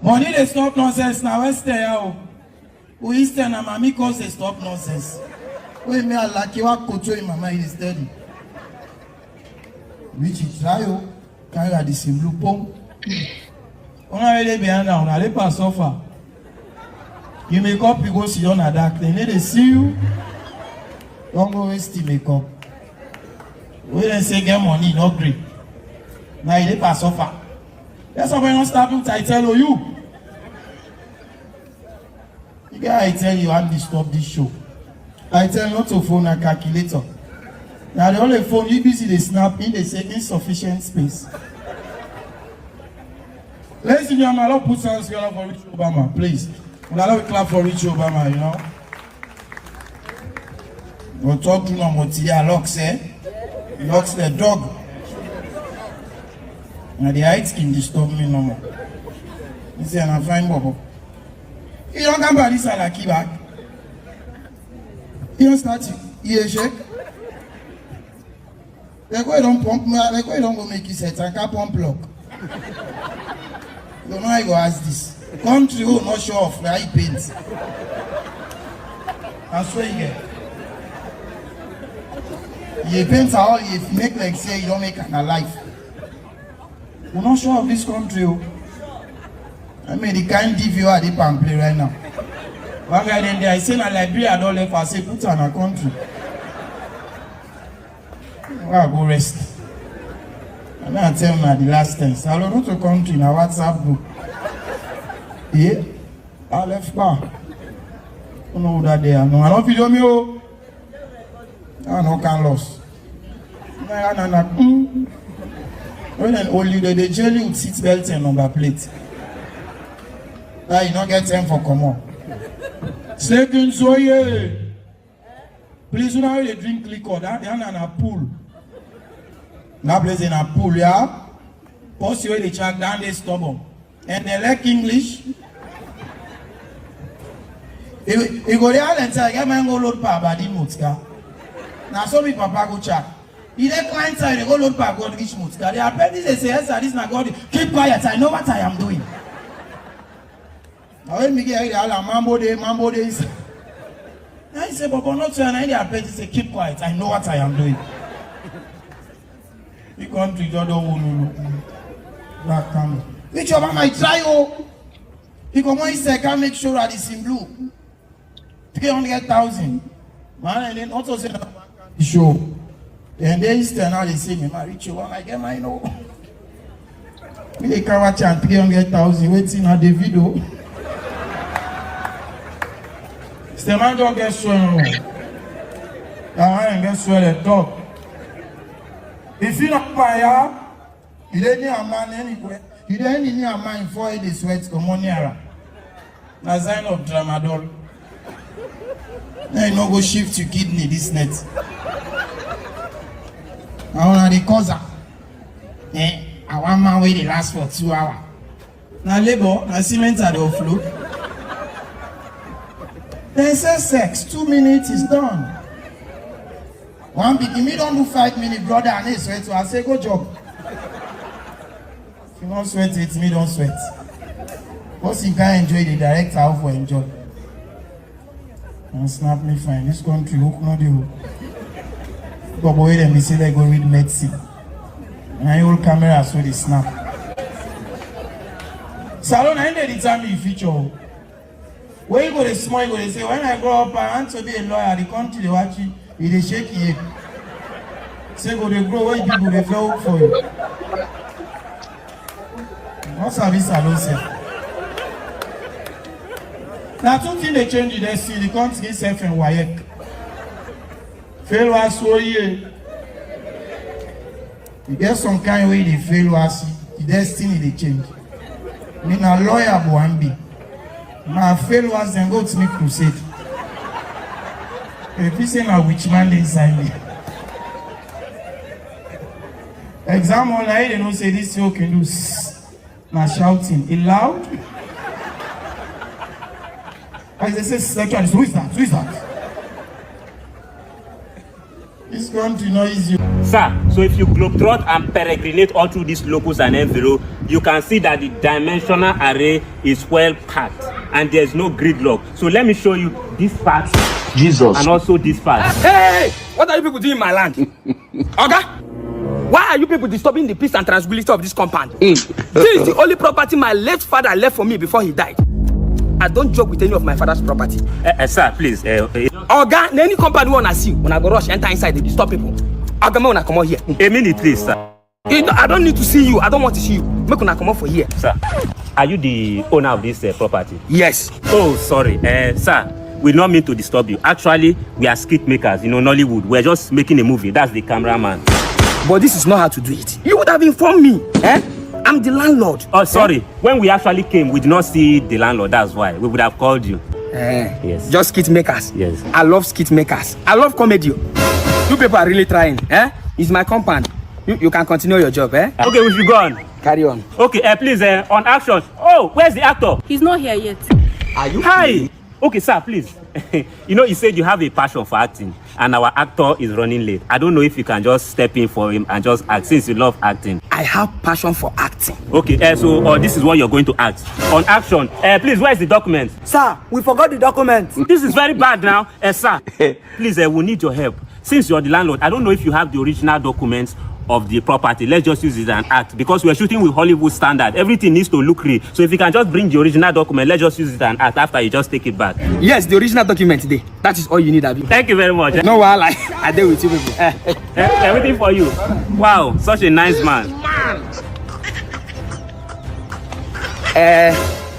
Money they stop nonsense now. Western now. We Eastern and Mami cause they stop nonsense. We me a lucky what coach in my mind is steady. Which is try carry the same blue pom. On a really behind now. On a pas suffer. You make up, you go see on a dark. They need to see you. Don't go waste the makeup. We then say get money, not great. Now you pas suffer. That's why we don't start with I tell you. You guys, I tell you, I stop this show. I tell you not to phone a calculator. Now the only phone you busy they snap in, they say insufficient space. Ladies and gentlemen, I'll put sounds together for Rich Obama, please. I'll clap for Rich Obama, you know. We'll talk to Nomotia Locks, Locks the dog. Now the heights can disturb me no more. You see, I'm fine, Bobo. You don't come by this like back. You don't start you shake. Like why don't pump me, like why don't go make you set and can't pump lock. You don't know how you go ask this. Country will not show off where he paints. I swear you get. You paint all you make like say you don't make an alive. We're not sure of this country. I mean, the kind of you are the pamphlet right now. One guy then there, I say, Liberia don't left, I say, put on a country. I'll go rest. And I'll tell you the last time. So I'll go to country in a WhatsApp group. Yeah, I left bar. I don't know that day. I don't video me. I don't can loss. When an old leader, they jail you with seatbelt and number plate. Now you don't get time for come on. Second, so yeah. Please, you know how they drink liquor. They're in a pool. That place in a pool, yeah. Post you the check down, they stubborn. And they like English. You go there and say, get my go load pa body motka. Now, so me papa go check. He let client side, they go load pa God reach motka. They are petty, they say, yes, sir, this is not God. Keep quiet, I know what I am doing. Now, when me get here, mambo day. I say, but not so, and I hear petty say, keep quiet, I know what I am doing. The country don't want black camera. Which of them I try, oh? Because when he say, I can't make sure that it's in blue. 300,000. Man, and then also say, show. And then Easter now they say, me, my rich one, I get my no. We they can watch and 300,000 waiting at the video. The man don't get swear. That man get swear the talk. If you not fire, you don't need a man anywhere. You don't need a man for the sweat come on here. A sign of tramadol. Now you no go shift your kidney this net. I want the cause. I want man wait the last for 2 hours. Now labor, now cement at the offload. Then say sex, 2 minutes is done. One begin, me don't do 5 minutes, brother, and they sweat, so I say go job. If you don't sweat it, me don't sweat. Because you can't enjoy the director, how for enjoy. And snap me fine, this country, hook not the hook. But boy, them, they say they go read medicine. And I hold camera so they snap. Salon, I didn't determine the future. When you go to small, you go to say, when I grow up, I want to be a lawyer. The country they watch you, they shake you. Say, go to grow, when people they flow for you. What service alone say? Now, 2 things they change, they see the country itself and WAEC. Fail was so ye. You get some kind of way they fail was the destiny they change. I mean, a lawyer, Boambi. My fail was then go to me crusade. If you say now which man inside me. Exam online, they don't say this you can do. Now shouting. It loud? As they say, second, who is that? Who is that? It's going to noise you. Sir, so if you globetrot and peregrinate all through these locus and envelope, you can see that the dimensional array is well packed and there's no gridlock. So let me show you this part. Jesus. And also this part. Hey! What are you people doing in my land? Oga? Why are you people disturbing the peace and tranquility of this compound? This is the only property my late father left for me before he died. I don't joke with any of my father's property. Sir, please. Oga, any company wanna see you, when I go rush, enter inside, they disturb people. Oga, me wanna come out here. A minute, please, sir. I don't need to see you. I don't want to see you. Make una come out for here. Sir, are you the owner of this property? Yes. Oh, sorry. Sir, we don't mean to disturb you. Actually, we are skit makers, Nollywood. We're just making a movie. That's the cameraman. But this is not how to do it. You would have informed me. I'm the landlord. Oh, sorry. When we actually came, we did not see the landlord. That's why. We would have called you. Yes. Just skit makers. Yes. I love skit makers. I love comedy. You people are really trying. It's my compound. You can continue your job. Okay, we should go on. Carry on. Okay, please, on action. Oh, where's the actor? He's not here yet. Are you? Hi. Okay, sir, please. You said you have a passion for acting, and our actor is running late. I don't know if you can just step in for him and just act, since you love acting. I have passion for acting. Okay, so this is what you're going to act. On action, please, where's the document? Sir, we forgot the document. This is very bad now. Sir, please, we need your help. Since you're the landlord, I don't know if you have the original documents of the property. Let's just use it and act, because we're shooting with Hollywood standard. Everything needs to look real. So if you can just bring the original document, let's just use it and act after you just take it back. Yes, the original document today. That is all you need, Abi. Thank you very much. No, I deal with you people. Everything for you. Wow, such a nice man.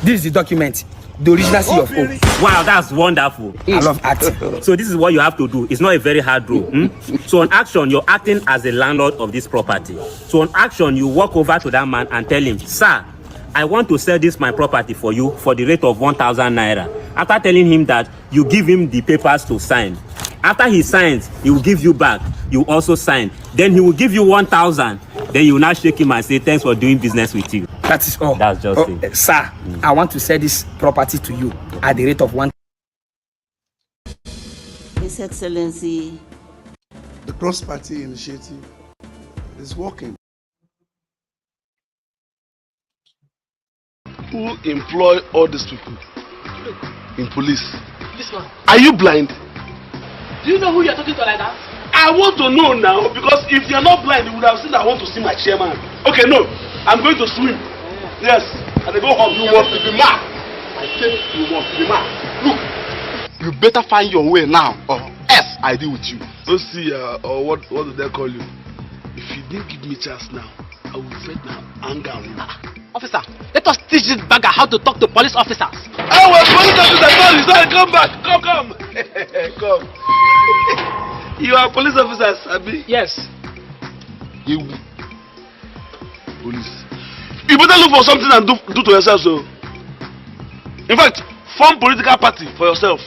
This is the document. The original C of O. Wow, that's wonderful. I love acting. So this is what you have to do. It's not a very hard role. So on action, you're acting as the landlord of this property. So on action, you walk over to that man and tell him, sir, I want to sell this my property for you for the rate of 1,000 naira. After telling him that, you give him the papers to sign. After he signs, he will give you back. You also sign. Then he will give you 1,000. Then you will now shake him and say, thanks for doing business with you. That is all. That's just it. Sir, I want to sell this property to you at the rate of 1. His Excellency. The cross-party initiative is working. Who employ all these people in police? This one. Are you blind? Do you know who you're talking to like that? I want to know now, because if you're not blind, you would have said I want to see my chairman. Okay, no, I'm going to swim. Yes, and I go home. You want to be mad. I said you want to be mad. Look, you better find your way now, or else I deal with you. Don't see, or what do they call you? If you didn't give me chance now, I will set my anger on you. Officer, let us teach this bagger how to talk to police officers. I was police officer. Sorry, come back. Come. Come. You are police officers, Abi? Yes. You police. You better look for something and do to yourself. So, in fact, form political party for yourself.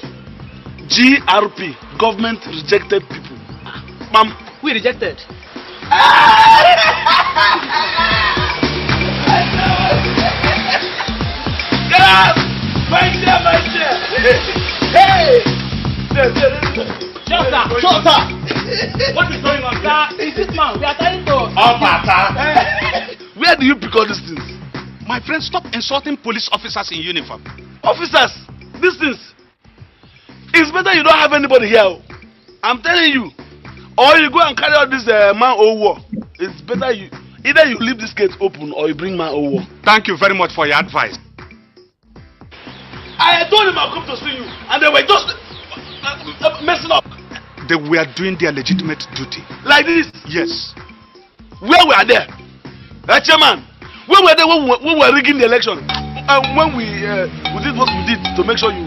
GRP, government rejected people. Ma'am, We rejected. Yes! My chair! Hey! Shut What is going on, sir? Is this man? We are trying to. Where do you pick all these things? My friend, stop insulting police officers in uniform. Officers, these things. It's better you don't have anybody here. I'm telling you. Or you go and carry out this man o war. It's better you either you leave this gate open or you bring man o war. Thank you very much for your advice. I told him I'll come to see you, and they were just messing up. They were doing their legitimate duty. Like this? Yes. Where were they? Chairman, where were they when we were rigging the election? When we did what we did to make sure you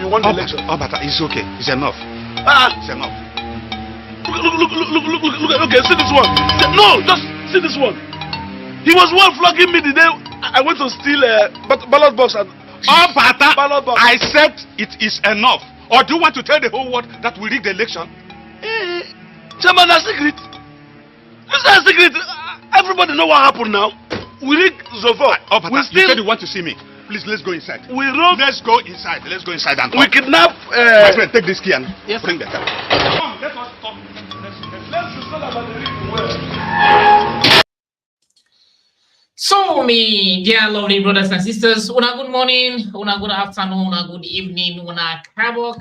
won the election. Oh, but it's okay. It's enough. It's enough. Look, okay, see this one. No, just see this one. He was one flogging me the day I went to steal a ballot box. Oh, Bata, I said it is enough. Or do you want to tell the whole world that we rigged the election? Chairman, a secret. This is a secret. Everybody know what happened now. We rigged Zofor. Oh, Bata, you said you want to see me. Please, let's go inside. We rob. Let's go inside. Let's go inside and talk. We kidnap. My friend, take this key and Yes, bring the car. Come, let us talk. Let's discuss about the reason well. So, me, dear lovely brothers and sisters, una good morning, una good afternoon, una good evening, una kabo,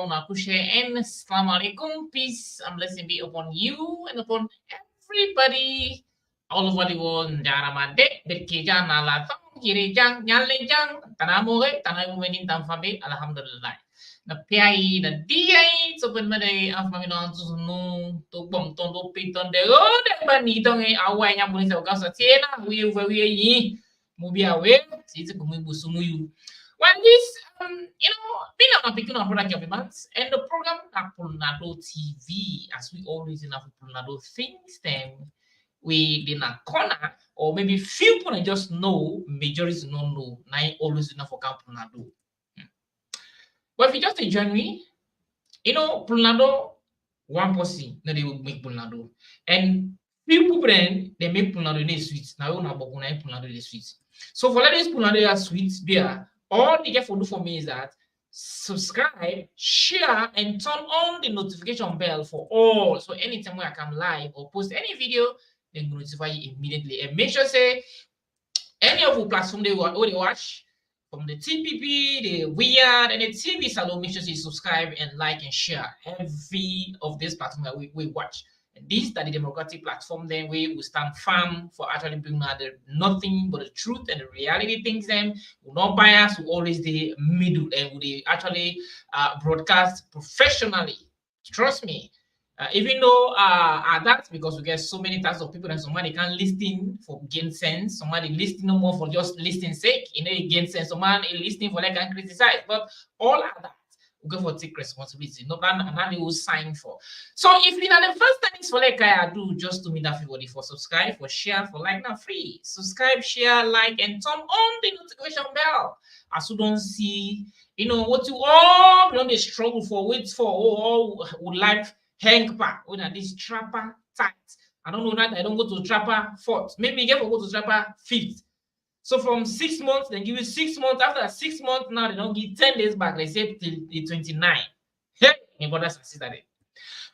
una kushe, and assalamu alaikum, peace and blessing be upon you and upon everybody all over the world. Ndaramade, berkejan ala tong, kirejang, nyalejang, tanamore, tanamumenin tamfabe, alhamdulillah. Na piai, na diai, sopen made af maminon susunu, to bom tondo piton de road, bani tong awai nya bunisa okasa tiena, we yi, mubia we, sisi kumibu sumuyu. When this, been on a picking on product of months, and the program Apolnado TV, as we always in Apolnado things, then we in a corner, or maybe few people just know, majority don't know, now always enough for Apolnado. But if you just join me, Pulnado, one person, no, they will make Pulnado. And people then, they make Pulnado in a sweet. Now, you know, Pulnado is sweet. So, for let this Pulnado are sweet beer, all they get for do for me is that subscribe, share, and turn on the notification bell for all. So, anytime I come live or post any video, they will notify you immediately. And make sure, say, any of the platform they watch, from the TPP, the Weird, and the TV salon, make sure you subscribe and like and share every of this platform that we watch. And this is the democratic platform, then we will stand firm for actually bringing nothing but the truth and the reality things. Them will not bias, will always the middle, and will actually broadcast professionally. Trust me. Even though that's because we get so many types of people and somebody can listen for gain sense, somebody listening no more for just listening sake, gain sense, somebody listening for like and criticize, but all of that we go for take responsibility. No, and will sign for. So if you know the first time is for like I do, just to me that everybody for subscribe, for share, for like now free. Subscribe, share, like, and turn on the notification bell. As you don't see, what you all don't they struggle for, wait for, would like hang back when this Tripartite. I don't know that I don't go to Trapper 4th. Maybe you go to Trapper 5th. So from 6 months, they give you 6 months. After 6 months, now they don't give 10 days back. They say till the 29. Hey, my brothers and sisters.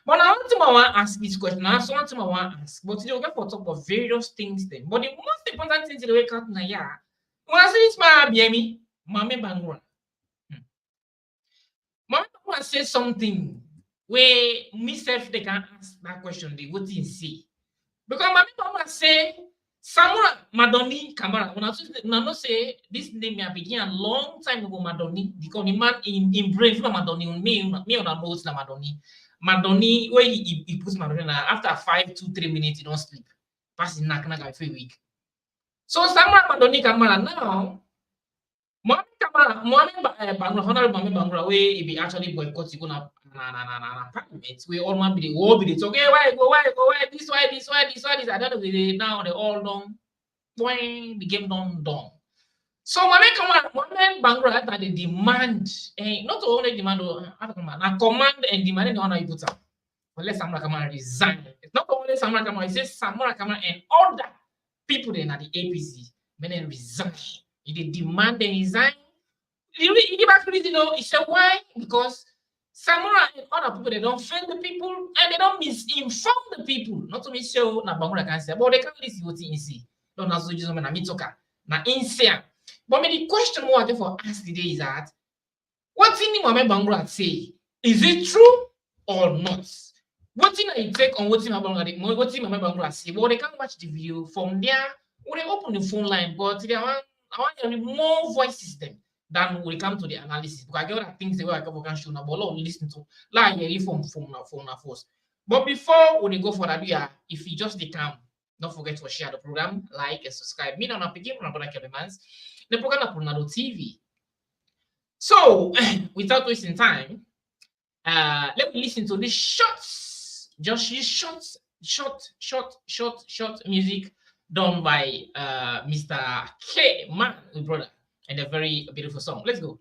But I want to ask this question. I also want to ask, but you get for talk of various things then. But the most important thing to the wake up now, yeah. When I say it's my BME, Mohamed Bangura. Mohamed Bangura say something where myself they can ask that question, they what you see. Because Mohamed Bangura say Samura Madoni Kamara. When I not say this name may begin a long time ago, Madoni, because the man in brain from Madoni, me on a notes na Madoni. Madoni, where he puts Madoni after 5 to 3 minutes, he don't sleep. Passing knock every week. So Samura Madoni Kamara now. Mohamed Bangura, Honorable Mohamed Bangura, where he be actually boycott you gonna parliament. We all want be the talk. Hey, why this? I don't know. Now they all done. The game done. So Mohamed Bangura had the demand, not only demand, a command and demand the honor you put up. But let Samura Kamara resign. It's not only Samura Kamara, it says Samura Kamara and other people then at the APC, men then resign. They demand they resign. He said why? Because Samura and other people, they don't offend the people and they don't misinform the people. Not to me show na Bangura can say, but they can't listen what you see. Don't also just na mitoka na insane. But the question more I for ask today is that what in Mohamed Bangura say? Is it true or not? What thing you take on what Mohamed Bangura say? Well, they can watch the video from there. Or they open the phone line, but I want to more voices them than we come to the analysis. Because I get other things the way I can show now, but listen to like phone first. But before we go for that, if you just come, don't forget to share the program, like and subscribe. Me now begin on the program Apolnado TV. So without wasting time, let me listen to this short music done by Mr. K Man, brother, and a very beautiful song. Let's go.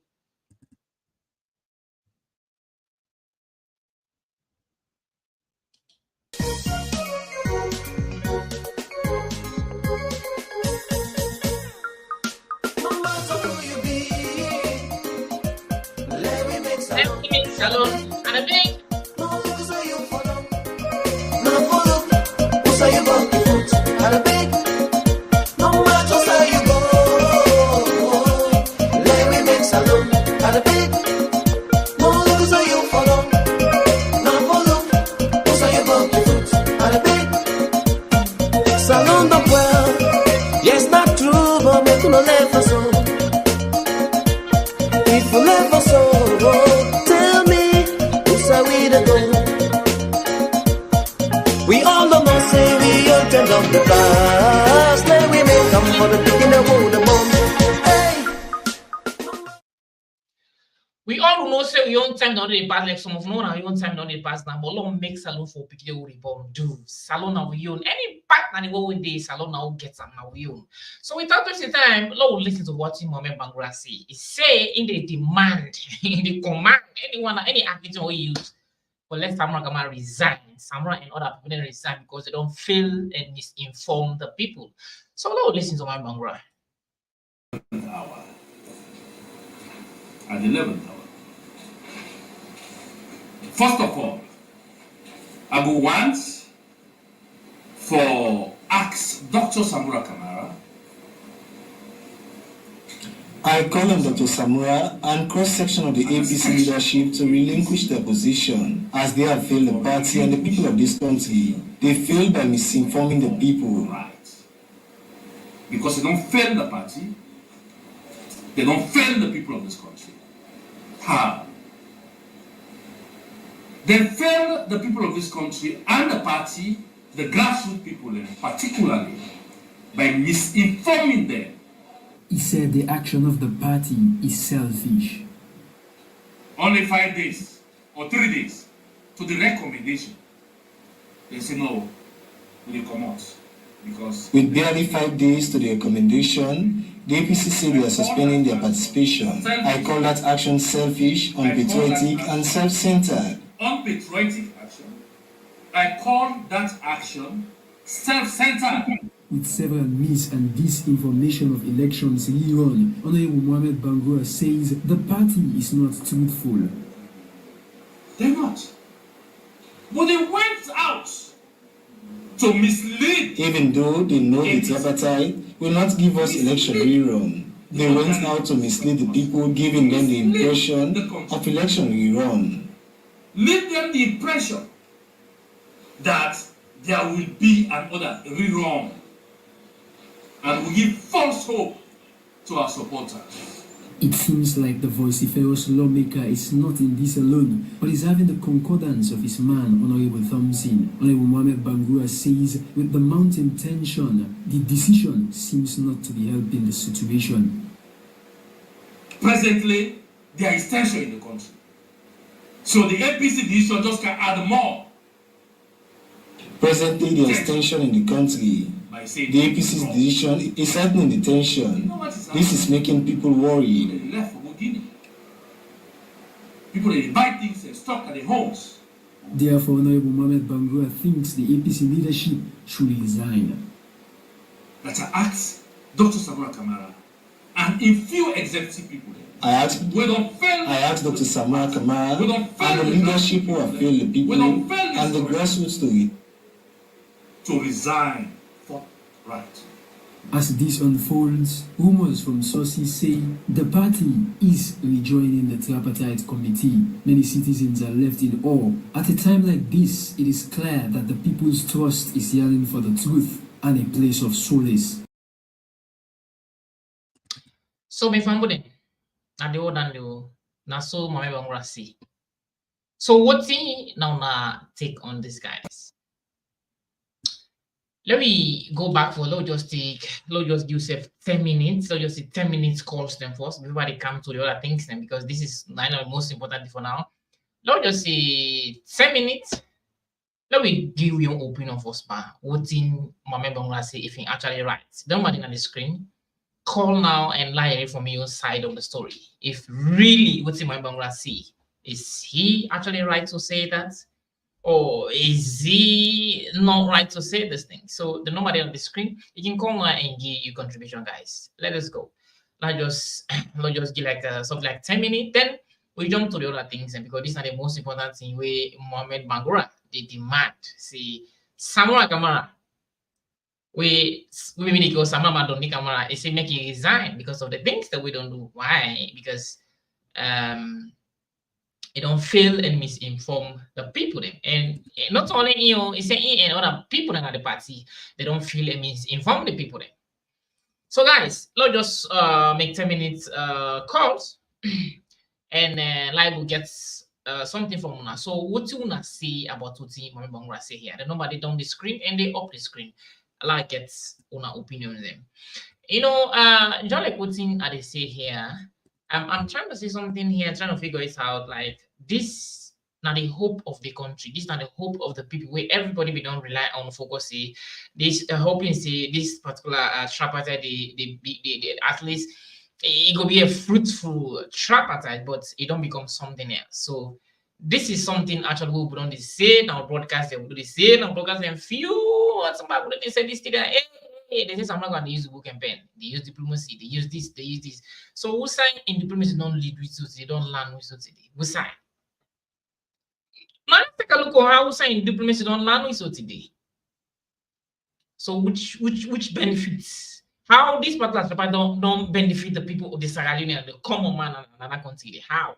Salon and a big. Salon the world, yes, not true, but we could never so. If you never so, tell me, who's a way to go? We all don't know, say we all turn off the past. Let we make come for the picking the wood, the bomb. We all know say we own time don't they pass like some of no now we own time don't they pass now, but long make salon for people who reborn do salon now we own any part now go with the salon now get some now we own. So without wasting time, Lord listen to what Mohamed Bangura say. He say in the demand, in the command, anyone any activity we use, but let Samura resign. Samura and other people resign because they don't feel and misinform the people. So Lord listen to Mohamed Bangura. Hour. At the 11th hour. First of all, I go once for ask Dr. Samura Kamara. I call on Dr. Samura and cross-section of the APC leadership to relinquish their position as they have failed the party and the people of this country. They failed by misinforming the people. Right. Because they don't fail the party, they don't fail the people of this country. How? They fail the people of this country and the party, the grassroots people, particularly by misinforming them. He said the action of the party is selfish. Only 5 days or 3 days to the recommendation. They say no, we come out because with barely 5 days to the recommendation, the APC said they are suspending their participation. I call that action selfish, unpatriotic, and self-centered. Unpatriotic action. I call that action self-centered. With several mis- and disinformation of elections rerun, Honorable Mohamed Bangura says the party is not truthful. They're not. But they went out to mislead. Even though they know the Tripartite will not give us election rerun, they went out to mislead the people, giving them the impression of election rerun. Leave them the impression that there will be another rerun, and we give false hope to our supporters. It seems like the vociferous lawmaker is not in this alone, but is having the concordance of his man, Honorable Thompson. Honorable Mohamed Bangura says with the mounting tension, the decision seems not to be helping the situation. Presently, there is tension in the country. So the APC decision just can add more. Presently, there is tension in the country. The APC's decision is heightening the tension. This is making people worried. People they buy things and stock at their homes. Therefore, Honorable Mohamed Bangura thinks the APC leadership should resign. That I asked Dr. Samura Kamara and a few executive people. I asked Dr. Samura Kamara and the leadership who have failed the people and the grassroots to resign for right. As this unfolds, rumors from sources say the party is rejoining the Tripartite committee. Many citizens are left in awe. At a time like this, it is clear that the people's trust is yearning for the truth and a place of solace. So me family, na the old and the na so Mohamed Bangura see. So what's he now take on this, guys? Let me go back for let's just give yourself 10 minutes. So just see 10 minutes calls them first before they come to the other things then, because this is I know the most important for now. Let's just see 10 minutes. Let me give you your opinion first, what in Mohamed Bangura say if he actually writes. Don't mind on the screen. Call now and lie from your side of the story. If really what's in Mohamed Bangura see, is he actually right to say that? Or is he not right to say this thing? So the number there on the screen, you can call now and give your contribution, guys. Let us go. Let's just give like something like 10 minutes. Then we jump to the other things, and because these are the most important thing where Mohamed Bangura they demand. See, Samura Kamara, we really go Samura Madoni Kamara, is make he resign because of the things that we don't do. Why? Because it don't fail and misinform the people then. And not only it's saying and other people in the party, they don't feel and misinform the people then. So guys, let's just make 10 minutes calls and like we'll get something from Una. So what you wanna say about what Mohamed Bangura say here? The number they down the screen and they up the screen. I like get Una opinion on them. John like what thing they say here. I'm trying to say something here, trying to figure it out. Like this, now the hope of the country. This now the hope of the people. Where everybody we don't rely on focus. See this hoping see this particular tripartite. The at least it could be a fruitful tripartite, but it don't become something else. So this is something actually we don't say now. Broadcast they will do the same. Now broadcast them few. Somebody would they say this to that. Hey, they say I'm not going to use the book and pen. They use diplomacy. They use this. They use this. So who sign in diplomacy don't lead with it. They don't learn with it. Who sign? Now let's take a look at how who sign in diplomacy don't learn with it today. So which benefits? How this particular don't benefit the people of the Sierra Leone, the common man and another country? How?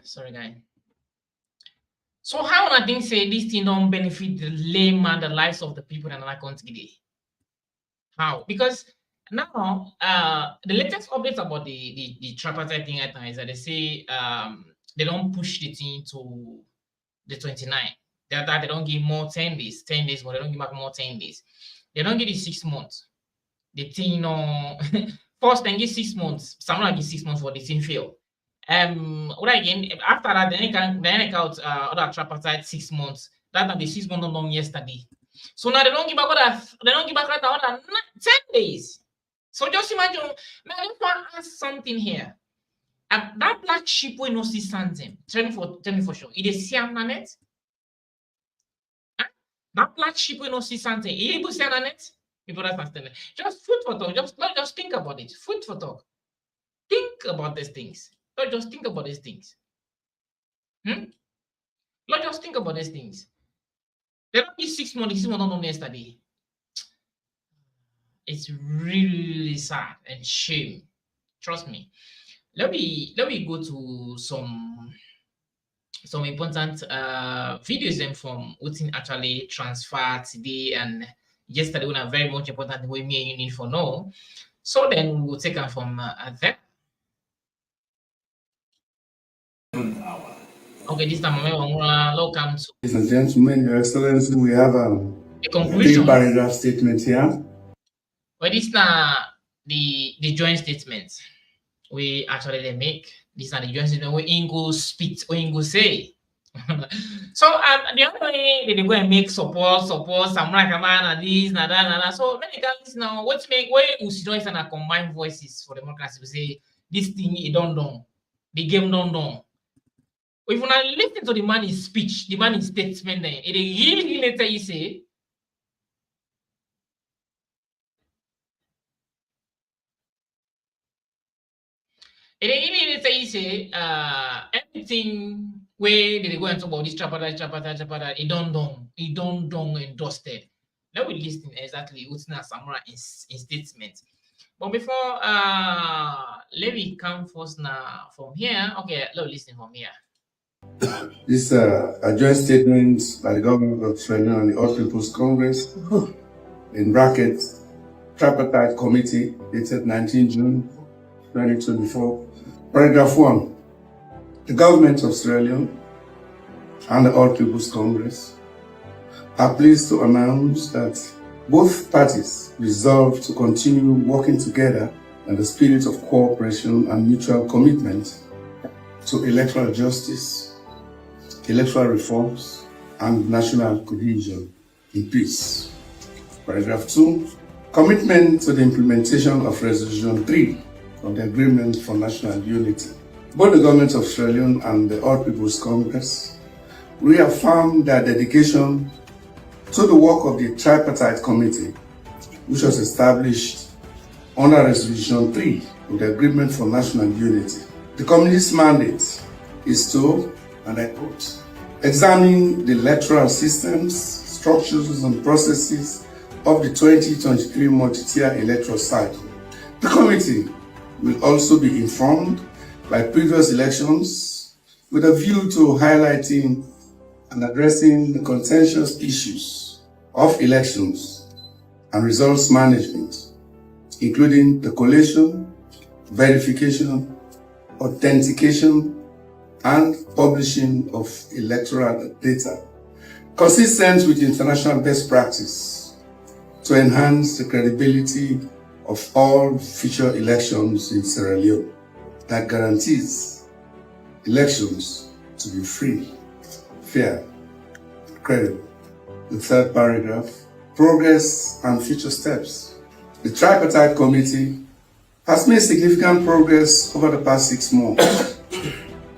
Sorry, guys. So how I think say this thing don't benefit the layman, the lives of the people in another country? How? Because now the latest updates about the tripartite thing is that they say they don't push the thing to the 29. That they don't give more 10 days, but they don't give back more 10 days. They don't give it 6 months. The thing first they give 6 months. Someone give 6 months for the thing fail. What again? After that, then they count other tripartite 6 months. That the 6 months done yesterday. So now they don't give back other 10 days. So just imagine. Now I just want to ask something here. That black sheep will not see something. Tell me for sure. It is Siam Nanet. That black sheep will not see something. Is able to see Nanet? People understand. Just food for talk. Just think about it. Food for talk. Think about these things. Not just think about these things. Not just think about these things. They don't give 6 months. 6 months on yesterday. It's really sad and shame. Trust me. Let me go to some important videos then from what's actually transferred today and yesterday. One are very much important way me and you need for know. So then we'll take it from there. Okay, this time welcome to. Ladies and gentlemen, Your Excellency, we have a conclusion. 3-paragraph statement here. Well, this now the joint statement we actually they make. This are the joint statement we Ingo speak or Ingo say. So the other way they go and make support Samura Kamana this that. So many guys now what make where Usido is and combine voices for democracy. We say this thing it don't done, the game don't done. If you now listen to the man's speech, the man's statement, then it really later you say. It really later you say everything where they go and talk about this tripartite, it don't done and dusted. Let we listen exactly what's now Samura in statement. But before let me come first now from here. Okay, let me listen from here. This a joint statement by the government of Australia and the All People's Congress, in brackets, Tripartite Committee, dated 19 June 2024. Paragraph 1. The government of Australia and the All People's Congress are pleased to announce that both parties resolve to continue working together in the spirit of cooperation and mutual commitment to electoral justice, electoral reforms, and national cohesion in peace. Paragraph 2. Commitment to the implementation of Resolution 3 of the Agreement for National Unity. Both the Government of Sierra Leone and the All People's Congress reaffirmed their dedication to the work of the Tripartite Committee, which was established under Resolution 3 of the Agreement for National Unity. The committee's mandate is to, and I quote, examine the electoral systems, structures and processes of the 2023 multi-tier electoral cycle. The committee will also be informed by previous elections with a view to highlighting and addressing the contentious issues of elections and results management, including the collation, verification, authentication, and publishing of electoral data, consistent with international best practice to enhance the credibility of all future elections in Sierra Leone that guarantees elections to be free, fair, credible. The third paragraph, progress and future steps. The Tripartite Committee has made significant progress over the past 6 months,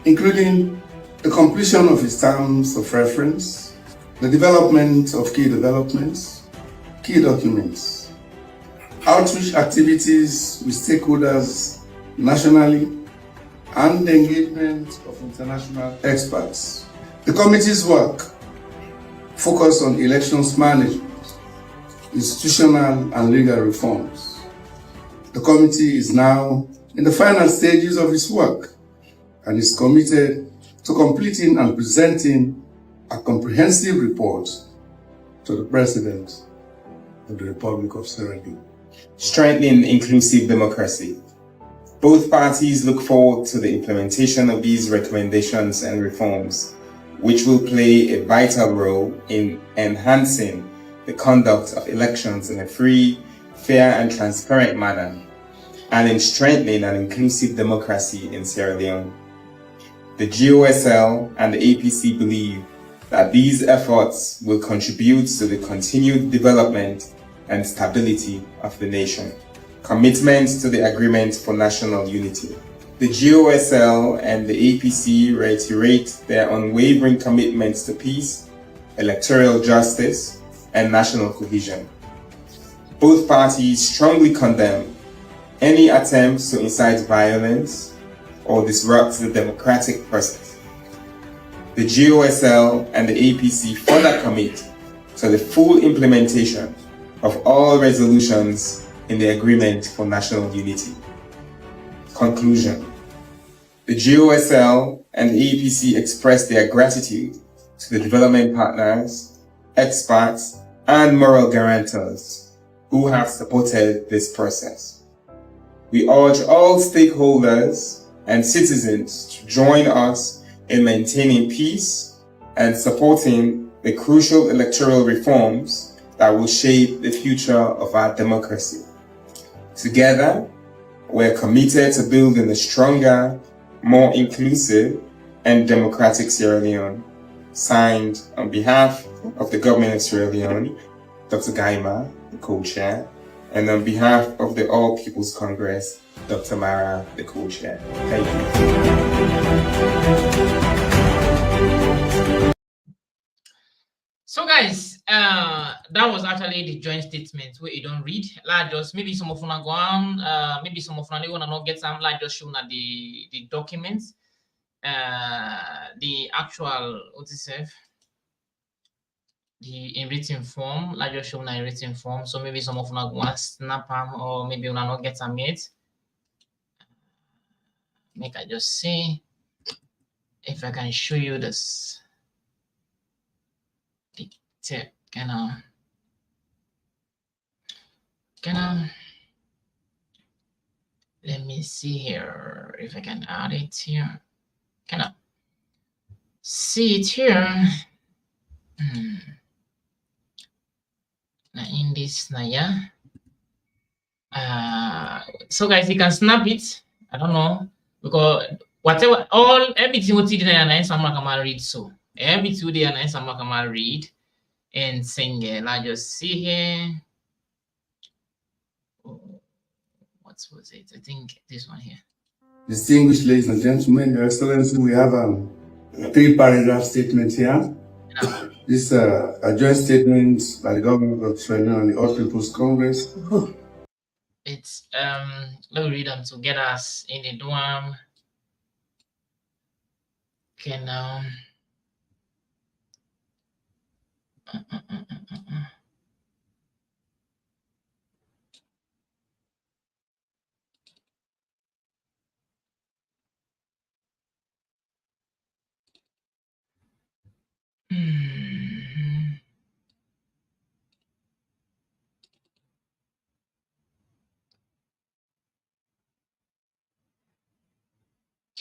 including the completion of its terms of reference, the development of key developments, key documents, outreach activities with stakeholders nationally, and the engagement of international experts. The committee's work focused on elections management, institutional and legal reforms. The committee is now in the final stages of its work and is committed to completing and presenting a comprehensive report to the President of the Republic of Sierra Leone. Strengthening inclusive democracy. Both parties look forward to the implementation of these recommendations and reforms, which will play a vital role in enhancing the conduct of elections in a free, fair and transparent manner, and in strengthening an inclusive democracy in Sierra Leone. The GOSL and the APC believe that these efforts will contribute to the continued development and stability of the nation. Commitment to the Agreement for National Unity. The GOSL and the APC reiterate their unwavering commitments to peace, electoral justice, and national cohesion. Both parties strongly condemn any attempts to incite violence or disrupt the democratic process. The GOSL and the APC further commit to the full implementation of all resolutions in the Agreement for National Unity. Conclusion. The GOSL and the APC express their gratitude to the development partners, experts, and moral guarantors who have supported this process. We urge all stakeholders and citizens to join us in maintaining peace and supporting the crucial electoral reforms that will shape the future of our democracy. Together, we're committed to building a stronger, more inclusive and democratic Sierra Leone. Signed on behalf of the Government of Sierra Leone, Dr. Gaima, the co-chair, and on behalf of the All People's Congress, Dr. Mara, the co-chair. Thank you. So guys, that was actually the joint statement where you don't read. Like just maybe some of you go on, maybe some of you wanna not get some like just showing the documents, the actual what is it? The in written form, like just showing in written form. So maybe some of you want snap them, or maybe you not get some yet. Make I just see if I can show you this. Can let me see here if I can add it here. Can I see it here? Now in this now, yeah. So guys, you can snap it. I don't know because whatever everything what you did and someone can read. So everything there and someone can read and sing it. I just see here. what was it? I think this one here. Distinguished ladies and gentlemen, Your Excellency, we have a 3-paragraph statement here. This a joint statement by the government of Sierra Leone and the All People's Congress. It's let me read them to get us in the dorm. Okay, now.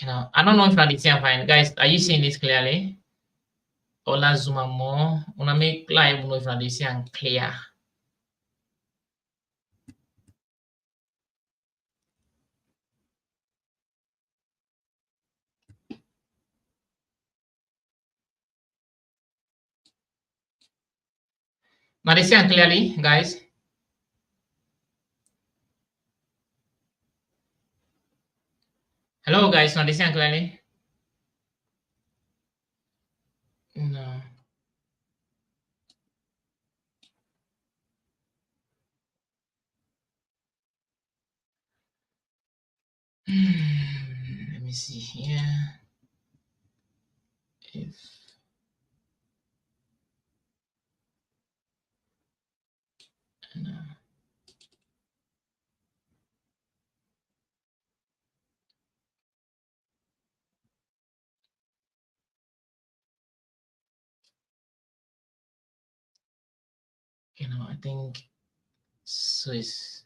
You know, I don't know if it's fine. Guys, are you seeing this clearly? Ola zoom more. Wanna make live know if it's clear. Now they see clearly, guys. Hello, guys. Now they see clearly. No. Let me see here. If no. You know, I think Swiss.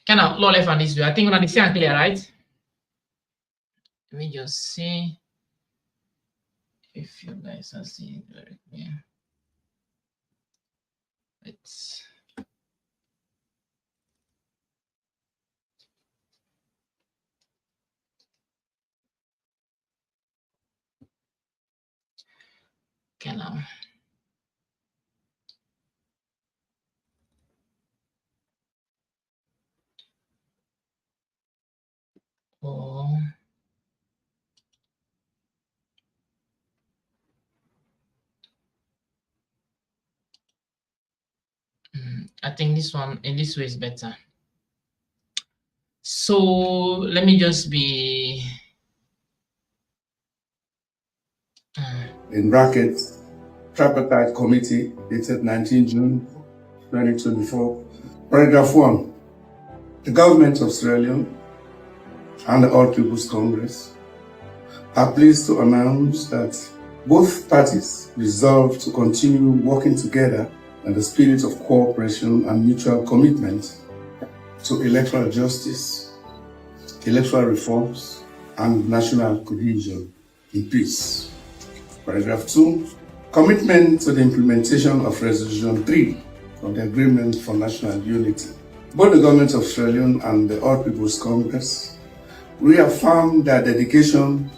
Kind of low left on this way. I think we're not seeing clear, right? Let me just see if you guys are seeing it very clear. It's okay now. Oh. I think this one in this way is better. So let me just be In brackets, Tripartite Committee, dated 19 June 2024. Paragraph 1. The government of Sierra Leone and the All People's Congress are pleased to announce that both parties resolve to continue working together in the spirit of cooperation and mutual commitment to electoral justice, electoral reforms, and national cohesion in peace. Paragraph 2. Commitment to the implementation of Resolution 3 of the Agreement for National Unity. Both the government of Sierra Leone and the All People's Congress reaffirm their dedication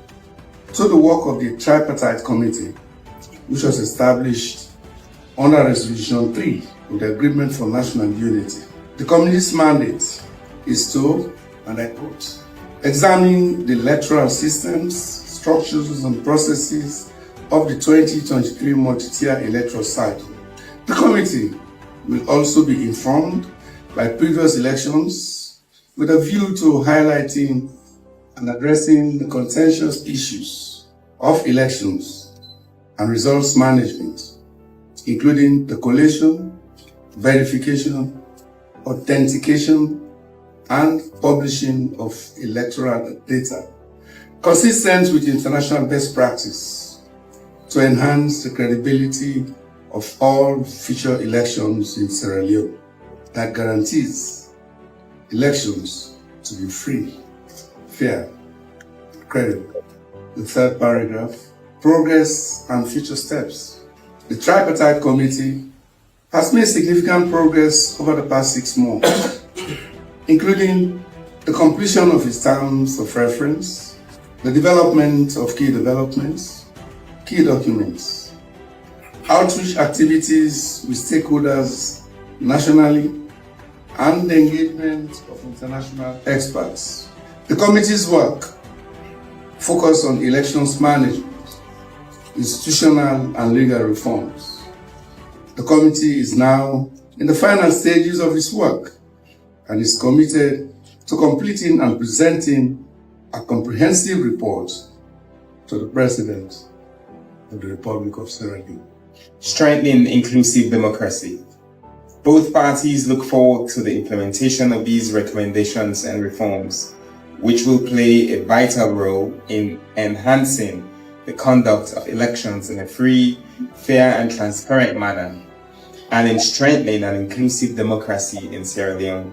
to the work of the Tripartite Committee, which was established under Resolution 3 of the Agreement for National Unity. The committee's mandate is to, and I quote, examine the electoral systems, structures, and processes of the 2023 multi-tier electoral cycle. The committee will also be informed by previous elections with a view to highlighting and addressing the contentious issues of elections and results management, including the collation, verification, authentication, and publishing of electoral data, consistent with international best practice to enhance the credibility of all future elections in Sierra Leone that guarantees elections to be free, fair, credible. The third paragraph, progress and future steps. The Tripartite Committee has made significant progress over the past 6 months, including the completion of its terms of reference, the development of key developments, key documents, outreach activities with stakeholders nationally, and the engagement of international experts. The committee's work focused on elections management, institutional and legal reforms. The committee is now in the final stages of its work and is committed to completing and presenting a comprehensive report to the President of the Republic of Sierra Leone. Strengthening inclusive democracy. Both parties look forward to the implementation of these recommendations and reforms, which will play a vital role in enhancing the conduct of elections in a free, fair and transparent manner, and in strengthening an inclusive democracy in Sierra Leone.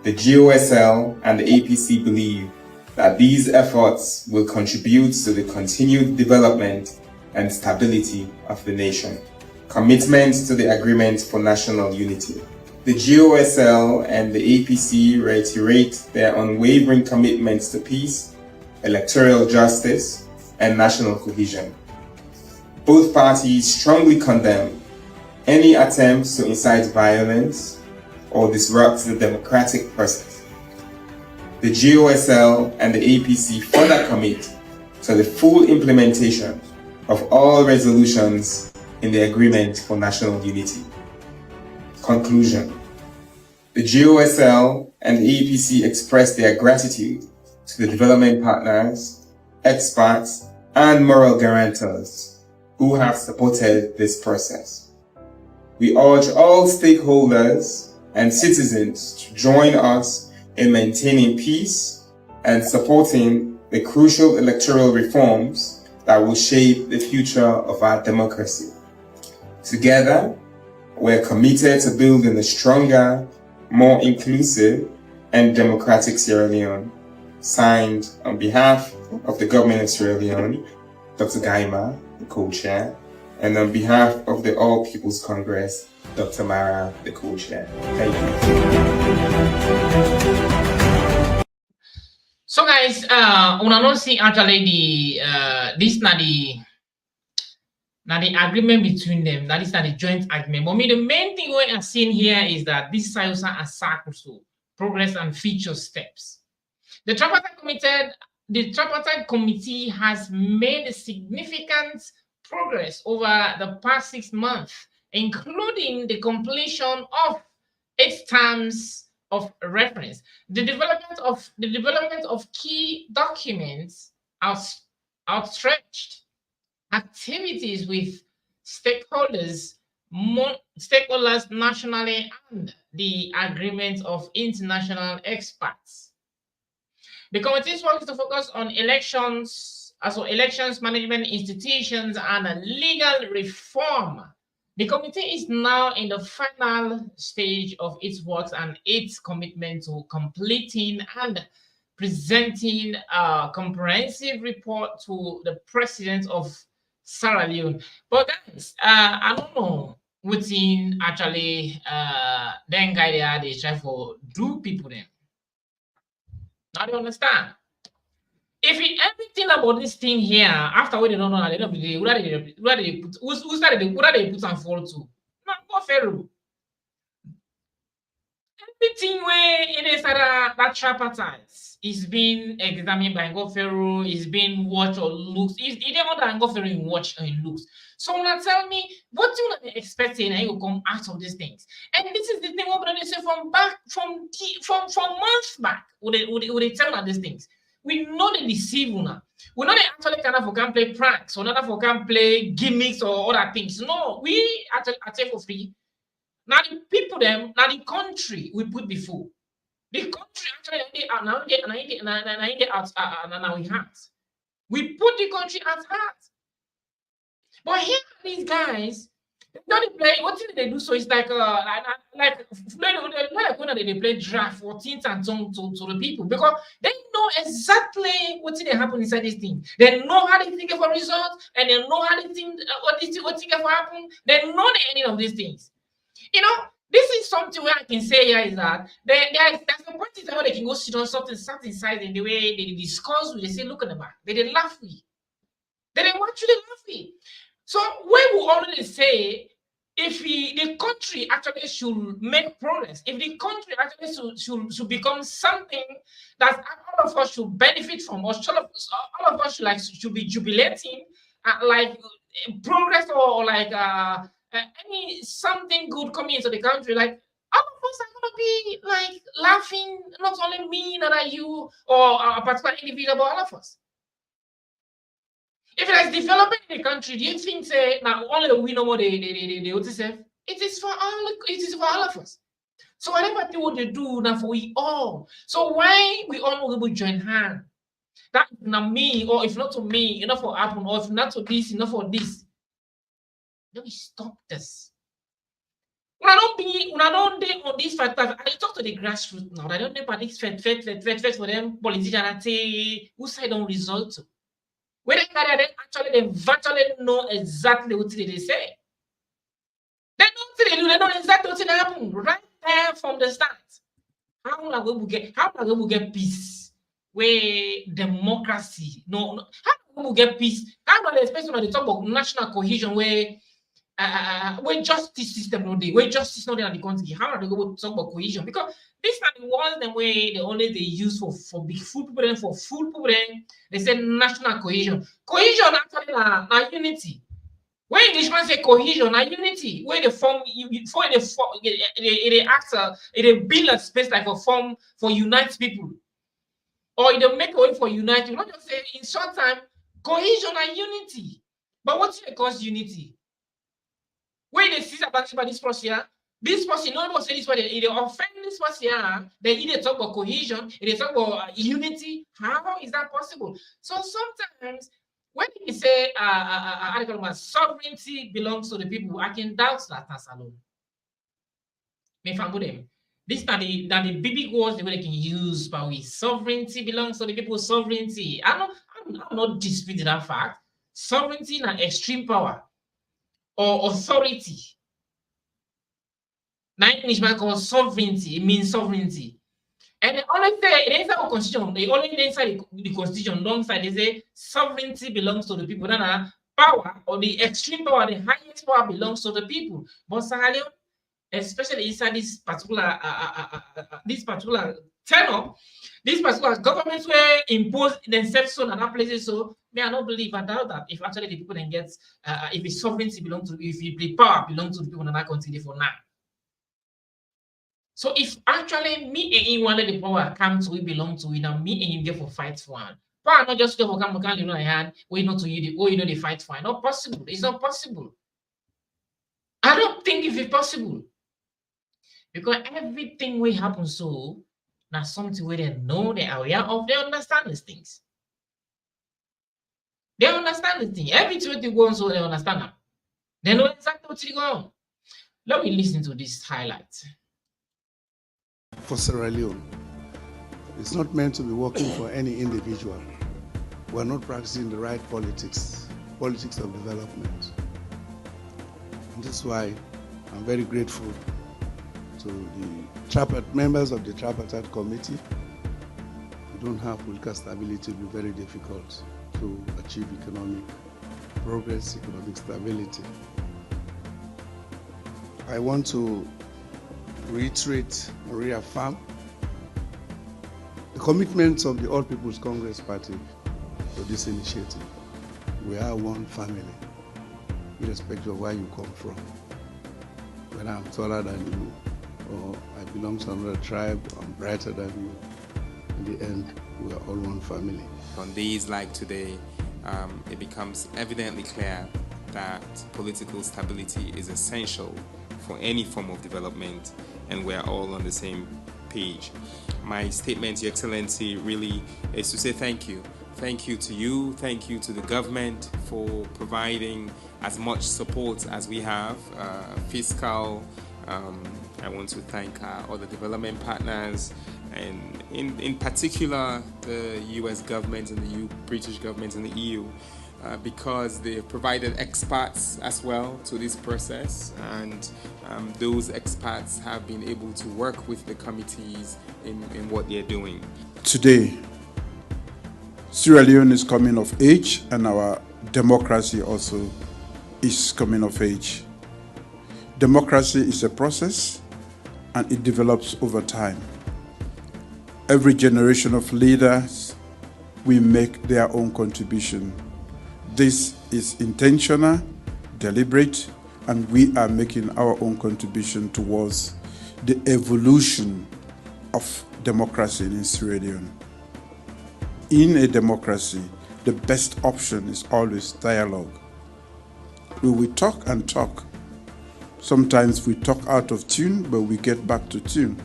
The GOSL and the APC believe that these efforts will contribute to the continued development and stability of the nation. Commitment to the Agreement for National Unity. The GOSL and the APC reiterate their unwavering commitments to peace, electoral justice, and national cohesion. Both parties strongly condemn any attempts to incite violence or disrupt the democratic process. The GOSL and the APC further commit to the full implementation of all resolutions in the Agreement for National Unity. Conclusion. The GOSL and the APC express their gratitude to the development partners, experts, and moral guarantors who have supported this process. We urge all stakeholders and citizens to join us in maintaining peace and supporting the crucial electoral reforms that will shape the future of our democracy. Together, we're committed to building a stronger, more inclusive and democratic Sierra Leone. Signed on behalf of the government of Sierra Leone, Dr. Gaima, the co-chair, and on behalf of the All People's Congress, Dr. Mara, the co-chair. Thank you. So guys, una not see actually the this na the agreement between them. That is not the joint agreement. But the main thing we are seeing here is that this is also a circle, progress and future steps. The Tripartite Committee has made significant progress over the past 6 months, including the completion of its terms of reference, the development of key documents, outstretched activities with stakeholders nationally, and the agreement of international experts. The committee's work is to focus on elections management institutions and legal reform. The committee is now in the final stage of its work and its commitment to completing and presenting a comprehensive report to the President of Sierra Leone. But guys, I don't know what's in actually then guy they try for do people then. Now they understand. If everything about this thing here, after we don't know at the end of the day, who started they put and fall to? Not go Pharaoh. Everything where it is that tripartite is being examined by Ngo Pharaoh, is being watched or looks. Is either other Ngo Pharaoh in watch and looks. So now tell me, what do you expecting and you come out of these things? And this is the thing what they say from months back. Would they tell us these things? We know they deceive now. We know they actually can play pranks or not for can play gimmicks or other things. No, we actually for free. Now the people them, now the country we put before. The country actually now we have. We put the country at heart. But here these guys, they don't play. What did they do? So it's like when they play draft 14th and to the people because they know exactly what's going to happen inside this thing. They know how they think of a result, and they know how they think what's going to happen. They know the ending of these things. You know, This is something where I can say here is that there's a point in time where they can go sit on something sat inside in the way they discuss with, they say, look at the back. They laugh with. They actually laugh with. So when we already say if the country actually should make progress, if the country actually should become something that all of us should benefit from, or all of us should be jubilating, like progress or like any something good coming into the country, like all of us are gonna be like laughing, not only me, not you, or a particular individual, but all of us. If it is developing in the country, do you think say now only we know what they it is for all of us. So whatever thing what they do now for we all. So why we all will join hand? That not me, or if not to me, enough for happen, or if not to this, enough for this. Let me stop this. When I don't dey on this fight, I talk to the grassroots now. I don't know about this fight for them politicians and say who side don't result to. When they virtually know exactly what they say. They know what they do, they know exactly what happen right there from the start. How are we will get peace? Where democracy, how we will get peace? How do they especially when they talk about national cohesion where justice system no day, where justice not there in the country? How are they going to talk about cohesion? Because this are the ones the way they use for big full people, then for full people, then they say national cohesion. Cohesion actually na unity. When Englishman say cohesion and unity, where they form, they act, they build a space like a form for unite people, or they make a way for unite. You not just say in short time cohesion and unity. But what do you cause unity? When they see about this person, no one say this way. They offend this person. They either talk about cohesion, they talk about unity. How is that possible? So sometimes when you say sovereignty belongs to the people, I can doubt that as alone. If I'm them, this are the big words they can use, but we sovereignty belongs to the people. Sovereignty. I'm not disputing that fact. Sovereignty and extreme power or authority. Now Englishman calls sovereignty. It means sovereignty. And they only say inside the constitution, they only inside the constitution, alongside they say sovereignty belongs to the people. Then power or the extreme power, the highest power belongs to the people. But Sahel, especially inside this particular tenor, these particular governments were imposed themselves so in other places. So may I not believe, I doubt that if actually the people then get if the sovereignty belongs to, if the power belongs to the people in that country for now. So if actually me and him wanted the power come to we belong to it, and me and him get for fight for one. Power not just for come you know hand, we not to you the fight for. Not possible. It's not possible. I don't think if it's possible. Because everything will happen so now something where they know they are aware of, they understand these things. They understand the thing. Everything they go on so they understand them. They know exactly what's going on. Let me listen to this highlight. For Sierra Leone, it's not meant to be working for any individual. We're not practicing the right politics of development. And that's why I'm very grateful to the members of the Tripartite Committee. We don't have political stability, it will be very difficult to achieve economic progress, economic stability. I want to reiterate and reaffirm the commitments of the All People's Congress Party for this initiative. We are one family, irrespective of where you come from. Whether I'm taller than you, or I belong to another tribe, I'm brighter than you. In the end, we are all one family. On days like today, it becomes evidently clear that political stability is essential for any form of development, and we're all on the same page. My statement, Your Excellency, really is to say thank you. Thank you to you, thank you to the government for providing as much support as we have, fiscal. I want to thank all the development partners, and in particular the US government and the British government and the EU because they've provided experts as well to this process, and those experts have been able to work with the committees in what they're doing. Today, Sierra Leone is coming of age, and our democracy also is coming of age. Democracy is a process, and it develops over time. Every generation of leaders will make their own contribution. This is intentional, deliberate, and we are making our own contribution towards the evolution of democracy in Sierra Leone. In a democracy, the best option is always dialogue. We will talk and talk. Sometimes we talk out of tune, but we get back to tune.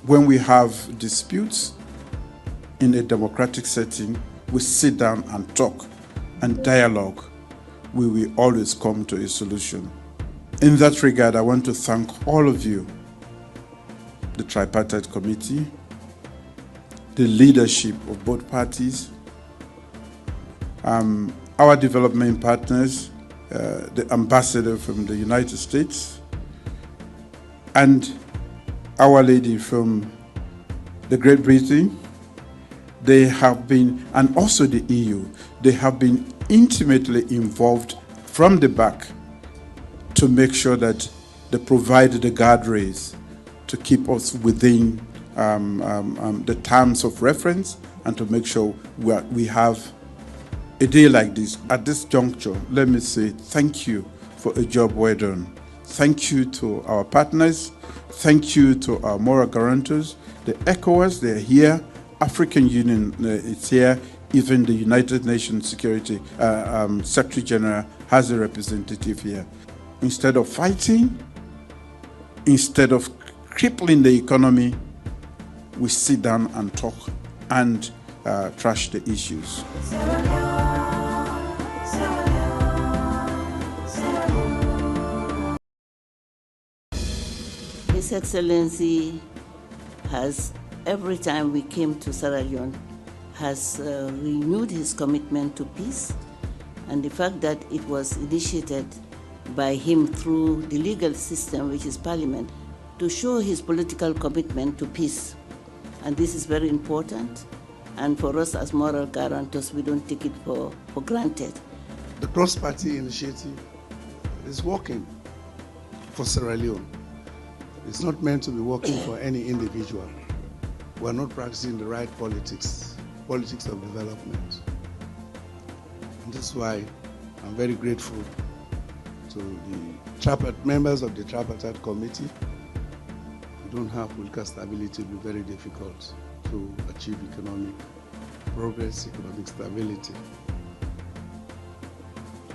When we have disputes in a democratic setting, we sit down and talk and dialogue. We will always come to a solution. In that regard, I want to thank all of you, the Tripartite Committee, the leadership of both parties, our development partners, the ambassador from the United States, and Our Lady from the Great Britain. They have been, and also the EU, they have been intimately involved from the back to make sure that they provide the guardrails to keep us within the terms of reference, and to make sure we have a day like this. At this juncture, let me say thank you for a job well done. Thank you to our partners. Thank you to our moral guarantors. The ECOWAS, they're here. African Union is here. Even the United Nations Security Secretary General has a representative here. Instead of fighting, instead of crippling the economy, we sit down and talk and trash the issues. His Excellency has, every time we came to Sierra Leone, has renewed his commitment to peace, and the fact that it was initiated by him through the legal system, which is Parliament, to show his political commitment to peace. And this is very important, and for us as moral guarantors, we don't take it for granted. The cross-party initiative is working for Sierra Leone. It's not meant to be working for any individual. We're not practicing the right politics of development. And this is why I'm very grateful to the members of the Tripartite Committee. If you don't have political stability, it will be very difficult to achieve economic progress, economic stability.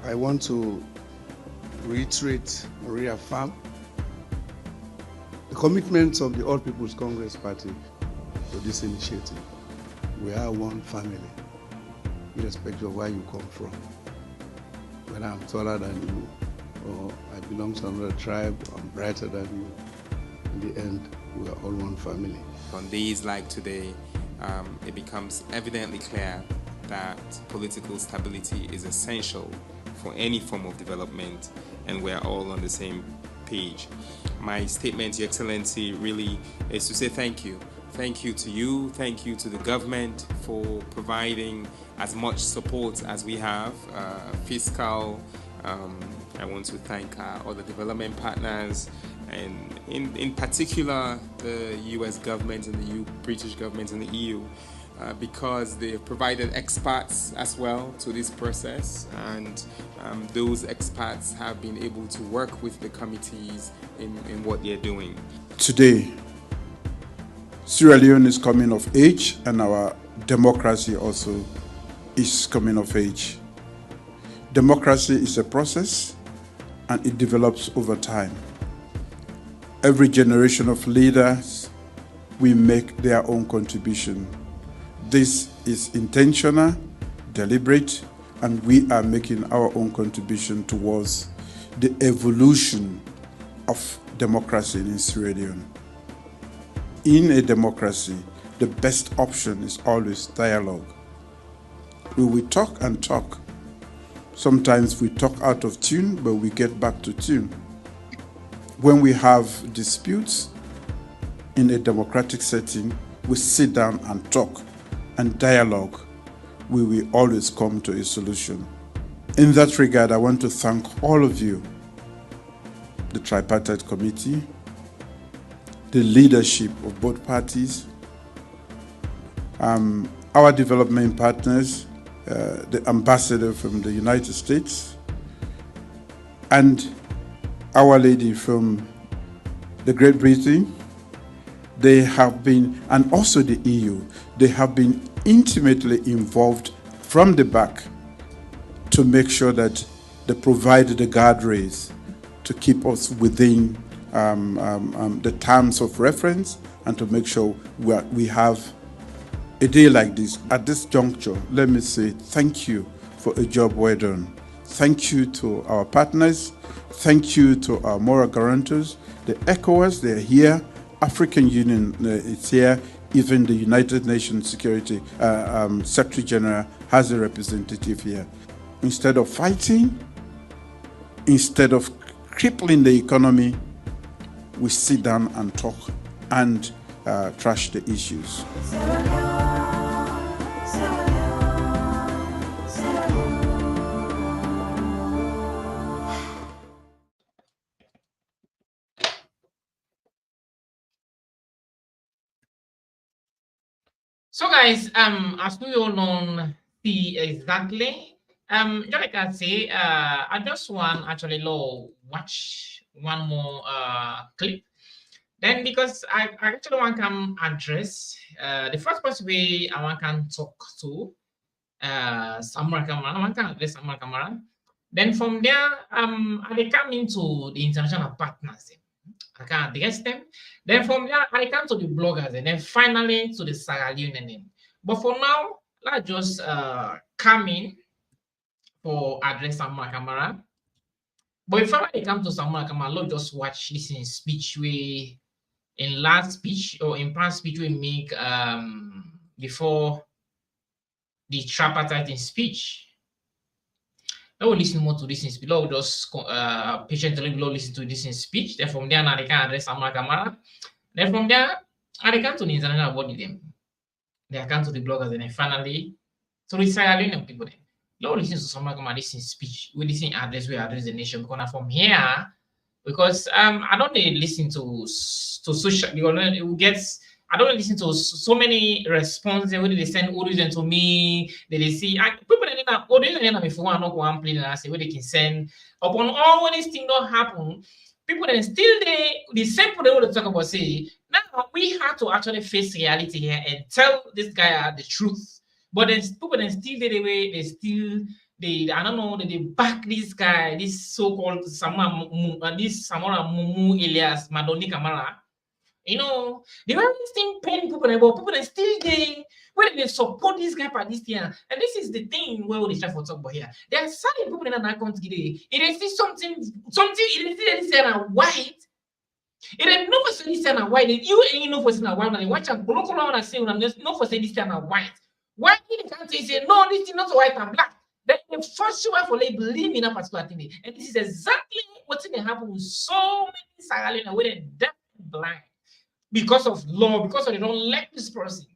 I want to reiterate or reaffirm the commitment of the All People's Congress Party to this initiative. We are one family, irrespective of where you come from. Whether I'm taller than you, or I belong to another tribe, I'm brighter than you. In the end, we are all one family. On days like today, it becomes evidently clear that political stability is essential for any form of development, and we're all on the same page. My statement, Your Excellency, really is to say thank you. Thank you to you, thank you to the government for providing as much support as we have, fiscal. I want to thank our other development partners, and in particular the US government and the British government and the EU, because they've provided experts as well to this process, and those experts have been able to work with the committees in what they're doing. Today, Sierra Leone is coming of age, and our democracy also is coming of age. Democracy is a process, and it develops over time. Every generation of leaders will make their own contribution. This is intentional, deliberate, and we are making our own contribution towards the evolution of democracy in Sierra Leone. In a democracy, the best option is always dialogue. We will talk and talk Sometimes we talk out of tune, but we get back to tune. When we have disputes in a democratic setting, we sit down and talk and dialogue. We will always come to a solution. In that regard, I want to thank all of you, the Tripartite Committee, the leadership of both parties, our development partners, the ambassador from the United States, and Our Lady from the Great Britain. They have been, and also the EU, they have been intimately involved from the back to make sure that they provide the guardrails to keep us within the terms of reference and to make sure we have a day like this. At this juncture, let me say thank you for a job well done. Thank you to our partners. Thank you to our moral guarantors. The ECOWAS, they're here. African Union is here. Even the United Nations Security Secretary General has a representative here. Instead of fighting, instead of crippling the economy, we sit down and talk and trash the issues. So guys, as we all know, see exactly, just like I say, I just want actually watch one more clip. Then because I actually want to address the first person I want to talk to Samura Kamara. I want to address Samura Kamara. Then from there, I come into the international partners. I can address them. Then from there, I come to the bloggers, and then finally to the Sierra Leone. But for now, let's just come in for address Samura Kamara. But before I come to Samura Kamara, let's just watch this in speech in last speech or in past speech we make before the tripartite in speech. I will listen more to this in speech. I will just patiently listen to this in speech. Then from there, I can address Samura Kamara. Then from there, I come to the international body them. They come to the bloggers, and then finally to the Sierra Leone people. Then I will listen to Samura Kamara this in speech. We listen address the nation because from here. Because I don't listen to social, it gets, I don't listen to so many responses when they send audios to me. They see people that are audios if you want to go and play and say where they can send upon all when this thing don't happen. People then still the same people they want to talk about say now we have to actually face reality here and tell this guy the truth. But then people then still the way they still. I don't know, they back this guy, this so-called Samura Mumu alias Madoni Kamara. You know, the way this thing pain people that still when they support this guy for this year. And this is the thing where we try to talk about here. There are certain people that are not going to get it. It is something, it is white. It is not for this and white. You ain't no for this and white. And watch and block around and say, no for this and white. Why in the country say, no, this is not white and black? The first way for they believe in a particular thing. And this is exactly what's going to happen with so many Sierra Leone where they're deaf and blind because of law, because they don't like this person.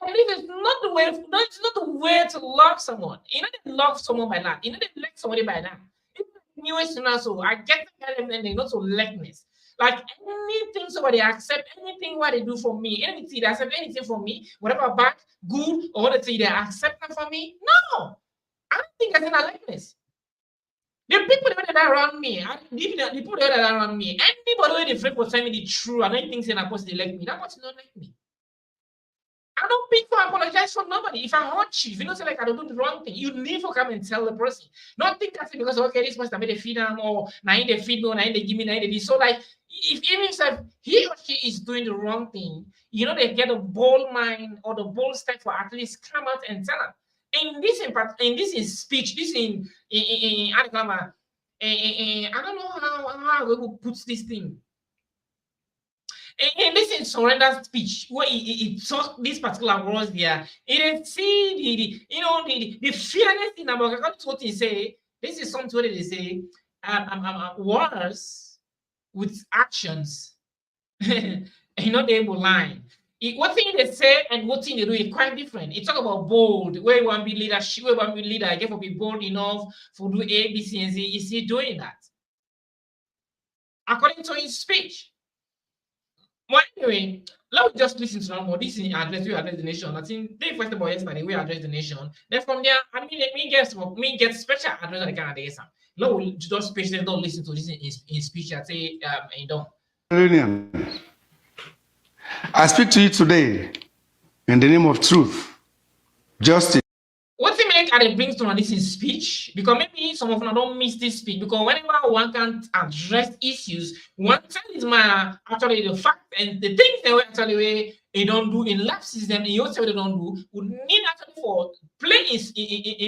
And if it's not the way, it's not the way to love someone. You know, they love someone by that. You know, they like somebody by that. It's the newest so I get them and they not so likeness. Like anything somebody accept, anything what they do for me, anything they accept anything for me, whatever bad, good, or what they accept that for me. No. I don't think that's an likeness. The people that are around me, the people that are around me, anybody who is for telling me the truth, I don't think that person like me. That person not like me. I don't pick for apologize for nobody. If I hurt you, if you don't say like I don't do the wrong thing, you need to come and tell the person. Not think that's because okay, this person made a feed them or now they feed me or now they give me now they so like if even if he or she is doing the wrong thing, you know they get a bold mind or the bold step for at least come out and tell them. In this is speech, this in I don't know how we will put this thing. And this is surrender speech where it talk this particular words there. It is see the fearless thing about what he say. This is something where they say words with actions. They will line. What thing they say and what thing they do is quite different. It talk about bold, where you want to be leadership, where you want to be leader, I get to be bold enough for do A, B, C, and Z. Is he doing that? According to his speech. Well, anyway, let's just listen to more. This is address the nation. I think they first of all yesterday we address the nation. Then from there, I mean, me get special address the Canada. Now we just patiently don't listen to this in speech. I say you don't. I speak to you today in the name of truth, justice. What they make and it brings to this in speech, because maybe some of them don't miss this speech, because whenever one can address issues, one thing is actually the fact and the things they actually they don't do in life system, in your they don't do, would need actually for play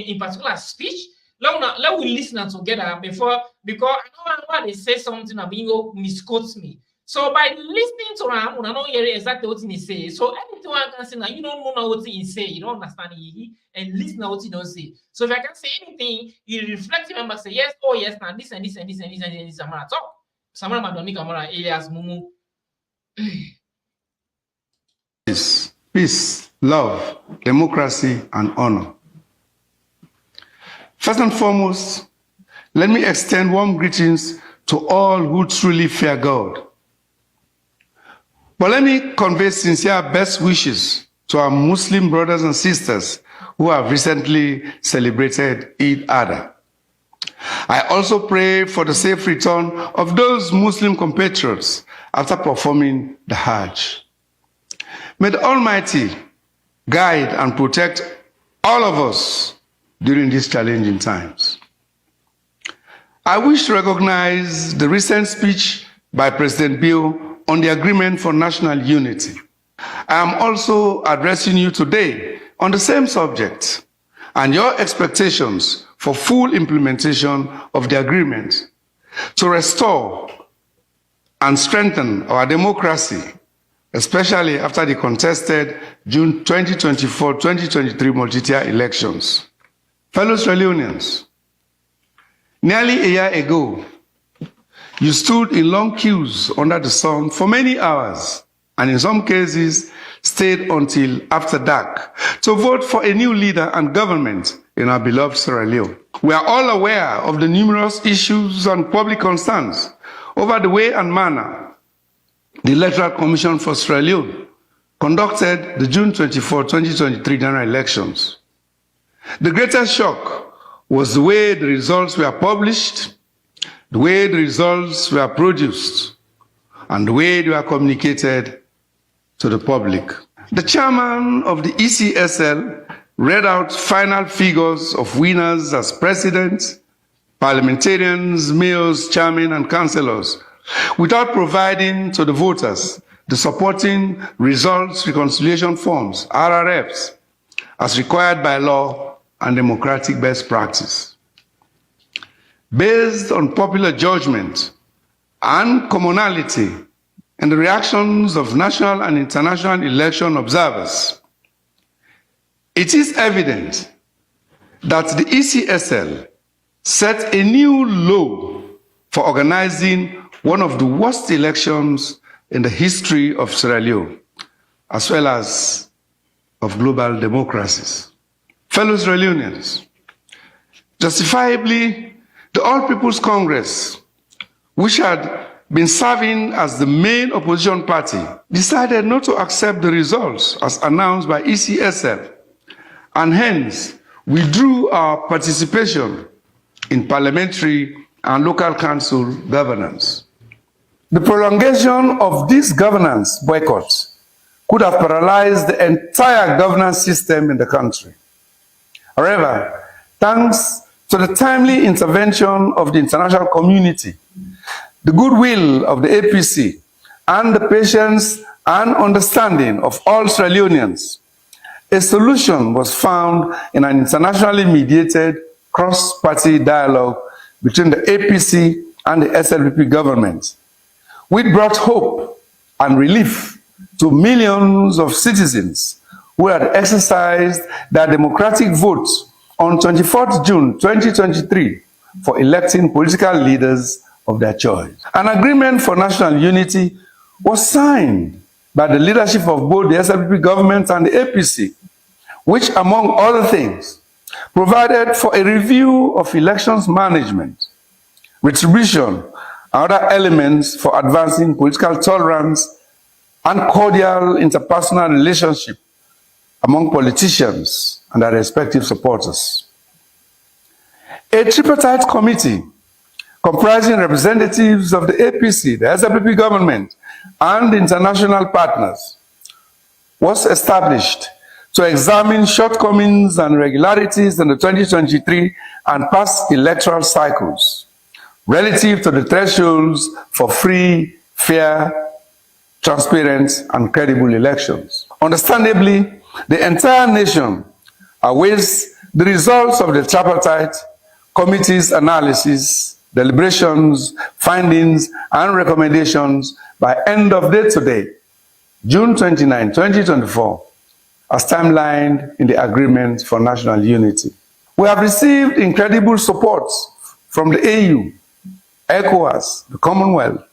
in particular speech. Let we listen together before, because I know why they say something and bingo misquotes me. So by listening to him, we don't hear exactly what he says. So anything one can say now, you don't know what he say, you don't understand it, and listen to what he don't say. So if I can say anything, you reflect remember say yes, oh yes, now this and this and this and this and this Samura talk. Samura Madoni Kamara Elias Mumu. Peace, love, democracy, and honor. First and foremost, let me extend warm greetings to all who truly fear God. But let me convey sincere best wishes to our Muslim brothers and sisters who have recently celebrated Eid Adha. I also pray for the safe return of those Muslim compatriots after performing the Hajj. May the Almighty guide and protect all of us during these challenging times. I wish to recognize the recent speech by President Bill on the agreement for national unity. I am also addressing you today on the same subject and your expectations for full implementation of the agreement to restore and strengthen our democracy, especially after the contested June 2024-2023 multi-tier elections. Fellow Australians, nearly a year ago, you stood in long queues under the sun for many hours, and in some cases, stayed until after dark to vote for a new leader and government in our beloved Sierra Leone. We are all aware of the numerous issues and public concerns over the way and manner the Electoral Commission for Sierra Leone conducted the June 24, 2023 general elections. The greatest shock was the way the results were published, the way the results were produced, and the way they were communicated to the public. The chairman of the ECSL read out final figures of winners as president, parliamentarians, mayors, chairmen, and councillors, without providing to the voters the supporting results reconciliation forms, RRFs, as required by law and democratic best practice. Based on popular judgment and commonality and the reactions of national and international election observers, it is evident that the ECSL set a new low for organizing one of the worst elections in the history of Sierra Leone, as well as of global democracies. Fellow Sierra Leoneans, justifiably, the All People's Congress, which had been serving as the main opposition party, decided not to accept the results as announced by ECSL, and hence withdrew our participation in parliamentary and local council governance. The prolongation of this governance boycott could have paralyzed the entire governance system in the country. However, thanks to the timely intervention of the international community, the goodwill of the APC, and the patience and understanding of all Sierra Leoneans, a solution was found in an internationally mediated cross-party dialogue between the APC and the SLPP government, which brought hope and relief to millions of citizens who had exercised their democratic votes on 24th June 2023 for electing political leaders of their choice. An agreement for national unity was signed by the leadership of both the SLPP government and the APC, which, among other things, provided for a review of elections management, retribution, and other elements for advancing political tolerance and cordial interpersonal relationship among politicians and their respective supporters. A tripartite committee comprising representatives of the APC, the SLPP government, and international partners was established to examine shortcomings and irregularities in the 2023 and past electoral cycles relative to the thresholds for free, fair, transparent, and credible elections. Understandably, the entire nation awaits the results of the Tripartite Committee's analysis, deliberations, findings, and recommendations by end of day today, June 29, 2024, as timelined in the Agreement for National Unity. We have received incredible support from the AU, ECOWAS, the Commonwealth,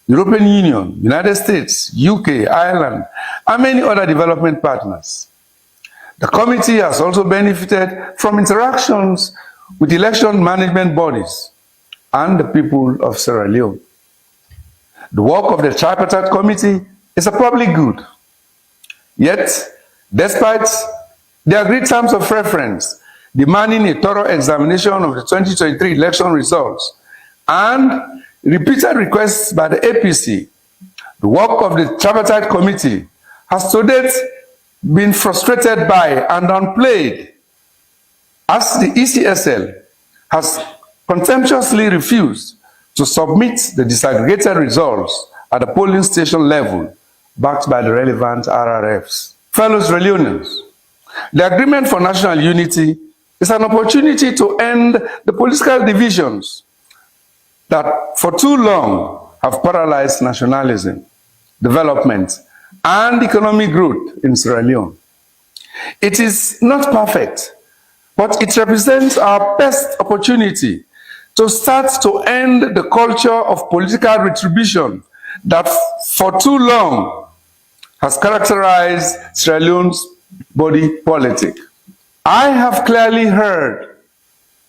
European Union, United States, UK, Ireland, and many other development partners. The committee has also benefited from interactions with election management bodies and the people of Sierra Leone. The work of the Tripartite Committee is a public good. Yet, despite the agreed terms of reference demanding a thorough examination of the 2023 election results and repeated requests by the APC, the work of the Tripartite Committee has to date been frustrated by and downplayed, as the ECSL has contemptuously refused to submit the disaggregated results at the polling station level backed by the relevant RRFs. Fellow Sierra Leoneans, the Agreement for National Unity is an opportunity to end the political divisions that for too long have paralyzed nationalism, development, and economic growth in Sierra Leone. It is not perfect, but it represents our best opportunity to start to end the culture of political retribution that for too long has characterized Sierra Leone's body politic. I have clearly heard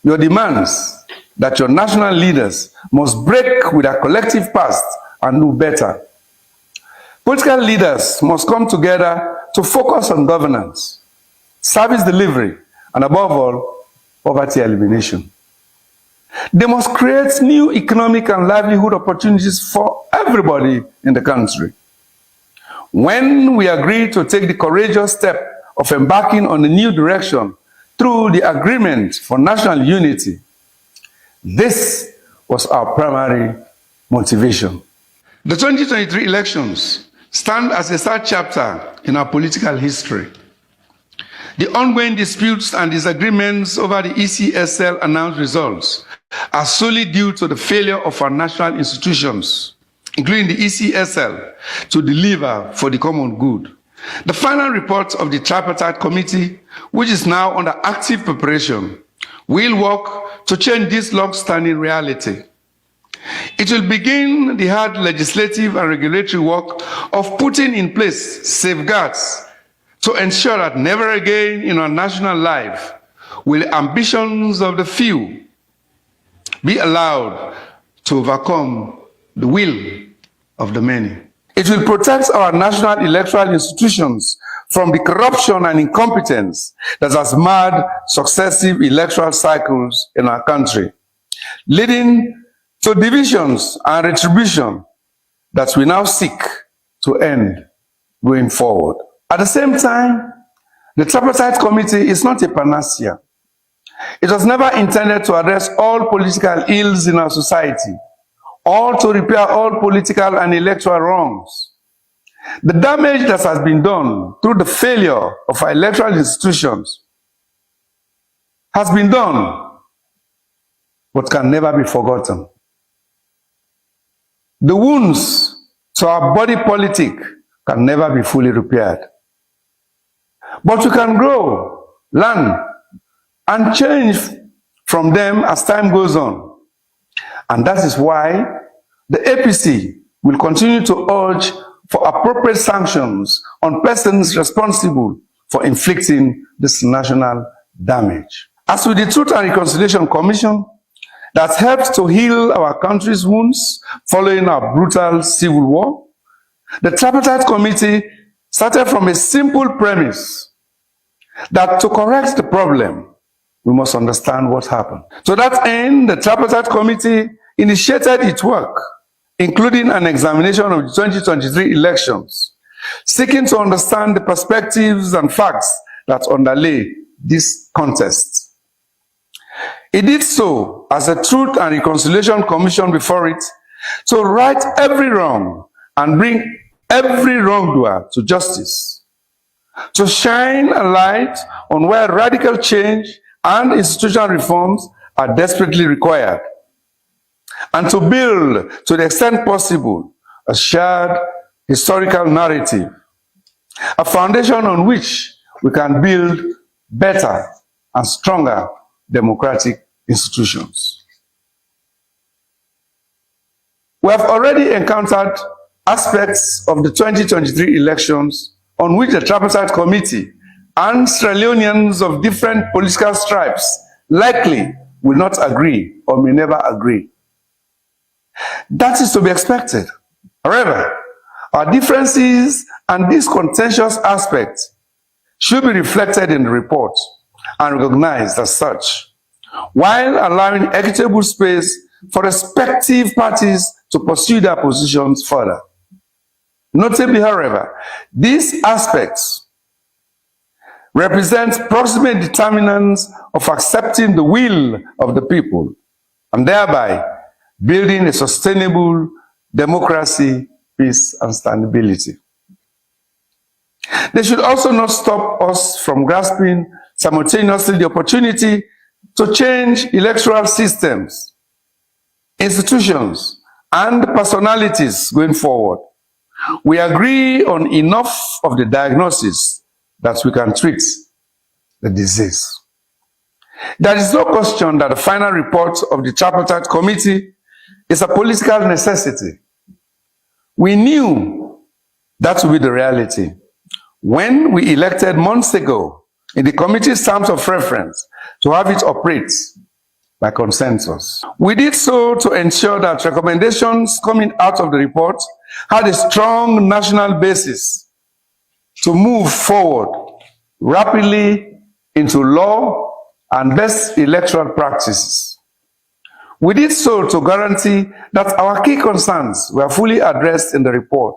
your demands that your national leaders must break with their collective past and do better. Political leaders must come together to focus on governance, service delivery, and above all, poverty elimination. They must create new economic and livelihood opportunities for everybody in the country. When we agreed to take the courageous step of embarking on a new direction through the Agreement for National Unity, this was our primary motivation. The 2023 elections stand as a sad chapter in our political history. The ongoing disputes and disagreements over the ECSL announced results are solely due to the failure of our national institutions, including the ECSL, to deliver for the common good. The final report of the Tripartite Committee, which is now under active preparation, will work to change this long-standing reality. It will begin the hard legislative and regulatory work of putting in place safeguards to ensure that never again in our national life will ambitions of the few be allowed to overcome the will of the many. It will protect our national electoral institutions from the corruption and incompetence that has marred successive electoral cycles in our country, leading to divisions and retribution that we now seek to end going forward. At the same time, the Tripartite Committee is not a panacea. It was never intended to address all political ills in our society or to repair all political and electoral wrongs. The damage that has been done through the failure of our electoral institutions has been done, but can never be forgotten. The wounds to our body politic can never be fully repaired. But we can grow, learn, and change from them as time goes on. And that is why the APC will continue to urge for appropriate sanctions on persons responsible for inflicting this national damage. As with the Truth and Reconciliation Commission that helped to heal our country's wounds following our brutal civil war, the Tripartite Committee started from a simple premise that to correct the problem, we must understand what happened. To that end, the Tripartite Committee initiated its work, including an examination of the 2023 elections, seeking to understand the perspectives and facts that underlay this contest. It did so as a Truth and Reconciliation Commission before it to right every wrong and bring every wrongdoer to justice, to shine a light on where radical change and institutional reforms are desperately required, and to build, to the extent possible, a shared historical narrative, a foundation on which we can build better and stronger democratic institutions. We have already encountered aspects of the 2023 elections on which the Tripartite Committee and Sierra Leoneans of different political stripes likely will not agree or may never agree. That is to be expected. However, our differences and these contentious aspects should be reflected in the report and recognized as such, while allowing equitable space for respective parties to pursue their positions further. Notably, however, these aspects represent proximate determinants of accepting the will of the people and thereby building a sustainable democracy, peace, and stability. They should also not stop us from grasping simultaneously the opportunity to change electoral systems, institutions, and personalities going forward. We agree on enough of the diagnosis that we can treat the disease. There is no question that the final report of the Tripartite Committee is a political necessity. We knew that would be the reality when we elected months ago in the committee's terms of reference to have it operate by consensus. We did so to ensure that recommendations coming out of the report had a strong national basis to move forward rapidly into law and best electoral practices. We did so to guarantee that our key concerns were fully addressed in the report.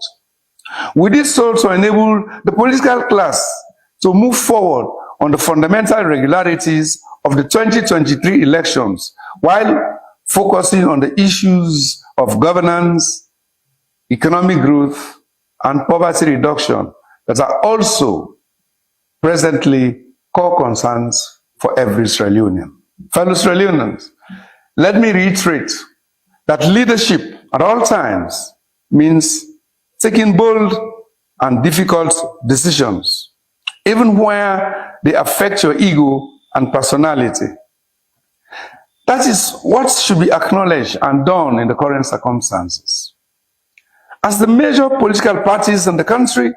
We did so to enable the political class to move forward on the fundamental irregularities of the 2023 elections while focusing on the issues of governance, economic growth, and poverty reduction that are also presently core concerns for every Sierra Leonean. Fellow Sierra Leoneans, let me reiterate that leadership at all times means taking bold and difficult decisions, even where they affect your ego and personality. That is what should be acknowledged and done in the current circumstances. As the major political parties in the country,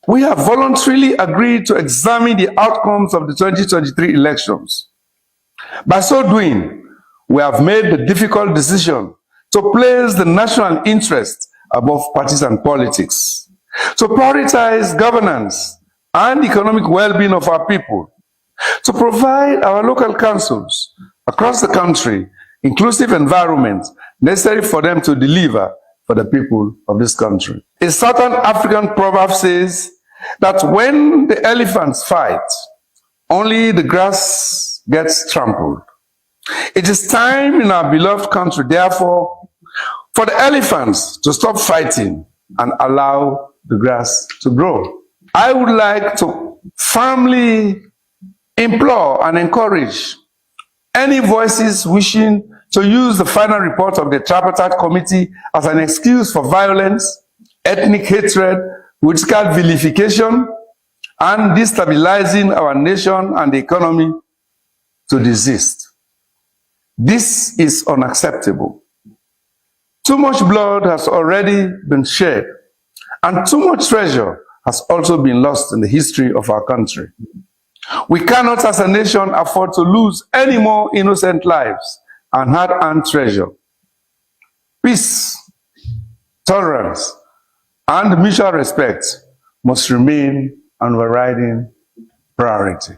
we have voluntarily agreed to examine the outcomes of the 2023 elections. By so doing, we have made the difficult decision to place the national interest above partisan politics, to prioritize governance and economic well-being of our people, to provide our local councils across the country inclusive environments necessary for them to deliver for the people of this country. A Southern African proverb says that when the elephants fight, only the grass gets trampled. It is time in our beloved country, therefore, for the elephants to stop fighting and allow the grass to grow. I would like to firmly implore and encourage any voices wishing to use the final report of the Tripartite Committee as an excuse for violence, ethnic hatred, political vilification, and destabilizing our nation and the economy to desist. This is unacceptable. Too much blood has already been shed, and too much treasure has also been lost in the history of our country. We cannot, as a nation, afford to lose any more innocent lives and hard-earned treasure. Peace, tolerance, and mutual respect must remain an overriding priority.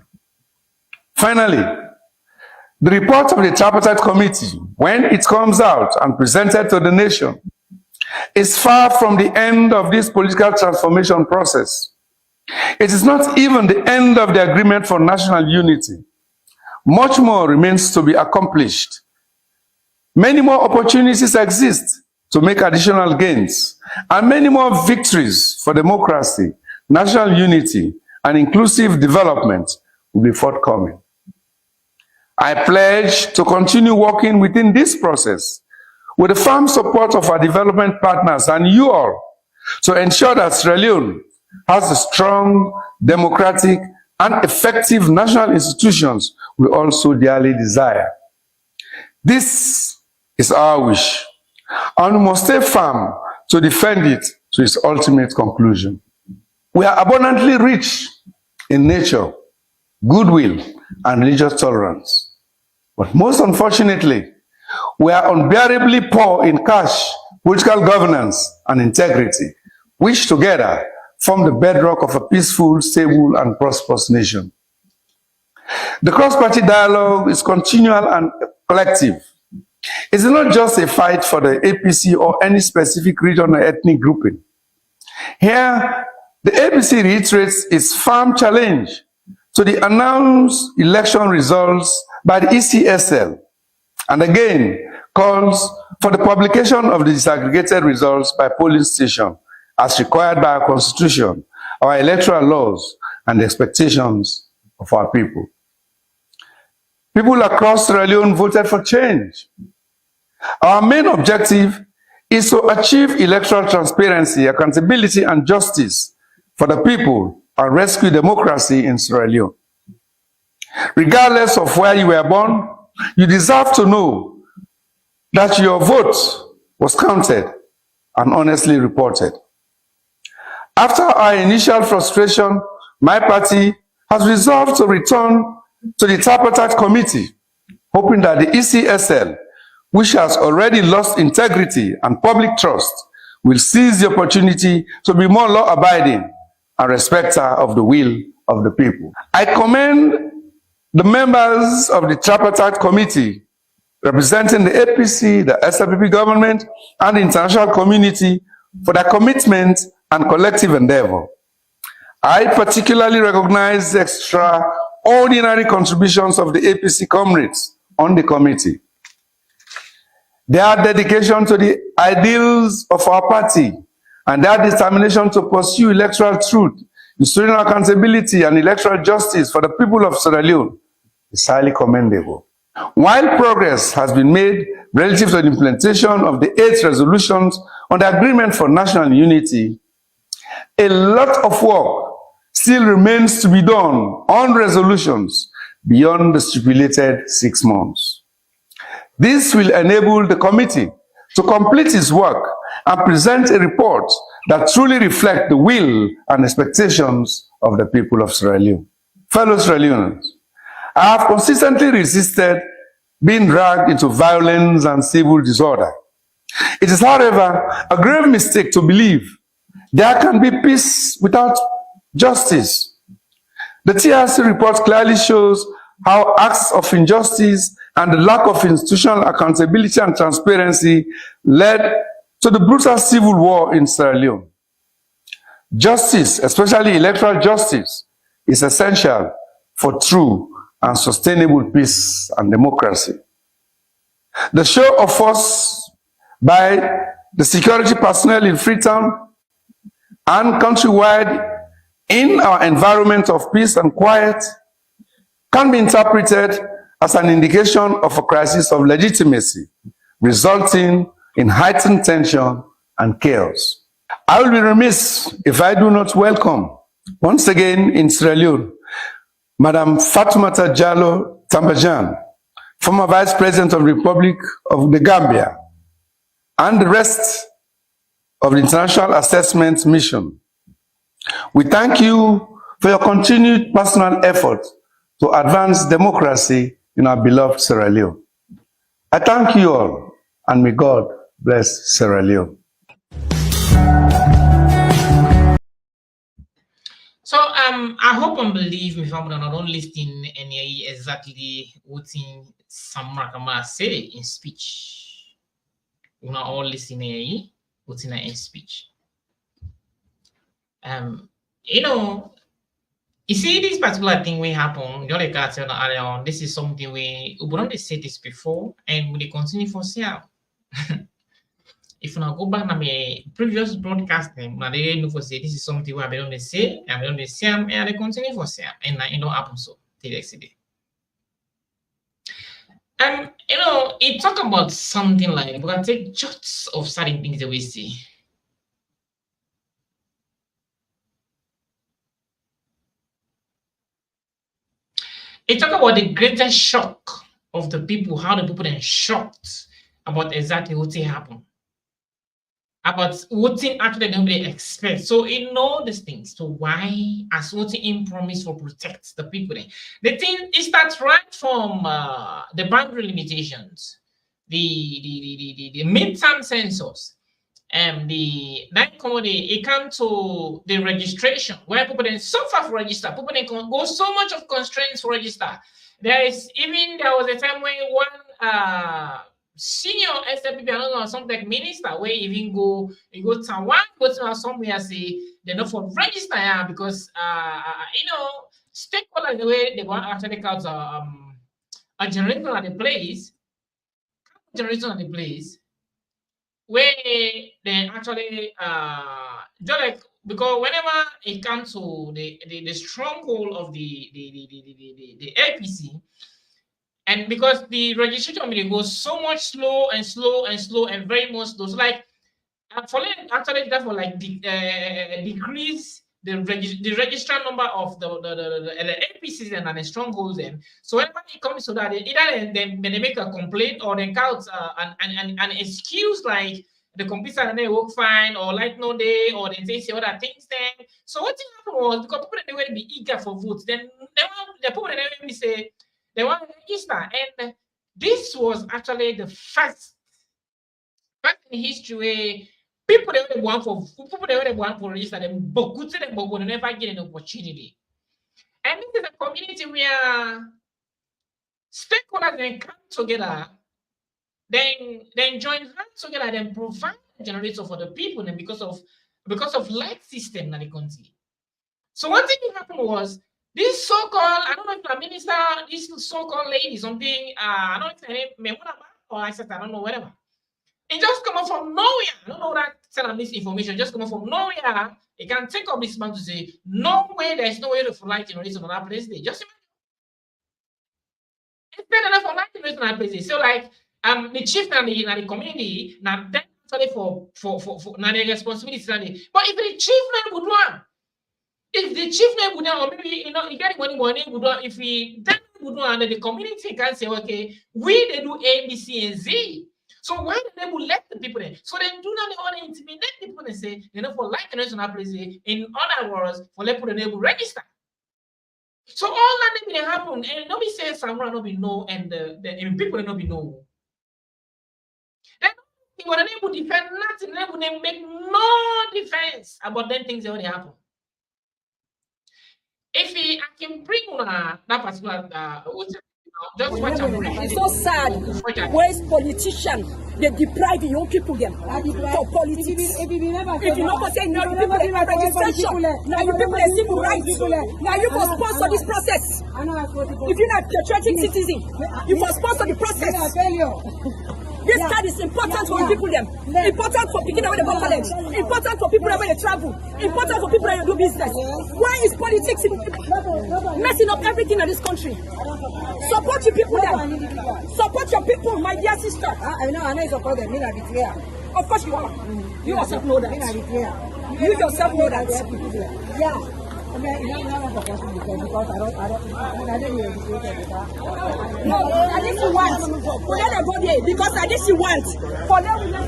Finally, the report of the Tripartite Committee, when it comes out and presented to the nation, is far from the end of this political transformation process. It is not even the end of the agreement for national unity. Much more remains to be accomplished. Many more opportunities exist to make additional gains, and many more victories for democracy, national unity, and inclusive development will be forthcoming. I pledge to continue working within this process with the firm support of our development partners and you all to ensure that Sierra Leone has the strong, democratic, and effective national institutions we also dearly desire. This is our wish, and we must stay firm to defend it to its ultimate conclusion. We are abundantly rich in nature, goodwill, and religious tolerance. But most unfortunately, we are unbearably poor in cash, political governance, and integrity, which together form the bedrock of a peaceful, stable, and prosperous nation. The cross-party dialogue is continual and collective. It is not just a fight for the APC or any specific region or ethnic grouping. Here, the APC reiterates its firm challenge to the announced election results by the ECSL, and again calls for the publication of the disaggregated results by polling station as required by our constitution, our electoral laws, and the expectations of our people. People across Sierra Leone voted for change. Our main objective is to achieve electoral transparency, accountability, and justice for the people and rescue democracy in Sierra Leone. Regardless of where you were born, you deserve to know that your vote was counted and honestly reported. After our initial frustration, my party has resolved to return to the Tripartite Committee, hoping that the ECSL, which has already lost integrity and public trust, will seize the opportunity to be more law-abiding and respecter of the will of the people. I commend the members of the Tripartite Committee representing the APC, the SLPP government, and the international community for their commitment and collective endeavor. I particularly recognize the extraordinary contributions of the APC comrades on the committee. Their dedication to the ideals of our party and their determination to pursue electoral truth, institutional accountability, and electoral justice for the people of Sierra Leone is highly commendable. While progress has been made relative to the implementation of the 8 resolutions on the Agreement for National Unity, a lot of work still remains to be done on resolutions beyond the stipulated 6 months. This will enable the committee to complete its work and present a report that truly reflects the will and expectations of the people of Sierra Leone. Fellow Sierra Leoneans, I have consistently resisted being dragged into violence and civil disorder. It is, however, a grave mistake to believe there can be peace without justice. The TRC report clearly shows how acts of injustice and the lack of institutional accountability and transparency led to the brutal civil war in Sierra Leone. Justice, especially electoral justice, is essential for true and sustainable peace and democracy. The show of force by the security personnel in Freetown and countrywide in our environment of peace and quiet can be interpreted as an indication of a crisis of legitimacy, resulting in heightened tension and chaos. I will be remiss if I do not welcome, once again in Sierra Leone, Madam Fatoumata Jallow Tambajan, former Vice President of the Republic of the Gambia, and the rest of the International Assessment Mission. We thank you for your continued personal effort to advance democracy in our beloved Sierra Leone. I thank you all, and may God bless Sierra Leone. So I hope and believe me, family, not only listening any exactly what Samura say in speech. We not all listening what in speech. You know, you see this particular thing will happen. Just like I said earlier on, this is something we don't say this before, and we continue for sale. If you now go back to my previous broadcasting, I didn't know for say this is something where I don't say, and I don't say, and I continue for say, and it don't happen so till yesterday. You know, it talk about something like we can take shots of certain things that we see. It talk about the greatest shock of the people, how the people then shocked about exactly what happened. About what actually nobody expects. So in all these things, so why as what in promise for protect the people then? The thing is that right from the boundary limitations, the midterm census, and the that commodity, it comes to the registration where people then suffer for register, people then go so much of constraints for register. There was a time when one senior SLPP, I don't know, something like minister, where even go Taiwan, go to somewhere say they're not for register because you know, stakeholders the way they want actually count a generator at the place, where they actually just like because whenever it comes to the stronghold of the APC. And because the registration will go so much slow and very much slow. So like actually that will like decrease the registrar number of the APCs and the strongholds. Then so whenever it comes to that, either then they make a complaint or they count an excuse like the computer and they work fine or like no day or they say other things then. So what happened was because people they were be eager for votes, then the people they say they want to register, and this was actually the first in history where people they want for register them, but good to them, but will never get an opportunity. And this is a community where stakeholders then come together, then join hands together, then provide a generator for the people, and because of light system in the country. So one thing that happened was this so-called, I don't know if the minister, this so-called lady, something, I don't know if her name, or I said, I don't know, whatever. It just come up from nowhere. I don't know that telling this information, just come up from nowhere. It can take up this man to say, no way, there's no way to light generation on that place. Just imagine. It's for light generation on that place. So like, the chief and the community, now that's actually for now the responsibility. But if the chief name would want, if the chief name would or maybe you know, you get money would if we then would and the community can say, okay, we they do A, B, C, and Z. So why they will let the people in? So they do not want to intimidate the people and say, you know, for like a national place, in other words, for let people enable register. So all that may happen, and nobody says Samura no be no, and the people no be no. Then they were able to defend nothing, they would make no defense about them things that already happen. If I can bring that particular just watch it's so sad. Where's politicians? They deprive the young people them for politics. If you not say no, you people have registration. Now you people have civil rights. Now you must sponsor this process. If you're not a patriotic citizen, you must sponsor the process. This card is important for people them. Important for people that go college. Important for people that they travel. Important for people that do business. Why is politics messing up everything in this country? Support your people them. Support your people, my dear sister. I know you support them. Of course you are. You yourself know that. You yourself know that. Yeah. No, I didn't see want. For them, go there because I didn't see want. For them, we don't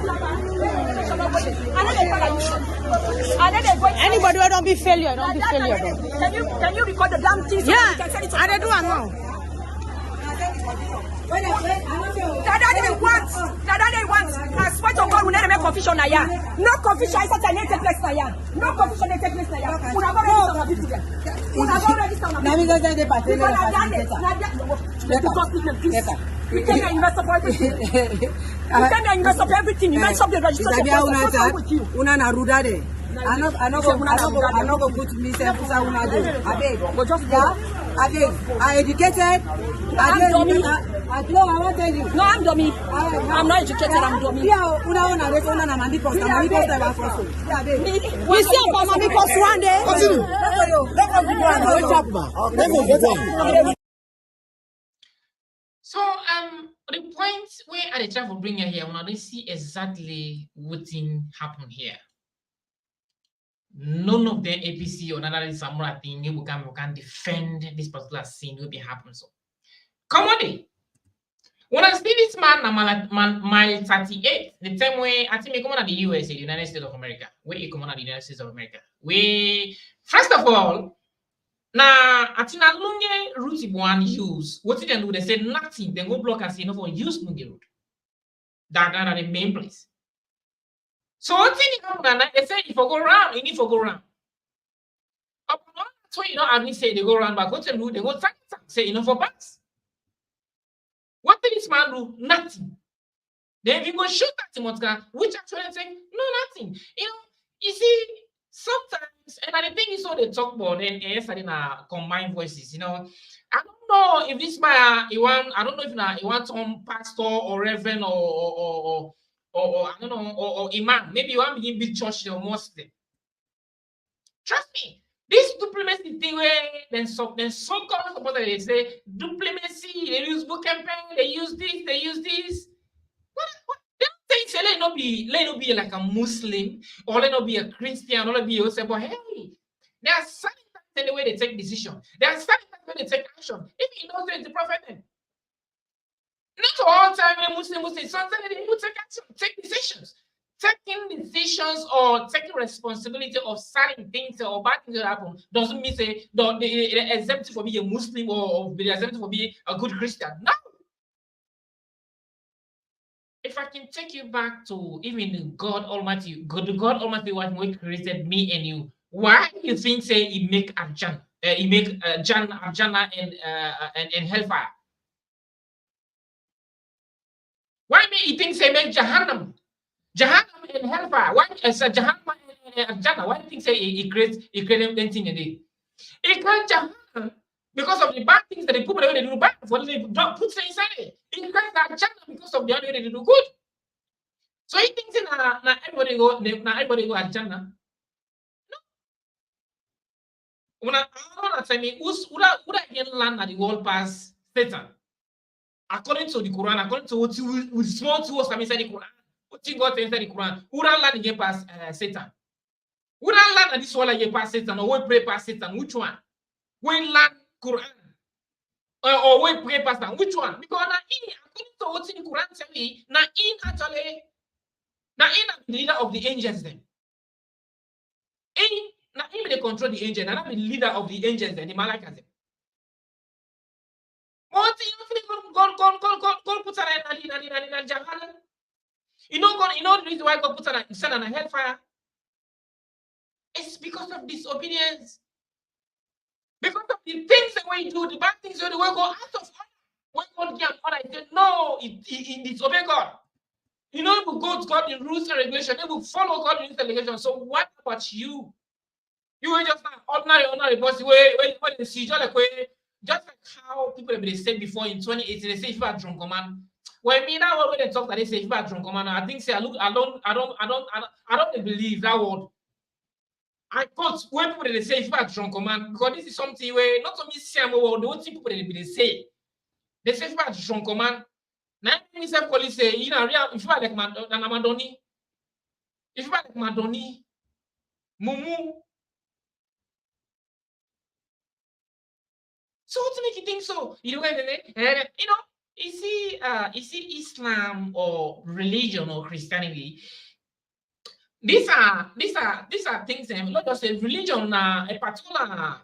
anybody who don't be failure, don't be failure. Can you record the damn thing? Yeah, I do it now. Dada didn't want. I swear to God, we never make confusion now. No confusion is such a native place now. No confusion is taking place now. We have already registered. We have already registered. Now we go to the party. We can invest for everything. We can invest for everything. You mess up the registration. What's wrong with you? Una na ruda de. I know go put myself for una do. Abeg. But just abeg. I educated. I'm dummy. I won't tell you. No, I'm dummy. I'm not educated. I'm dummy. Yeah, una na mandi post. Mandi post I want also. Yeah, abeg. We see about mandi post one day. Continue. So the point where I try to bring you here, when I don't see exactly what happened here. None of the APC or another Samura thing we can defend this particular scene will be happening. So come on. When I see this man mile 38, the same way I think he come on the USA, the United States of America. Where he come on the United States of America. We first of all, now I think that long route one use. What did they do? They said nothing. They go block and say no for use long route. That the main place. So what thing happen? They say if you go around, you need to go around. So you know, I say they go around, but what they do, they go say you know for pass. What did this man do? Nothing. Then you go shoot at him, which actually say no, nothing. You see, sometimes, and the thing is, so they talk about and yesterday in combined voices. I don't know if this man I don't know if he wants some pastor or reverend or I don't know, or imam. Maybe you want to begin big church or mosque. Trust me, this diplomacy thing where then so-called supporters they say diplomacy, they use book campaign, they use this. What? They don't say let not be like a Muslim or let not be a Christian or let be say, but hey, there are certain times in the way they take decision. There are certain times when they take action. If you know it's the prophet then. Not all time Muslims, sometimes they will take action, take decisions. Taking decisions or taking responsibility of certain things or bad things that happen doesn't mean say they're exempted for being a Muslim or they're exempted for being a good Christian. No. If I can take you back to even God Almighty what created me and you, why do you think say he make Arjana? He make Arjana and hellfire? Why me he thinks he make Jahannam and hellfire? Why Jahannam and Arjana? Why do you think say he created anything in it? He created Jahannam because of the bad things that they put away, they do bad. What they don't put inside it. He created Arjana because of the other way they do good. So he thinks now everybody go Arjana. No. When I say me, who's land at the world pass Satan? According to the Quran, according to what you with small tools come inside the Quran, what you got inside the Quran, who don't land again past Satan? Who don't land at this one again past Satan or we pray past Satan? Which one? We land Quran or we pray past Satan? Which one? Because according to what the Quran tell me, actually the leader of the angels then. Now even they control the angels, and I'm the leader of the angels then, the Malakas then. What God put her in Jahannam? You know the reason why God put her in a hellfire? It's because of disobedience. Because of the things that we do, the bad things that we go out of order. When God gave order, he said, no, it disobey God. You know, it will go to God in rules and regulations. It will follow God in rules and regulations. So what about you? You were just an ordinary boss. When they see just like how people have been said before in 2018, they say if you are drunk, man. Well, me that word when they talk that they say if you are drunk, man. I think say I don't believe that word. I thought when people they say if you are drunk, man, because this is something where not only say the whole thing people they say. They say if you are drunk, man. Now myself police say if you are like Madoni, if you are like Madoni, Mumu. So what make you think so? You know, you see Islam or religion or Christianity. These are things. Not just a religion, a particular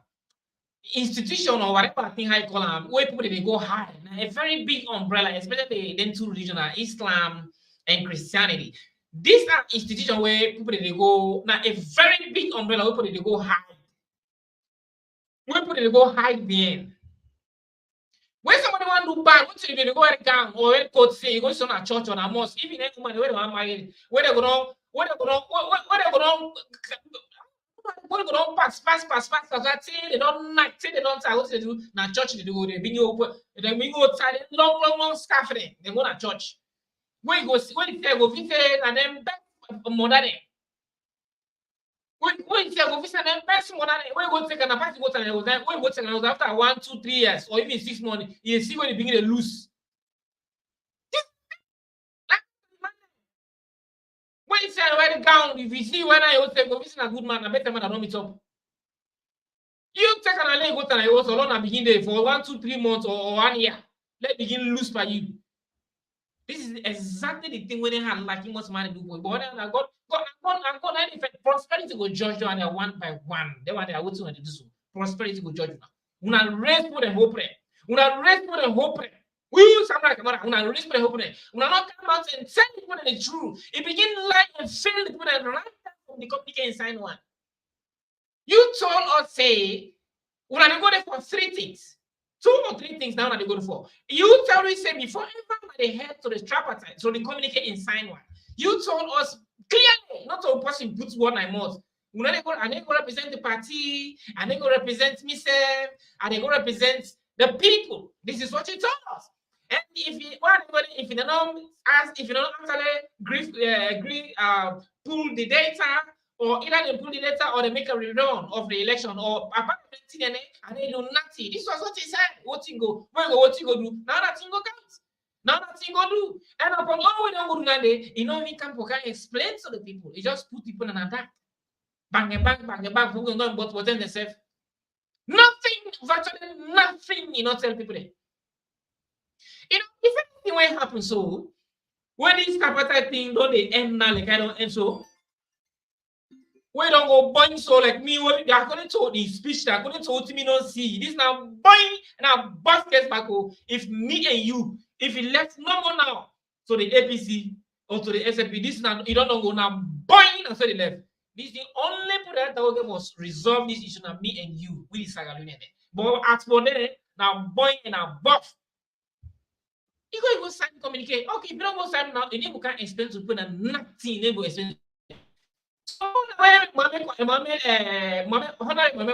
institution or whatever thing I call them, where people they go high. A very big umbrella, especially the two religions, Islam and Christianity. These are institutions where people they go now. A very big umbrella where people they go hide. Where people they go hide behind. When somebody want to do bad, what you do? They go wear gown or wear coat, say you go to a church or a mosque. Even any woman where they want married, where they go down, where they go down, pass. That say they don't like, say they don't say what they do. Now church they do, they bring you open, then we go outside, long scarf there. They go to church. Where you go, where you say go visit, and then back mother there. When you say go visit them best mother, when you go take an apartment, go to an when you go take an after 1, 2, 3 years or even 6 months, you see when you begin to lose. When you say wear the gown, if you see when I say go visit a good man, I better man don't meet up. You take an alley, go to an also alone and begin there for 1, 2, 3 months or 1 year. Let begin lose by you. This is exactly the thing when they had like much money do for. But then God, prosperity will judge you and they one by one. They want to do so. Prosperity will judge you now. Una raise for the hope. Una raise for the hope. We use something like that. Una raise for the hope. Una not come out and tell people the truth. It begin like and fail the people and right from the company inside one. You told us say una go there for 3 things. 2 or 3 things now that they go for. You tell me, say, before ever they head to the tripartite, so they communicate in sign one. You told us clearly, not to person put what I must. And they go represent the party, and they go represent myself, and they go represent the people. This is what you told us. And if you don't actually pull the data, or either they pull the data or they make a rerun of the election, or and they do nothing. This was what he said. What you go do? Now that thing go count. Now that thing go do. And upon all we don't go do that day, you know me can explain to the people. He just put people in attack. Bang, who can go and but pretend themselves. Nothing, virtually nothing, you know, tell people that. You know, if anything will happen, so when this tripartite thing don't they end now, like I don't end so. We don't go buying so like me. They are going to the speech. They are going to me not see this now buying now baskets back. If me and you, if it left no more now, so the APC or to the SFP, this now you don't go now buying and so they left. This is the only people that was resolve this issue now. Me and you, we disagree. But as for them now buying and now buff. You go sign communicate. Okay, if you don't go sign now, you need to can't explain to people that nothing. They go explain. So Mohamed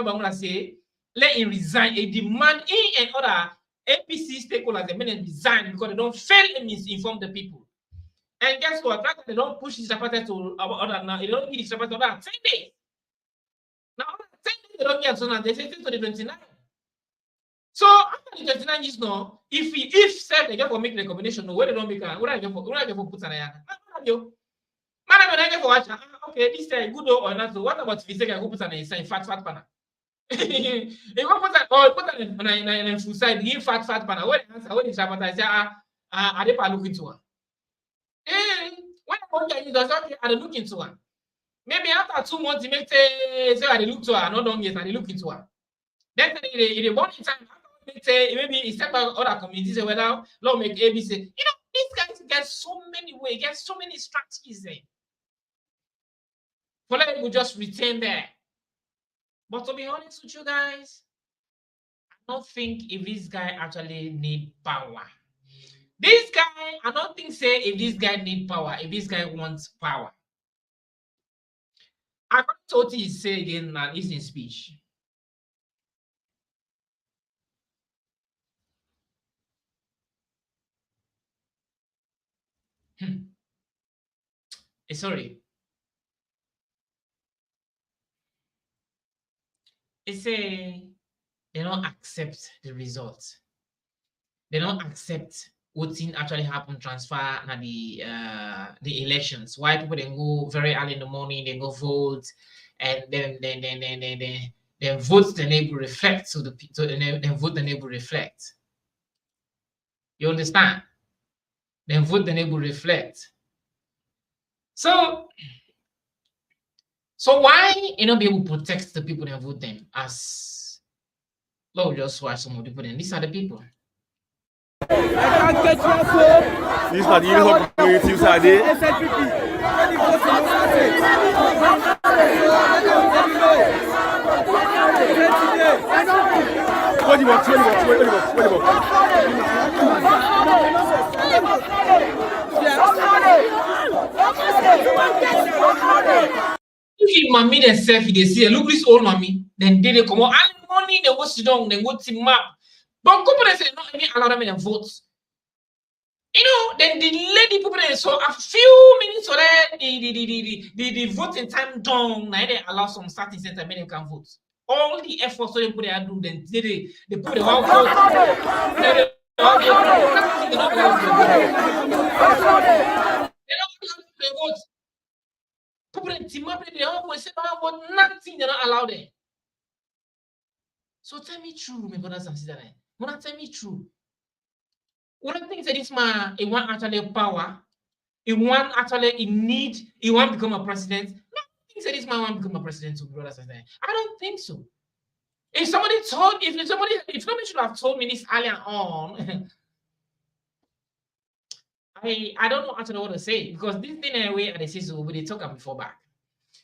Bangura say, let him resign. A demand in and other APC stakeholders, they may resign because they don't fail and misinform the people. And guess what? That they don't push this tripartite to other now. They don't give this tripartite to 10 days. Now 10 days they don't get so now they say to the 29. So after the 29 years now, if said they just for make the recommendation, no, where they don't make a what I get for put an eye. Okay, this is good or not. So what about if you say I go put an inside fat panel? You go put an in full side, give fat panel. What is I say, are they looking to one? When I does okay, I look into one. Maybe after 2 months, you make say I look to her, not long yet, I look into her. Then in the morning time, maybe it's step by other communities, whether law make ABC. You know, these guys get so many ways, get so many strategies there. For let people just retain there. But to be honest with you guys, I don't think if this guy actually need power. This guy, I don't think say if this guy need power, if this guy wants power. I thought he say again in his speech. Sorry. They say they don't accept the results. They don't accept what thing actually happened, transfer and the elections. Why people then go very early in the morning, they go vote, and then then vote the neighbor reflect so then vote the neighbor reflect. You understand? Then vote the neighbor reflect. So why be able to protect the people that vote them as Lord just watch some of the people then these are the people. These are the uniform communities are there. If mommy themselves, they see look this old mommy, then they come out and money they go sit down, they go to map. But couple they say no, I mean allow them to vote. Then the lady people so a few minutes or the voting time done, now they allow some certain center men can vote. All the efforts so they put there do then they put the whole vote. They vote. Nothing they're not allowed there. So tell me true, my brothers and sisters. Wanna tell me true? One thing that this man, he want actually power, he want actually he need, he want to become a president. Nothing that this man want to become a president, to brothers and sisters. I don't think so. If somebody should have told me this earlier on, I don't know actually what to say, because this thing anyway they say so we talk before back.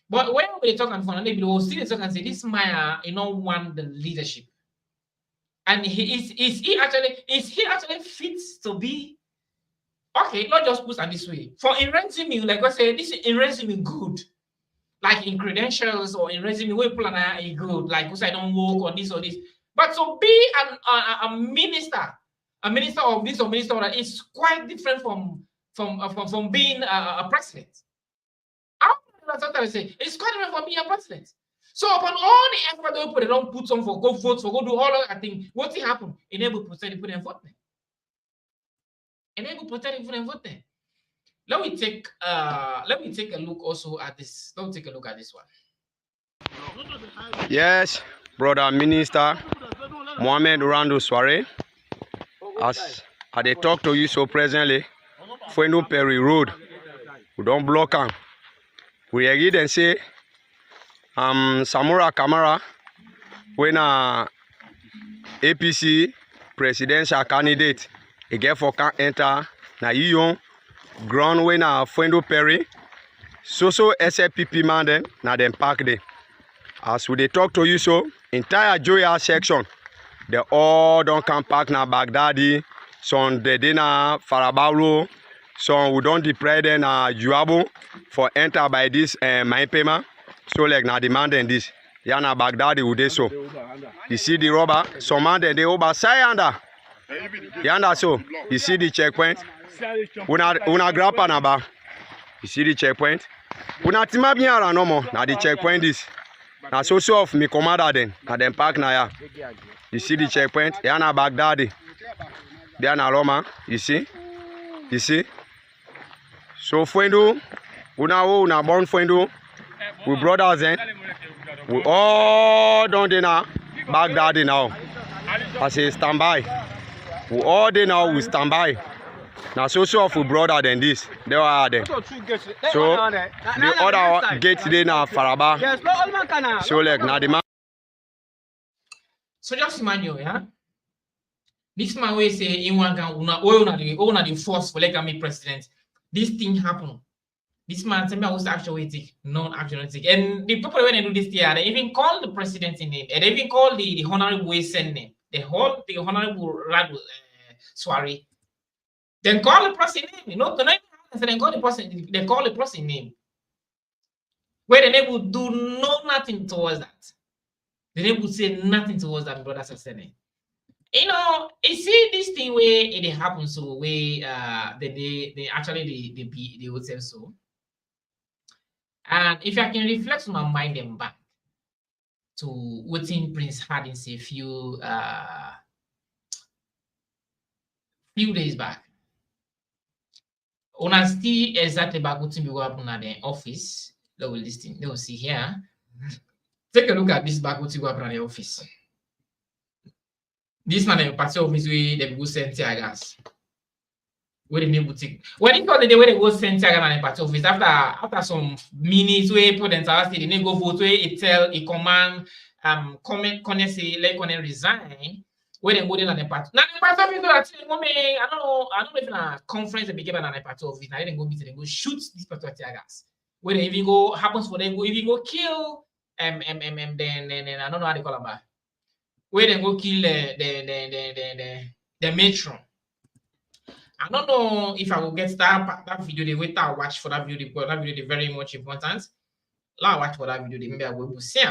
But when we talk before, they will still talk and say this man want the leadership. And is he actually fit to be okay? Not just put it this way. For in resume, like I said, this in resume good. Like in credentials or in resume, we plan a good. Like I don't work on this or this. But to be a minister of this or minister of that is quite different from being a president. That's what I say. It's quite different from being a president. So upon all the effort they put, they don't put some for go vote, for go do all of that thing. What will happen? Enable protect the people and vote them. Enable protect the people and vote them. Let me take a look also at this. Let me take a look at this one. Yes, brother minister Mohamed Bangura. As I talk to you so presently, Fuendo Perry Road, we don't block them. We agree and say Samura Kamara when APC presidential candidate he get for can enter na young ground when Fuendo Perry so SFPP man them na them park there. As we talk to you so entire Joya section they all don't come park na Baghdadi, some they na Farabaro, some we don't deprive them na Juabo for enter by this my payment. So like now demanding this. Yana Baghdadi would so. You see the rubber, some man they over sayanda. Yanda so you see the checkpoint. Una grappa na ba. You see the checkpoint. Una tima biara no more. Now the checkpoint is. Now so of me commander then. Now them park na ya. You see the checkpoint. Yana Baghdadi. Diana Roma. You see. You see. So Fuendo. Una born Fuendo. We brothers then. We all don't now Baghdadi now. I say stand by. We all day now we stand by. Now so of we brother than this. They are there. So the other gate today now Faraba. So like now the man. So just mind you, yeah. This man will say in one can una the force for like me president. This thing happen. This man tell me I was actually non-actualistic. And the people when they do this here, they even call the president in name, and they even call the honorable Wesen name. They hold the honorable Swari. Then call the person name. Then call the person. They call the person name. Where they will do nothing towards that. They will say nothing towards that, brothers and sisters. You see this thing where it happens so where they actually they would say so. And if I can reflect on my mind them back to what in Prince had in say a few days back. Honestly, exactly about what we go up in the office. They will listen. They will see here. Take a look at this back. What you go up the office. This man in party office where they go send tear gas. Where the new boutique. When it was the day where they go send tear gas in party office, after some minutes where put them they go vote where it tell a command comment say like when resign. Where they go there and the party. Now the party office I don't know if in a conference they became an party office. Now they go meet, they go shoot this party tear gas. Where they even go happens for them go even go kill then I don't know how they call about. Where they go kill the matron. I don't know if I will get that video. The wait I watch for that video because that video is very much important. I'll watch for that video. Maybe I will see.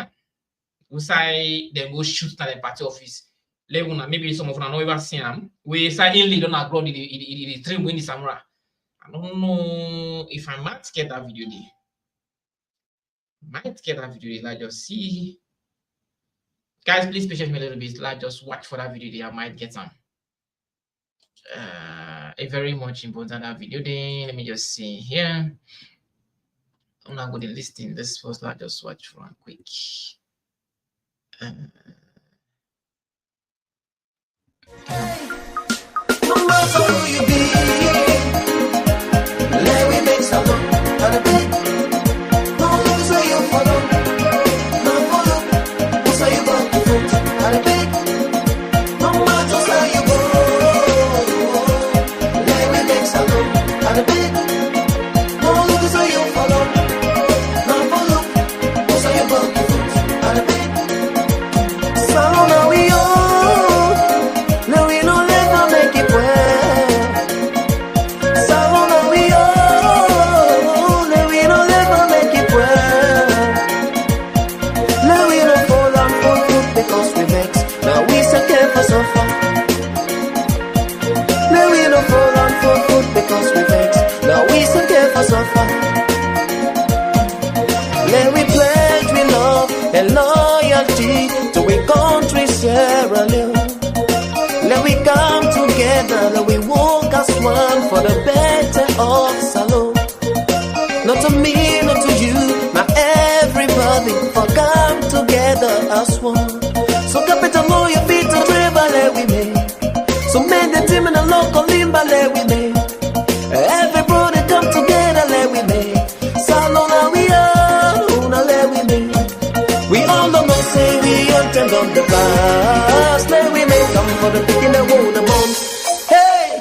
We say they go shoot at the party office. Maybe some of them not ever seen them. We say in don't agree the train when the Samura. I don't know if I might get that video there. Might get that video. Like just see. Guys, please patience me a little bit. Like just watch for that video there. I might get some. A very much important that video then. Let me just see here. I'm not going to listen this first. Like just watch for one quick. No matter who you be, let me make some and a bit. No look so you follow, no follow. So you go to foot and a bit. No matter how you go, let me make some and a bit. No look so you follow, no follow. So you go to foot and a bit. So now we all. Because we vex, now we still care for suffer. Let we pledge we love and loyalty to we country Sierra Leone. Let we come together, let we walk as one for the better of Salon. Not to me, not to you, now everybody for come together as one. So capital know your feet to river, let we make. So men the team in the local limba, let we make. Everybody come together, let we make. Salon, we all, let we make. We all don't know, say we attend on the past. Let we make come for the picking the wood, the bones. Hey!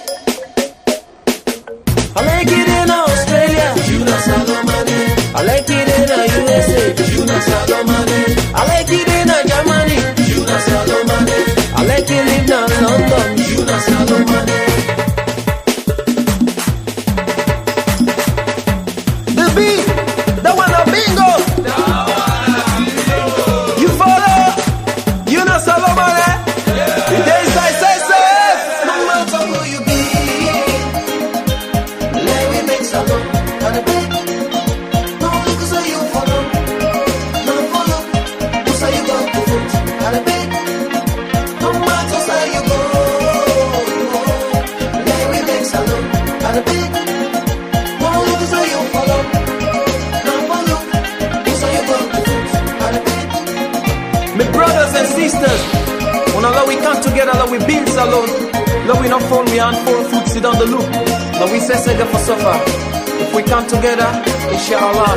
I like it in Australia, you know Salomani. I like it in the USA, you know Salomani. I like it in Germany, you know Salomani. I like it in London, you know Salomani. We build salon, love we not fall, we aren't fall food, sit on the loop. Now we say sega for suffer. If we come together, inshallah,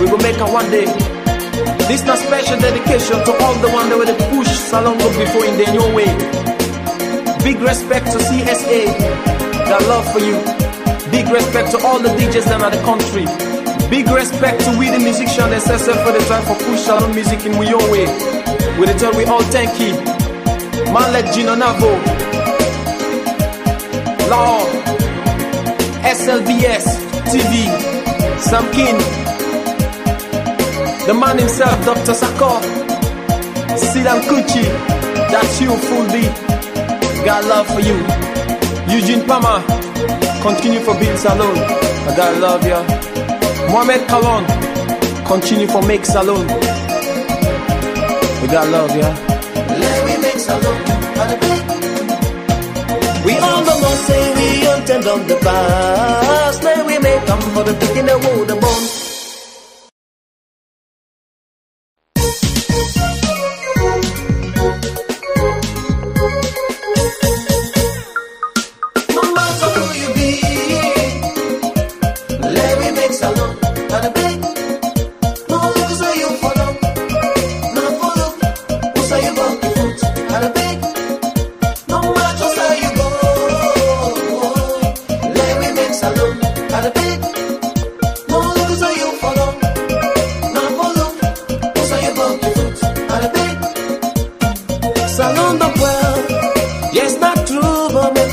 we will make it one day. This not special dedication to all the one that will push salon look before in their new way. Big respect to CSA, got love for you. Big respect to all the DJs that are the country. Big respect to we the musicians that set for the time for push salon music in we own way. We tell we all thank you. Man like Gino Navo, Law, SLBS, TV, Sam King, the man himself, Dr Samura, Silam Kuchi, that's you, full beat. Got love for you. Eugene Pama, continue for Bill Salon. I got love ya. Mohamed Kalon, continue for Make Salon. We got love ya. Let we make salon and a bit. We all the most say we attend on the past. Let we make come for the picking the wood, the bones.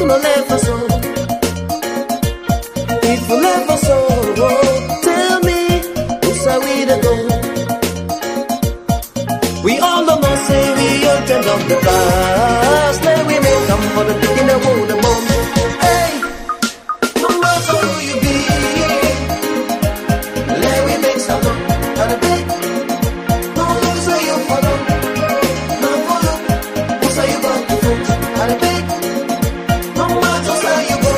you no left us so. If you left us so, tell me, who's are we to go? We all don't know, say we all turn up the past. Let we make come for the picking the wood the bomb. Hey, no matter who you be, let we make some up and a bit. No look say you follow, no follow. Who say you about to foot and a bit. No matter where you go,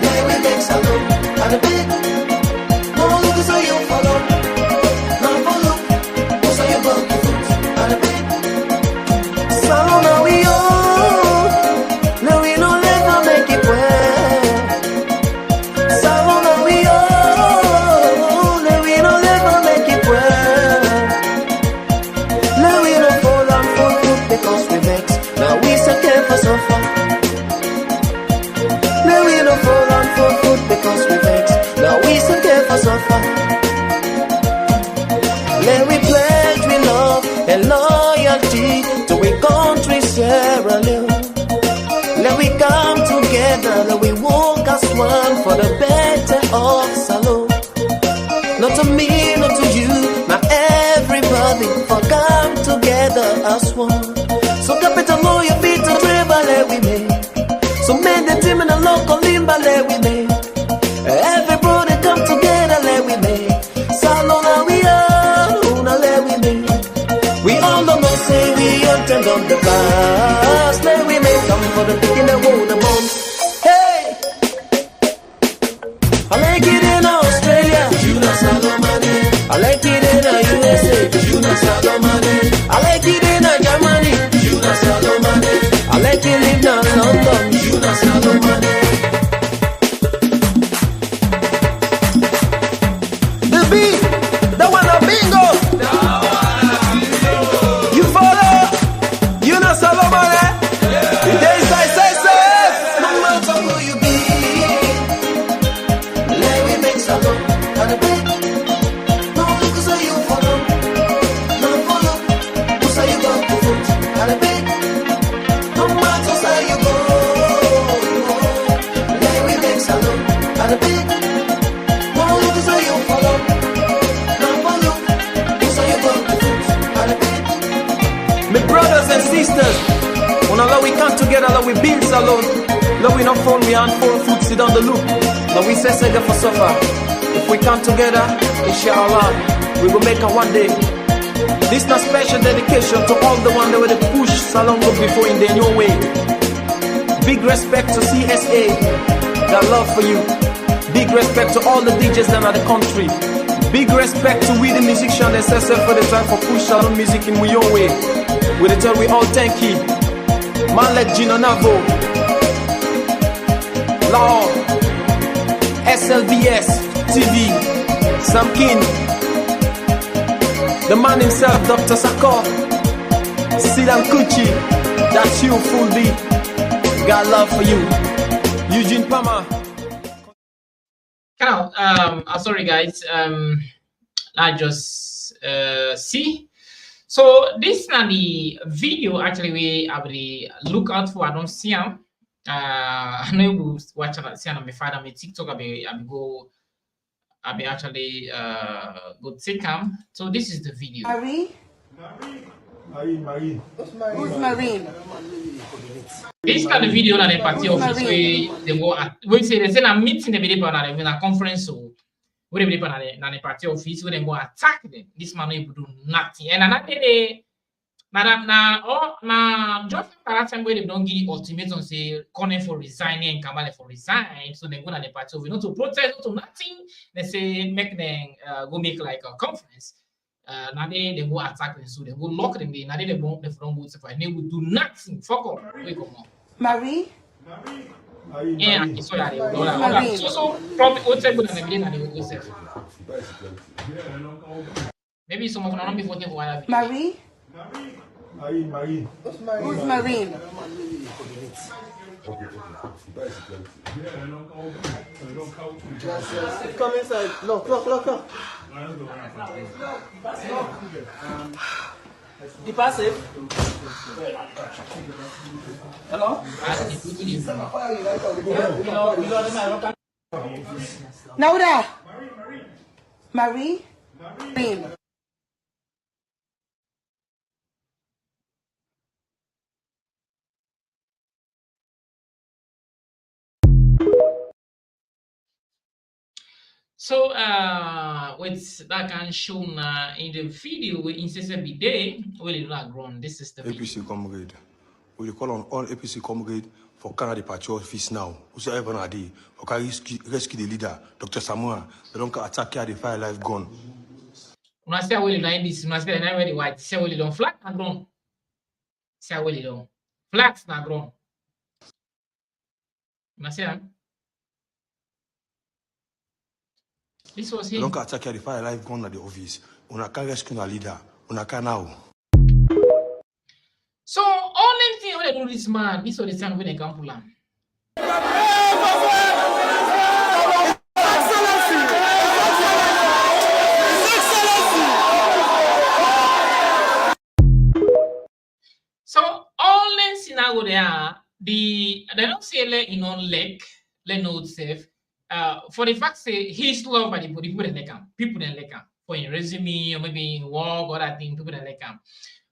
let we make some up and a bit. No look say you follow, no follow. Let we pledge we love and loyalty to we country Sierra Leone. Let we come together, let we walk as one for the better of Salone. Not to me, not to you, not everybody, for come together as one. So capital lawyer, feet to river, let we make. So men the team in the local limba, let we make. Everybody come together, let we make. Salona we are, una let we make. We all don't know, say we all turned on the past. Let we make come for the picking the wood the bones. Hey, I like it in Australia, you know Salomani. I like it in the USA, you know Salomani. I like it in Germany, you know Salomani. I like it in London, you know Salomani. We come together, we build alone. Love we not fall, we hand full food, sit on the loop. Love we say sega for suffer. If we come together, inshallah, we will make it one day. This not special dedication to all the one that will push Salon look before in the new way. Big respect to CSA, got love for you. Big respect to all the DJs that are the country. Big respect to we the musicians that set for the time for push Salon music in your way. We tell we all thank you. Man like Gino Navo, Law, SLBS, TV, Sam King, the man himself, Dr Samura, Sidan Kuchi, that's you, full beat. Got love for you. Eugene Palmer. I'm sorry guys, I just see. So this is the video actually we have the look out for. I don't see him. I know you watch that. See him. My father, my TikTok. I be actually go take him. So this is the video. Marie. Who's Marie? This kind of video na the party office where they go. We say they say a meeting the people na a conference so. Where they people na the party office where they go attack them. This man no able do nothing. And another day, just that time where they don't give ultimatum say calling for resigning and Kamale for resign. So they go na the party office not to protest, not to nothing. They say make them go make like a conference. Now they go attack them, so they go lock them in. Now they won't go to fight. They will do nothing. Fuck up. We come on. Marie. Yeah, so that so probably what's good in the beginning and they will say. Maybe someone can not be voting for one. Marie. Who's Marie? Come inside. Look. The passive. Hello? Nauda. Marie. So, with that can shown in the video, we insisted be day, well, it's not grown. This is the APC comrade. We call on all APC comrade for Canada Departure Office now. Whosoever are there, or can rescue the leader, Dr. Samura. They don't attack here, the fire life gone. When I say well, like this, when I say I ready white, say well, don't flat and grown. Say well, don't flat and grown. When I say this was him. They don't attack here, the fire life gone at the office. Una can rescue the leader. Una can now. So only thing when they do this man, this was the time when they come pull him. So only scenario there, they don't say let in on leg, let note safe. For the fact say he's loved by the people that like him, people that like him, for in resume or maybe in work or that thing, people that like him.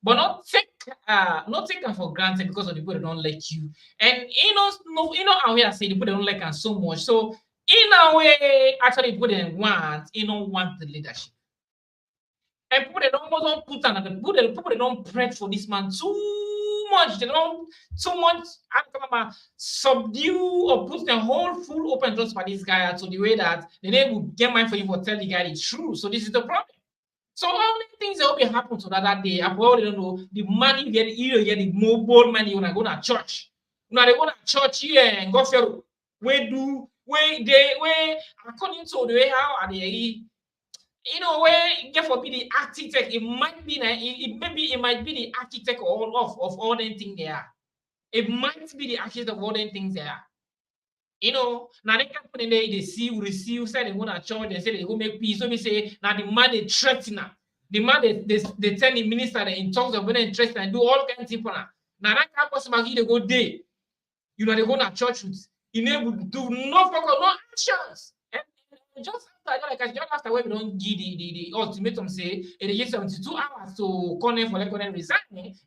But not take them for granted because of the people that don't like you. And you know how we are saying the people that don't like him so much. So in a way, actually people that want the leadership. And people that don't put on the people that don't pray for this man too much. They don't too much subdue or put the whole full open trust for this guy to the way that the name will get mind for you for tell the guy it's true. So this is the problem. So all the things that will be happen to that day, I probably don't know the money you get the mobile money when I go to church. When they go to church here and go for where according to the way how are they where get for be the architect, it might be it might be the architect of all the things there. It might be the architect of all the things there. Now they can put in there, they receive, say they go to church, they say they go make peace. So we say now the man they threaten her. The man they tell the minister that in talks of when they threaten and do all kinds of things. Now that can't possible they go there. They go to church with do no focus, no actions. And just after when we don't give the ultimatum, say it gives 72 hours to Corner for Corner resign,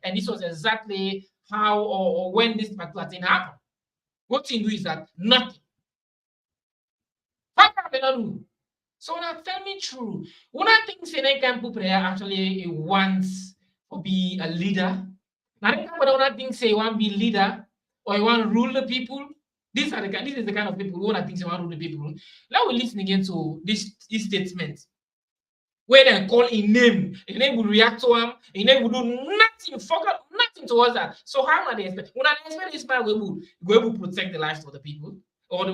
and this was exactly how or when this particular thing happened. What you do is that nothing. So now tell me true. One of the things they can put there actually wants to be a leader. Now they can put one things say want to be leader or you want to rule the people. This is the kind of people who want to want to rule the people. Now we listen again to this statement. Where they call a name will react to him, a name will do nothing, focus nothing towards that. So how are they expect? When I expect this man will protect the lives of the people or the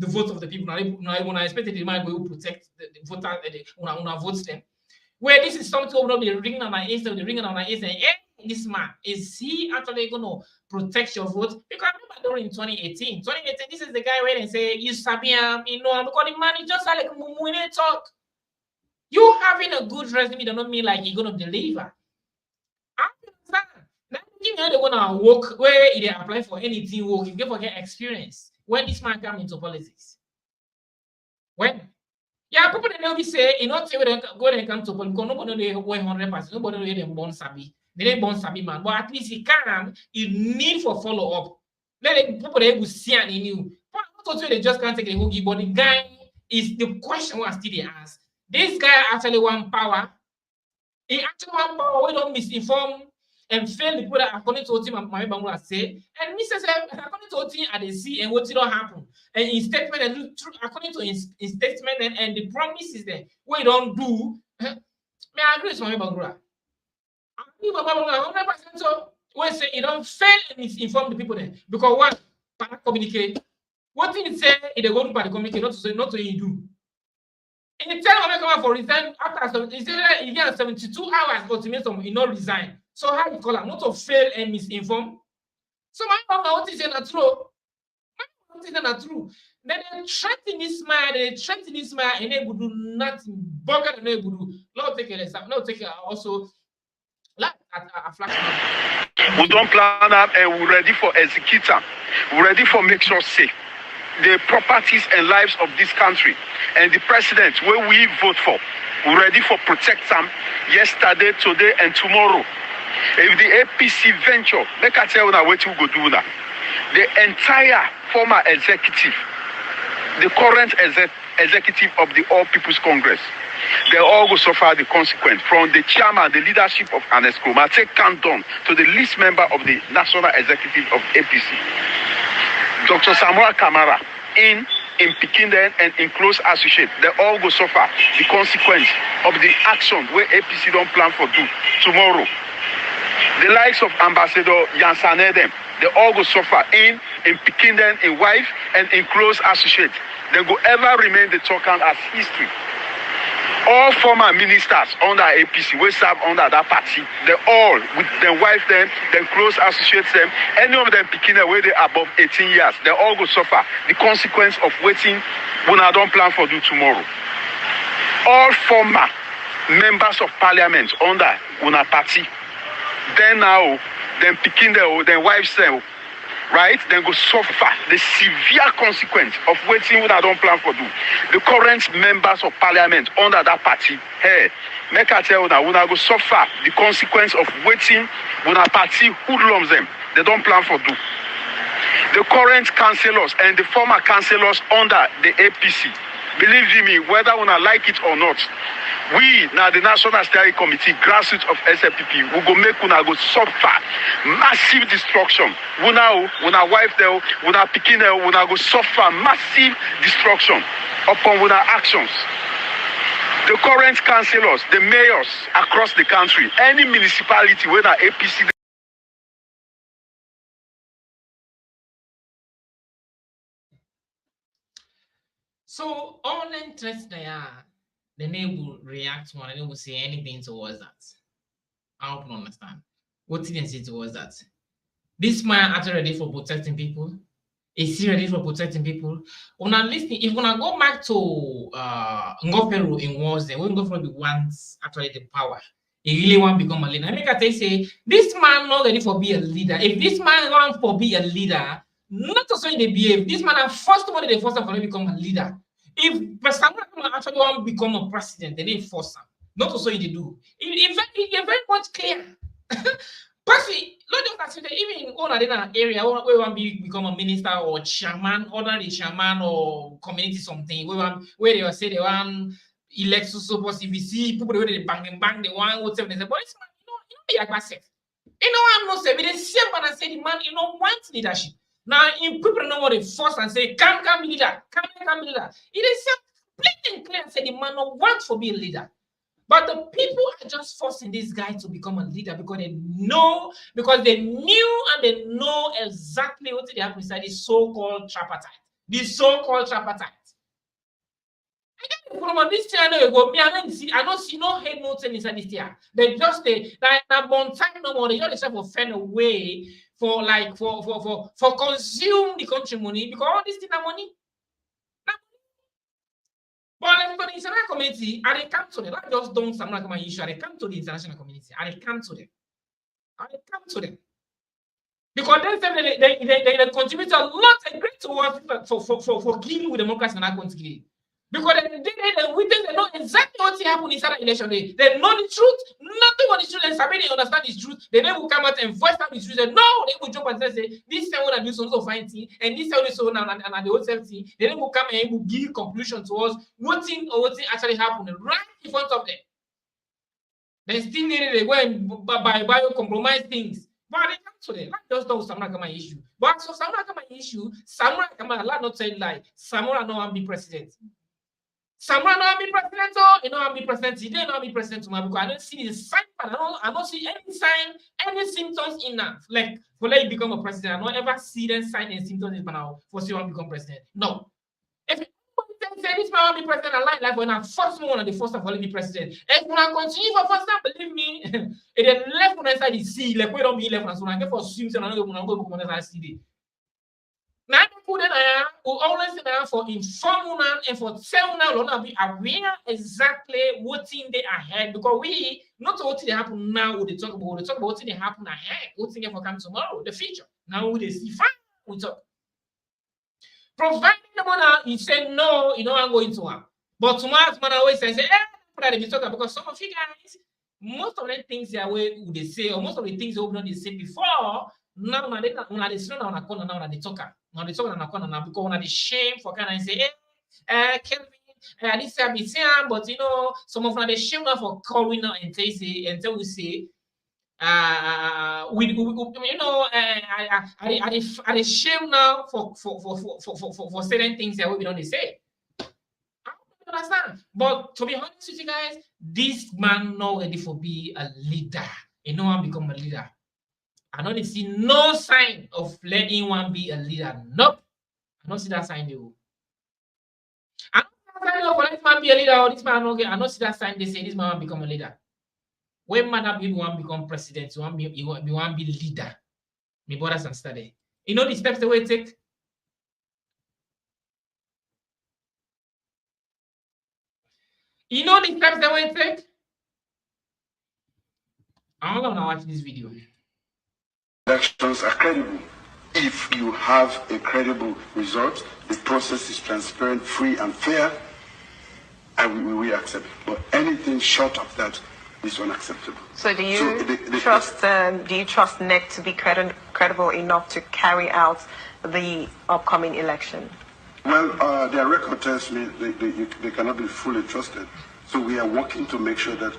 vote of the people. Now when I expect the man will protect the voter, votes them. Where this is something will be ringing on my ears, this man is he actually going to protect your vote? Because I remember during 2018, this is the guy where they say you sabi him, because the man is just like when they talk. You having a good resume does not mean like you're gonna deliver. I understand. Now they're gonna work where they apply for anything work, you get experience. When this man come into politics. When people they know we say not say we don't go and come to politics, because nobody know 100%, nobody know them born sabi. They ain't born sabi man, but at least he can, you need for follow-up. Let people they will see and in you. But they just can't take the hoogie, but the guy is the question was still they ask. This guy actually want power. He actually want power. We don't misinform and fail the people that according to what Mohamed Bangura say. And Mr. according to what they see and what don't happen. And in statement and according to his statement and the promises that we don't do. May I agree with Mohamed Bangura? I agree with Mohamed Bangura 100%. So we say you don't fail and misinform the people then because what communicate. What thing say they go to communicate not to you do. In the time of for resign after he get 72 hours ultimatum, he not resign. So how you call him? Not to fail and misinform. So my what is not true? What is not true? Then they threaten this man, and they would do nothing. Bugger and they would do. Now take it also We don't plan them and we're ready for execute them. We're ready for make sure safe the properties and lives of this country. And the president, where we vote for, we're ready for protect them yesterday, today, and tomorrow. If the APC venture, make I tell you now what we go do now. The entire former executive, the current executive of the All People's Congress, they all go suffer the consequence from the chairman, the leadership of UNESCO. I take countdown to the least member of the national executive of APC, Dr. Samura Kamara, in Pikinden and in close associate. They all go suffer the consequence of the action where APC don't plan for do tomorrow. The likes of Ambassador Yansanedem, they all go suffer in Pikinden, in wife, and in close associate. They go ever remain the token as history. All former ministers under APC, we serve under that party, they all, with their wife them, their close associates them, any of them picking away they above 18 years, they all go suffer the consequence of waiting when I don't plan for do tomorrow. All former members of parliament under una party, then now, then picking their wives them, right? Then go suffer the severe consequence of waiting when I don't plan for do. The current members of parliament under that party, hey, make I tell you now, when I go suffer the consequence of waiting when a party hoodlums them, they don't plan for do. The current councillors and the former councillors under the APC, believe me, whether we like it or not, we now the National Steering Committee, grassroots of SLPP, we go make una go suffer massive destruction. We now wife there, we now picking there, we now go suffer massive destruction upon our actions. The current councillors, the mayors across the country, any municipality where the APC. So all interest there, the name will react to and they will say anything towards that. I don't understand. What did they say towards that? This man actually ready for protecting people. Is he ready for protecting people? When I listen, if when I go back to Ngoperu in wars, then when Ngoperu wants actually the power, he really want to become a leader. I make I say this man not ready for be a leader. If this man wants for be a leader, not to say they behave. This man are first one they force him for to become a leader. If someone actually want to become a president, they didn't force him. Not to say they do. It's very much clear. Personally, not just that even in an area where we want to become a minister or chairman, ordinary chairman or community something, where they will say they want elect so if you see people where they bang, they want whatever they say, but it's be aggressive. I'm not saying the same man and say the man want leadership. Now, in people know what they force and say, come leader, come leader. It is plain and clear and say the man no wants to be a leader. But the people are just forcing this guy to become a leader because they know, because they knew and they know exactly what they have inside this so-called tripartite. This so-called tripartite. From this thing, I don't see no head notes inside this thing. They just like one time no more. They just have to find a way for consume the country money because all this thing are money. But like for the international community, I come to them. Not just don't Samura come issue. I come to the international community. I come to them. Because they contribute a lot and great work for dealing with democracy in our country. Because they witness, they know exactly what's happening inside the election. They know the truth, nothing but the truth, and somebody understand the truth. They never come out and voice out the truth. No, they will jump and say, this is what I do so fine thing, and this is what so now and the whole thing. They never come and will give conclusion to us what thing actually happened right in front of them. They still need to go and buy compromise things. But they come to them. Not just know Samura come issue. But so Samura come issue, Samura come not say lie. Samura no one be president. Samura no be president, be president today, no be president tomorrow because I don't see the sign, I don't see any sign, any symptoms in that. Like for let you become a president, I don't ever see them sign and symptoms in now for you want to become president. No. If anybody say this man will be president, I like when I first one and the first of all be president. If when I continue for first time, believe me, it is left on inside the sea, like we don't be left on so I get for swim, so I don't go inside the sea. Now we always for inform and for tell now be aware exactly what's in the ahead, because we not what they happen now we talk about what's they happen ahead, what's in for come tomorrow, the future. Now we see fine we talk. Providing the money, he said no, you know I'm going to have. But tomorrow always say, because some of you guys, most of the things that they say, or most of the things they say before, now they sit on a corner now they talk. Now they talk on a corner now because they shame for kind of say, Kelvin, this I be saying, but you know, some of them they shame now for calling now and say until we say, we you know, I shame now for certain things that we don't say. Understand? But to be honest with you guys, this man not ready for be a leader. You know, one become a leader. I don't see no sign of letting one be a leader. Nope. I don't see that sign though. I don't see that sign of let this man be a leader or this man okay. I don't see that sign they say this man will become a leader. When man be one become president, you want be leader. My brothers and study. You know the steps the way it take. You know the steps that we take? I'm gonna watch this video. Elections are credible. If you have a credible result, the process is transparent, free, and fair, and we accept it. But anything short of that is unacceptable. So do you trust NEC to be credible enough to carry out the upcoming election? Well, their record tells me they cannot be fully trusted. So we are working to make sure that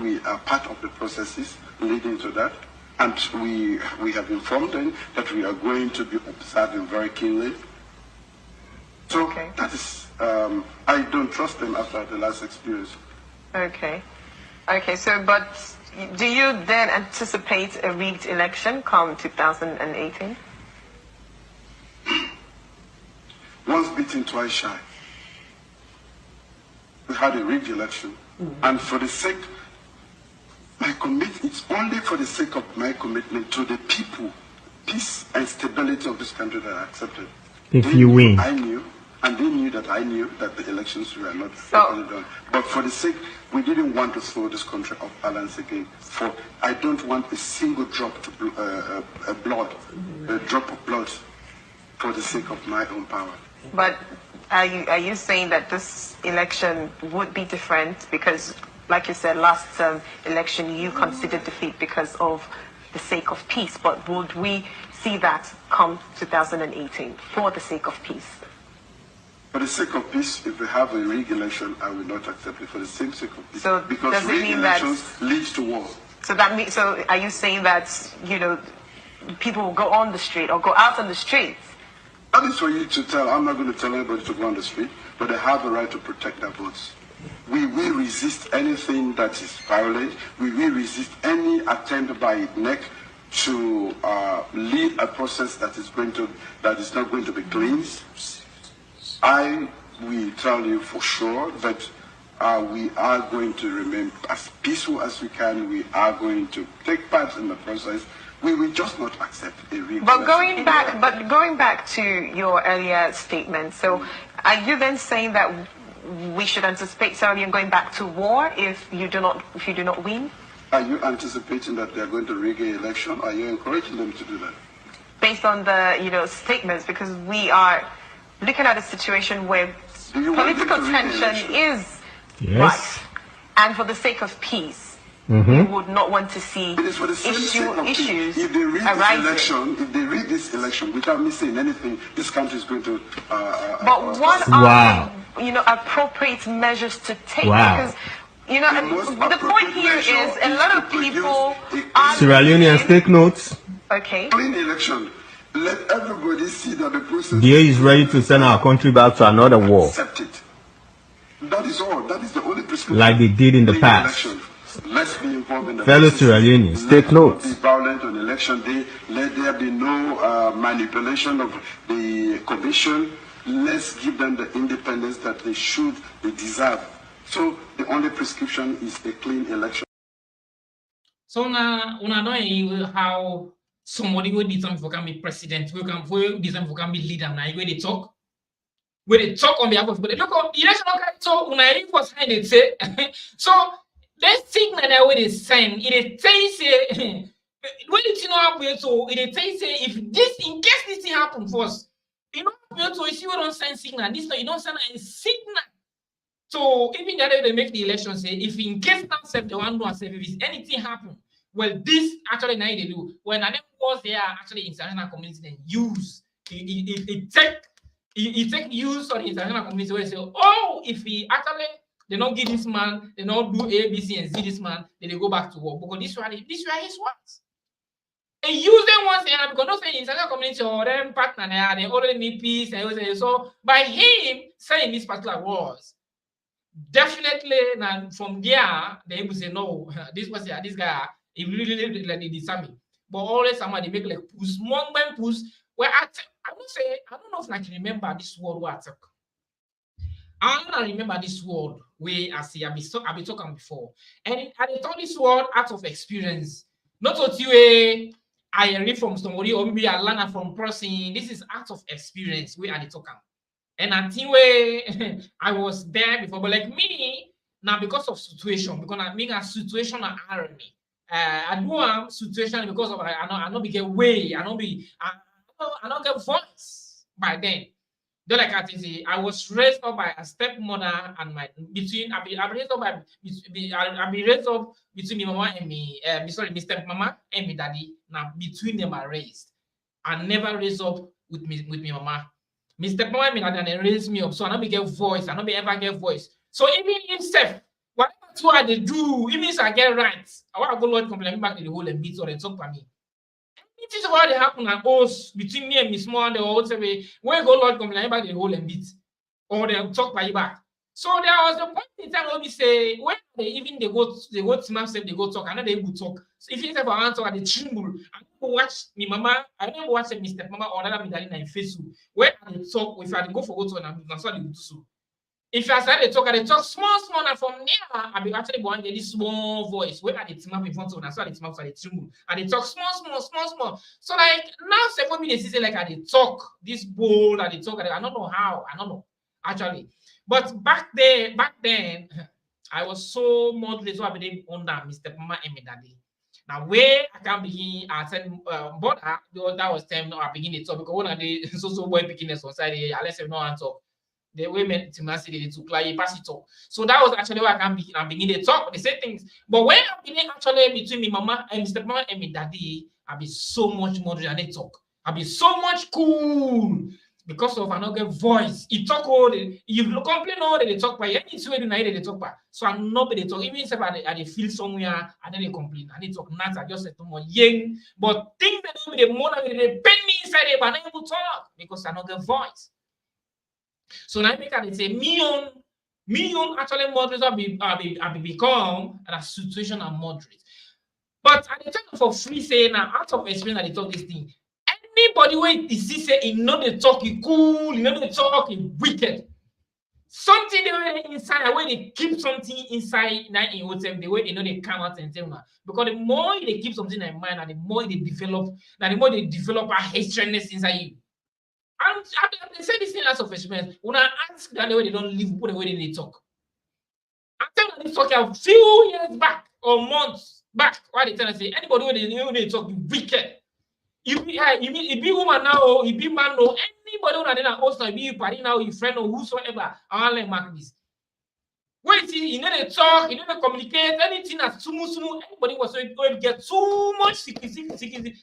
we are part of the processes leading to that. And we have informed them that we are going to be observing very keenly. So that is, I don't trust them after the last experience. Okay. Okay, so but do you then anticipate a rigged election come 2018? Once beaten, twice shy. We had a rigged election, and for the sake, it's only for the sake of my commitment to the people, peace and stability of this country that I accepted. If you win. I knew, and they knew that I knew that the elections were not properly done. But for the sake, we didn't want to throw this country off balance again. I don't want a single drop of blood for the sake of my own power. But are you saying that this election would be different because, like you said, last election you considered defeat because of the sake of peace? But would we see that come 2018 for the sake of peace? For the sake of peace, if we have a rigged election, I will not accept it for the same sake of peace. So because rigged elections leads to war. So that means, so are you saying that, you know, people will go on the street or go out on the streets? That is for you to tell. I'm not going to tell anybody to go on the street, but they have the right to protect their votes. We will resist anything that is violent. We will resist any attempt by NEC to lead a process that is not going to be clean. I will tell you for sure that we are going to remain as peaceful as we can. We are going to take part in the process. We will just not accept a rigged election. Going back to your earlier statement, so are you then saying that we should anticipate Sierra Leone going back to war if you do not win? Are you anticipating that they are going to rig an election? Are you encouraging them to do that? Based on the statements, because we are looking at a situation where political tension is right, and for the sake of peace. You would not want to see issues if they read this election without me saying anything, this country is going to. But what are appropriate measures to take? Because the point here is a lot of people are Sierra Leoneans take notes. Okay. Clean election. Let everybody see that the process. DA is ready to send our country back to another war. Accept it. That is all. That is the only prescription. Like they did in the past. Let's be involved in the fellow Sierra Leoneans, take notes. Be violent on election day. Let there be no manipulation of the commission. Let's give them the independence that they deserve. So the only prescription is a clean election. So now, una know how somebody who deserve for can be president, who deserve for can be leader, now where they talk. Where they talk on behalf of people. Look, election so when I was sign it say so let's think that way they sign it says when it happen so it says if this in case this thing happen first, you know so if you don't send signal, this you don't send a signal. So even the other they make the election say if in case now self the one don't say if anything happen, well this actually now they do when them was there actually international community then use it take use of the international community where say, oh, if he actually they don't give this man, they don't do A, B, C, and Z this man, then they go back to work because this were his words. And use them once and because not saying international community or them partner they already need peace and so by him saying this particular words, definitely now from there they able to say no, this guy he really like the disarming. But always somebody make like push, one man push where I would say, I don't know if I can remember this word what I don't remember this word where I see I've been talking before. And I thought this word out of experience. Not what you I read from somebody or maybe I learn from person. This is out of experience where I talking. And I think where I was there before, but like me, now because of situation, because I make a situation an irony. I do a situation because of I know be get way, I don't get voice by then. Don't like I say, I was raised up by a stepmother and my between I be raised up by I be raised up between my mama and me, my stepmama and my daddy. Now between them I raised. I never raised up with my mama. My stepmama and my daddy raised me up, so I don't be get voice. I don't be ever get voice. So even himself, whatever what they do, even if I get right, I want to go Lord complain back to the whole and beat or they talk for me. It is what they happen at us between me and Miss Moore and the whole say when go Lord complain back the whole and beat or they talk by you back. So there was a point in time where we say when they go to myself, they go talk, and then they will talk. So if you say for answer they tremble, I never watch me mama, I never watch my stepmama or another me daddy in Facebook. When they talk, if I go for go to and that's what they do so. If I start to talk small, and from there, I be actually going to this small voice. Where are the team up in front of them? So the team up for the tremble. And they talk small. So like now, say for me, they say like I they talk this bold, and they talk. I don't know how. I don't know actually. But back then, I was so moderate. So I been under Mr. Mama and my daddy. Now where I can begin, I said, but that was time. No, I begin to talk because one of the so boy picking the society. Unless you know how to talk. The women to my city to like pass it talk. So that was actually where I begin to talk, the same things. But when I begin actually between me mama and Mr. Mama and me daddy, I be so much more than they talk. I be so much cool because of another voice. He talk all the you complain all they talk by any way they talk by. So I'm not they talk. Even if I feel somewhere and then they complain and they talk not I just say to more young. But things that do the more they bend me inside it, but I never talk because I not get voice. So now I can say me on actually moderate I become a situation and moderate. But at the time for free saying now out of experience I talk this thing. Anybody where they see say he know they talk he cool, he know they talk he wicked. Something they way inside where they keep something inside now in hotel the way they know they come out and tell now. Because the more they keep something in mind and the more they develop, a hatredness inside you. And they say this thing as of experience. When I ask that the way they don't live, put the way they talk. I tell them they talk a few years back or months back. Why they tell us say anybody when they talk wicked. If be woman now or if be man or anybody who are host now, be you party now, your friend or whosoever, I'll let mark this. When you know they talk, you know they communicate, anything that's sumu, anybody was going to get too much secret,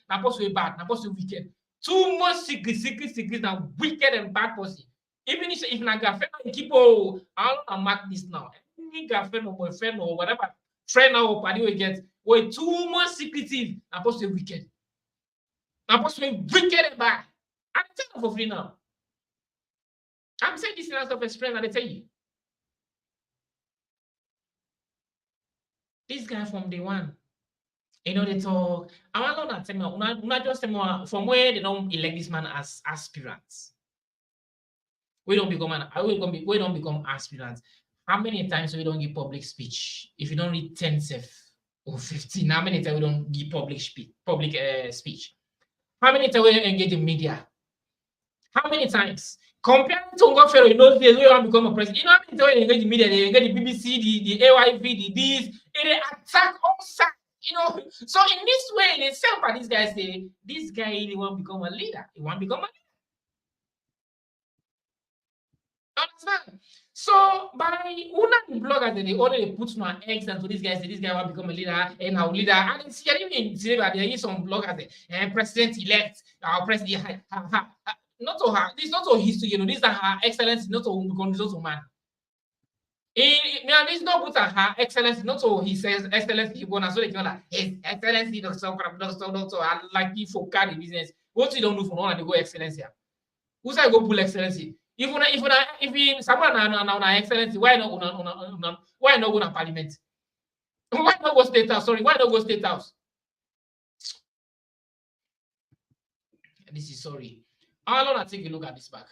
now supposed to be bad, now supposed to be wicked. Too much secret, now wicked and bad person. Even if na girlfriend you keep I'll mark this now. Any girlfriend or boyfriend or whatever friend or party we get, we're too much secretive, now supposed to be wicked. Now supposed to be wicked and bad. I'm telling you for free now. I'm saying this in as of experience, and I tell you. This guy from day one, you know, they talk. I want to tell me, not just from where they don't elect this man as aspirants. We don't become aspirants. How many times we don't give public speech? If you don't read 10 or 15, how many times we don't give public speech? How many times we engage in media? How many times? Comparing to Ngofero in those days, we want to become a president. You know how many times they engage in media? They engage the BBC, the AYV, the this, they attack all sides. You know, so in this way, they say by these guys say this guy really want to become a leader. He want to become a leader. Understand? So by one bloggers they already put on eggs and to this guy say this guy want to become a leader and our leader. And it's even there is some bloggers and president elect our president. Not to her, this is not to history, you know, this is her excellency, not to become this man. This is not put her excellency, not to he says excellency, you gonna so they can his excellency, doctor, I like you for carry business. What you don't do for one and they go excellency. Who's I go pull excellency? If someone na excellency, why not go to parliament? Why not go state house? Sorry, why not go state house? This is sorry. How long I take a look at this back?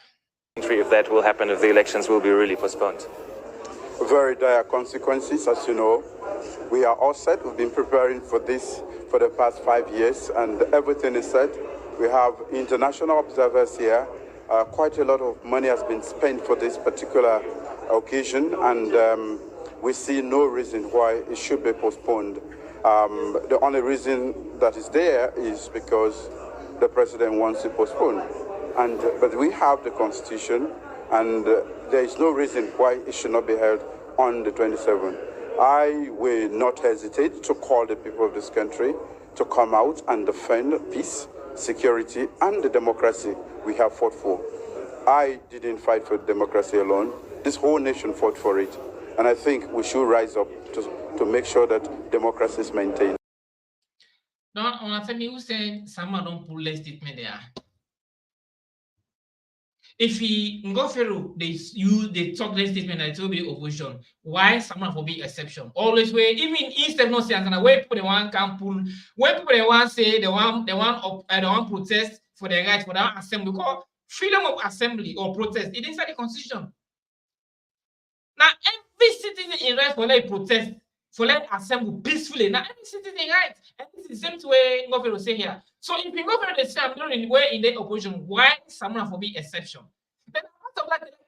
If that will happen, if the elections will be really postponed. Very dire consequences, as you know. We are all set. We've been preparing for this for the past 5 years, and everything is set. We have international observers here. Quite a lot of money has been spent for this particular occasion, and we see no reason why it should be postponed. The only reason that is there is because the president wants to postpone. But we have the constitution, and there is no reason why it should not be held on the 27th. I will not hesitate to call the people of this country to come out and defend peace, security, and the democracy we have fought for. I didn't fight for democracy alone. This whole nation fought for it. And I think we should rise up to make sure that democracy is maintained. Now, on tell me who said someone don't pull the statement there. If he Ngofero, they talk the statement that it will be opposition. Why someone for be exception? Always way, even instead not saying that where people they want can pull, when people they want say they want protest for their rights for that assembly, because freedom of assembly or protest, it is inside the constitution. Now every citizen in right for like protest, for like assemble peacefully. Now every citizen right, and this is the same way Ngofero say here. So if you go for the same way in the opposition, why someone for be exception? Then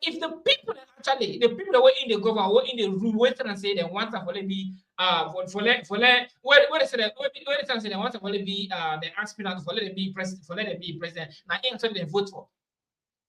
if the people actually, the people that were in the government, were in the rule, wait and say they want to be where they say they want to be the aspirant for let them be president. Now actually they vote for.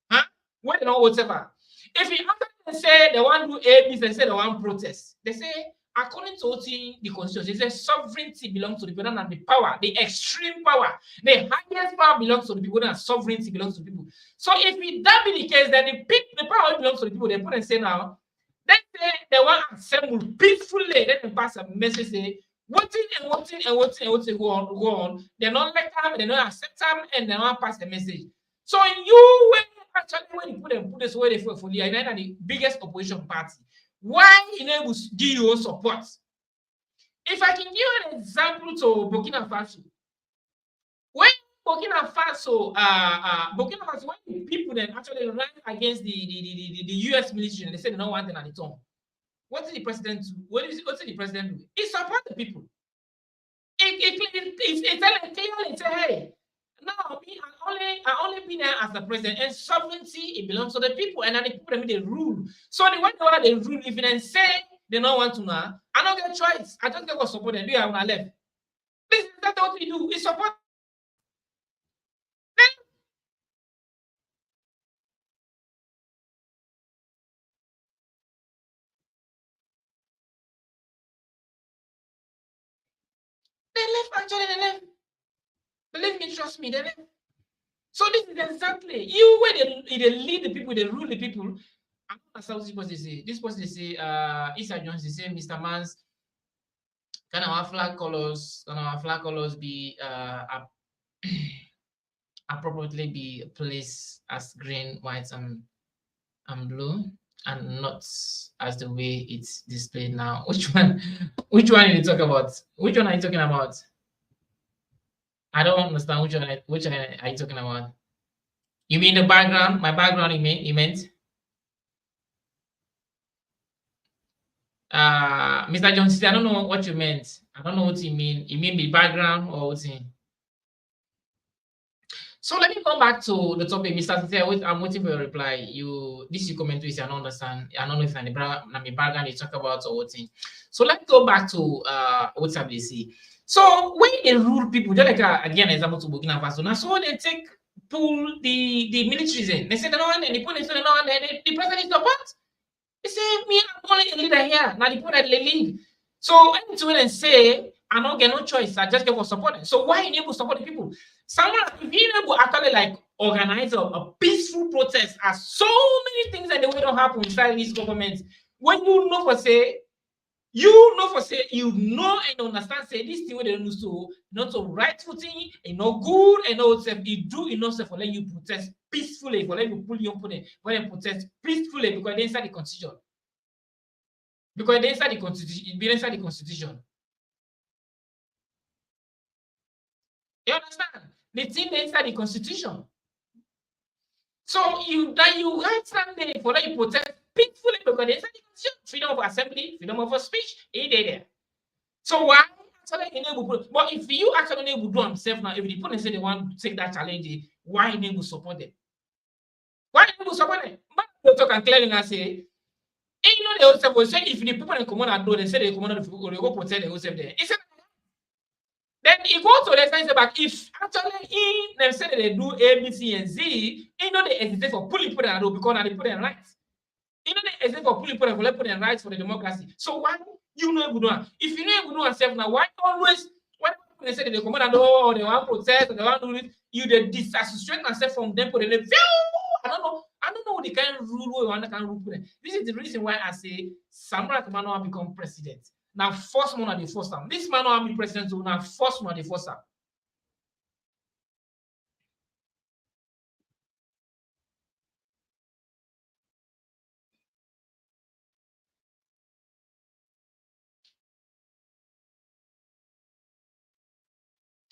Huh? When they know whatever. If you actually say they want to do ABC, they say they want protest. They say according to the constitution, it says sovereignty belongs to the people and the power, the extreme power, the highest power belongs to the people and sovereignty belongs to the people. So if that be the case, then the power belongs to the people. They put and say now, they say they want to assemble peacefully. Then they pass a message say, voting go on. They don't let them, they don't accept them, and they don't pass the message. So you when you put this way for the United and the biggest opposition party. Why enables give you support? If I can give an example to Burkina Faso, when Burkina Faso, when people then actually ran against the US military and they said they don't want them at the top, what did the president do? What did the president do? He support the people. It's clearly say, hey, no, I only been there as the president, and sovereignty it belongs to the people, and then the people they rule. So the way they rule, if they say they don't want to know, I don't get choice. I don't get what support and do I want to left. This is not what we do. We support. They left actually. They left. Believe me, trust me, they left. So this is exactly you when they lead the people, they rule the people. I don't know what supposed to say. This supposed to say, Issa Jones, they say, Mr. Mans, can our flag colors be appropriately be placed as green, white, and blue, and not as the way it's displayed now? Which one are you talking about? Which one are you talking about? I don't understand which one are you talking about? You mean the background? My background, you meant? Mr. Johnson, I don't know what you meant. I don't know what you mean. You mean the background or what? So let me go back to the topic, Mr. Sise. I'm waiting for your reply. You comment is I don't understand. I don't know if Nami Bargan you talk about or what thing. So let's go back to what's up see. So when they rule people, just like again example to Burkina Faso. Now so they pull the militaries in. They say they don't and they put it so they don't and the president is the what? They say me I'm only a leader here. Now they put that lead. So anything they say I don't get no choice. I just get for support. So why enable support the people? Someone if you able actually like organize a peaceful protest as so many things that they will not happen inside this government. When you know for say and understand say this thing where they don't do so not so rightful thing and no good and no self you do enough for let you protest peacefully for let you pull your opponent when they protest peacefully because they inside the constitution. Because they inside the constitution, it be inside the constitution. You understand? The thing inside the constitution. So you right stand there for that you protest peacefully because they inside the constitution. Freedom of assembly, freedom of speech, there. So why actually enable? But if you actually enable do himself now, if the opponent say they want to take that challenge, why enable support them? Why enable support them? But they talk and clearly now say, you know they also say if the people in command are do, they say they command the people, they go protect themselves there. Then it goes to the sense back if actually them say that they do A, B, C, and Z, you know they hesitate for pulling people that do because they put them rights. You know they hesitate for pulling people that put them rights for the democracy. So why you know able do? If you know able do yourself now, why always when they say that they command and oh they want to protest and they want to do it, you they disassociate yourself from them for the I don't know the kind of rule we can rule them. This is the reason why I say Samura Kamano become president. Now, first one at the first time. This man will be president, so now first one at the first time.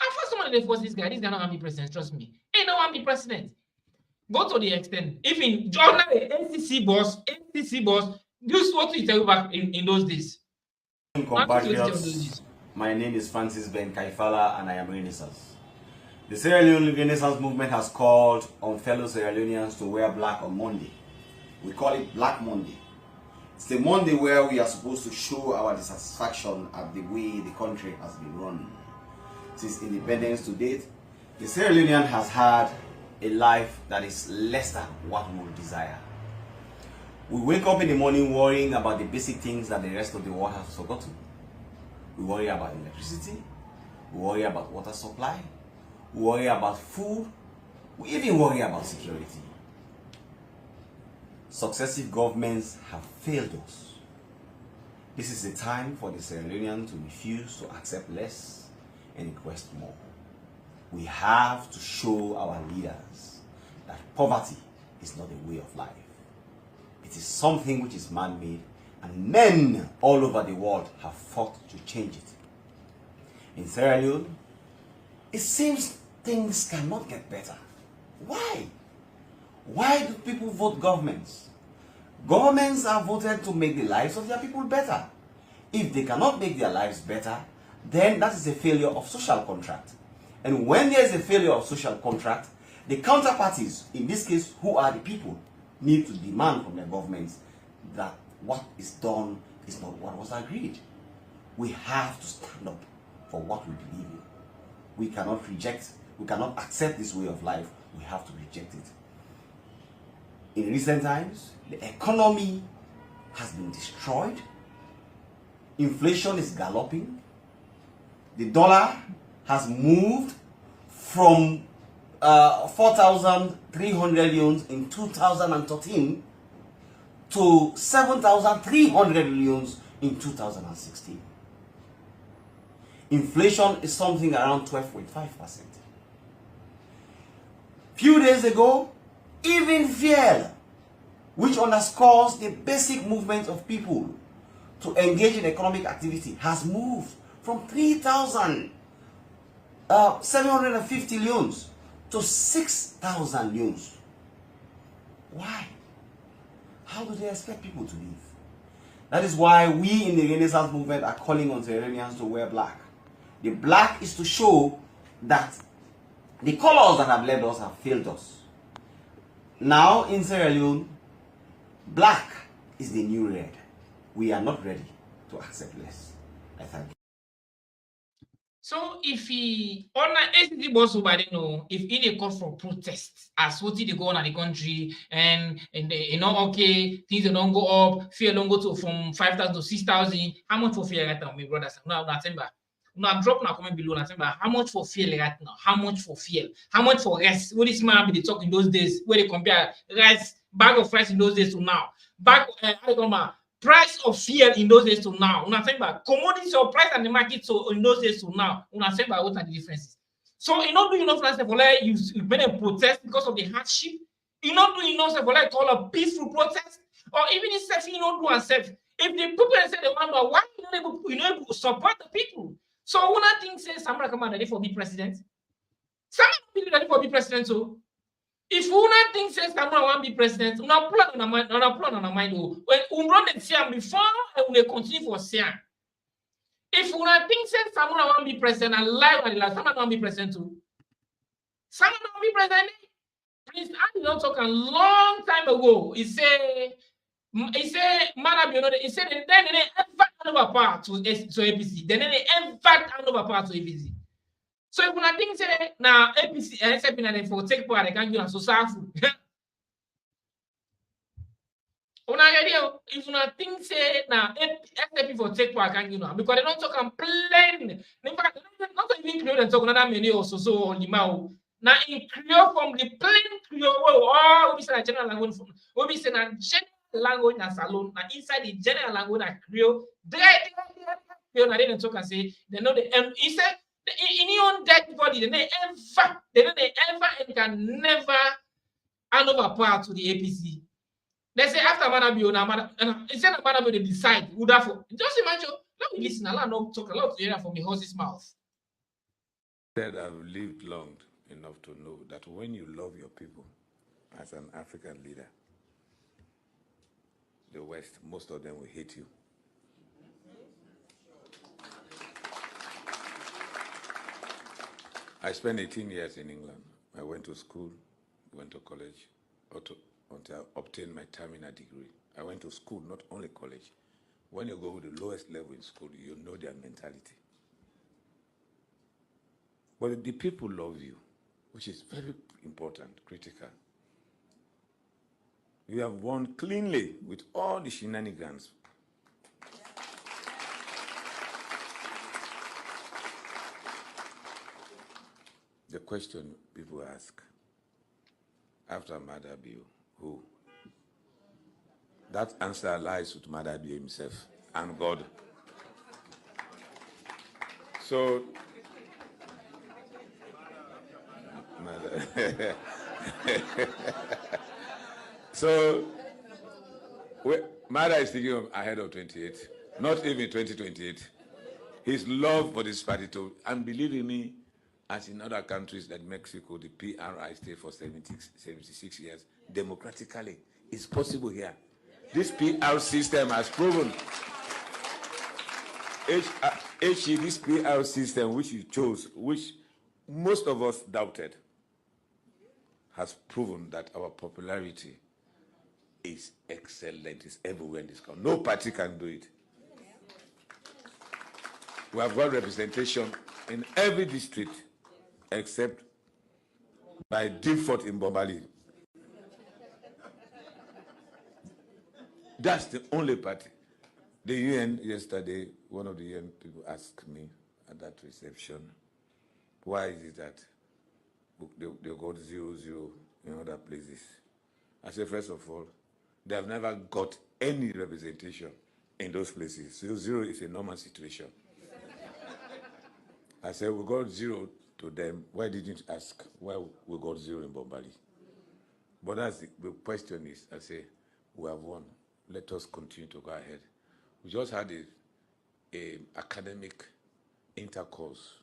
And first one at the first, this guy not want to be president, trust me. He don't want to be president. Go to the extent. If in Jordan, NCC boss, this is what we tell you back in those days. Compatriots, my name is Francis Ben Kaifala and I am Renaissance. The Sierra Leone Renaissance movement has called on fellow Sierra Leoneans to wear black on Monday. We call it Black Monday. It's the Monday where we are supposed to show our dissatisfaction at the way the country has been run. Since independence to date, the Sierra Leonean has had a life that is less than what we would desire. We wake up in the morning worrying about the basic things that the rest of the world has forgotten. We worry about electricity, we worry about water supply, we worry about food, we even worry about security. Successive governments have failed us. This is the time for the Sierra Leonean to refuse to accept less and request more. We have to show our leaders that poverty is not a way of life. It is something which is man-made, and men all over the world have fought to change it. In Sierra Leone, it seems things cannot get better. Why? Why do people vote governments? Governments are voted to make the lives of their people better. If they cannot make their lives better, then that is a failure of social contract. And when there is a failure of social contract, the counterparties, in this case, who are the people, need to demand from their governments that what is done is not what was agreed. We have to stand up for what we believe in. We cannot reject, we cannot accept this way of life. We have to reject it. In recent times, the economy has been destroyed. Inflation is galloping. The dollar has moved from 4,300 yuans in 2013 to 7,300 yuans in 2016. Inflation is something around 12.5%. Few days ago, even fuel, which underscores the basic movement of people to engage in economic activity, has moved from 3,750 yuans to 6,000 yuans. Why? How do they expect people to live? That is why we in the Renaissance movement are calling on Sierra Leoneans to wear black. The black is to show that The colors that have led us have failed us. Now in Sierra Leone, black is the new red. We are not ready to accept less. I thank you. So if he on ACT boss over know if in a call for protest as what they go on in the country and they, you know, okay, things don't go up, fear don't go to from 5,000 to 6,000. How much for fear right now, my brothers? No, nothing back. Now drop now comment below. Nothing back. How much for fuel right now? How much for fuel? How much for rice? What this man be talking those days where they compare rice bag of rice in those days to now. Bag price of fuel in those days to now. Una think about commodities or price and the market so in those days to now. Una think about what are the differences. So you not doing enough for like you made a protest because of the hardship. You not doing enough for like call a peaceful protest, or even if you not do accept. If the people say they wonder why you not able to support the people. So one thing says Samura come ready for be president. Samura be ready for be president so. If una think says Samura want be president, una plan on a mind. When run the Siam before and we continue for Siam. If una think says Samura want be president and lie on the last, Samura want be president too. Samura want be president. Please, I did not talk a long time ago. He said, he said, then they ever hand over power to APC. Then they ever hand over power to APC. So if una think say now APC SFP na for take power, they can't do so sorrowful. Una ready? If una think say now SFP for take power, can't you know? Because they don't talk and plain. In fact, not even clear and talk another many also so limau. Now in clear from the plain clear oh we say general language from we say na general language na salon na inside the general language na clear. They don't talk and say they know the he said in your own dead body, they can never hand over power to the APC. They say after Manabio, instead of Manabio, they decide who that for. Just imagine, let me listen, I'll not talk a lot to hear from the horse's mouth. I've lived long enough to know that when you love your people as an African leader, the West, most of them will hate you. I spent 18 years in England. I went to school, went to college, until I obtained my terminal degree. I went to school, not only college. When you go to the lowest level in school, you know their mentality. But the people love you, which is very important, critical. You have won cleanly with all the shenanigans. The question people ask, after Madabi, who? That answer lies with Madabi himself and God. So, so Mada is thinking of ahead of 28, not even 2028. His love for this party, and believe in me, as in other countries like Mexico, the PRI stayed for 76 years democratically. It's possible here. This PR system has proven. This PR system which you chose, which most of us doubted, has proven that our popularity is excellent. It's everywhere in this country. No party can do it. We have got representation in every district, except by default in Bombali. That's the only party. The UN yesterday, one of the UN people asked me at that reception, why is it that they got 0-0 in other places? I said, first of all, they have never got any representation in those places. 0-0 is a normal situation. I said, we got 0 to them. Why didn't you ask why we got 0 in Bombali? But that's the question is, I say, we have won. Let us continue to go ahead. We just had a academic intercourse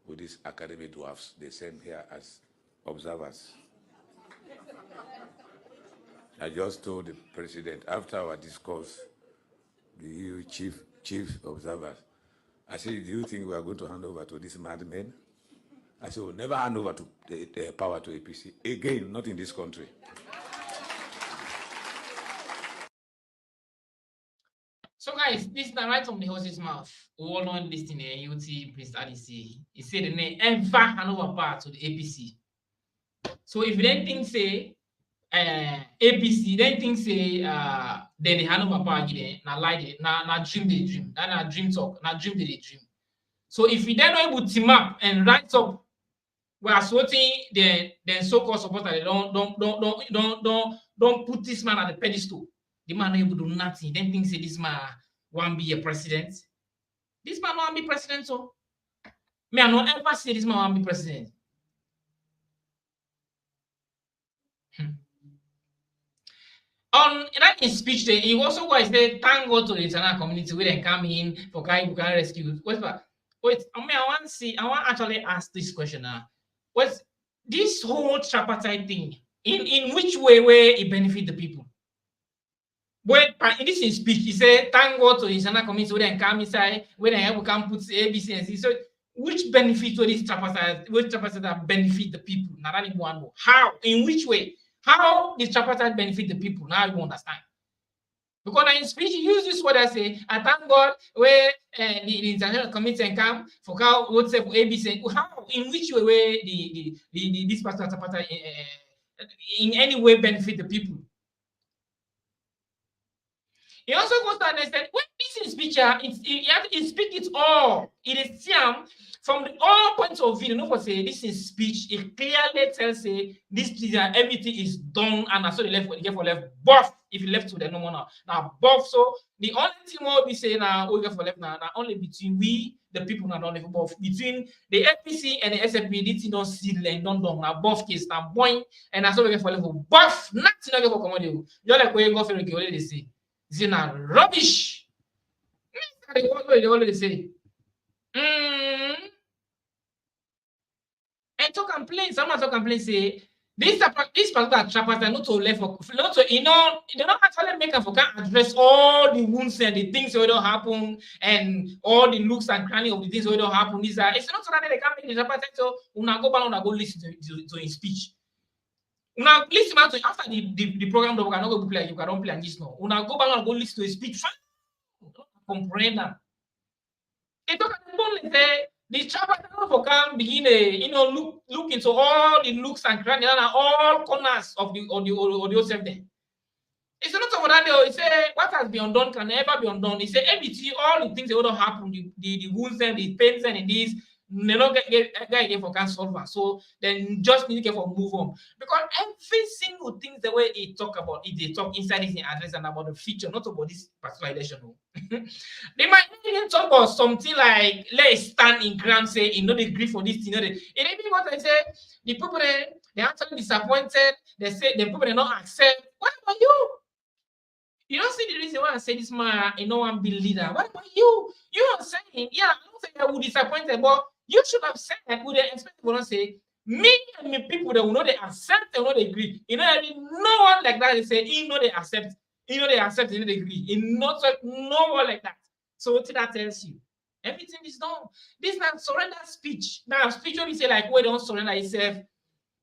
with these academic dwarfs. They sent here as observers. I just told the president, after our discourse, the EU chief observers, I said, do you think we are going to hand over to these madmen? I said, we'll never hand over to the power to APC. Again, not in this country. So guys, this is right from the horse's mouth. We all know this thing here, UT Prince Adisi. He said the name ever hand over power to the APC. So if you don't think say APC, then think say then they hand over power again, now lie now dream they dream, now dream talk, now dream they dream. So if you then not able to team up and write up, we are sorting then so-called supporters they don't put this man at the pedestal. The man not able to do nothing. Then think say this man won't be a president. This man won't be president. So me I don't ever say this man won't be president. On that in speech, he also was say thank God to the international community where they come in for guy who can rescue. Wait, I want actually ask this question now. What's this whole tripartite thing? In which way where it benefit the people? When in this in speech, he said thank God to the international community where they come inside, where they can put ABC and C. So which benefit to this tripartite? Which tripartite benefit the people? Now that one know. How? In which way? How the tripartite benefit the people? Now you understand. Because in speech, you use this word I say, I thank God where the international committee can come for how would say for ABC. How in which way where this tripartite in any way benefit the people? He also goes to understand when this is speech, it speak it all. It is from the all points of view. No, for say this is speech. It clearly tells say this everything is done, and so the left for left buff. If you left to the no more now buff. So the only thing more we say now we get for left now only between we the people now don't buff between the APC and the SFP. This thing don't see and don't now buff case now boing and that's we get for level buff. Nothing not get for commodity. Just like when you go for the they say. This is not rubbish. They always say. And to complain, someone to complain say this particular tripartite not to left for not to they don't actually make a focus address all the wounds and the things that don't happen and all the looks and cranny of the things that don't happen. It's not so that they can make the tripartite so una go listen to his speech. Una listen to after the program, we cannot go play. You cannot play and this no. Una go back and go listen to his speech. Comprehend that. It talk about the tripartite for can begin look into all the looks and crannies and all corners of the audio set there. It's not over that though. He say what has been undone can never be undone. He say everything, all the things that will happen, the wounds and the pains and these. They don't get for can solve. So then just need to get for move on. Because every single thing the way he talk about it, they talk inside his address and about the future, not about this particular election. They might even talk about something like let's stand in ground, say they agree for this thing. It even what I say, the people they actually disappointed, they say the people they not accept. What about you? You don't see the reason why I say this man, one be leader. What about you? You are saying, yeah, I don't think I would disappoint them, but you should have said that would they expect people to say, me and me people that will know they accept, they will not agree. I mean, no one like that is saying, they accept, they agree. No one like that. So what that tells you? Everything is done. This is not surrender speech. Now, speech when we say like, we don't surrender yourself.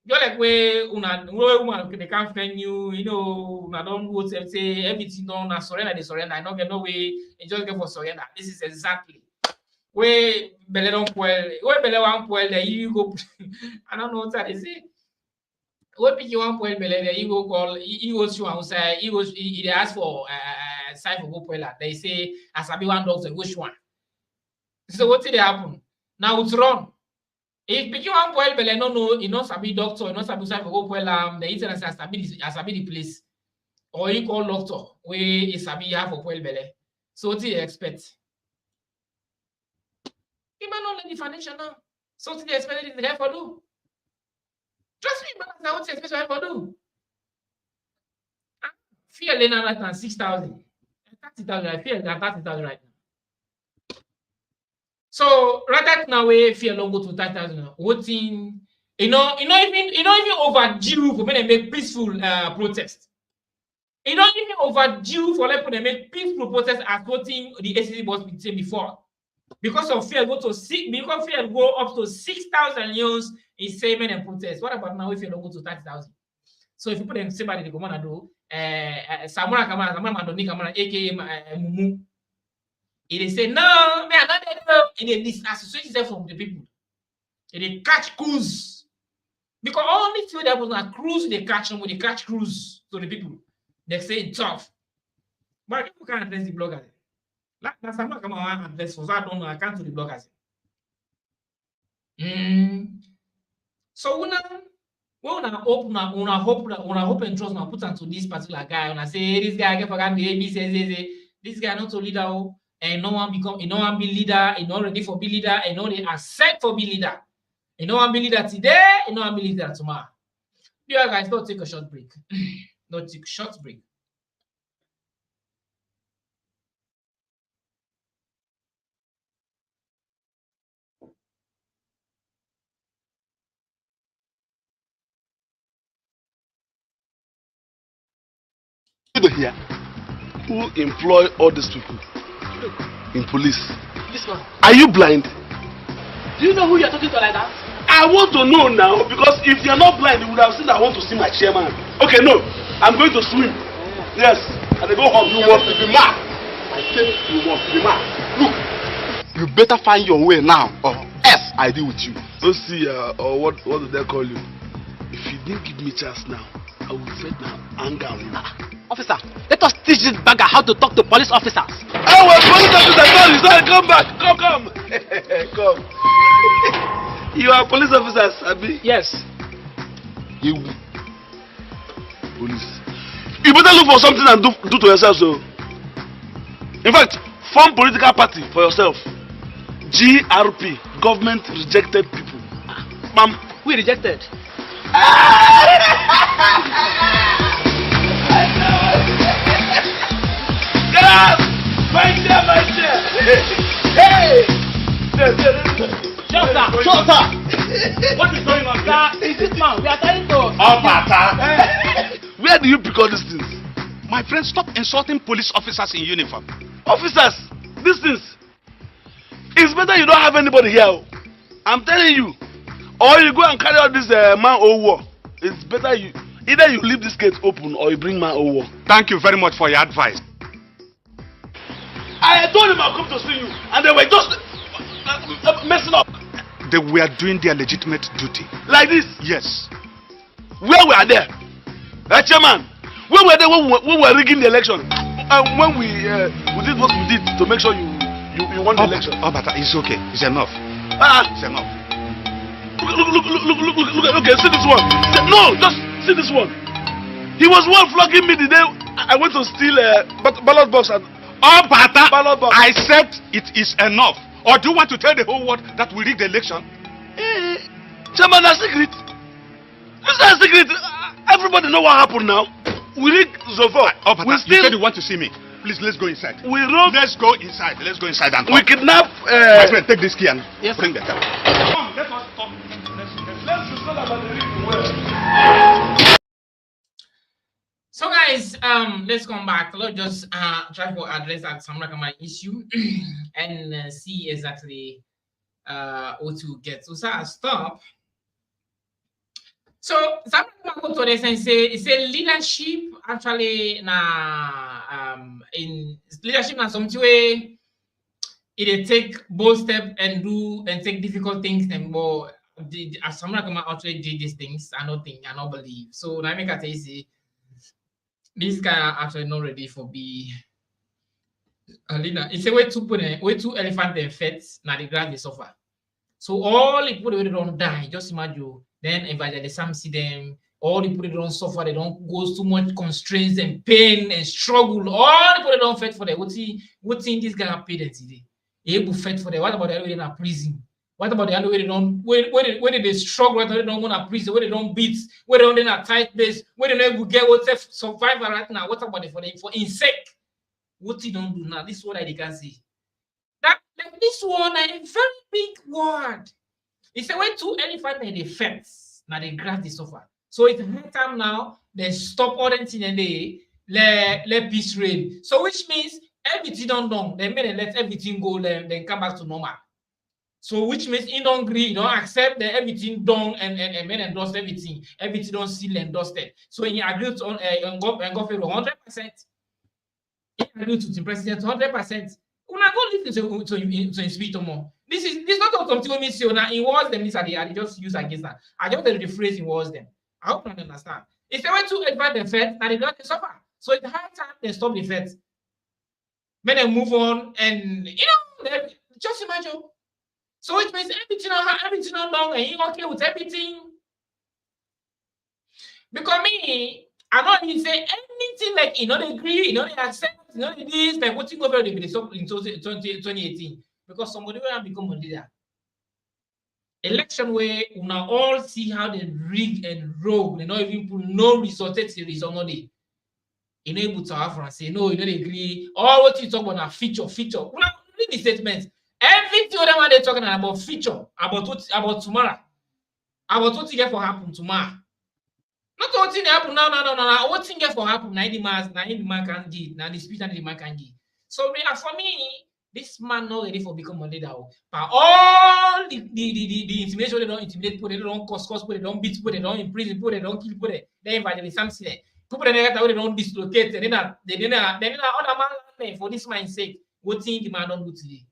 You're like where they can't find you, I don't go to say everything done, I surrender, they surrender. I don't get no way, and just get for surrender. This is exactly where Bele don't well, where Bele one well, there you go. I don't know what that is. Where pick you one well, Bele, there you go call, you go show outside, he ask for side for go well. They say, as I be one doctor, which one? So what did happen? Now it's wrong. If you want well, but no, you know, sabi doctor, you know, sabi go well, the internet has sabi the place, or you call doctor, where is sabi have for well belly. So what do you expect? You might not let the foundation now. So what do you expect it to for do? Trust me, man, now what you expect for do? Fear Lena right now 6,000, 30,000. I feel that 30,000 right now. So right now we feel long go to 30,000. Voting, even overdue for when they make peaceful protest. It don't even overdue for them to make peaceful protest as voting the ACC was before. Because of fear, because fear go up to 6,000 leons in statement and protest. What about now if you don't go to 30,000? So if you put them somebody they go on do Samura Kamara, Mandoni Kamara, aka Mumu. They say no, me I not there. And they disassociate themselves from the people. And they catch cruise. Because only few that was not cruise, they catch them when they catch cruise to the people. They say it's tough. But people can't address the bloggers. Like that's not come on address for that. I don't know. I can't do the bloggers. So when I hope and trust now put onto this particular guy and I say hey, this guy get forgot the ABC this guy not a leader and no one be leader and not ready for be leader and no they accept for be leader and no one be leader today and no one be leader tomorrow. You guys don't take a short break. Don't take a short break. Here who employ all these people in police. This one. Are you blind? Do you know who you're talking to like that? I want to know now because if you're not blind, you would have seen I want to see my chairman. Okay, no, I'm going to swim. Yes, and I go home. You must be mad. I say you must be mad. Look, you better find your way now, or else I deal with you. Don't see, or what do they call you? If you didn't give me chance now, I will vent my anger on you. Officer, let us teach this bagger how to talk to police officers. Oh, well, police officer, sorry, come back, come. Come. You are police officers, Abi? Yes. You police. You better look for something and do to yourself, so. In fact, form political party for yourself. GRP, government rejected people. Ma'am. We rejected. Get up! My chair! Hey! Shut What is going on, sir? Is this man? We are trying to... Where do you pick all these things? My friend, stop insulting police officers in uniform. Officers, these things. It's better you don't have anybody here. I'm telling you. Or you go and carry out this man o war. It's better you either you leave this gate open or you bring man o war. Thank you very much for your advice. I told them I'll come to see you, and they were just messing up. They were doing their legitimate duty. Like this? Yes. Where we are there? Chairman, where were they when we were rigging the election? When we did what we did to make sure you won the election. Oh, but it's okay. It's enough. It's enough. Look, okay, see this one. No, just see this one. He was one flogging me the day I went to steal a ballot box and ballot box. I said it is enough. Or do you want to tell the whole world that we rigged the election? Chairman, a secret. This is a secret. Everybody know what happened now. We rigged so far. Oh, but you said you want to see me. Please, let's go inside. Let's go inside. Let's go inside and talk. We kidnap. My friend, take this key and bring the car. Come, let us talk. Let's discuss about the rig. So guys, let's come back. Let's just try to address that Samura issue and see exactly what to get. So stop. So Samura to this and say leadership actually in leadership na some way it take bold step and take difficult things and more. As Samura actually did these things, I don't believe. So now make a say. This guy are actually not ready for be a leader. It's a way to elephant and feds now the ground they suffer. So all the people they don't die, just imagine. Then evangelism see them, all the people they don't suffer, they don't go too much constraints and pain and struggle. All the people they don't fight for them. What thing this guy paid them today? He able fight for them. What about the other way in prison? What about the other way they don't where they struggle, where they don't want to prison, where they don't beat, where they don't in a tight place, where they don't get what survivor right now? What about it for insect? What he don't do now? This is what I can see. That like this one a very big word. It's a way to elephant and the fence. Now they grab the suffer. So it's high time now. They stop all that thing and they let peace reign. So which means everything done. They made let everything go, then come back to normal. So which means he don't agree, he don't accept that everything done and men endorsed everything. Everything don't seal and dusted. So he agreed on go 100%. He agreed to the president 100%. Una go listen to him speak more. This not something we miss. Now it was them. This I just use against that. I just the phrase it was them. I hope you understand. If they went to advance the Fed, now they got to suffer. So it's high time they stop the Fed. When they move on, and just imagine. So it means everything not long, and you okay with everything. Because me, I know he say anything like they agree, they accept, they this, like what you go over the in 2018. Because somebody will become a leader. Election where we now all see how they rig and rogue, they not even put no result series on no day. You know, able to have and say no, you don't agree. All what you talk about are feature. We not read the statements. Everything other one they're talking about feature, about tomorrow, about what thing for happen tomorrow. Not what thing happen now. What thing for happen? Now the man can give. Now the speech and the man can give. So for me, this man not ready for become a leader. But all the intimidation they don't intimidate people, they don't cause people, they don't beat people, they don't imprison people, they don't kill people, they invite something. People they don't dislocate. They not other man for this man's sake. What thing the man don't do today?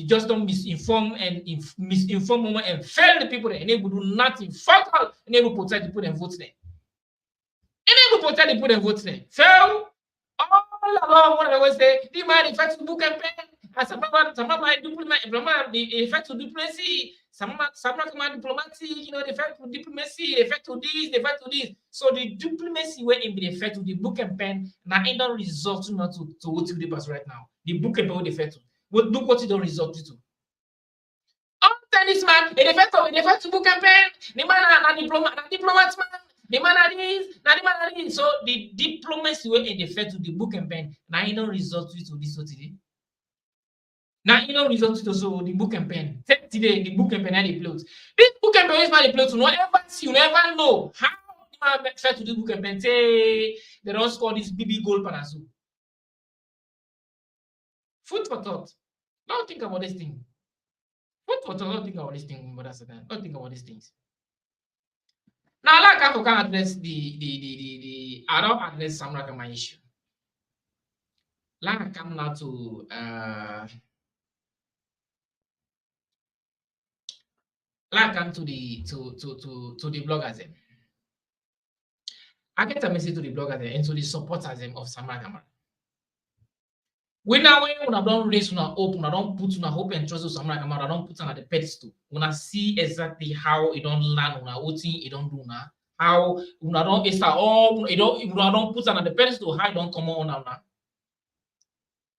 Just don't misinform and fail the people there. Enable do nothing. Fuck all. Enable protect the people and vote there. Enable protect the people and vote there. Fail all along. What I always say, the man effect to book and pen. And some the effect to diplomacy. Some diplomacy. The effect to diplomacy. The effect to this. The effect to this. So the diplomacy where in the effect to the book and pen. Now it don't result to not to what the pass right now. The book and pen will effect to. But look what it don't result to. All tennis man, they effect to book campaign. The man are diplomat man. The man are this. So the diplomacy way in effect to the book campaign. Now it don't result to this today. Now it don't result to so the book campaign. Today the book campaign are the plots. This book campaign is not the plot. You never see, you never know how the man effect to the book campaign. Say they don't score this BB goal panazu. Food for thought. Don't think about this thing. Food for thought. Don't think about this thing, Brother Satan. Don't think about these things. Now, like I can address I don't address Samura my issue. Like I come now to like I come to the bloggers. I get a message to the bloggers and to the supporters of Samura Kamara. When I don't raise una hope, una don't put una hope and trust in Samura Kamara, I don't put on the pedestal. Una see exactly how it don't land, una what thing it don't do now. How una don't una don't put on the pedestal, how it don't come on now.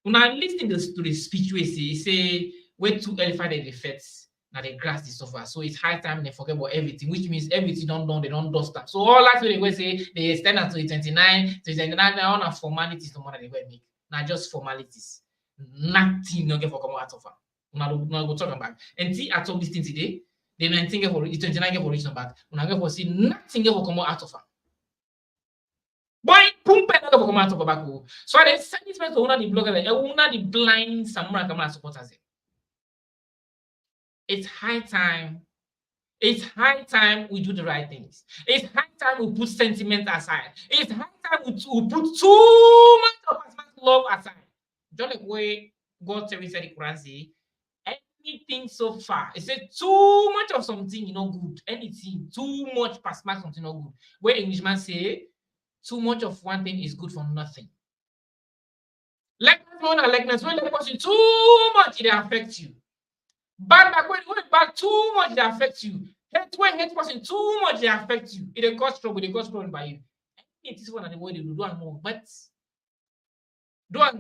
Una listen to the speech we say wait too early find the effects. Now the grass is suffer. So it's high time they forget about everything, which means everything don't done, they don't dust up. So all that they will say they extend until 29, now on formalities no more than they will make. Not just formalities. Nothing no get for come out of her. Una go talk about. And see I talk this thing today. The 19 get for 29 get for reach back. Una get for see nothing get for come out of her. Boy, pump not get for come out of her back. So I send this message to una the blogger, una the blind Samura Kamara supporters. It's high time. It's high time we do the right things. It's high time we put sentiment aside. It's high time we put too much of love aside. Just like way God said in the Quran say, anything so far, it said too much of something good. Anything too much past something not good. Where Englishman say too much of one thing is good for nothing. Likeness when the person too much it affects you. Bad back when bad too much it affects you. Hate person too much it affects you. It cause trouble. It cause problem by you. It is one of the way they do more, but. Not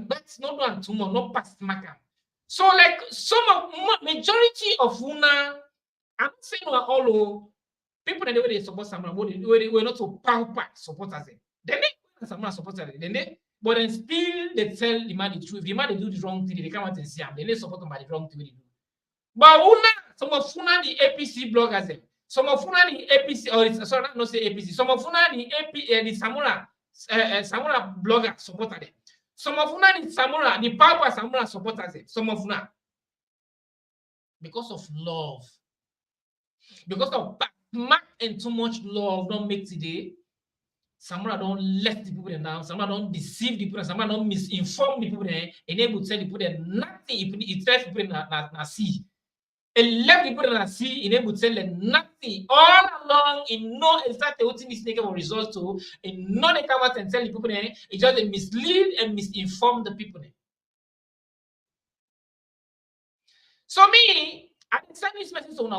too much, not past marker. So, like majority of una, I'm not saying we're all people that the way they support Samura, we're not so power supporters. Then they Samura supporters, but then still they tell the man the truth. The man they do the wrong thing, they come out and say them. They support them by the wrong thing they do. But some of una the APC bloggers, some of una the APC, or sorry, not say APC, some of una the Samura blogger supporter them. Some of una the Samura, the power Samura supporters, some of una. Because of love. Because of back and too much love don't make today. Samura don't let the people down. Samura don't deceive the people. Samura don't misinform the people. Enable to tell the people nothing. It tells people na see. And let people that see enable to tell them nothing all along. In no exactly what this negative result to. In no they come out and tell the people it just they mislead and misinform the people. So me. I send this message to una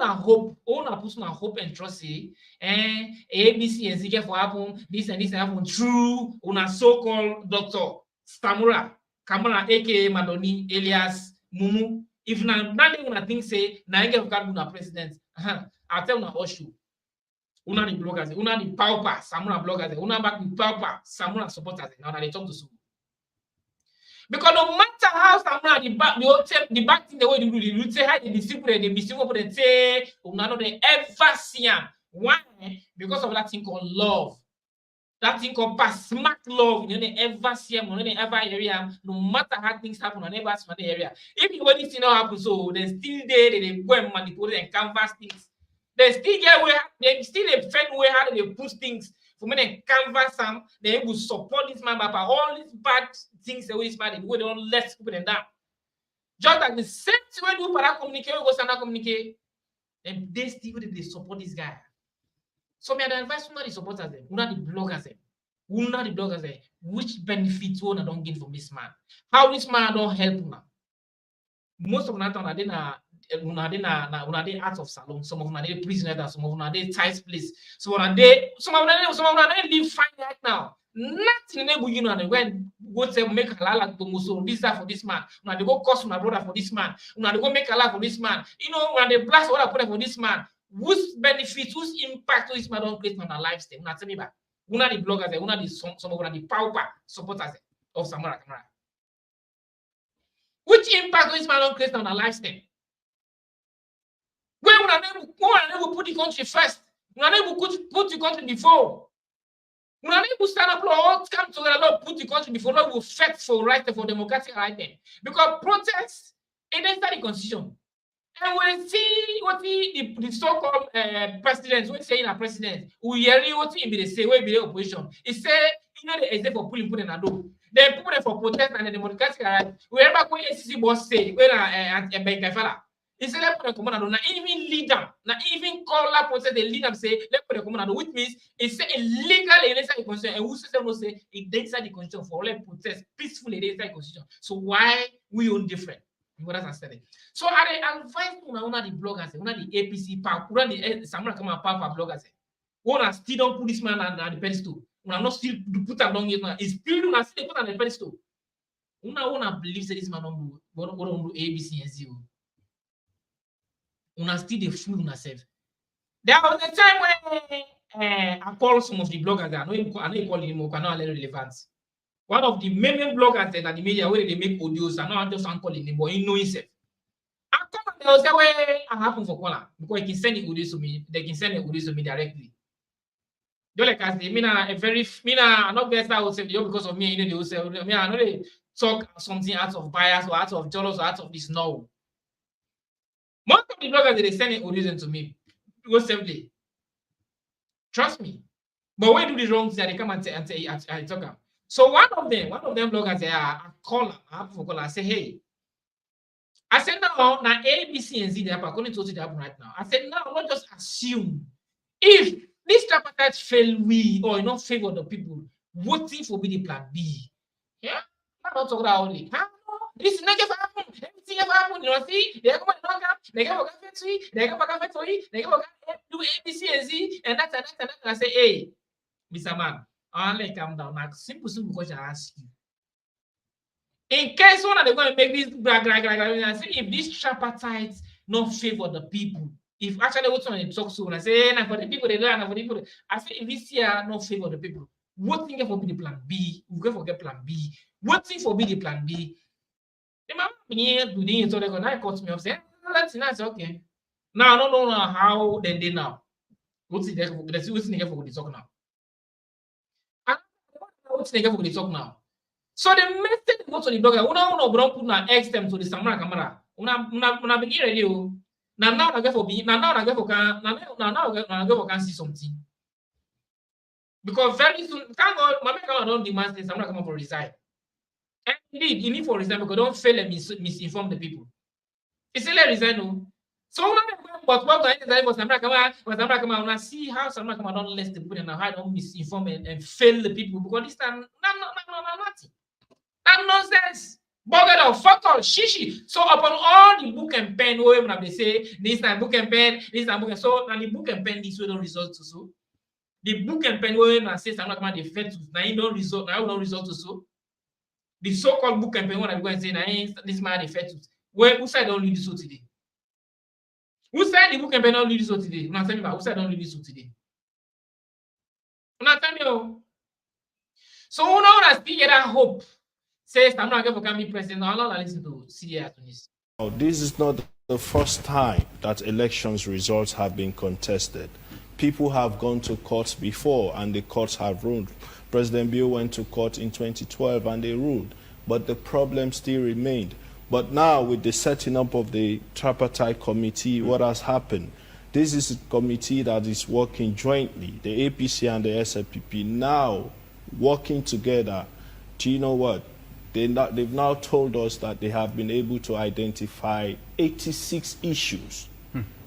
hope, una person hope and trust ABC and Z for happen, this and this happen through una so-called Dr. Samura, Kamara, aka Madoni, alias Mumu. If na nothing una think say na get una president, I'll tell una issue. Una the bloggers, una the pauper, Samura bloggers, una back the pauper, Samura supporters. Now they talk to some. Because no matter how Samura the back thing the way you say how they deceive they mislead they say no they ever see them. Why? Because of that thing called love. That thing called smart love. You don't ever see them, you don't ever hear them. No matter how things happen, you never see the area. If you want this thing not happen, so they still there, they go and manipulate and canvas things. They still get where they still find way how they push things. For me, they canvas them, they will support this man, but all these bad things the way this man they don't let people than that. Just like the same way do para communicate, we go stand communicate, and they still they support this guy. So me advise una the supporters them, una the bloggers them, which benefits one don't gain from this man. How this man don't help una. Most of them are una dey out of salon, some of them are dey prisoner, some of them are dey tight place, some of them live fine right now. Nothing enable you know when go say make halal to this that for this man. Una dey go cost my brother for this man. Una dey go make halal for this man. You know, when they blast what I put for this man. Whose benefits, whose impact this man don't create on our lifestyle? Una tell me back. Una the bloggers, una the some of the pauper supporters of Samura Kamara. Which impact this man don't create on our lifestyle? When una never put the country first, una never put the country before. Una never stand up all come together, not put the country before, not will fight for right for democratic right then. Because protest against the constitution. And when see what the so-called president, when saying a president, we hear what he be say, we be the opposition. He say, you know, the example for putting in a do. Then put it for protest and the democratic right. Wherever when ACC boss say, when a bank fella, he said, let put a command, not even lead them, not even call that protest, they lead them say, let put a command, which means it's say illegal inside the constitution, and who says them say it inside the constitution for all protest peacefully inside the constitution. So why we own different? So I advise una the bloggers, una the APC power, una the Samura Kamara power bloggers. Una still don't put this man on the pedestal. Una not still put him down yet. It's still una still put on the pedestal. Una believes that this man don't do ABC and zero. Una still the fool una self. There was a time when I called some of the bloggers. I know you call him, but not relevant. One of the main bloggers that the media where they make audios and not just calling him, but he know himself. I come and they'll say, well, I happen for caller because he can send the audios to me, they can send the audios to me directly. Just like as they I'm not better I would say because of me, you know, they will say, I know they talk something out of bias or out of jealous or out of this no. Most of the bloggers they send the audios to me, go safely. Trust me. But when do the wrong thing, they come and I talk about. So one of them bloggers I call I say, hey, I said now ABC and Z they happen according to what they happen right now. I said now not just assume if this tripartite fail we or not favor the people, what if will be the plan B? Yeah, I'm not talking about only. This is not going to happen. Everything ever happen. You know, see, they come and knock up, they go back factory, they go back factory, they go back do ABC and Z and that. I say, hey, Mr. Man. I'll let calm down. Now, simple question I ask you. In case one of them going to make this brag, if this tripartite not favor the people, if actually what's on the talk soon, I say, nah, for the people, they learn, for the people. I say, if this year not favor the people, what thing for be the plan B? We go forget plan B. What thing for be the plan B? The man doing it, so they're going to cut me off. Say, that's nice, okay. Now, I don't know how they did now. What's the for the talk now? What's the for the talk now? So the message go to the blogger. Una bro put na X them to the Samura camera. Una begin ready. Now I get for be. Now I get for can. Now I get for can see something. Because very soon, thank God, Mama don't demand this. I'm not coming for resign. And indeed, you need for resign because don't fail and misinform the people. It's still a resign, no. So but what I say was Samra come out, see how Samra come don't less the people and how I don't misinform and fail the people because this time nothing. That nonsense. Bugger of fuck all shishi. So upon all the book and pen, where they say this time book and pen, this time book and so and the book and pen this way don't result to so. The book and pen when I say I'm not going to defend now you don't result now don't result to so. The so-called book and pen when I go and say now this man defend who said don't read this so today? Who said the book and pen don't read this so today? Not tell me about who said don't read this so today. Not tell me. So who know that still get that hope? Says I'm not going to be president. I'm not listen to CDS on this. This is not the first time that elections results have been contested. People have gone to courts before and the courts have ruled. President Bill went to court in 2012 and they ruled, but the problem still remained. But now with the setting up of the Tripartite committee, what has happened? This is a committee that is working jointly, the APC and the SLPP now working together. Do you know what? They've now told us that they have been able to identify 86 issues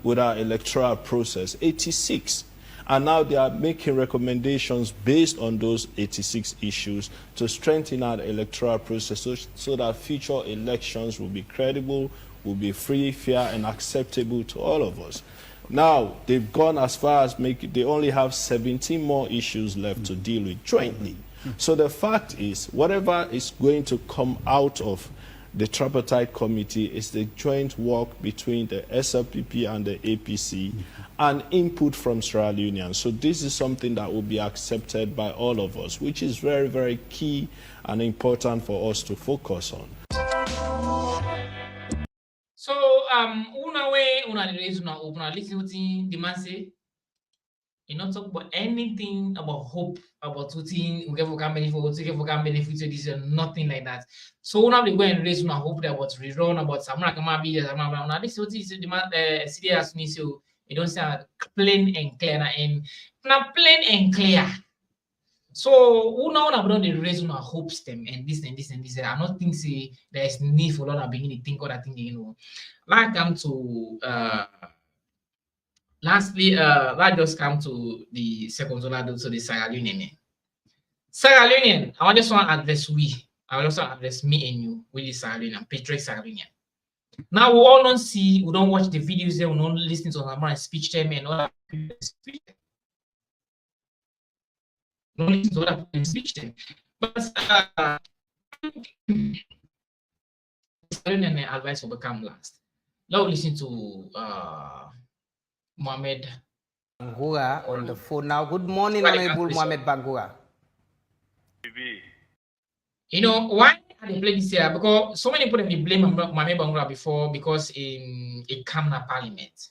with our electoral process, 86. And now they are making recommendations based on those 86 issues to strengthen our electoral process so that future elections will be credible, will be free, fair, and acceptable to all of us. Now, they've gone as far as they only have 17 more issues left to deal with jointly. So the fact is, whatever is going to come out of the Tripartite Committee is the joint work between the SLPP and the APC and input from Sierra Leoneans. So this is something that will be accepted by all of us, which is very, very key and important for us to focus on. So, una listen to the man say, you not talk about anything about hope, about we get for benefit, this and nothing like that. So now we go and raise una hope about rerun, about Samura Kama be now this is the man serious so you don't sound plain and clear and not plain and clear. So who now about the raise una hopes them and this and this and this. I don't think say there's need for a lot of beginning to think other thing, you know. Like come to lastly, that just come to the second zone, so the Sierra Leonean. Sierra Leonean, I just want to address I also address me and you, with the Sierra Leonean, Patriot Sierra Leonean. Now we all don't see, we don't watch the videos there, we don't listen to Samura speech time and all that speech. We don't listen to that speech time. But Sierra Leonean advice will become last. Now listen to Mohamed Bangura on the phone now. Good morning, Honorable Mohamed Bangura. You know why they play this year? Because so many people have blame Mohamed Bangura before because it came to Parliament.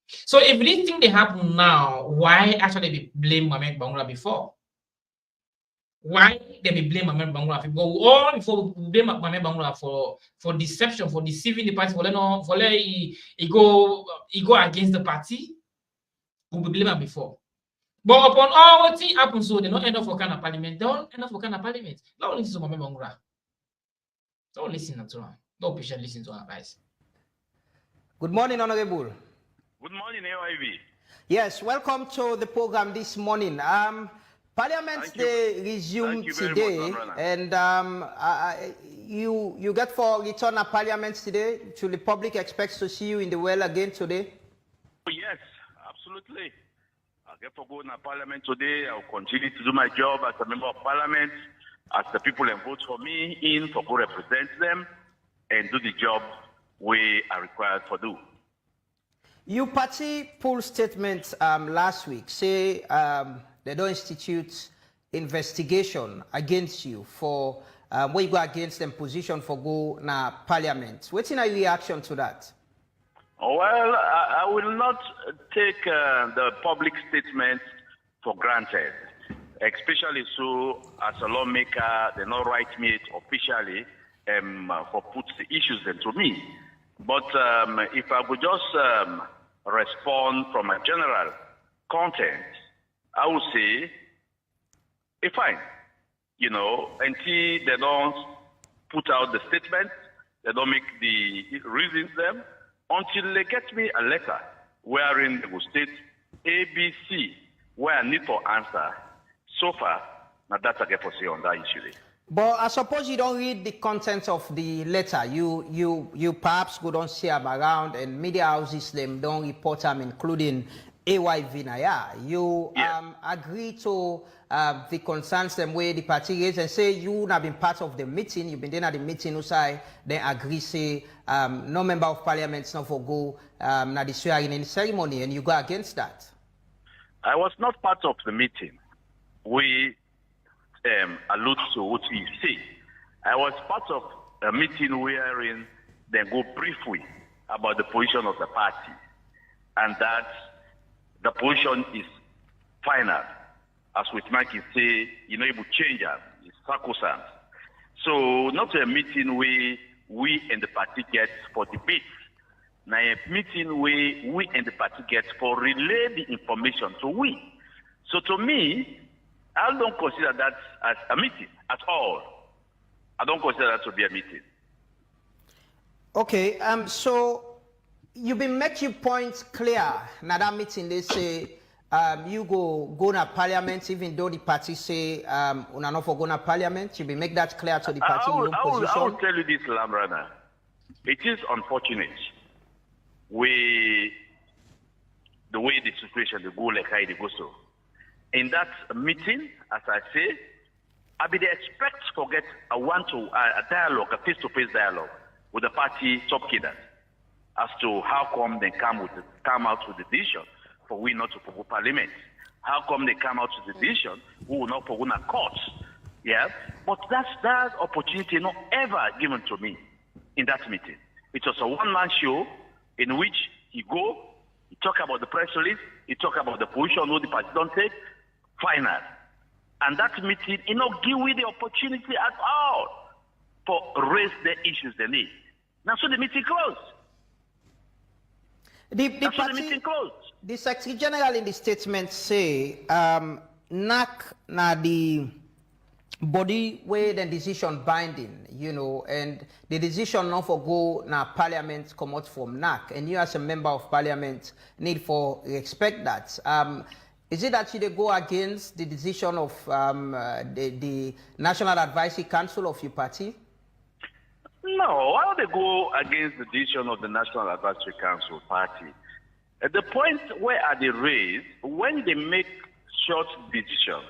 So if this thing they happen now, why actually they blame Mohamed Bangura before? Why they blame Mohamed Bangura before? All before we blame Mohamed Bangura for deception, for deceiving the party, for he go against the party. We blame him before. But upon all what thing happens, so they don't end up for kind of parliament. They don't end up for kind of parliament. Don't listen to Mohamed Bangura. Don't listen to him. Don't patiently listen to our advice. Good morning, Honorable. Good morning, AIV. Yes, welcome to the program this morning. Parliament Day resumed today, and you get for return of Parliament today. Should the public expects to see you in the well again today? Yes, absolutely. I'll get for going to Parliament today. I'll continue to do my job as a member of Parliament, as the people and vote for me in to go represent them and do the job we are required to do. Your party pulled statements last week, say they don't institute investigation against you for where you go against them position for go na Parliament. What's your reaction to that? Well, I will not take the public statements for granted. especially so as a lawmaker, they not write me officially for put the issues then to me. But if I would just respond from a general content, I would say, fine. You know, until they don't put out the statement, they don't make the reasons them, until they get me a letter wherein they will state ABC, where I need to answer. So far, now that's I get to say on that issue. But I suppose you don't read the content of the letter. You perhaps go don't see them around, and media houses them don't report them, including AY Vinaya. You agree to the concerns them where the party is, and say you have been part of the meeting. You've been there at the meeting. Usai then agree say no member of parliament not for go na the swearing in ceremony, and you go against that. I was not part of the meeting. We allude to what you say. I was part of a meeting wherein they go briefly about the position of the party, and that the position is final. As with Mike say, you know, it will change it. It's sacrosanct. So not a meeting where we and the party get for debate. Now a meeting where we and the party get for relay the information to we. So to me, I don't consider that as a meeting at all. I don't consider that to be a meeting. Okay, so you've been making points clear. Now that meeting, they say you go to parliament, even though the party say una not for go to parliament. You be make that clear to the party in your position. I will tell you this, Lambrana. It is unfortunate the way the situation they go like how they go so. In that meeting, as I say, I be the expect to get a dialogue, a face-to-face dialogue with the party top cadres as to how come they come out with the decision for we not to go parliament. How come they come out with the decision we will not go to court? Yeah, but that opportunity not ever given to me in that meeting. It was a one-man show in which he talk about the press release, he talk about the position who the party don't take. Final. And that meeting, give me the opportunity at all for raise the issues they need. Now, so the meeting closed. The meeting closed. The Secretary General in the statement say, NAC na the body where the decision binding, and the decision not for go na parliament come out from NAC, and you as a member of parliament need for respect that. Is it that you go against the decision of the National Advisory Council of your party? No, why would they go against the decision of the National Advisory Council party? At the point where are they raised, when they make short decisions,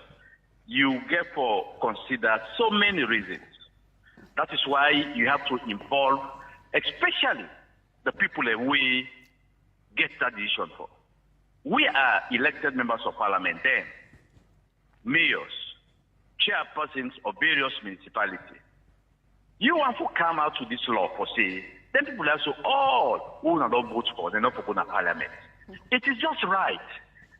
you get for consider so many reasons. That is why you have to involve, especially the people that we get that decision for. We are elected members of parliament then, mayors, chairpersons of various municipalities. You want to come out to this law for say, then people are so, who not vote for, they're not for going to parliament. It is just right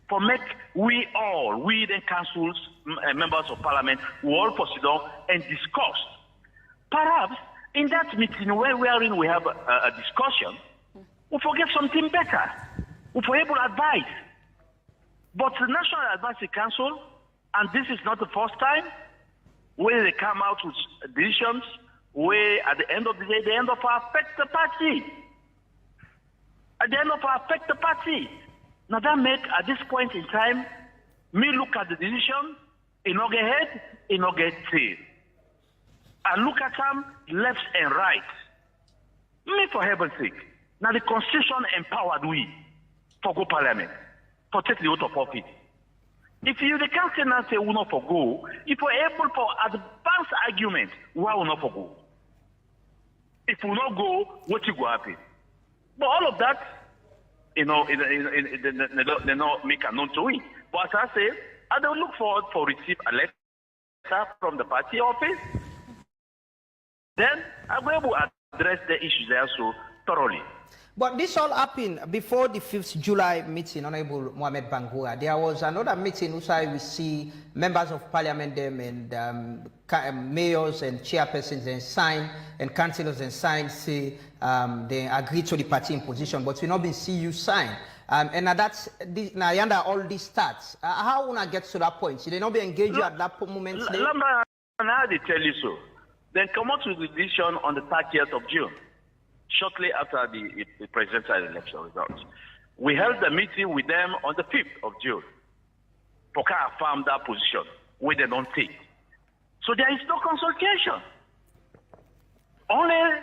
for make we then councils, members of parliament, we all sit down and discuss. Perhaps in that meeting where we have a discussion, we forget something better. For able advice. But the National Advisory Council, and this is not the first time, where they come out with decisions where at the end of the day, they end up affect the party. At the end of affect the party. Now that make, at this point in time, me look at the decision, it not get head, it not get tail. I look at them left and right. Me for heaven's sake. Now the Constitution empowered we for go parliament, for take the oath of office. If you the council now say we not for go, if we're able for advance argument, why we not for go? If we not go, what you go happen? But all of that, they not make a known to we. But as I say, I don't look forward for receive a letter from the party office. Then I'm able to address the issues there so thoroughly. But this all happened before the 5th July meeting, Honorable Mohamed Bangura. There was another meeting where we see members of parliament them and mayors and chairpersons and sign and councillors and sign say they agree to the party imposition, but we not been see you sign. And that's now under all these stats. How wanna get to that point? Should they not be engaged at that moment? Lamba, how they tell you so? Then come out with the decision on the 30th of June. Shortly after the presidential election results. We held the meeting with them on the 5th of June to affirm that position, where they don't take. So there is no consultation. Only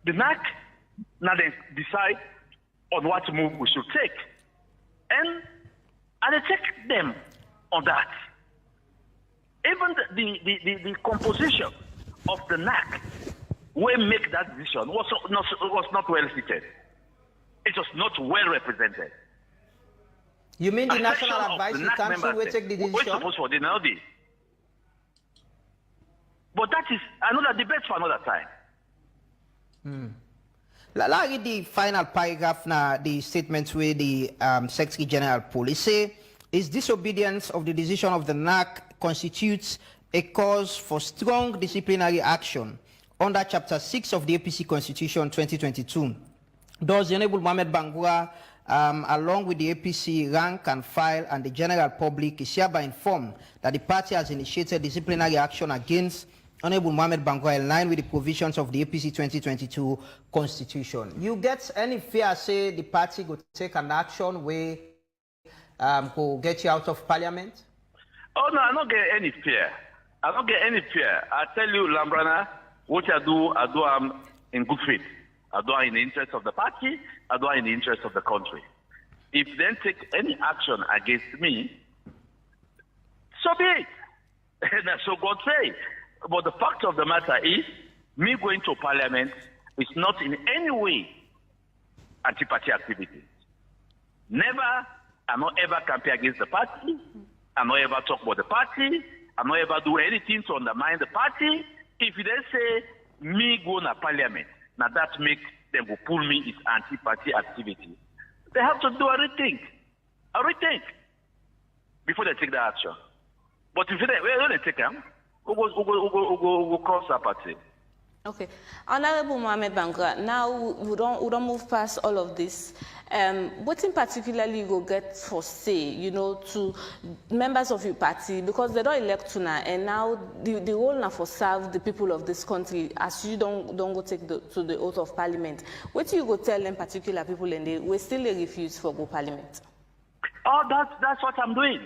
the NAC now they decide on what move we should take. And they take them on that. Even the composition of the NAC we make that decision was not well seated. It was not well represented. You mean the National Advisory Council will take the decision? We're supposed to deny this. But that is another debate for another time. Let's read the final paragraph now, the statement where the Secretary General Police say, is disobedience of the decision of the NAC constitutes a cause for strong disciplinary action under Chapter 6 of the APC Constitution 2022. Thus, the Honorable Mohamed Bangura, along with the APC rank and file and the general public, is hereby informed that the party has initiated disciplinary action against Honorable Mohamed Bangura in line with the provisions of the APC 2022 Constitution. You get any fear, say, the party could take an action where could get you out of parliament? Oh, no, I don't get any fear. I don't get any fear. I tell you, Lambrana, what I do in good faith. I do in the interest of the party. I do in the interest of the country. If they take any action against me, so be it. That's so God say. But the fact of the matter is, me going to parliament is not in any way anti-party activity. Never, I not ever campaign against the party. I not ever talk about the party. I not ever do anything to undermine the party. If they say me go to parliament, now that makes them go pull me is anti-party activity. They have to do a rethink before they take the action. But if they take them, who go cross our party. Okay, Honorable Mohamed Bangura, now we don't move past all of this. What in particularly you go get for say, to members of your party, because they don't elect to now, and now the role now for serve the people of this country as you don't go take to the oath of parliament. What do you go tell them particular people and they will still refuse for go parliament? Oh, that's what I'm doing.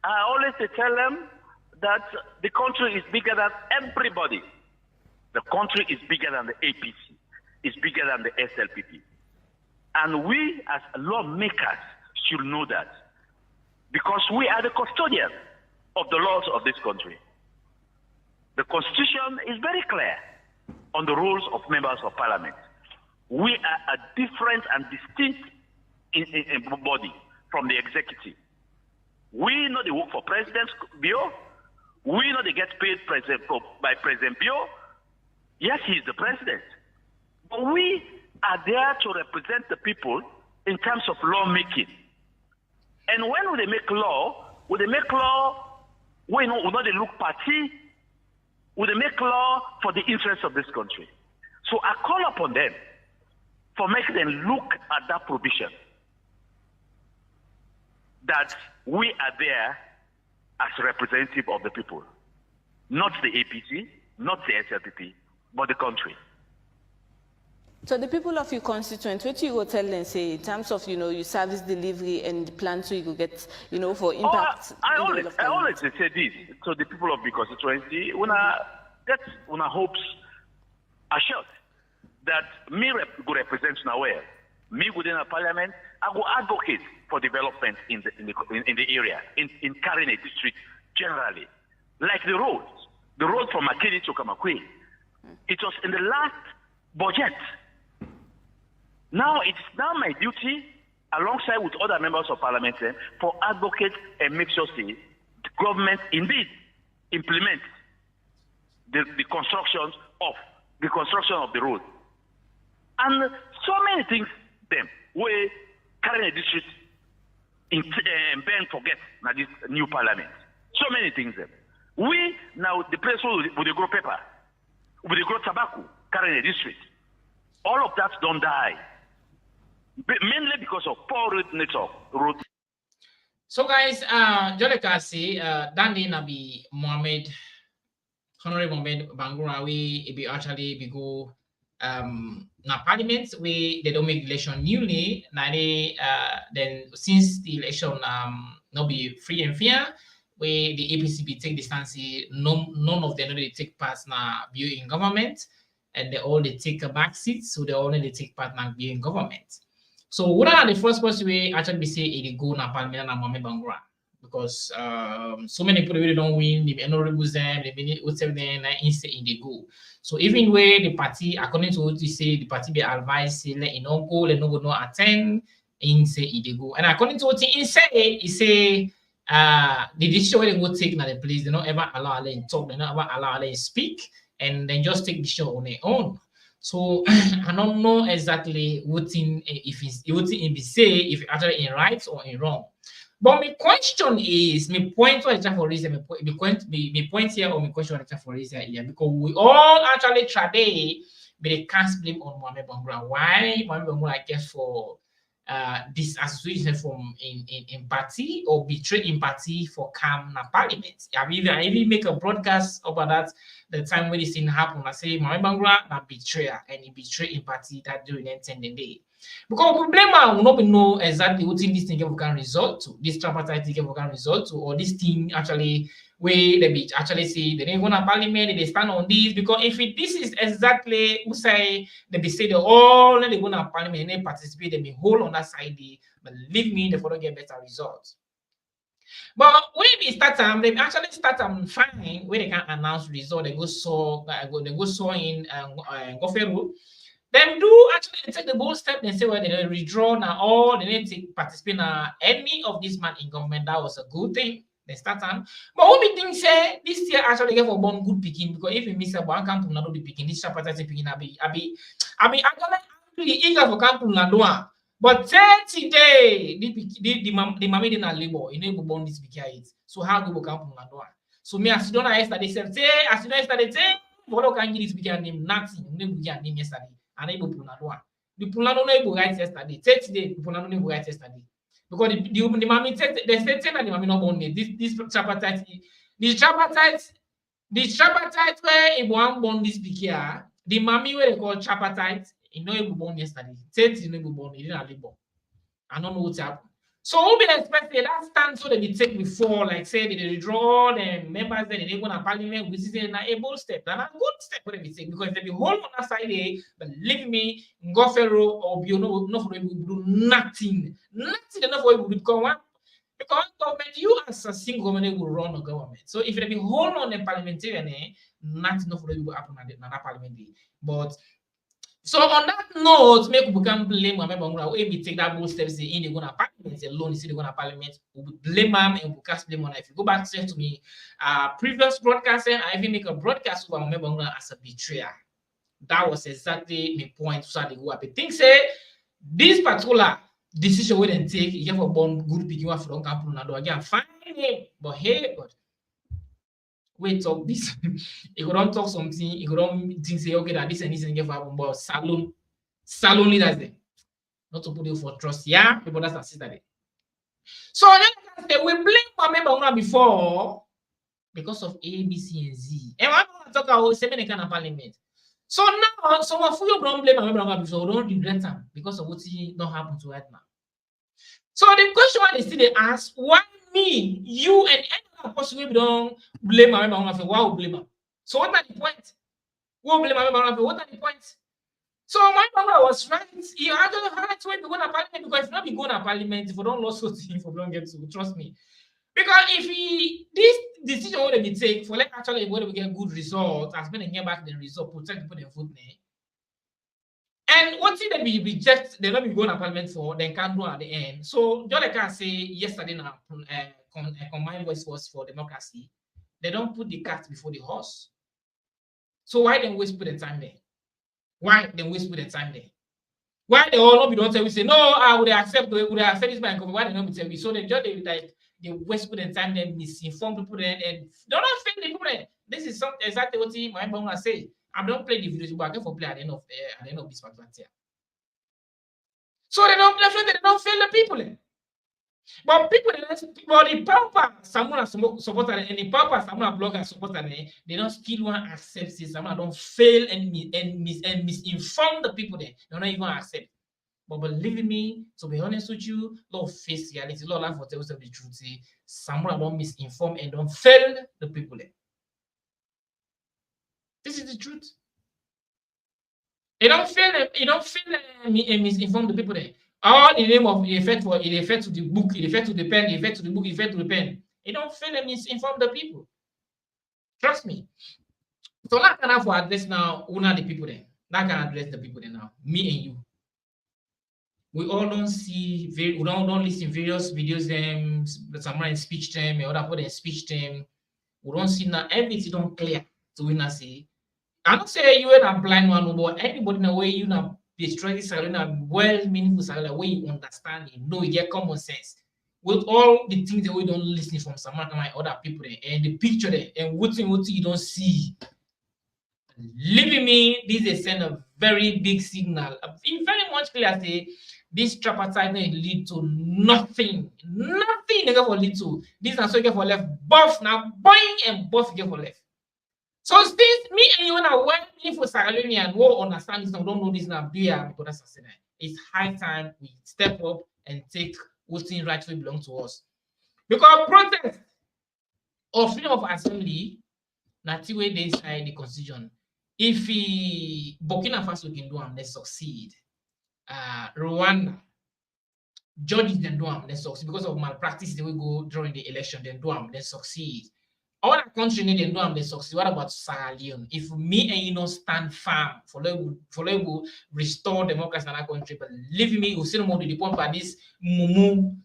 I always tell them that the country is bigger than everybody. The country is bigger than the APC. It's bigger than the SLPP. And we as lawmakers should know that. Because we are the custodians of the laws of this country. The Constitution is very clear on the roles of members of parliament. We are a different and distinct body from the executive. We know they work for President's Bureau. We know they get paid by President Bureau. Yes, he is the president. But we are there to represent the people in terms of lawmaking. And when they make law, we know they look party, we make law for the interests of this country. So I call upon them for making them look at that provision. That we are there as representative of the people. Not the APC, not the SLPP, but the country. So the people of your constituent, what you go tell them, say, in terms of, your service delivery and the plan so you go get, for impact? I always say this to the people of the constituency, when I get hopes assured that me go represent nowhere. Me within a parliament, I go advocate for development in the area, in Karine district generally. Like the road from Makeni to Kamakwe. It was in the last budget. Now it's now my duty, alongside with other members of parliament, for advocate and make sure the government indeed implement the construction of the road. And so many things them. We carry a district in Ben forget now this new parliament. So many things them. We now the place where they grow pepper, where they grow tobacco, carry a district. All of that don't die. Mainly because of poor road network. So guys, Joleka say Dandy Nabi Mohamed Honorable Mohamed Bangura we be actually be go na parliament we they don't make election newly now they then since the election not be free and fair we the APC be take the stance none of them they take part na view in government and they all they take a back seat so they only they take part na view in government. So what are the first person we actually be say it go na parliament na Mohamed Bangura because so many people really don't win, they honorable them, they many them in the go. So even where the party, according to what you say, the party be advised say let no go, let no go no attend, in say it go. And according to what he say the decision where they go take na the place, they don't ever allow them talk, they don't ever allow them speak, and then just take the show on their own. So I don't know exactly what in if it's what in be say if it's actually in right or in wrong. But my question is, my point for for reason, my point here or my question for reason here because we all actually try to but they can't blame on Mohamed Bangura. Why Mohamed Bangura I guess for disassociation from in party or betray in party for calm na parliament. I even make a broadcast about that the time when this thing happened. I say Mohamed Bangura na betrayer and he betray in party that during intended day. Because we blame will not know exactly what this thing can result to, this tripartite thing can result to, or this thing actually where they be actually say they didn't go to parliament, they stand on this because if this is exactly who say they be say they all they go to parliament and they participate, they be hold on that side, but believe me, they don't get better results. But when they start they actually start fine where they can announce result, they go so in Goferu. Them do actually take the bold step and say well they withdraw now or they didn't take participate in any of this man in government. That was a good thing. They start but what we think say this year actually get for born good picking because if you miss a one camp not be picking this tripartite picking I be actually eager for camp na but 30 day the mommy didn't labor you know born this picking so how go camp na so me as don't yesterday say as you know yesterday say what can you this picking name nothing no name yesterday and able punadua the punado no able right yesterday 30 day punado no able right yesterday because the mommy said they said that the mommy not born this tripartite where it one born this picking the mommy where they call tripartite he no able born yesterday 30 no able born he didn't labor I don't know what's happened. So we'll be expecting that stance so they be take before, like say they withdraw the members that they go to parliament, which is a able step. And a good step for them to take because if they be hold on that side, believe me, Ngofero or Biono not for able to do nothing. Nothing enough for able to become one. Because government, you as a single government will run a government. So if they be hold on the parliamentarian, nothing enough for able to happen at that parliament. But so on that note, make we can blame Mohamed Bangura. We take that bold steps in the gonna parliament alone. You see the gonna parliament. We would blame him and we cast blame on. If you go back to me, previous broadcast, I even make a broadcast about Mohamed Bangura as a betrayer. That was exactly my point. So they go up. I think say this particular decision we didn't take. You have a born good picking one from Camp Nado again. Fine, but hey, but. We talk this. You don't talk something. You don't think say okay that this and this and get for but salon leaders there. Not to put you for trust. Yeah, people that's assisted there. So we blame Mohamed Bangura before because of A, B, C, and Z. And I want to talk about 7 kind of parliament. So now some of you don't blame Mohamed Bangura before don't regret him because of what he don't happen to right now. So the question why they still they ask why me, you, and any other person we don't blame Mohamed Bangura for why we blame him. So what are the points? We blame Mohamed Bangura for what are the points? So Mohamed Bangura was right. He actually right when we go to parliament because if not be going to parliament, if we don't lose something, if we don't get to trust me. Because if this decision would be take for like actually whether we get good result, as when they get back the result, protect people their foot there. And what thing they be reject, they not be going to parliament for, they can't do at the end. So just like I say yesterday now, combined voice was for democracy, they don't put the cart before the horse. So why then waste put the time there? Why then waste put the time there? Why they all not be don't tell we say no, I would accept this man. Why they not be tell we? So they just they waste people and time, they misinform people and they don't offend the people. This is something exactly what Mohamed Bangura say. I don't play the videos, but I get for play at the end of this particular year. So they don't fail the people. But people, the Papa Samura supporter and the Papa Samura blogger supporter, they don't still want to accept this. Samura don't fail and misinform the people there. They don't even accept. But believe me, to be honest with you, Lord face reality, Lord life will tell us the truth. Samura don't misinform and don't fail the people there. This is the truth. It don't fail and misinform the people there. All in the name of effect to the book, effect to the pen, effect to the book, effect to the pen. It don't fail and misinform the people. Trust me. So that can have to address now the people there. That can address the people there now. Me and you. We all don't see we don't listen various videos them, Samura speech them, or other people in speech them. We don't see now everything don't clear. So we not see. I don't say you are a blind one, but anybody in the way you know destroy this salary, well meaningful salary, way you understand, you know, you get common sense. With all the things that we don't listen from Samura and other people there, and the picture there, and what you don't see. Leaving me, this is send a very big signal. Very much clear say this tripartite lead to nothing. Nothing they get for lead to. This is so get for left, buff now, boing and buff get for left. So since me and you are well meaningful salary and who understand this and don't know this now, it's high time we step up and take what things rightfully belong to us. Because protest or freedom of assembly, that's the way they inside the constitution. If Burkina Faso can do them, they succeed. Rwanda, judges then do them, they succeed because of malpractice. They will go during the election, then do them, they succeed. All the country need them do them, they succeed. What about Sierra Leone? If me and you don't stand firm for restore democracy in that country, but leave me, you see no more to the point by this mumu,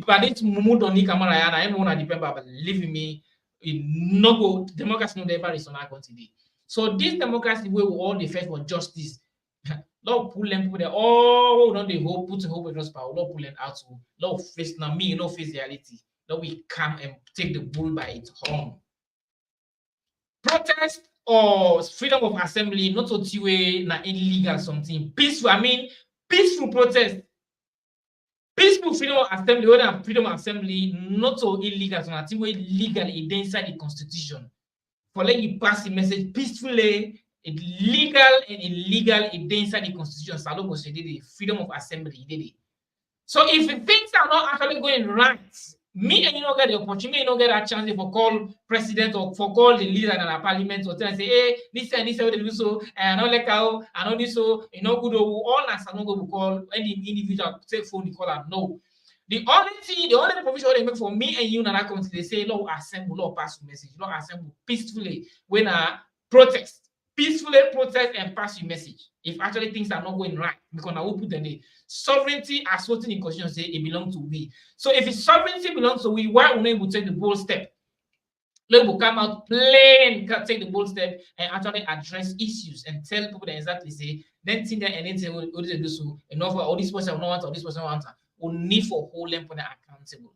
by this mumu don't need camera. I don't want to depend, but leave me, no go democracy no ever is on our country. So this democracy way we all defend for justice. Lord pull them people there. Oh, not the hope, put hope in us power. Lord pull them out. Lord face now me, no face reality. Lord we come and take the bull by its horn. Protest or freedom of assembly, not so way na illegal something. Peaceful, I mean peaceful protest. Peaceful freedom of assembly, whether freedom of assembly, not so illegal, so nothing way legal inside the constitution. For let you pass the message peacefully, legal and illegal inside the constitution. Salomo said the freedom of assembly. Did it. So if things are not actually going right, me and you don't get the opportunity, you don't get a chance for call president or for call the leader in the parliament or tell and say, hey, this and this, they do so, and I don't like how, I know this so, you know, good all as I don't go to call any individual take phone, call and no. The only provision they make for me and you in that country, they say, Lord, assemble, Lord, pass your message, Lord, assemble peacefully when I protest, peacefully protest and pass your message. If actually things are not going right, because I will put the sovereignty as written in Constitution say it belongs to we. So if its sovereignty belongs to we, why won't we take the bold step? Let will come out plain, take the bold step and actually address issues and tell people that exactly say, then think that anything will do so enough for all this person not want or this person want. We need for whole them for the accountable.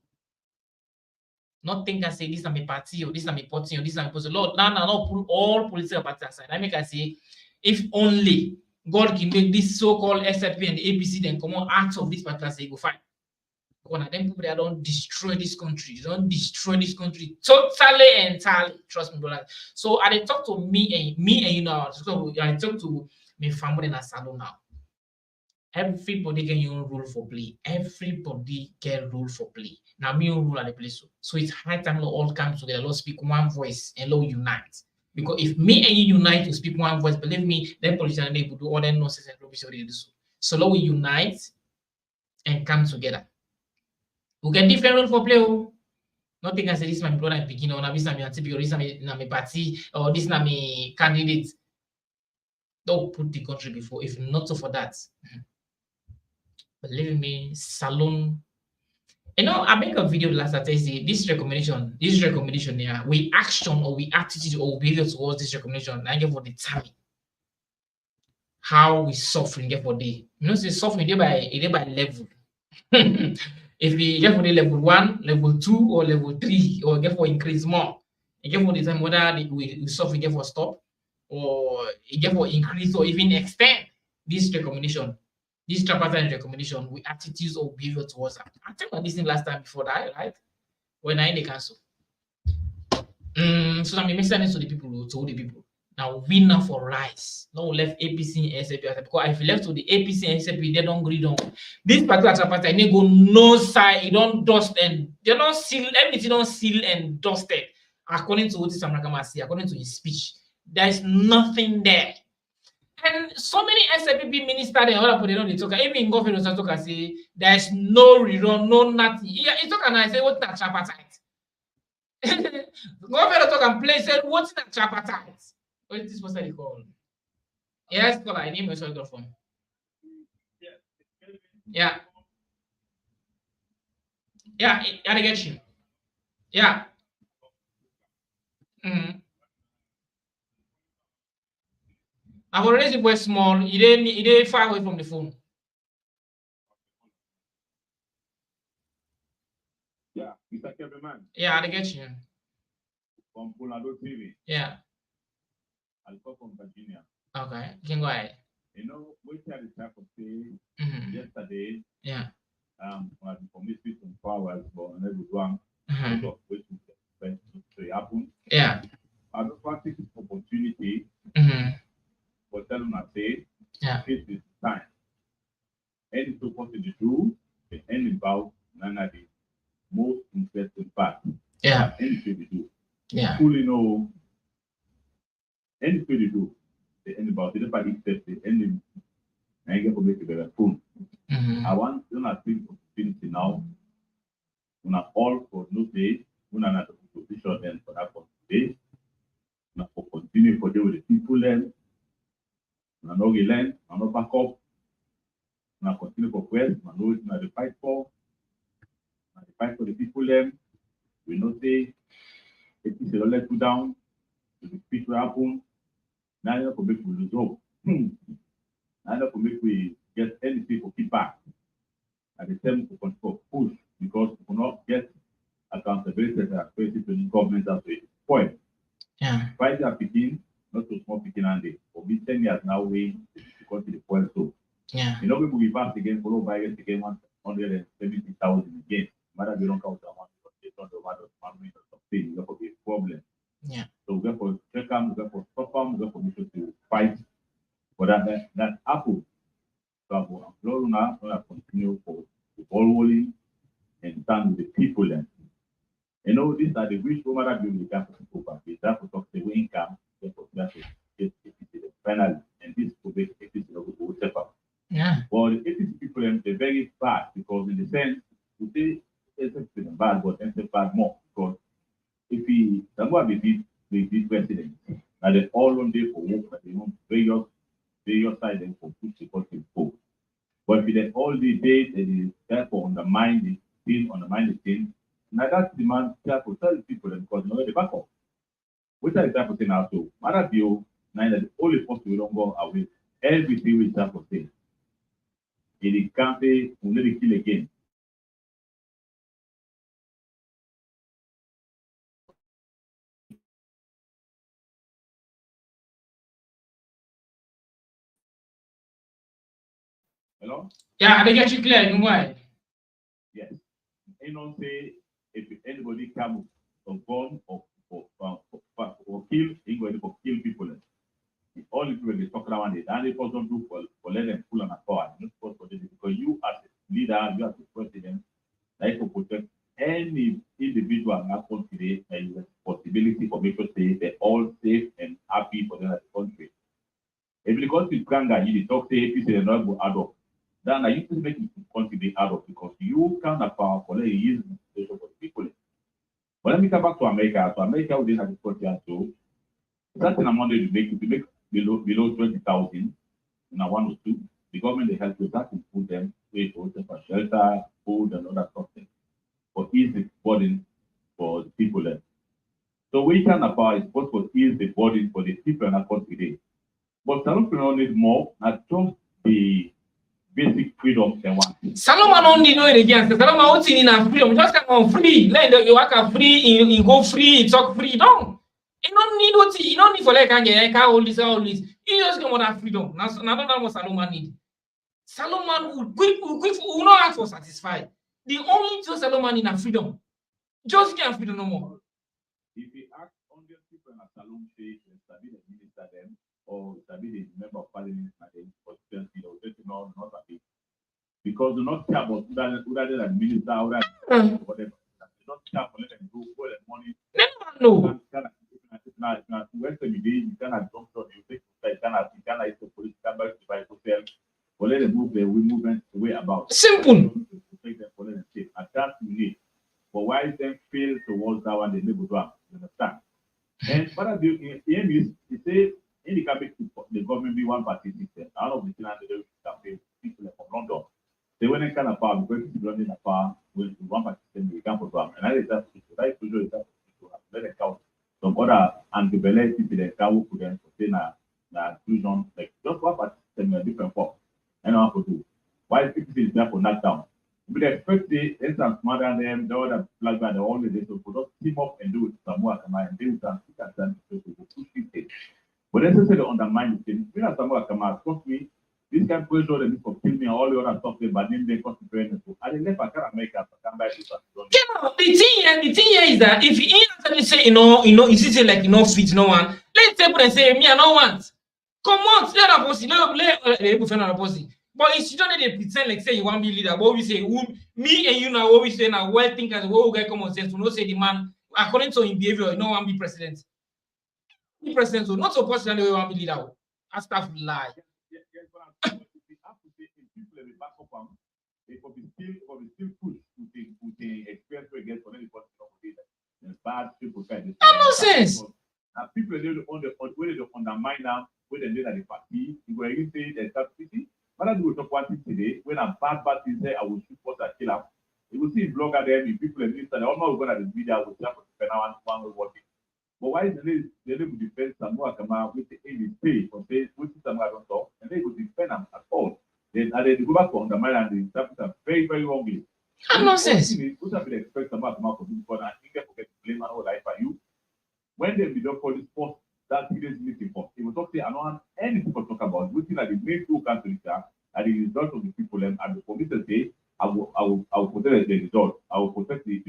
Not think I say this is my party or this is my party or this is my person. Lord, now put all political parties aside. I make I say, if only God can make this so-called SFP and the APC then come on out of this particular say go fine. One of them people that don't destroy this country, totally and entirely. Trust me, brother. So I talk to me and you now. So I talk to my family in a salon now. Everybody get your rule for play. Everybody get rule for play. Now me rule at the place. So it's high time we all come together. Let's speak one voice and let's unite. Because if me and you unite to speak one voice, believe me, then politicians they will do all that nonsense and rubbish already do so. So let we unite and come together. We get different rule for play. Nothing I say this is my brother and beginner, or this is my auntie, or this is my party, or this is my candidate. Don't put the country before. If not so for that. Believe me, salon. You know, I make a video last Thursday. This recommendation here, we action or we attitude or behavior towards this recommendation, I give for determine how we suffering get for day. You know, say suffering day by level. If we get for the level 1, level 2, or level 3, or get for increase more, you get for the time whether we suffering get for stop, or you get for increase or even extend this recommendation, this tripartite recommendation with attitudes or behavior towards them. I think I listened last time before that, right? When I in the council. So I'm mentioning to the people, to the people. Now we now for rise. No left APC and SAP because if you left to the APC and SAP, they don't agree on this particular tripartite. They go no side, you don't dust and they don't seal everything, don't seal and dusted. According to what Samura say, according to his speech, there is nothing there. And so many SAPP ministers and other people they talk. Even in government also talk say there is no rerun, no nothing. Yeah, it's talk and I say what's that tripartite? Government talk and play said what's that tripartite? What is this supposed to be called? Yes, call I name your from. Yeah. Yeah, I get you. Yeah. I've already the voice small. It ain't far away from the phone. Yeah, Mr. Kevin. Yeah, I get you. From Polado TV. Yeah. I'll call from Virginia. Okay, you can go ahead. You know, we had the type of say yesterday. Yeah. For me, 24 hours, but another one. Waiting to happen. Yeah. I don't practice this opportunity. For telling us say, yeah, this is time. Any support to do, the end about none of the most interesting part. Yeah. Anything to do. Yeah. Fully know anything to do. The end about the party steps the end. I get to make a better phone. I want to not think opportunity now. When I all for no day, when I'm not a position then for that for today. Now for continue for deal with the people then. I know we learn, I know back up. I continue for quest, I know it's not the fight for. I fight for the people then. We know say if it's a let you down, the speech will happen. Now you for make we lose hope. Now you for make we get anything for feedback. At the same time for push because we will not get accountability that created to the government as a point. Yeah. Fight are picking, not so small picking and they for me 10 years now we go to the point so. Yeah. You know, we will be back again, follow by again 170,000 again. Matter we don't count that one because they don't know what family or something, that could be a problem. Yeah. So we go for check them, we go for stop them, we go for mission to fight for that apple. So I'm going to continue for the ball rolling and stand with the people then. You know, these are the wish over that building can for back. They have to talk the way income, therefore that is finally, and this will make it will step up. Yeah. Well, the APC people they're very bad because in the sense we say it's bad, but it's bad more because if he Samura be president, and then all on day for work, but they want various side and for push the country forward. But if they all the day they therefore undermine the thing, now that's the man therefore tell the people because you know the back up. Which are the type of thing now so matter you now that the only post we don't go away everything we type of thing. It can't be only kill again. Hello? Yeah, they get you clear, you know. Yes. You know, say if anybody come or gun or kill, he's going to kill people. All the people they talk around it, and they don't do for let them pull on a power. Not for this because you as a leader, you as a president, like to protect any individual in that country and the possibility for make sure they're all safe and happy for the country. If the country is stronger, you talk to APC and not go add up. Then I used to make the country be add up because you can't have power for the use for the people. But let me come back to America. So America within the country and so that's an amount to make below 20,000 in a 1 or 2. The government they help with that to put them pay for shelter, food, and other stuff for ease the burden for the people there. So we can about is what will ease the burden for the people in that country. But Salomon don't need more, not just the basic freedom they want. Salomon don't need no again. Salomon what's in freedom? Just come on free. Let you work free, you go free, you talk free. Don't. You don't need what you don't need for like I can't all this. You just don't want that freedom. Now that's what Salomon need. Salomon will not ask for satisfied. The only thing Salomon need is freedom. Just can't freedom no more. If you ask 100 people in a salon say Sabi the minister them or Sabi the member of parliament and the constituency, or just not happy. Because they not care about whether the minister or whatever. They don't care for let them go for the money. No. Western you cannot jump on you take you cannot the police camera to buy hotel. Or let them move the movement away about. Simple. Take them for them safe. I can't relate. But why them fail towards that one they never do? You understand? And what I do in aim is to say in the cabinet the government be one party system. Out of the campaign people from London. They went in kind of power because people running a power with one party system we can't program. And I that right to do is that to let it count some other anti-belay people that can work with them to say na inclusion like just one party system in a different form. And I want to do. Why people is there for knock down? But the first day, instance, mother and them, the other black man, the only day to just team up and do it Samura Kama and they will stand to push it. But let's say they undermine the thing. When Samura Kama trust me, this kind of pressure they for kill me and all the other stuff they but then they cost the parents. And they never can make us come back to that. The thing here is that if you actually say you see like fit no one, let's say and say me I no want. Come on, let a bossy, let bossy. But it's you don't need to pretend like say you want to be leader. What we say, me and you now, what we say now, well thinkers, what we get common sense to not say the man, according to his behavior, you don't want to be president. Be president, so not supposed to be want to be leader. I start to lie. They will still push with the experience we get for any bad people kind of nonsense. And people they undermine now when they at the party, where you say there's subsidy. But I will talk one thing today. When a bad thing say I will shoot for that kill him. You will see blogger there, people and minister, they almost going to the media will just spend one way working. But why is they able to defend Samura Kama with the aim pay for say which Samura don't talk, and they will defend them at all. Then they go back to undermine and they interpret them very, very wrongly. Nonsense. What have you expect Samura Kama for this one? I think they forget to blame and all life for you. When they be done for this post, that serious meeting for it was not say I don't have anything to talk about. Which is that the main two countries are and the result of the people and the committee say I will protect the result. I will protect the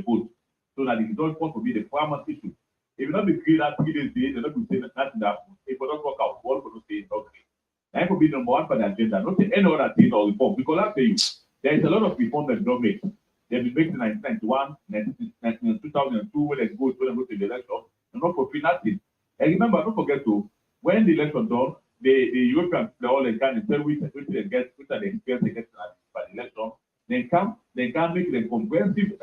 vote. So that the result supposed to be the farmer's issue. If you not be clear that 3 days, they're not going to say nothing that if you don't work out, all going to say it's not clear. That could be number one for the agenda, not say any other thing or reform. Because I tell you, there is a lot of reform that don't make. They've been making in 1991, 2002, when they go to the election, and not for free nothing. And remember, don't forget to when the election done, the Europeans they all they can tell which they get, which are the experience they get by the election. They can make the comprehensive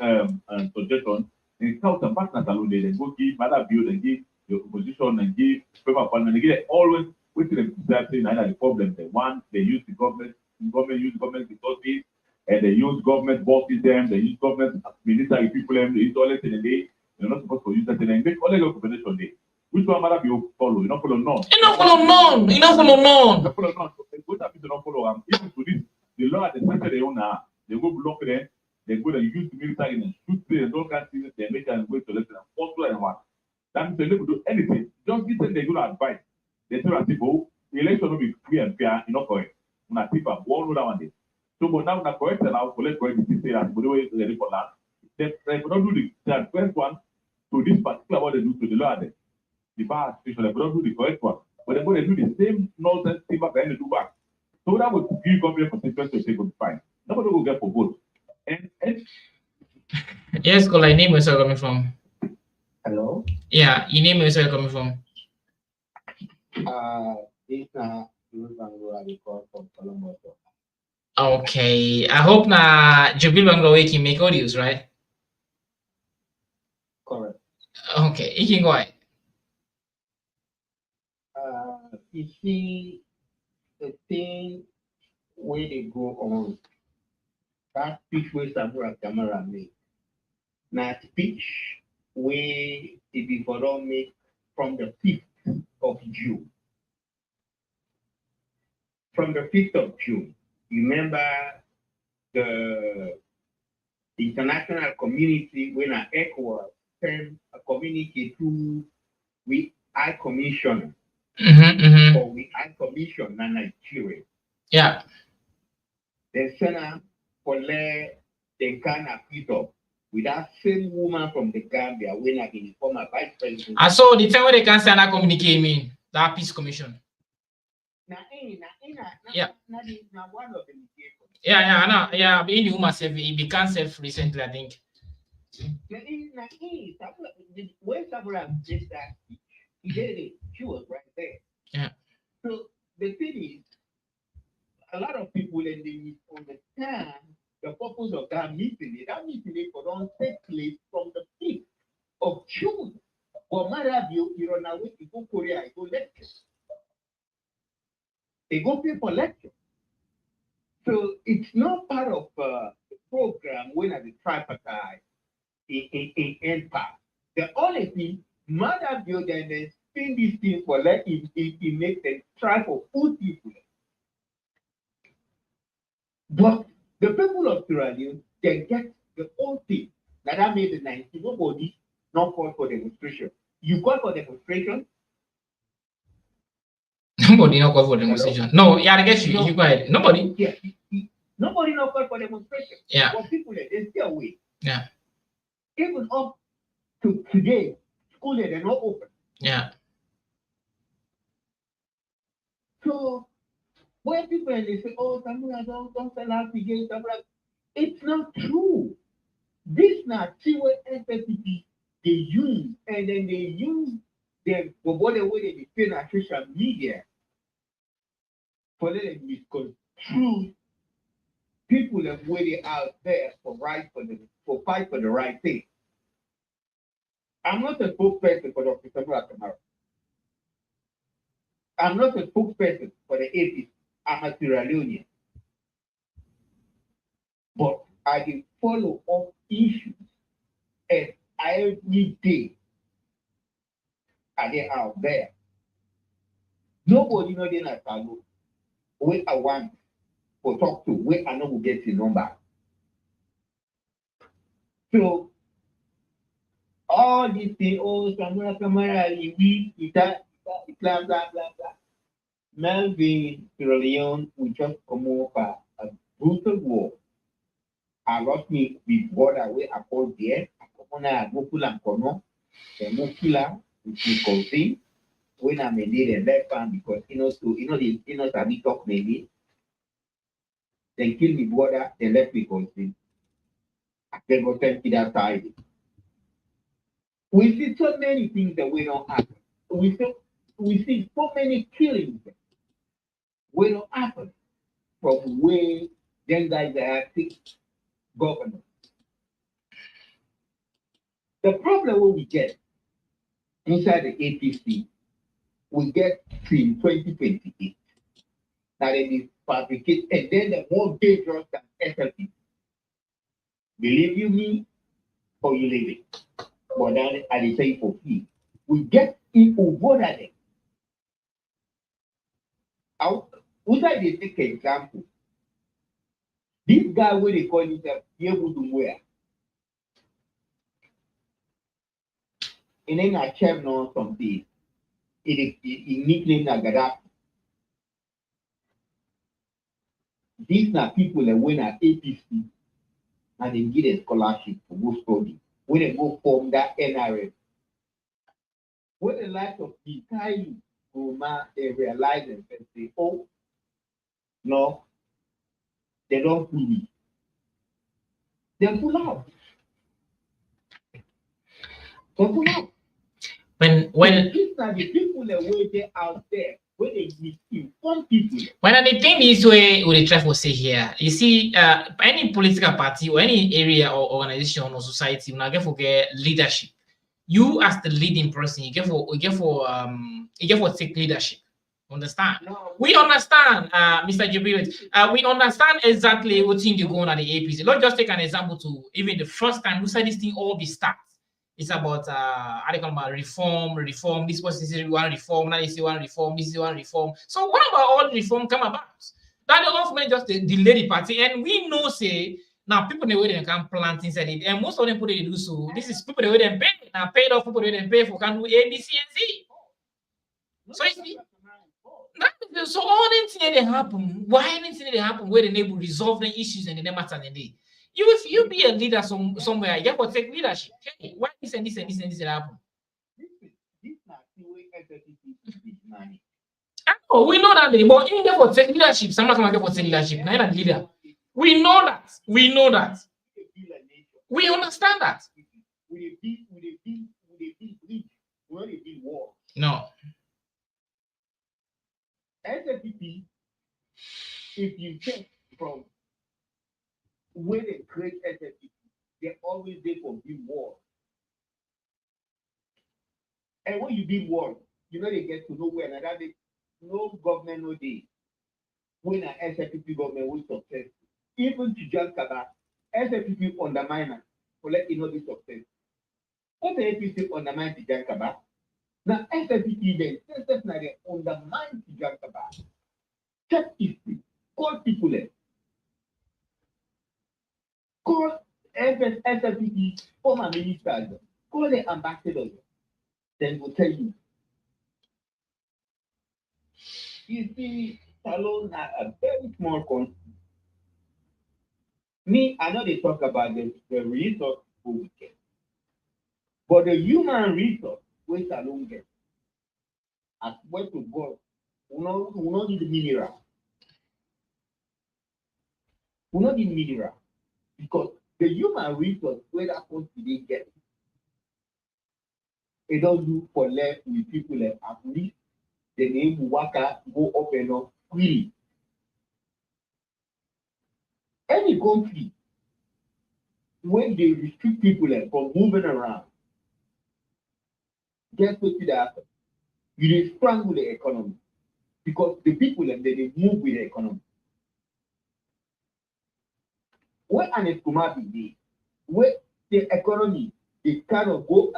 suggestion. They count the partners alone. They go give other view, they give the opposition, and give paper appointment. They give always which they say neither the problem. They want they use the government use government resources, and they use government bosses them. They use government military people them. They use all that in a day. They're not supposed to use that. They make all the combination day. Which one matter you follow? You don't follow none. You don't follow none. You don't follow none. You follow none. What happens? You don't follow. Even to this, the law at the center they own now. They go block them. They go and use the military and shoot them. All kinds of things. They make them go to election and force and what. That means they never do anything. Just give them the good advice. They tell people the election will be free and fair. You know correct. Una people one know that one day. So but now na correct now. Collect correct the say that. But the way they for that, they don't do the first one to this particular what they do to the law. The bar station, they don't do the correct one, but they're going to do the same nonsense thing back and they do back. So that would give government constituency to say good fine. Nobody will get for vote. And yes, call I name where you're coming from. Hello? Yeah, your name where you're coming from. This now Mohamed Bangura we call from Columbus. Okay. I hope na Jubil Bangura can make audios, right? Correct. Okay, you can go ahead. You see the thing where they go on that speech where Samura Kamara make. Now speech where it be for all make from the 5th of June. from the 5th of June, you remember the international community when ECOWAS sent a communique to we High Commission or we High Commission in Nigeria. Yeah. The Senate for the Ghana Quito with that same woman from the Gambia when I been former vice president. I saw the time where they can send a communique, mean that peace commission. Yeah. Yeah, I know. Yeah, in the woman said it became self recently, I think. When Samura did that, he did it. She was right there. Yeah. So the thing is, a lot of people and they understand the purpose of that meeting. That meeting don't take place from the 5th of June. But Marabio, you run away, you go Korea, you go lecture. They go pay for lecture. So it's not part of the program when at the tripartite in Empire. The only thing, Marabio then they spin this thing for let it make them try for food people. But the people of Sierra Leone, they get the whole thing. That made the 19, nobody not call for demonstration. You call for demonstration? Nobody not call for demonstration. Hello? No, yeah, I guess you go ahead. Nobody. Yeah, nobody not call for demonstration. Yeah. But people, they stay away. Yeah. Even up to today, school they're not open. Yeah. So when people they say, oh, Samura don't sell out again, Samura, it's not true. This not see what SFPP they use, and then they use them for whatever way they depend on social media for them to misconstrue people that way out there for fight for the right thing. I'm not a spokesperson for Dr. Samura. I'm not a spokesperson for the APC. I'm a Sierra Leonean. But I can follow up issues and every day are they out there. Nobody know they not follow. Where I want to talk to, where I know will get the number. So all these things, oh, Samura, we that, blah, blah, blah, blah. Melvin Sierra Leone, we just come over a brutal war. I lost me with border where I called there. I come on a Mokula and Kono, the Mokula, which is called when I made it and left hand because they talk maybe. They kill me border, they left me conceal. I can go send to that side. We see so many things that we don't happen. We see so many killings will not happen from where them guys are six governors. The problem what we get inside the APC, we get till 2028. That it is fabricated, and then the more dangerous than SLP. Believe you me, or you leave it. But then I say for free. We get people vote at them. Would I take an example? This guy where they call himself Yebudumwea. And then I check on something. It nicknamed Gaddafi. These are people that went at APC and they get a scholarship to go study. When they go form that NRM. When the life of the Italian Roma, they realize and say, oh, no, they don't pull me. They pull out. They pull out. When these are the people that were out there, where they misinform people. When the thing is where we try to say here, you see, any political party or any area or organization or society, when I get for leadership, you as the leading person, you get for take leadership. Understand? No, we understand, Mr. Jibril. We understand exactly what thing you go on at the APC. Let's just take an example to even the first time we said this thing all be starts. It's about how they call about reform. This person says one reform, now they say one reform, this is one reform. So what about all the reform come about? That the government just delay the party, and we know say now people the way they can plant inside it, and most of them put they do so. This is people the way they pay. Now paid off people the way they pay for can do A, B, C, and Z. So you see, so all things they happen. Why anything they happen where they able resolve the issues and they matter and they. You if you be a leader somewhere, you have to take leadership. Hey, why this and this and this and this happen? Oh, we know that, but in there for take leadership, someone come for take leadership. Now you're leader. We know that. We know that. We understand that. No. SFPP, if you check from where they create SFPP, they're always there for big war. And when you build war, you know they get to nowhere, and that no government no day. When an SFPP government will success, even to just Kaba, SFPP underminer for let you know this success. SFPP undermine to just Kaba. Now SFPP then, they undermine to just Kaba. Check history. Call people there. Call SFPP former ministers. Call the ambassadors. Then we'll tell you. You see, Salon has a very small country. Me, I know they talk about the resource we get. But the human resource we Salon get, I swear to God, we not need the mineral. We not need mineral. Because the human resource where that country they get, it don't do for left with people like at least the name Waka go up and up quickly. Any country when they restrict people from moving around, guess what should happen? You strangle the economy because the people they move with the economy. When an economy be where the economy they kind of go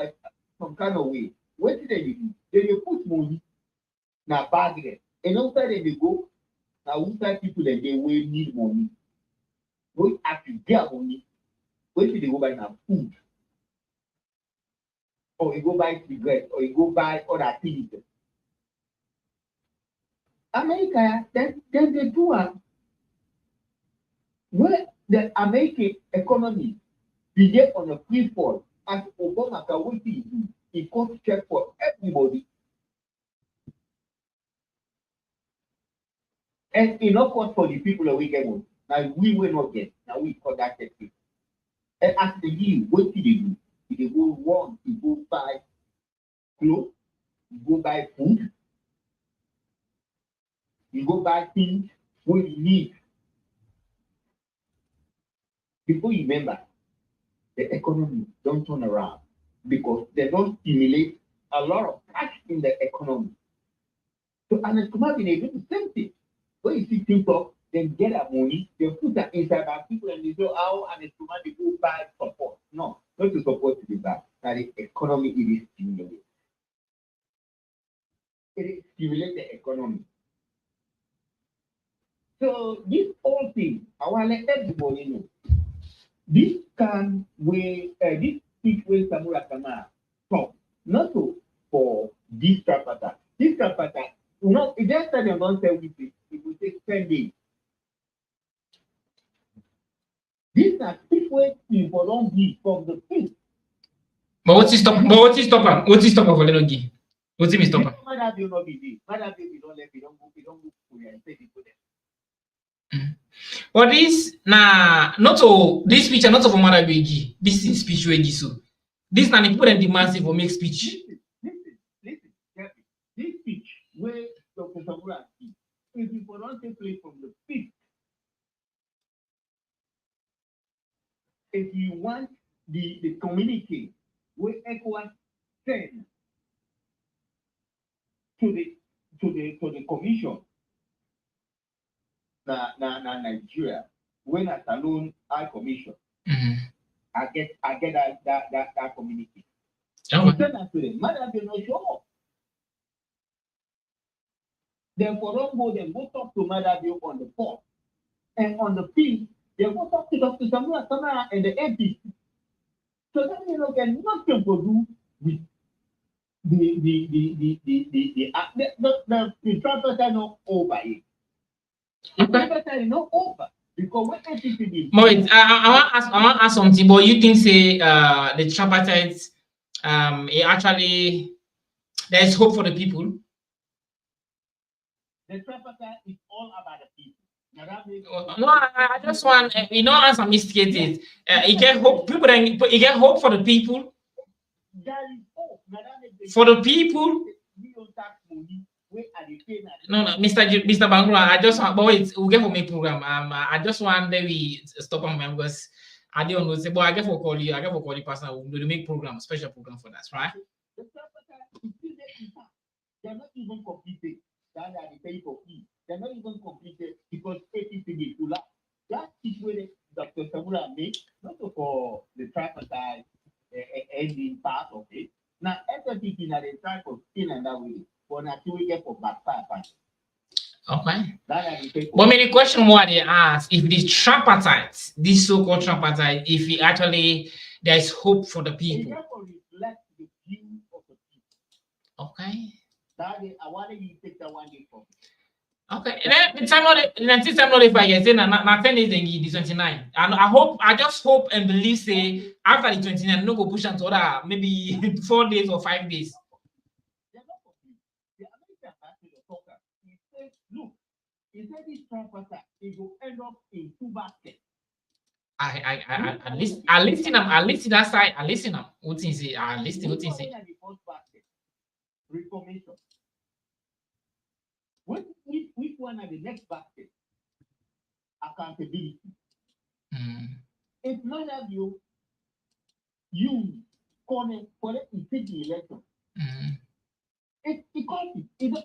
some kind of way, what do? They put money now bag there. And outside they go, now outside people they will need money. When actually get money, where do they go buy now food? Or you go buy cigarettes, or you go buy other things. America, then they do where the American economy be there on a free fall as Obama can wait to do, he comes check for everybody. And enough cost for the people that we get money. Now we will not get. Now we call that technique. And as the year, what do they do? They go one, you go buy clothes, you go buy food, you go buy things what you need. Before you remember, the economy don't turn around because they don't stimulate a lot of cash in the economy. So an economy they do the same thing. When you see things up, then get that money, they put that inside our people and they say, how an economy go buy support. No, not to support the back. Now the economy it is stimulated. It stimulates the economy. So this whole thing, I want to let everybody know. This can way this speech way Samura Kama talk, not so for this Tripartite. This Tripartite, if they start them don't say with it, it will take 10 days. This are speech way for long give from the fifth. But what is stop? What is stop? What is stop for little give? What is stop? Mother will not be there. Mother will don't let me don't go Korea and say people there. But this not to this speech not for Mother Begi. This is speech way so. This na the people and demand for make speech. Listen. This speech where Dr. Samura if you don't take place from the fifth, if you want the communique where ECOWAS send to the commission Nigeria when a Salon High Commission, I get that communique. You send that to them. Madam, they not show up. Therefore, don't go there. Go talk to Madam on the phone. And on the field, they go talk to Dr. Samura and the APC. So then you know, can nothing to do with the Tripartite are not over it. The Tripartite is not over because what APC. Wait, I want to ask something. But you think say the Tripartite it actually there is hope for the people? The Tripartite is all about the people. No, I just want you know as I'm instigated. You get hope people then you get hope for the people. There is hope. For the people. No, Mr. Bangura, I just want, but wait, we'll get for my program. I just want that we stop on them because I don't know. Say, but I get for call you personal. We'll make program, special program for that, right? They're not even completed. That are the pay for fee. They're not even completed because APC pull up. That is where Dr. Samura made, not for the Tripartite ending part of it. Now, SFPP now they try for skin and that way. For now, we get for backfire. Okay. But maybe the question what they ask if the Tripartite, this so-called Tripartite, if it actually there is hope for the people. Okay. I want you to take that one day from. Okay. The time not if I get say na 10 days then the 29. And I just hope and believe say after the 29, no go push on to other maybe 4 days or 5 days. He said this Tripartite, it will end up in 2 baskets. I listen that side. I listen them. What is it? I listen. What is it? Reformation. Which one are the next basket? Accountability. If none of you connect for it to take the election. It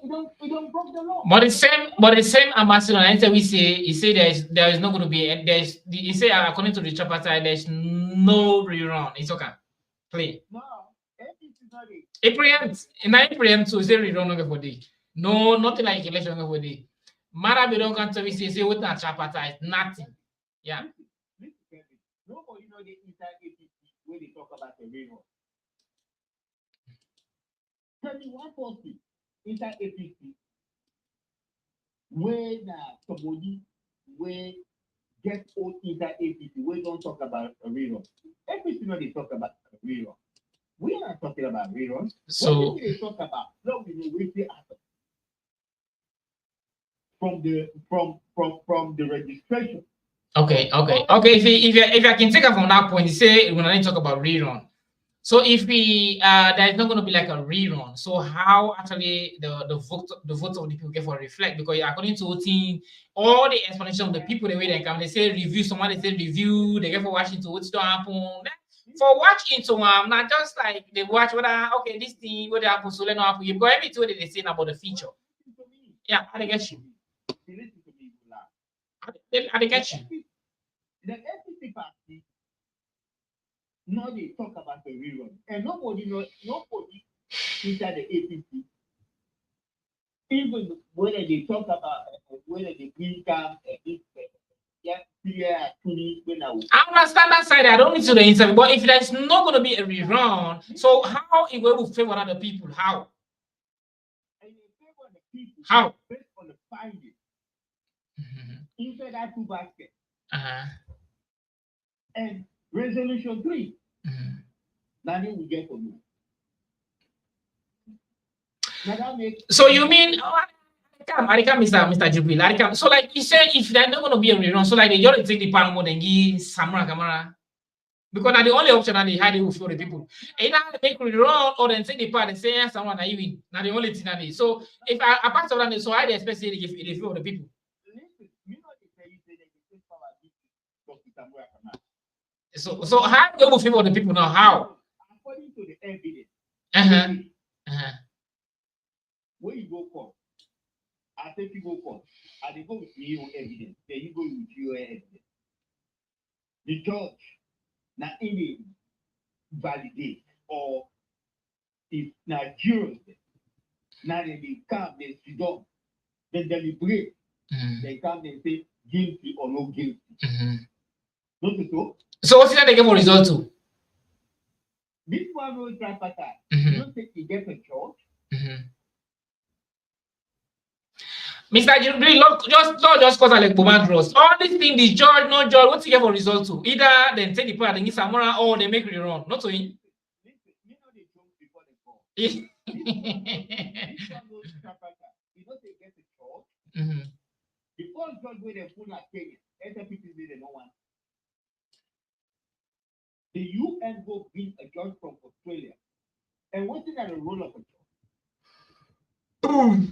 don't broke the law. But the same ambassador, we say he say there is not going to be he say according to the Tripartite there's no rerun. It's okay. Play. No, it's not it. It preempts. In that preempts so say rerun over for day. No, nothing like election over day. Marabi don't come to me say what that Tripartite nothing. Yeah. Nobody know the inside APC when they talk about the rerun. Tell me one person inside APC when somebody will get old inside APC, we don't talk about a rerun. APC know they talk about a rerun. We are not talking about reruns. So what do they talk about? No, we know we say from the registration. Okay. If I can take it from that point, you say when I talk about rerun. So if we there is not going to be like a rerun, so how actually the vote of the people get for reflect? Because according to voting, all the explanation of the people the way they come, they say review, someone they say review, they get for watching to what's to happen. For watching to not just like they watch whether okay this thing what happen, so let not happen. You've got everything what they say about the future. Yeah, I get you. I get you. The FCC party. Now they talk about the rerun, and nobody inside the APC, even whether they talk about whether the green camp, I understand that side. I don't need to the interview, but if there's not going to be a rerun, so how it will favor other people? How? How? Based on the findings inside that 2 baskets. And resolution 3. Now we get from you. So you mean I come, Mr. Jubil. So like you said, if they're not going to be a rerun, so like they just take the Parliament and give Samura Camara. Because now the only option that they had to for the people. Either they make rerun or then take the part and say someone are even. Now the only thing that is. So if apart from that, so I expect they give for the people. So how do you favor the people now? How? According to the evidence. Where you go for? I think you go for. I they go with your evidence. Then you go with your evidence. The judge now in validate or is Nigerians. Now they come, they sit down, they deliberate. They come and say guilty or no guilty. Not so. So what's that they get for result too? This one will Tripartite. You don't think he gets a charge? Mr. Jibril, not just cause like Bowman Ross. All these things, the judge, no judge, what's he get for result to? Either they take the part and give Samura or they make it wrong. Not so in. Before judge where they put like Kenya, SFPC they no one. The UN will bring a judge from Australia. And what's that the role of a judge?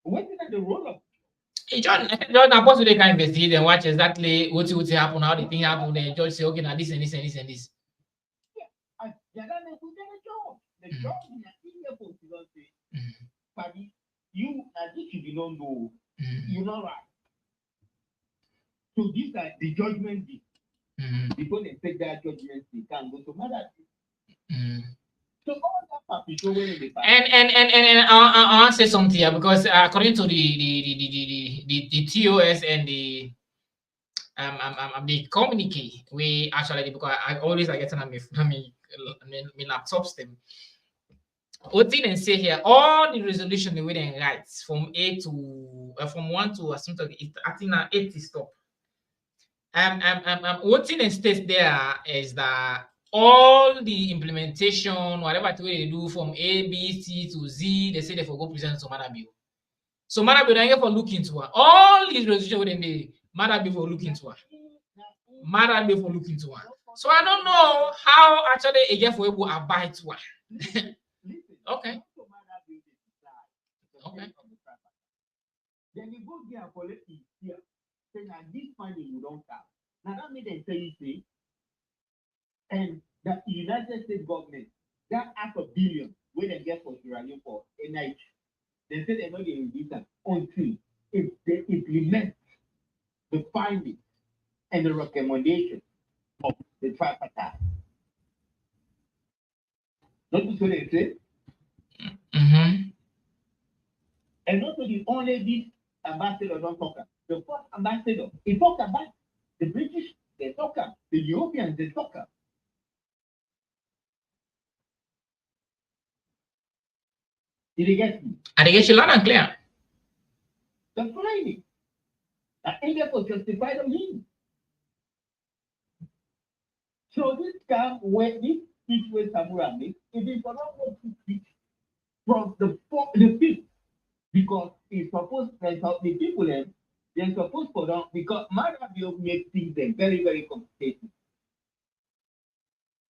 What's that the role of John, I'm supposed to investigate and watch exactly what happen, how the thing happen. The judge say, okay, now this and this and this and this. Yeah, the judge in India for say, Paddy, you as if you don't know, you're not right. So these are the judgment. Before they take that judgment, they can go to matter. So all that and I'll say something here because according to the TOS and the communique, we actually because I always get my laptop stem. What did they say here? All the resolution the way they write from A to from 1 to something I think 8 is stop. What thing they state there is that all the implementation, whatever they do from A, B, C to Z, they say they forgot present some other bill. So matter bill they for look into it. All these resolution within the matter bill for look into it. Matter bill for look into it. So I don't know how actually a get for able to abide to it. Okay. Okay. Then you go there and collect it here. Say now this money you don't have. Now that means they say and the United States government that $500 million where they get for Sierra Leone for NIH. They say they're not going to release them until if they implement the findings and the recommendations of the Tripartite. Not to say they say. And not only this ambassador don't talk about. The first ambassador, he talked about the British, they talk about the Europeans, they talk about. Did you get me? And they get you loud and clear. The finding. I think that was justified on him. So this time when this speech with Samura makes, it is not what to speak from the fifth. Because it's supposed the people they're supposed to down because Marabio makes things very, very complicated.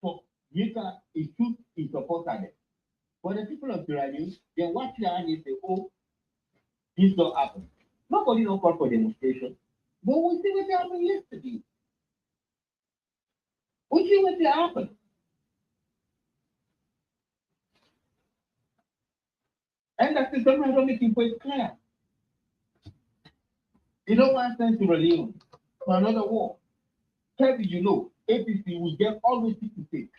So you can is supposed to it. For the people of Sierra Leone, they watch their hand and say, oh, this don't happen. Nobody don't call for demonstration. But we see what happened yesterday. We see what happened. And that's the same I don't make it quite clear. You don't want sense to Leone for another war. How did you know APC will get always to take?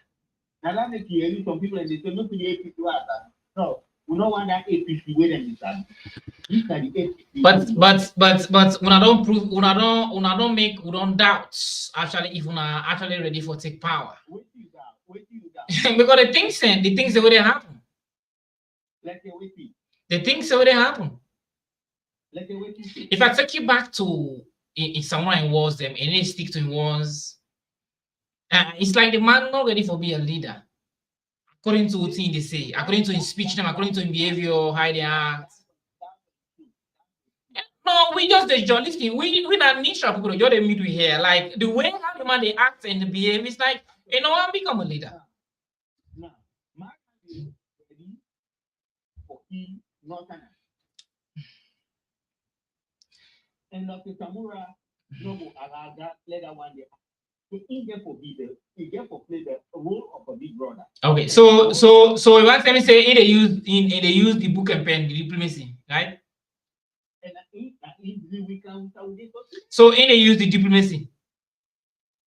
Now that makes you hear some people and they say, no, the APC was that. No, we don't want that APC way than this. These are the APC. But when I don't prove, when I don't doubt actually if we are actually ready for take power. Wait till you down. Because the things that would happen. Let's say wait till. The things that would happen. Let's say wait till. If I take you back to if someone was them and they stick to him once, it's like the man not ready for being a leader. According to what they say, according to his speech, according to his behavior, how they act. No, we just the journalistic. We not niche of people. You're the middle here. Like the way how the man they act and behave is like I become a leader. Now, my is ready for him, not an. And Dr. Samura, no go allow that later one day. So he get for play the role of a big brother. Okay, so you want to say they use the book and pen, the diplomacy, right? And we can so they use the diplomacy.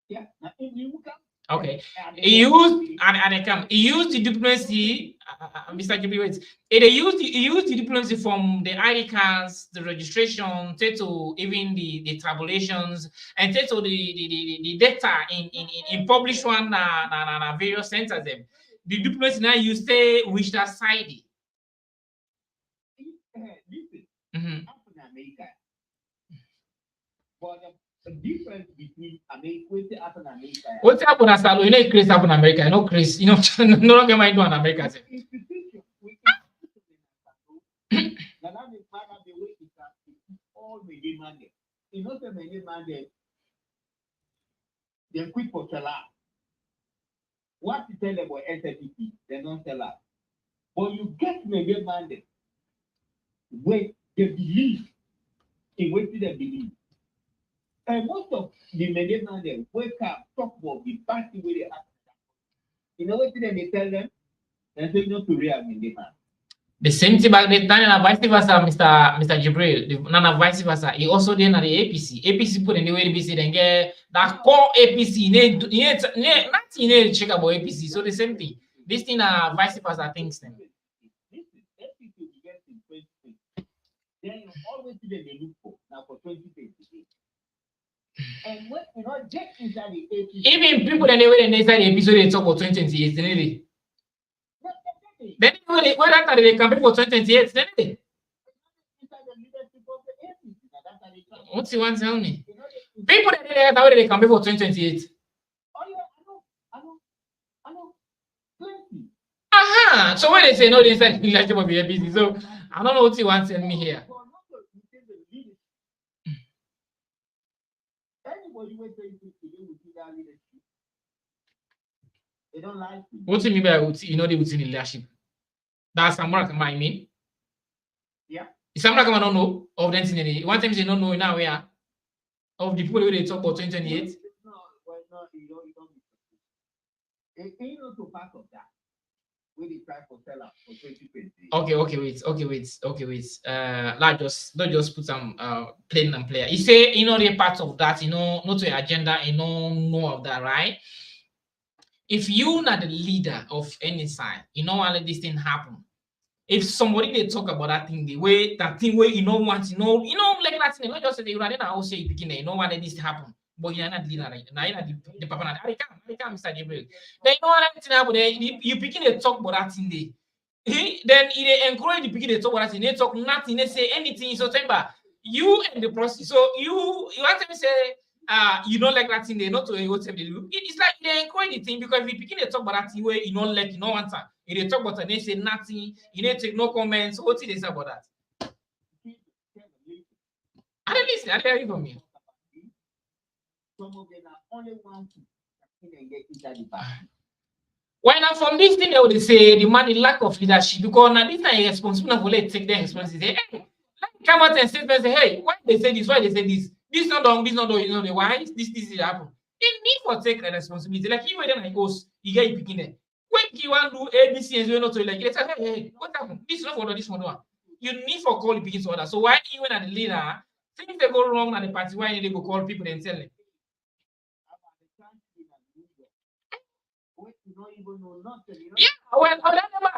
Yeah, we can. Okay. He used the diplomacy, Mr. Jibril, wait. He used the diplomacy from the ID cards, the registration, to even the tabulations, and to the data in published one various centers them. The diplomacy now you stay which that side. Listen, America. But the difference between America and America. What's happened as you know Chris happened in America, no Chris, you know, no longer mind doing America. All many money. You know, the many money. They quit for sell out. What to tell about SFP? They don't sell out. But you get many money. Wait, they believe in what they believe. And most of the many money wake up, talk about the party where they are. You know what they tell them? They say not to real many man. The same thing back then, and vice versa, Mr. Jibril. Nana vice versa. He also did at the APC. APC put in the way APC then get that core APC. Nothing check about APC. So the same thing. This thing vice versa things then. Then you always see them they look for now for 2028. And when you know get inside the APC. Even people that they were inside the episode they talk about 2028, didn't they? Then whether they campaign for 2028, didn't they? What's you want to tell me? People that they campaign for 2028. Aha! So when they say no, they inside the leadership of the APC. So I don't know what you want to tell me here. Anybody will say with that leadership. They don't like it. What do you mean by they would see in leadership? That's Samura Kama, I mean. Yeah. Samura Kama don't know of them thing. One time they don't know now where of the people who they talk about 2028. No, well, no, you don't. It ain't also part of that. When they try for sell out for 2020. Okay, wait. Don't just put some plain and player. You say they're part of that, not to your agenda, know of that, right? If you're not the leader of any side, why let this thing happen. If somebody they talk about that thing, where want, like that thing, not just say they rather than say you begin, why let this happen. But you're not the leader, right? Now you're not the papa. I can't, Mr. Gabriel. Then what thing happen there? You begin to talk about that thing there. Then they encourage the begin to talk about that thing. They talk nothing, they say anything in September. You and the process. So you want to say you don't like that thing, they not to what they do. It's like they encourage the thing because if you begin to talk about that thing where you don't like, you don't want to. If they talk about it, they say nothing, you need to take no comments. What did they say about that? I didn't listen, I didn't hear from you. Some of them are only one to get inside the party. Why now from this thing they would say the man the lack of leadership because now this time responsible for let take their responsibility. Hey, come out and say, hey, why they say this? Why they say this? This not done, why this happen? They need for take the responsibility. Like you were then like host, you get picking there. When you want to do ABC and you not to like they say, hey, what happened? This is not for this one. You need for call the picking order. So why even at the leader, things they go wrong at the party, why they go call people and tell them? Yeah, well,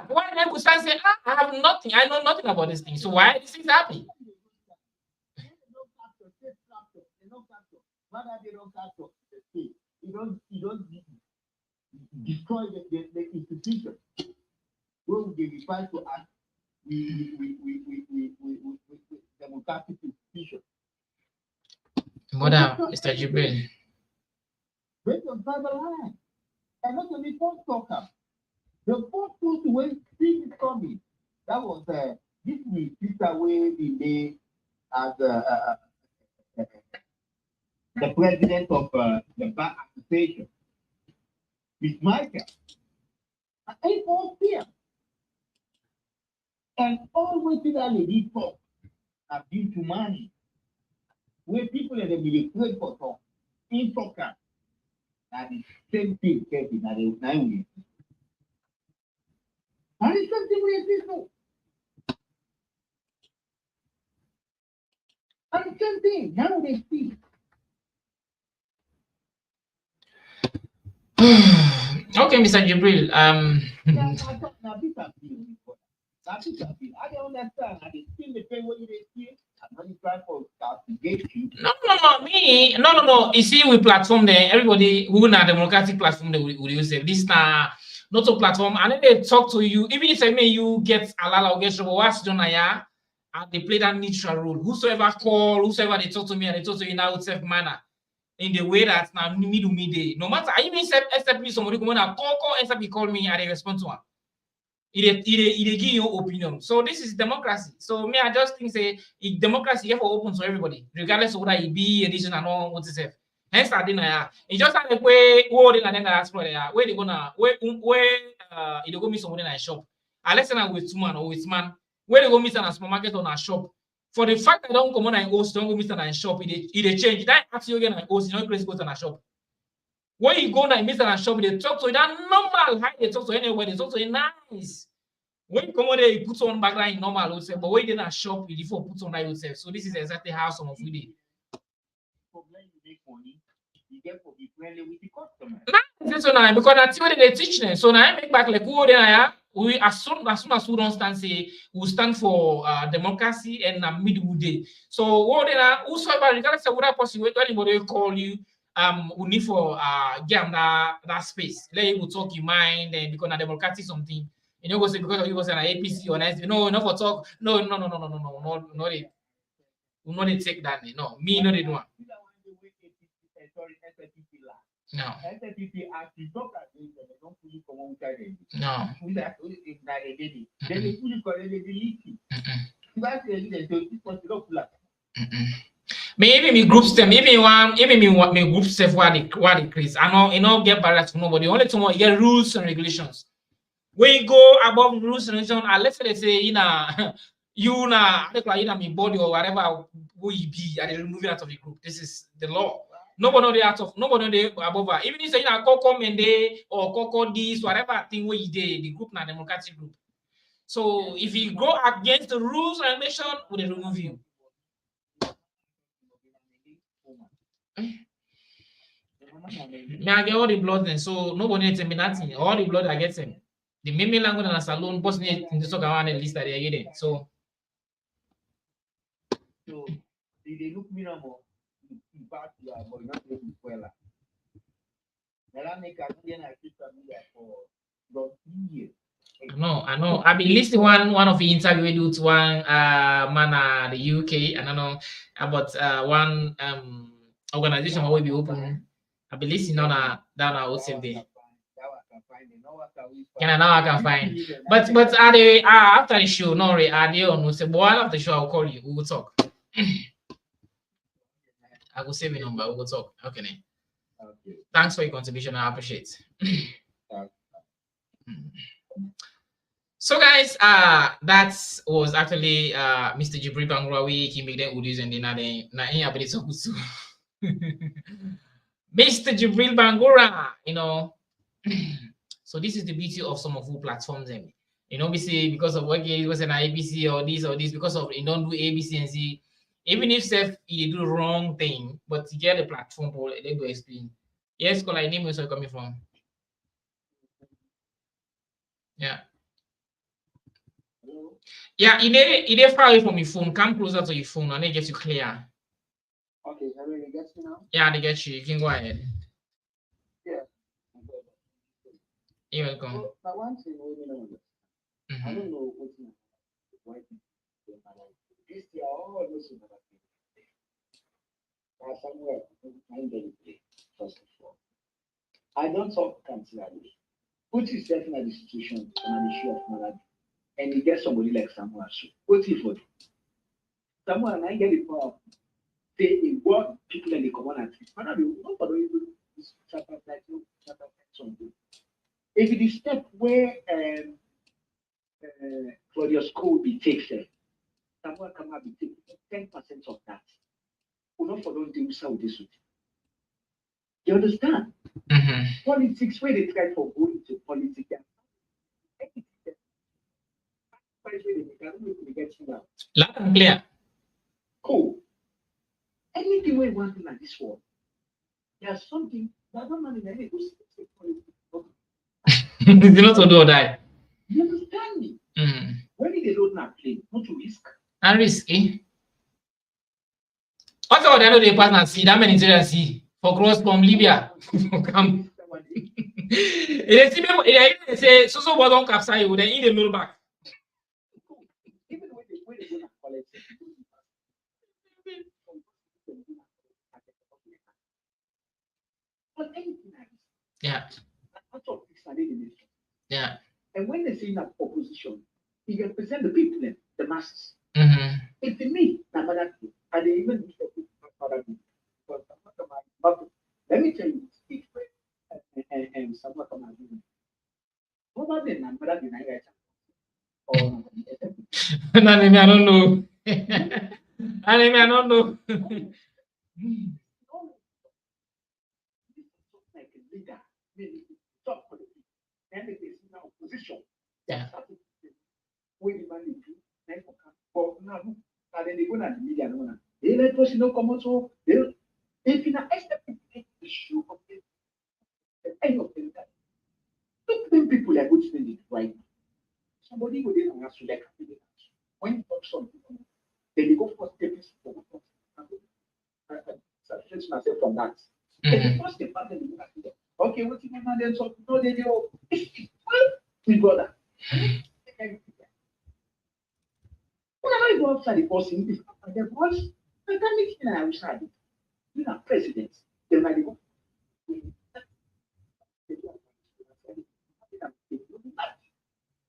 why they would say, I have nothing, I know nothing about this thing. So why this is happening? You don't destroy the institution. Where would they reply to us? We democratic institution. Madam, Mr. Jibril. Based on tribal line. And not only one talker. The first two to when see it coming. That was this week, Peter Way the day as the president of the Bar Association, Miss Michael. And it was here. And always that lady talk are due to money. Where people in the military for talk, in talker. That is same thing, Kevin, that is 9 weeks. And it's something with people. And the same thing, now they speak. Okay, Mr. Jibril. No. You see, we platform there. Everybody who na democratic platform they will use it. This na not a platform. And then they talk to you. Even if I may you get alala or get trouble, what's done ya? And they play that neutral role. Whosoever call, whosoever they talk to me, and they talk to you in a safe manner. In the way that now midday. No matter even except me somebody come on and call except he call me and I respond to him. It give your opinion. So this is democracy. So me, I just think say if democracy is open to everybody, regardless of whether it be edition and all what is it. Hence I didn't it just like where they gonna where it go meet somebody in a shop. Unless I'm with woman or with man, where they go meet in a supermarket or a shop. For the fact that don't come on and host, don't go meet in a shop, it change. That actually again and host, you know, go to a shop. When you go and meet in a shop, they talk to you that normal how they talk to anywhere, they talk to you nice. When you come over there, you put on background normal yourself, but when you in a shop, you default put on that yourself. So this is exactly how some of you did. Because that's what they teach them. So now I make back like who they are. We as soon as we don't stand say we stand for democracy and middle day. So what they are whosoever regardless of what possible anybody call you we need for give them that space. Let you talk your mind and because na democratic something. You know, go say because you was an APC or nice. No, not for talk. No. They they take that. No, me no they do. No. Maybe me groups them, even me groups self what they create. I know you know get barriers to nobody. Only tomorrow you get rules and regulations. When you go above rules and regulations, let's say you know you know me body or whatever who you be, and they remove it out of the group. This is the law. Nobody above her. Even if you say Coco Mende or Coco this, whatever thing where you did, the group na democratic group. So if you go against the rules and regulation, will they remove you? Me, I get all the blood then, so nobody tell me nothing. All the blood I get them. The meme language and a salon boss need to talk around the list that they are getting. So they look me no back to but not well. I know. I've been listening one of the interview we do to one man at the UK, and I know about one organization where we be open. I've been listening on down our same day. And now I can find. But are they after the show? No, are they on? Say, boy, after the show, I'll call you. We will talk. I will save your number. We will talk. Okay. Thanks for your contribution. I appreciate. So guys, that was actually Mr. Jibril Bangura. He made them Udis and then ability to Mr. Jibril Bangura, you know. So this is the beauty of some of who platforms them. You know, we say because of what it was an ABC or this, because of you don't do ABC and C. Even if you do the wrong thing, but you get a platform for they go explain. Yes, because I name where you're coming from. Yeah. Yeah, it is far away from your phone. Come closer to your phone and it gets you clear. Okay, everybody gets me now? Yeah, they get you. You can go ahead. Yeah. You're welcome. So, but one thing we know, I don't know why this year all this is somewhere first of all. I don't talk cancelling. Put yourself in a situation on the issue of malady, and you get somebody like Samura. What's it for? Samura and I get it for say in what people in the community. Nobody is something. If it is step where for your school be taken, Samura come up be taken 10% of that. We not for don't do so this way. You understand? Politics where they try for going to politics. Loud and clear. Cool. Anything we want in this world, there's something You not to do or die. You understand me? When they load not plane, not to risk. And risky. Also, I know they pass and see that many Nigerians see for cross from Libya. Come. They see people. They say so bottom capsule you. Then in the middle back. Even when they go to college, yeah. Yeah. And when they say that opposition, you represent the people, the masses. If to me, and they even let me tell you, and somewhat of my what about them? I don't know. I don't know. Like a leader, maybe talk for the people. And if there's no opposition, yeah. When you manage to, but now, and then they go to the media, they let us know come also. If you not expect the shoe of the end of the day, look them people are good spend it right now. Somebody go there and ask you like when you talk something, then you go for steps for substitute myself from that. The first step, okay, what you man then so no they do my brother. When I go outside the person, if the boss, I can't make it outside. You are president, then I go.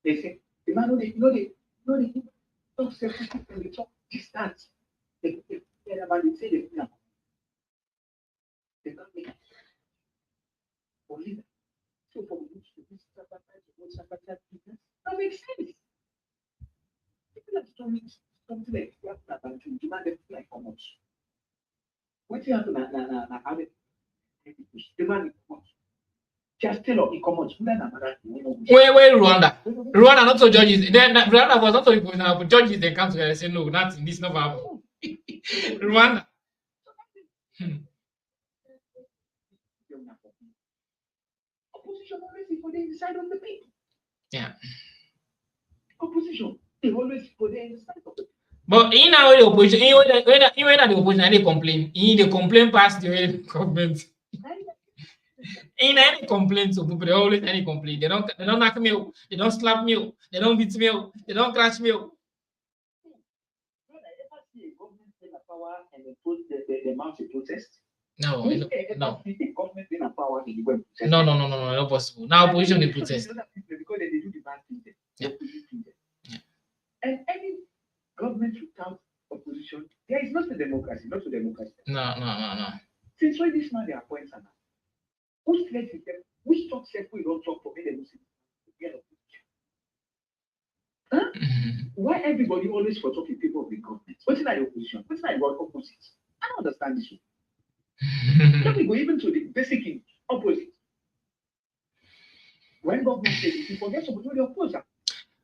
They say, the man no they talk self-critical and they talk distance. They about they say they can't make it. For leader. So for me to be Tripartite, that makes sense. People have something like that to demand them like how much. What you have to have it? Demand how much? Just tell us how much. Where Rwanda? Rwanda not so judges. Then Rwanda was not so people judges. They come together and say no, nothing. This never happened. Rwanda. Opposition always for the side of the people. Yeah. Opposition, they always for the side of the people. But in our opposition, even the opposition, they complain. They complain past the government. In any complaints, so people they always any complaint. They don't knock me out, they don't slap me out, they don't beat me out, they don't crash me out. The mount a protest? No. No, not possible. Now opposition they protest. Because they do the bad thing. Yeah. And any government without opposition, there is not a democracy, No. Since when this man they appoint Sana? Who's threatening them? Which talk self we don't talk for me, they will see. Huh? Why everybody always for talking people of the government? What's in the opposition? What's in the opposite? I don't understand this. Let me go even to the basic opposite. When government says if you forget somebody, you oppose them.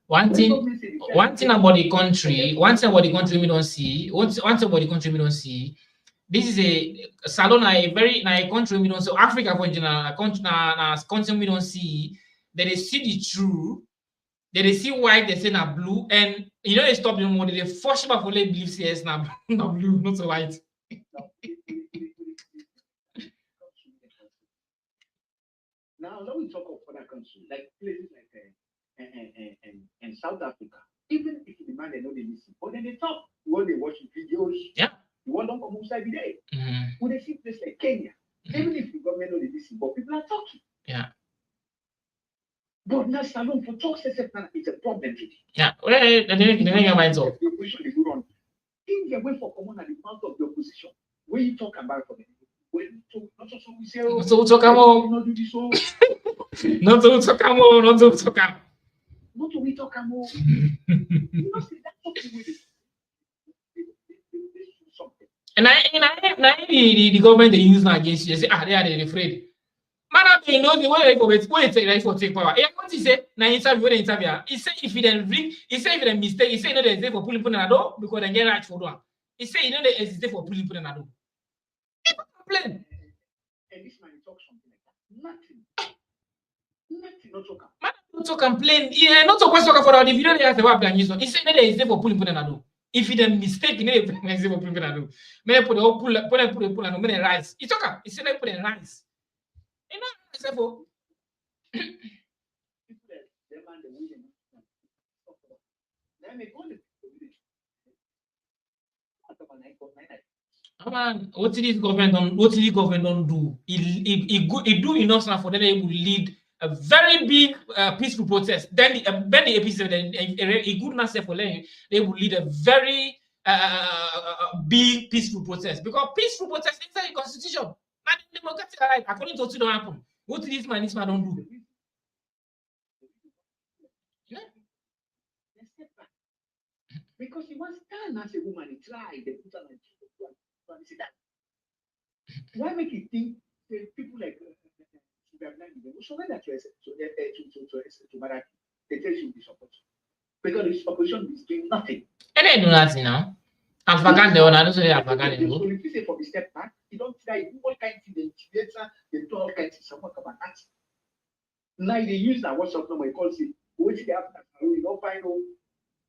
One thing about the country we don't see. This is a salon, a country we don't see. Africa for general, country we don't see. They see the true. They see white, they say na blue, and you know they stop them more. They force people to believe say it's na blue, not so white. Now, let me talk of other countries, like places like in South Africa. Even if you demand they know they listen, but then they talk when they watch videos. Yeah. You want them from outside every day. When they see places like Kenya, even if the government know they listen, but people are talking. Yeah. But now salon for talk it's a problem today. Yeah. Well, they get minds up. The opposition is run. In the way for common at the mouth of the opposition, when you talk about for them. Not to talk about. Not to talk about. And the government they use now against you. They say, they're afraid. Man, you know the way they for take power. What he say? Now interview the interviewer. He say if he then bring, he say if he mistake, he say you know they hesitate for pulling people in the door because they get right for one. He say you know they hesitate for pulling people in the door. People complain. And this man talks something like Nothing. Nothing, not talk. Not to complain. Yeah, not to question for the video they have the web use. He said they is for pulling put and do. If he done mistake, he never is for pulling and do. May put the whole pull and many rice. It's okay. He said they put in rice. You know, it's for man, what did this government don't do? It do enough now for them to lead a very big peaceful protest. Then the episode then a good enough for them they will lead a very big peaceful protest because peaceful protest inside the constitution. Man, democratic right according to what don't happen. What this man don't do? Because he wants stand as a woman, he tried. They put her on that. Why make you think that people like so when that to Baraki, they tell you this opposition because this opposition is doing nothing. And they do nothing now. Alpha they don't say Alpha So if you say for the step back, you don't try all kinds of things. They do all kinds of somewhat about that. Now they use that WhatsApp number. They call it. What they have? You don't find out.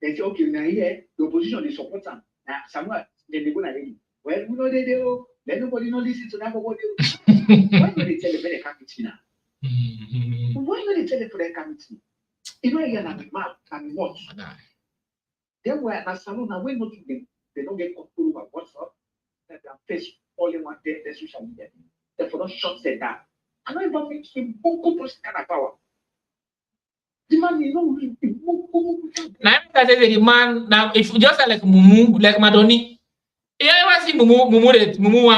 They say, okay, now here the opposition they support them. Now somewhere then they go and ready. Well, we know they do. Let nobody know listen to that. Why don't they tell the very committee now? Why don't they tell the very committee? You know, you're not mad and what? Then we're at salon and we're not them. They don't get control over WhatsApp. That they are face all in one day, the social media. Therefore, not shut said that. And I don't think it's Boko plus kind of power. The man, you know, now I say the man now if just like Mumu, like Madoni, you ever see Mumu want to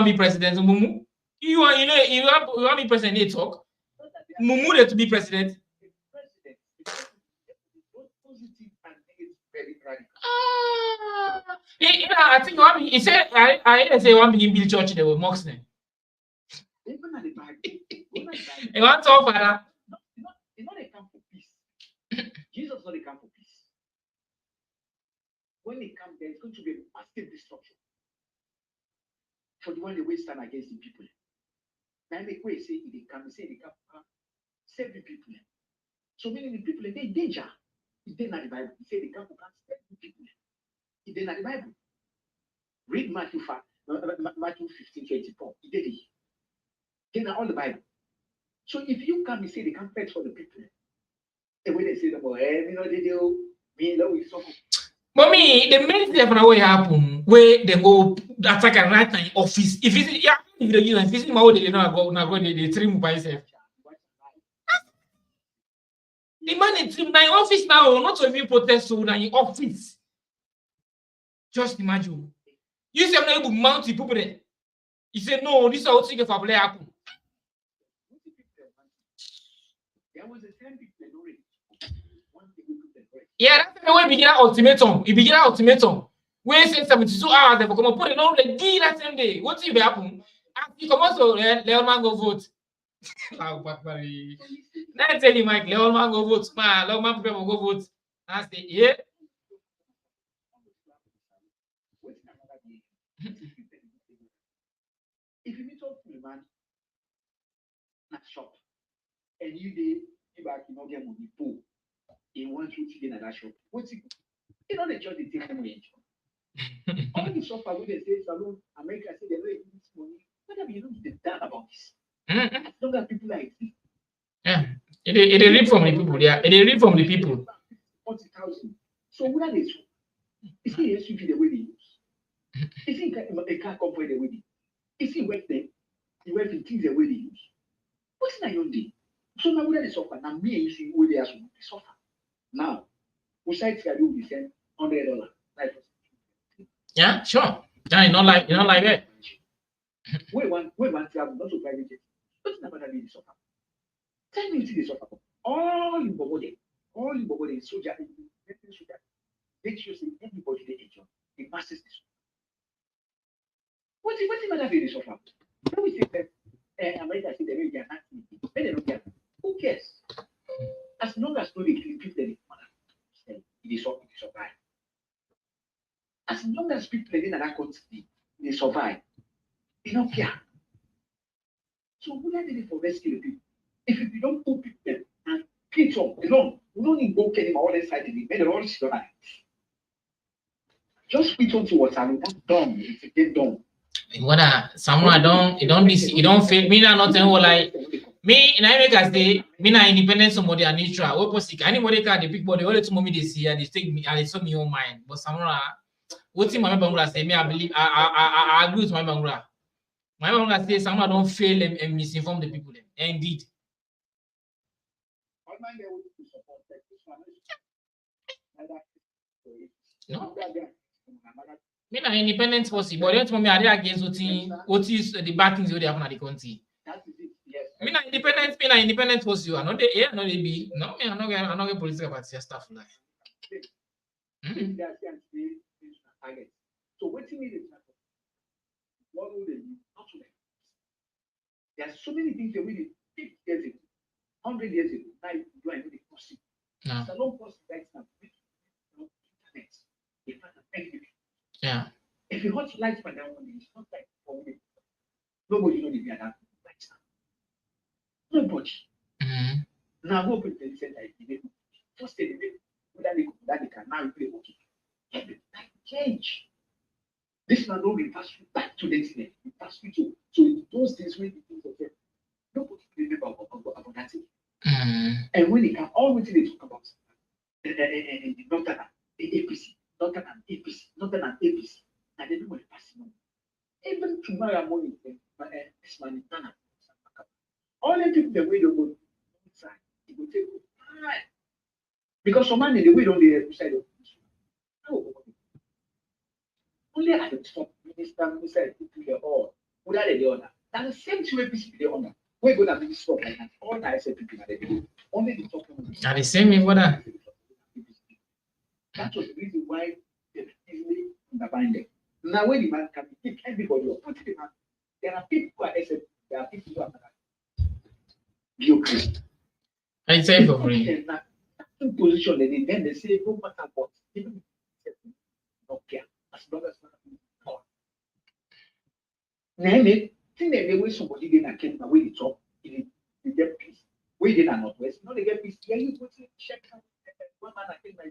be president? Mumu, you want to be president? They talk. Mumu to be president. I think he said I say one begin build church they were mocks them. He wants all father. It's not a camp for peace. Jesus is not a camp for peace. When they come, there is going to be a massive destruction for the one they will stand against the people. Now they say they come save the people. So meaning the people they're in danger. It's there in the Bible. He said they come save the people. It's there in the Bible. Read Matthew 15:24. He did it. Then all the Bible. So if you come and say they can't fight for the people, and when they say, well, you know, they do, me, know, it's so. But me, the main thing that will happen where they go attack and right now in office. If it's yeah, if they use and if it's my own, they go they trim by itself. The man in trim now in office now, not to even protest so now in office. Just imagine. You say I'm not able to mount the people there. He said, no, this is how things for play happen. Yeah, that's the way begin ultimatum. It begin ultimatum. Where say 72 hours, they will come up put it on the deal that same day. What will happen? You come also, Leon go vote. Now tell you, Mike, Leon go vote. Man, Leon people go vote. I say, yeah. If you meet up to the man, not shop, and you back, you know, get money, pool. He wants you to get at that shop. What's it? You know, they just take money. All the shop are with the same salon. America say they don't give this money. Whatever you don't give that about this. As long as people like this. Yeah, it read from the people. Yeah, it read from the people. 40,000. So what are they? Is it SUV the way they use? Is it a car company the way they use? Is it work them? The way they things the way they use? What's in your day? So now what are they suffer? Now me and you see where they are suffer. Now, we say to you, we send $100. Yeah, sure. Yeah, you don't like that. We want travel, not to private jet. What's the matter with the suffer? Tell me the suffer. All in Bobode, soldier, make sure say everybody they enjoy. The masses this. What's the matter with the suffer? When we say that America say they are not when they don't get, who cares? As long as nobody kill people, it is survive. As long as people in that country they survive, they don't care. So who are they for rescue the people? If you don't put people and pitch up alone, we don't need go get him all inside the league. They're all sit on it. Just pitch on to what's done. It's a get done. What Samura don't feel me not nothing like me in America say me na independent somebody and neutral. What possible anybody can the big body only to mommy they see and they take me and they saw me own mind. But Samura, what thing Mohamed Bangura say me I believe I agree with Mohamed Bangura. Mohamed Bangura say Samura don't fail and misinform the people. Indeed. No. Me na independent possible, but don't me are against what is the bad things they happen at the country. Me na independent possible. I know they yeah, no they be no me I no get political party stuff like. So what you need is what will they do? Not to them. There are so many things that we did 50 years ago, 100 years ago. Now you do I know the possible. It's a long process right now. Internet. Yeah. If you want light for that one, it's not like for me. Nobody knows if you are that right now. Nobody. Now go put the center. First day, that they can now play okay. That change. This man don't reverse back to the internet. Reverse to those days when the things were there. Nobody remember about that thing. And when they can always they talk about Northern APC, Northern APC, Northern APC, and they don't want to pass it on. Even tomorrow morning, this man is done. All the people that we don't go inside, it will take time. Because some man the way don't the side of no. Only at the top, minister, people the all, who are the other. That's the same two APC the other. We're going to be stop like that. All the ISA people are there. Only the top one. Are the same in what? That was the reason why they easily undermined them. Now, when the man can pick everybody up, put the man, there are people who are SF, there are people who are bureaucracy. I say for free. Position, then they say, no matter what, even not care, as long as power. Name it, think that the way somebody didn't came away the top, they get peace. We did not West, no, they get peace. Yeah, you put it, check out. One man I think my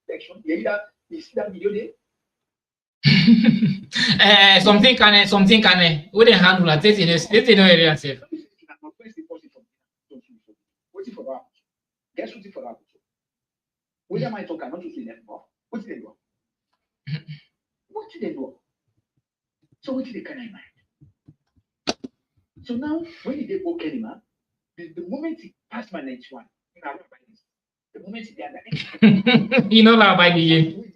section. Yeah, you see that video there? Something can we they handle that this is no area safe. What's it for that? Guess what's it for that? What am I talking not to see them more? What's they do? What did they do? So what did they can I mind? So now when they go Kenima, the moment he passed my next one, the moment he did you know now by the game.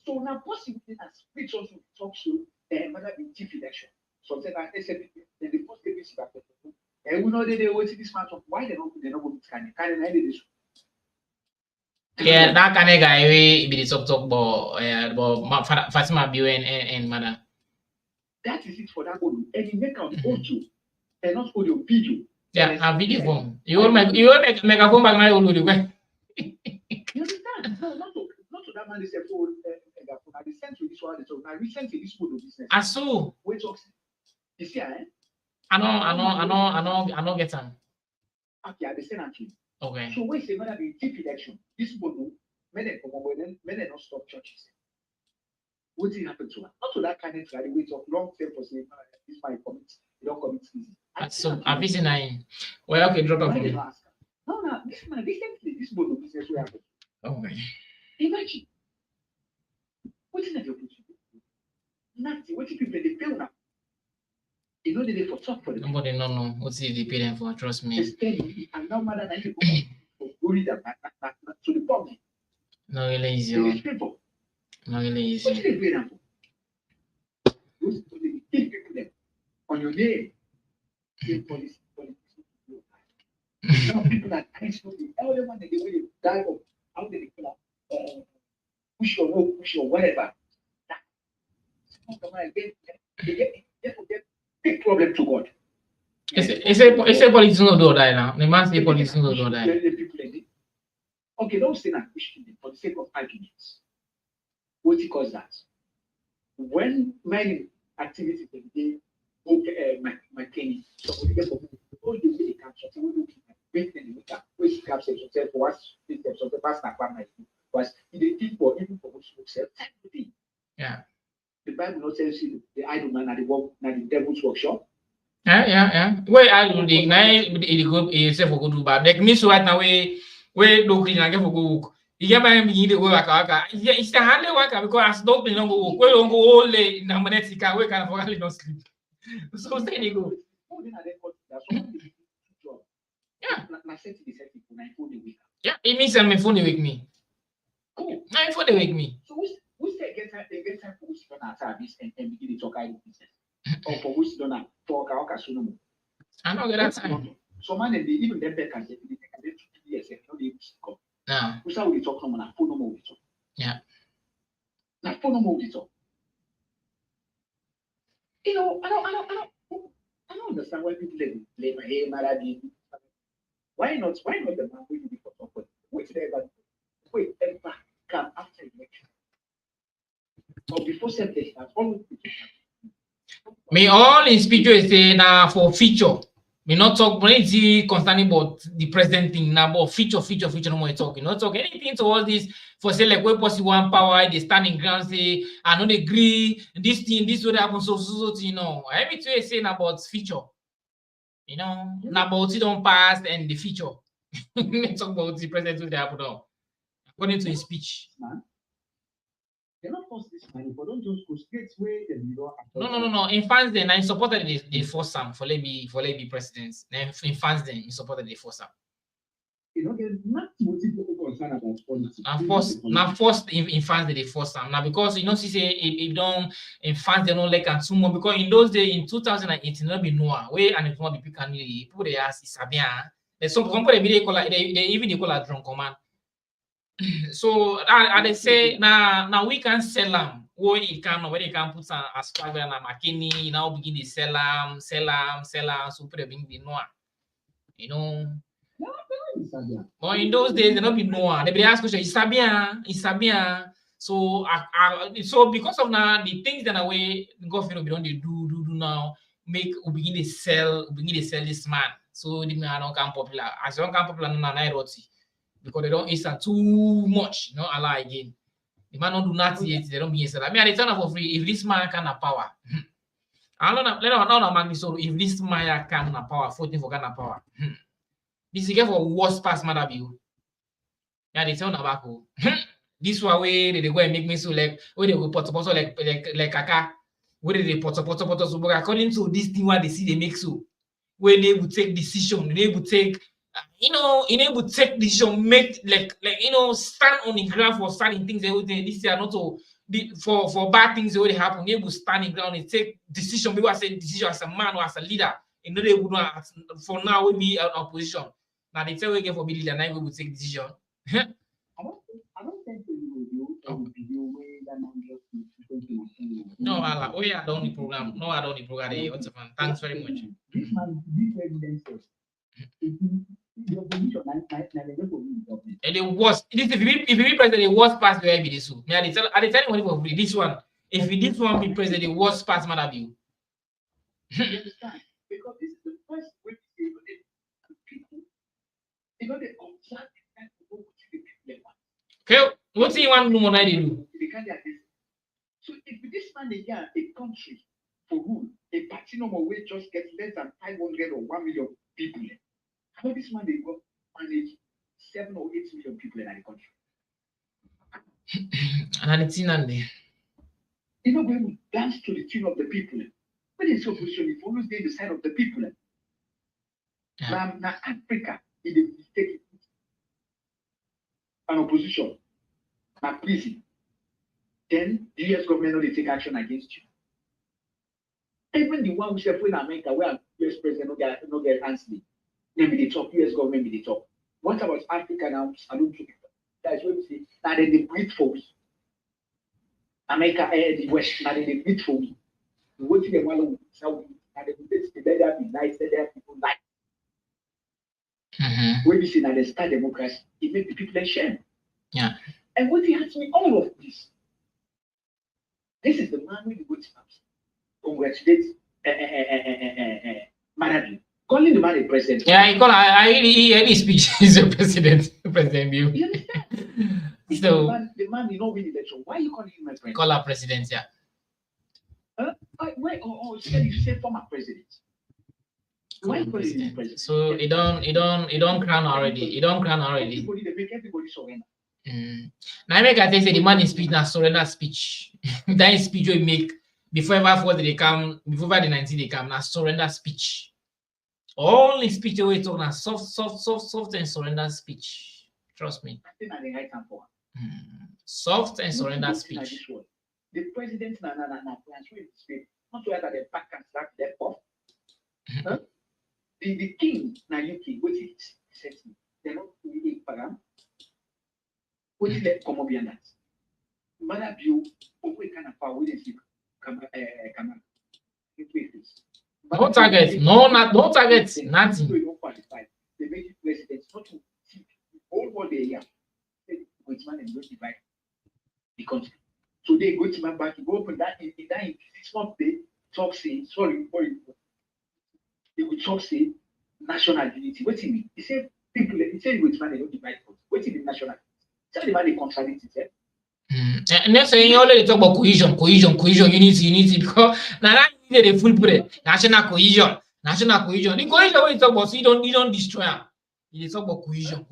So now possibly as speech also talk to whether the chief election. So then I said then the first ABC back and we know they wait this match of why they don't go to Kanye. Kanye this. Yeah, that kind of guy we be the talk about Fatima Bio and Mother. That is it for that audio. And you make out audio and not audio video. Yeah, a video phone. You will make a phone back now audio. You understand? No, not to that man they said for I sent to this one so I resent to this photo business. I saw. Wait talks. You see, eh? I know get them. Okay, I send to you. Okay. So wait, say whether the chief election, this photo, men not stop churches. What did happen to her? Not to that kind of way of long term for saying this might commit, you don't commit easy. So I've been saying, well, okay, drop off. No, this man recently this photo business will happen. Okay. Imagine. What is that your position? Nothing. What if people they pay now? You know they for talk for them. Nobody no. What's the pay them for? Trust me. And now matter than you worry that to the problem. No really easy. No really easy. What did they pay them for? Those kill people them on your name. Kill police. Now people are trying to the elder one they will die of how they kill push or whatever. They get big problem to God. It's a politics no do that now. The man say politics no do that. Okay, don't say that for the sake of arguments. What it cause that? When many activities every day, okay, McKinney. So we get all the way capture. So we look at the week which capture yourself for what this of the past was the people even for which you sell everything. Yeah. The Bible not tells you the idle man at the work, not the devil's workshop. Yeah. Where I do the nine the go yourself for go do bad. Like me so right now we do clean and get for go work. You get my me the work waka. It's the hardly work because as don't no go work. We don't go all late na monetica we can for no sleep. So say they go. Yeah, it means I'm phone they wake me. Cool. Now before they wake me. So who's say get time for which don't have service and begin to talk about business. Or for which don't have for Kaoka Sunomo. I don't get that time. So man, they even them can get 2 years and no they come. Yeah. Who's how we talk no more, phone no more we talk. Yeah. Now phone no more we talk. You know, I don't understand why people blame hey Maradi. Why not the man who you be for talk? Wait ever come after election. Or before separation, all me all in speech is say now for future. Me not talk plenty concerning about the president thing now, but future no more talking. Not talk anything towards this for say like we possible one power, they standing ground say I don't agree, this thing, this would happen, so you know. Everything saying about future. You know, now about it don't pass and the future. Let's talk about the president will happen now. According to his speech. Man. They not force this money, but don't just go straight way and you No. In fans then I supported the force Sam for let be presidents. In fans then he supported the force Sam. You know, there's not people concerned about politics. Now first in fans they force Sam. Now because you know she say if don't in fans they don't like and so more because in those days in 2018 not be Noah way and it won't be people they ask Isabia. There's some people they call they even they call a drunk command. So they say now we can sell them. Where you can where they can put some asparagus and McKinney, now begin to sell them, so put them in the Noah. You know. But in those days, they not be Noah. They be ask question, Isabia. So so because of now the things that way government don't they do now make we begin to sell this man. So the man don't come popular. As don't come popular now roti. Because they don't instant too much, no allow again. The man don't do nothing yet, they don't be instant. I mean, I tell for free if this man can have power. I don't know, man. So if this man can have power, 14 for can have power. This is for worst pass mother view. Yeah, they tell Nabako. This one way they go and make me so like where they go pot like kaka. Where they pot so according to this thing what they see they make so when they would take decision, they would take enable take decision, make like stand on the ground for certain things. This year not to for bad things already happen. They will stand in ground and take decision. People say decision as a man or as a leader. And they would not for now will be an opposition. Now they tell again for be leader, now we will take decision. I don't think we will do No, Allah. Oh yeah, I don't need program. No, I don't need program. What's up, man? Thanks very much. This man, this evidence and the worst, if you be president, the worst pass will be this one. I tell you for free. This one, if this one be president, the worst pass might have you. You understand? Because this is the first way people, they observe okay, what's he want to do? So if this man again a country for who a party no more will just get less than 500 or 1 million people. How this man they go manage 7 or 8 million people in the country? And it's in you know, when we dance to the tune of the people, when it's opposition, if always be the side of the people. Now Africa, it is taking an opposition, now prison. Then the US government will take action against you. Even the one which are in America, where US president no get answer. Maybe they talk, US government they talk. What about Africa now? I don't think that's what we say. Now they breathe for me. America the West, now they breathe for me. What they want to now they let there be nice, let there people like. When we say now they start democracy, it makes the people ashamed. Yeah. And what he asked me all of this. This is the man with the good snaps. Congratulate Marabi. Calling the man a president. Yeah, he speech is a president, President Bill. So the man did not win election. Why are you calling him my president? Call her president, yeah. Why? Oh, you say former president. Why you calling him president? So he don't crown already. He don't crown already. Everybody, they make everybody surrender. Now I make I say the man in speech now surrender speech. That is speech we make before ever for they come before the 19 they come now surrender speech. Only speech we talk now soft and surrender speech. Trust me. Soft and surrender speech. The president na not to that the back and slap them off. The king na UK what it says they're not really program. What is let come beyond that? Mother view we kind of power we see come. No target, no target, nothing. They don't qualify. They make it president not to see all what they are. Which man and don't divide the country. So they go to my back, go open that in 6 months they talk say sorry. They will talk say national unity. What do you mean? He said people he said which man they don't divide country. What do you mean national unity? Tell the man they contradict it. And that's saying you already talk about cohesion, unity, because now that need a full play. National cohesion. The cohesion when you talk about so you don't destroy them. You talk about cohesion.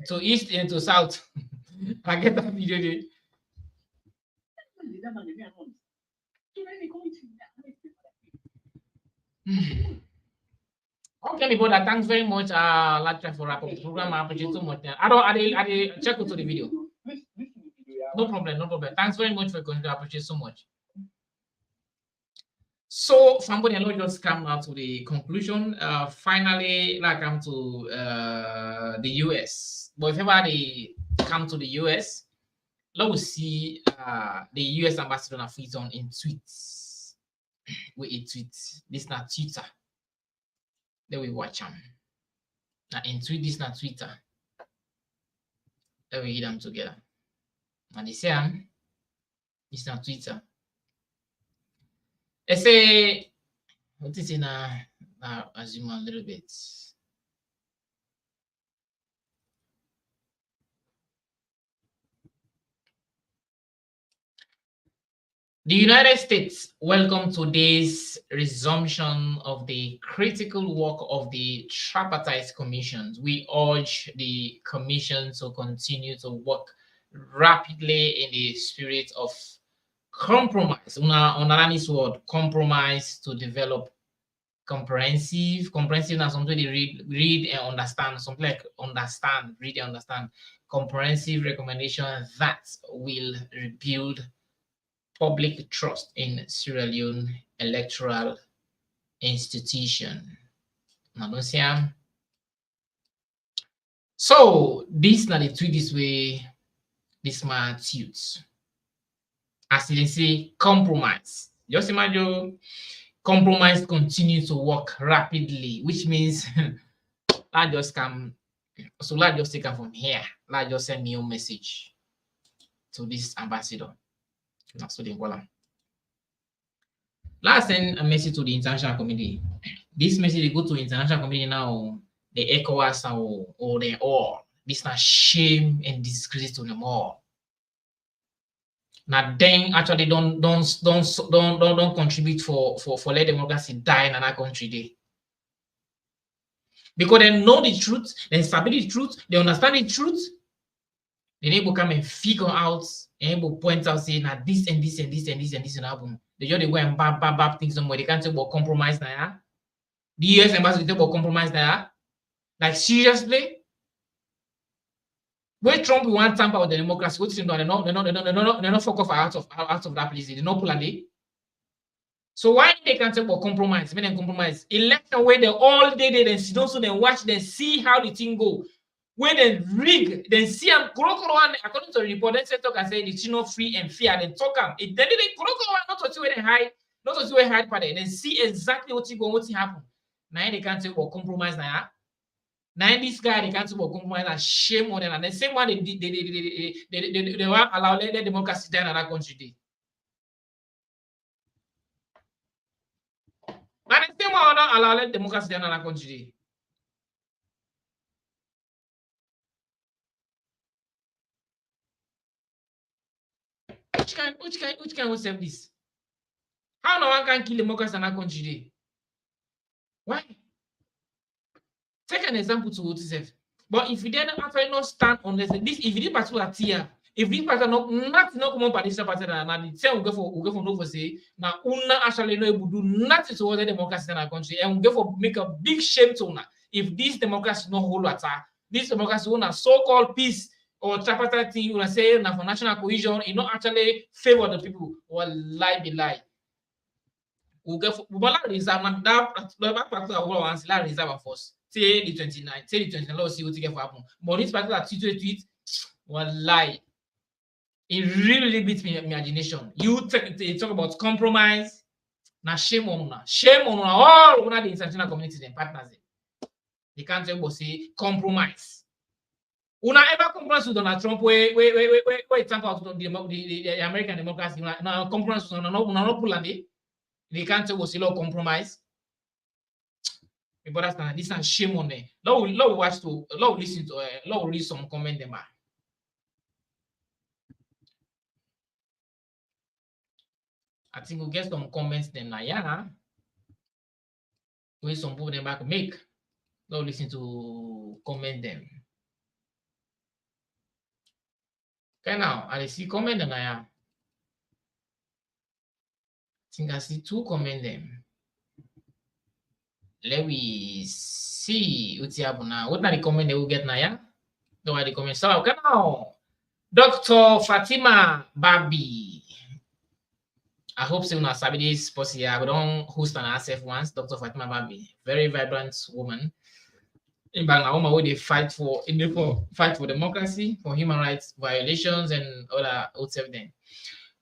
So east and to south. I get that video there. Okay, people, thanks very much. Like for wrap up the program. I appreciate so much. I check out to the video. No problem. Thanks very much for going. I appreciate so much. So, somebody and just come now to the conclusion. Finally, I come to the US. But if ever they come to the US, let us see the US ambassador on Freezon in tweets. With a tweet. This is not Twitter. Then we watch them. Now in tweet this not Twitter. Then we read them together. And they say it's not Twitter. They say what is in I zoom a little bit. The United States welcome today's resumption of the critical work of the Tripartite commissions. We urge the commission to continue to work rapidly in the spirit of compromise. On this word, compromise to develop comprehensive now something they read and understand, something like read and understand, comprehensive recommendations that will rebuild public trust in Sierra Leone electoral institution. Now don't see so this now they tweet this way, this man tweets. As they say, compromise. Just imagine compromise continues to work rapidly, which means I just come. So let's just take it from here. Let's just send me a message to this ambassador. That's what they call them. Let's send a message to the international community. This message they go to international community now. The ECOWAS or they all. This not shame and disgrace to them all. Now then actually don't contribute for let democracy die in another country there. Because they know the truth, they sabi the truth, they understand the truth, they able come and figure out and able point out say now this and this and this and this and this and happen. They just go and bab things somewhere. They can't talk about compromise now. Yeah? The US embassy talk about compromise now. Yeah? Like seriously? Where Trump want tamper with the democracy, what they're not fuck off out of that place. They not plan it. So why they can't talk about compromise? When they compromise, election where they all day they sit down so they watch, they see how the thing go. When they rig, they see them according to the report, they say talk and say it's not free and fair. Then talk them. Then they not to see where they hide, not to see where they hide part. Then see exactly what happen. Now they can't talk about compromise now. Now this guy they can't talk about compromise and shame on them. And the same one they won't allow let democracy die in another country. more than allow democracy in our country. Which can we save this? How no one can kill democracy in our country? Why? Take an example to what is. But if you didn't actually not stand on this, if you did particular tier, if this person not come on participate party and the same we go for no for say now una actually no able do nothing towards the democracy in our country and we go for make a big shame to una if this democracy no hold water, this democracy una so-called peace or tripartite thing una say na for national cohesion, it not actually favor the people or lie be lie. We go for reserve that particular war and la reserve force. Say the 29, say the 29, let's see what get for happen. But this particular tweet was lie. It really beats my imagination. You talk about compromise. Now shame on una. Shame on una. All una the international communities and partners. They can't say compromise. Una ever compromise with Donald Trump where example of the American democracy. Now compromise with no pull on it. They can't say compromise. But that's this is shame on them. Lord watch to Lord listen to Lord read some comment them. I think we'll get some comments then now, yeah. Where some people them back make. Lord listen to comment them. Okay now, I see comment them now, yeah. I think I see 2 comment them. Let me see what's happening now. What are the comment they will get now, yeah? Don't worry, the comment. So, okay now. Dr. Fatima Babi. I hope so not sabi this post here. We don't host an herself once. Dr. Fatima Babi, very vibrant woman. In Bangladesh, where they fight for democracy, for human rights violations, and other things.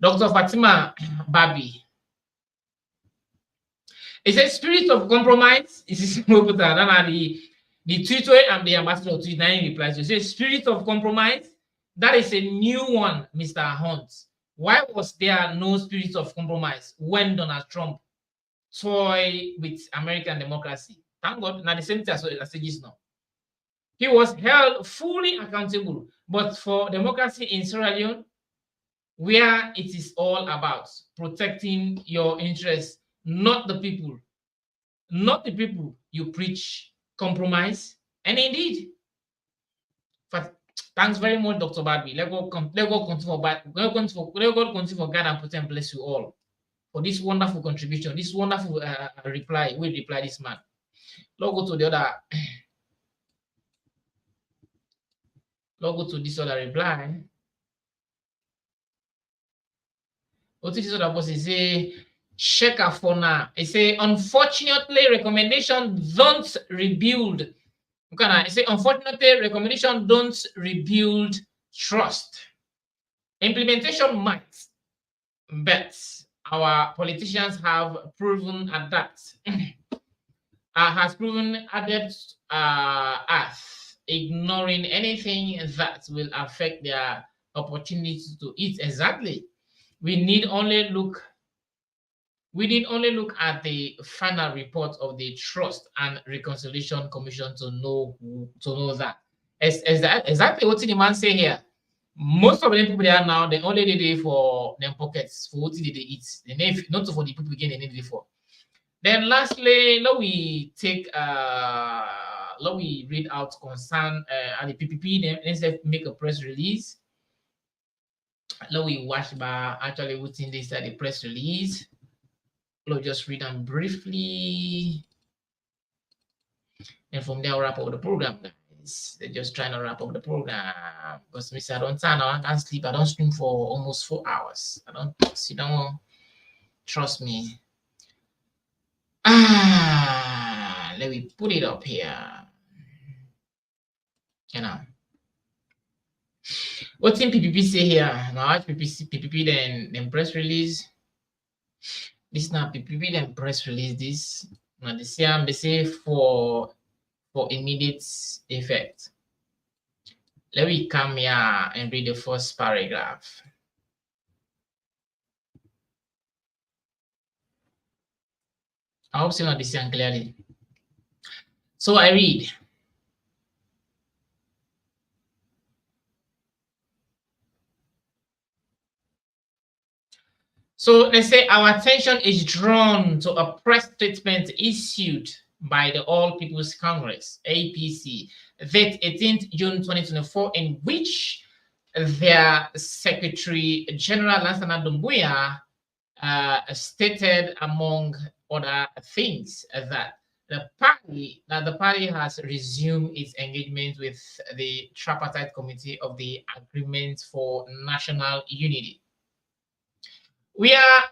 Dr. Fatima Babi. It's a spirit of compromise. This is the Twitter and the ambassador of Twitter replies. You say spirit of compromise. That is a new one, Mr. Hunt. Why was there no spirit of compromise when Donald Trump toyed with American democracy? Thank God, now the same thing as just now. He was held fully accountable, but for democracy in Sierra Leone, where it is all about protecting your interests, not the people. Not the people you preach compromise. And indeed, thanks very much, Dr. Badby. Let God continue for God and put and bless you all for this wonderful contribution, this wonderful reply. We reply this man. Let's go to the other. Let's go to this other reply. What is this other person say? Sheka for now. It say, unfortunately, recommendation don't rebuild. Okay, it say, unfortunately, recommendation don't rebuild trust. Implementation might, but our politicians have proven adept at ignoring anything that will affect their opportunity to eat. Exactly. We need only look at the final report of the Trust and Reconciliation Commission to know that. Exactly what the man say here. Most of the people there now, they only did it for their pockets, for what did they eat. They not for the people again they need it for. Then lastly, let we read out concern at the PPP. Then let's make a press release. Let we watch by actually what's in this at the press release. Let's just read them briefly. And from there, I'll wrap up the program, guys. They're just trying to wrap up the program. Because I don't turn on, I can't sleep. I don't stream for almost 4 hours. I don't sit down. Trust me. Let me put it up here. You know. What's in PPP say here? Now, PPP then press release. This now PPP then press release this. Now the same they say for immediate effect. Let me come here and read the first paragraph. I hope you understand clearly. So I read. So they say our attention is drawn to a press statement issued by the All People's Congress, APC, date 18th June 2024, in which their Secretary General Lansana Doumbouya stated, among other things, that the party has resumed its engagement with the Tripartite Committee of the Agreement for National Unity. We are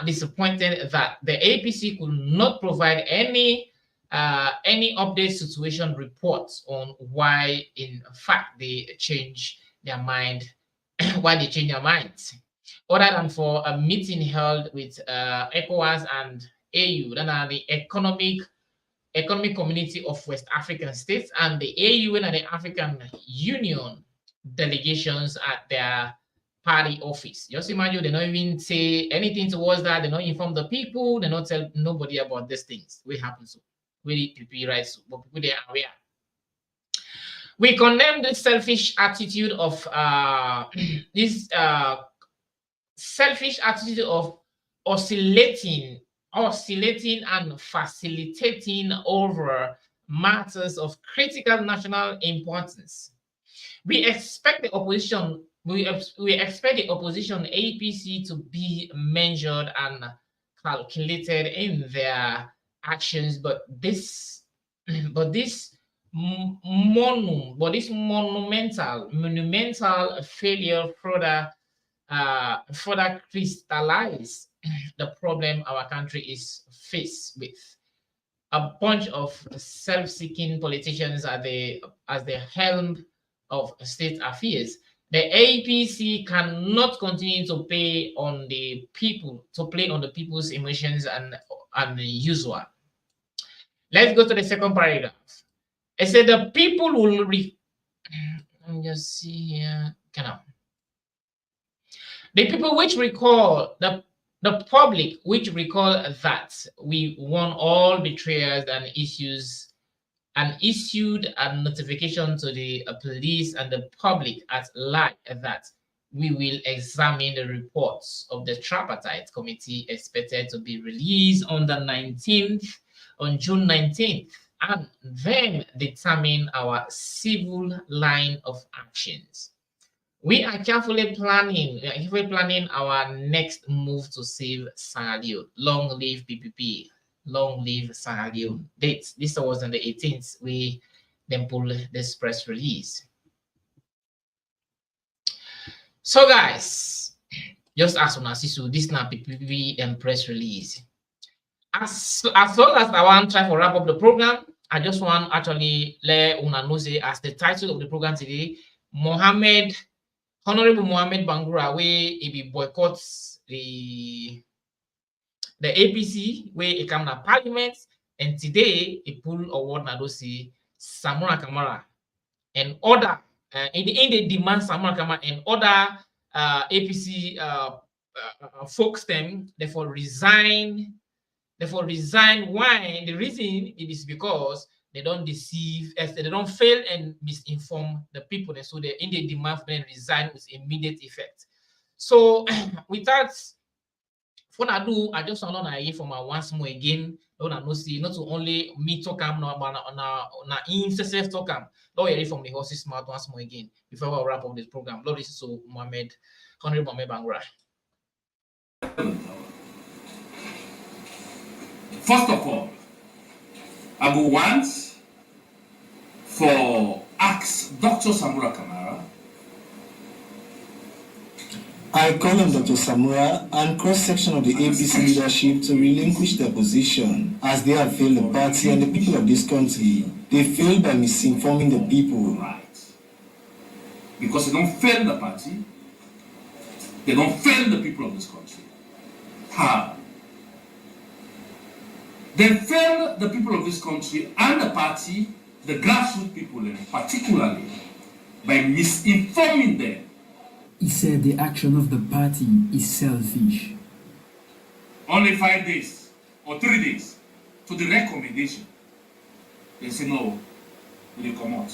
disappointed that the APC could not provide any update situation reports on why, in fact, they change their mind, why they change their minds, other than for a meeting held with ECOWAS and AU, that are the economic community of West African states, and the AU and the African Union delegations at their party office. Just imagine they don't even say anything towards that. They don't inform the people. They don't tell nobody about these things. We happen so. We people right so, but people they are aware. We condemn this selfish attitude of oscillating and facilitating over matters of critical national importance. We expect the opposition. We expect the opposition APC to be measured and calculated in their actions, but this monumental failure further crystallize the problem our country is faced with. A bunch of self-seeking politicians at the helm of state affairs. The APC cannot continue to play on the people's emotions and usual. Let's go to the second paragraph. It said the people will let me just see here. The people which recall the public which recall that we won all betrayers and issued a notification to the police and the public at large that we will examine the reports of the Tripartite Committee expected to be released on June 19th, and then determine our civil line of actions. We are carefully planning our next move to save Sierra Leone. Long live PPP. Long live Sierra Leone. Date. This was on the 18th. We then pulled this press release. So guys, just as on Asisu, this now PPP and press release. As long as I want to try to wrap up the program, I just want actually let una know say as the title of the program today, Honorable Mohamed Bangura, where he boycotts the APC, where he come to parliament, and today he pull award Nadosi Samura Kamara and other in the demand Samura Kamara and other APC folks them therefore resign. Why? The reason it is because they don't deceive, they don't fail and misinform the people, and so they in the demand for them resign with immediate effect. So without what I do, I just want to hear from once more again. Not to only me talk na himself talk Lord, hear from the horse's mouth once more again before we wrap up this program. Lord, this is so Honorable Mohamed Bangura. First of all, I go once for ask Dr. Samura Kamara. I call on Dr. Samura and cross-section of the APC leadership to relinquish their position as they have failed the party and the people of this country. They failed by misinforming the people. Right. Because they don't fail the party, they don't fail the people of this country. How? They fail the people of this country and the party, the grassroots people, particularly by misinforming them. He said the action of the party is selfish. Only 5 days or 3 days to the recommendation, they say no, they come out.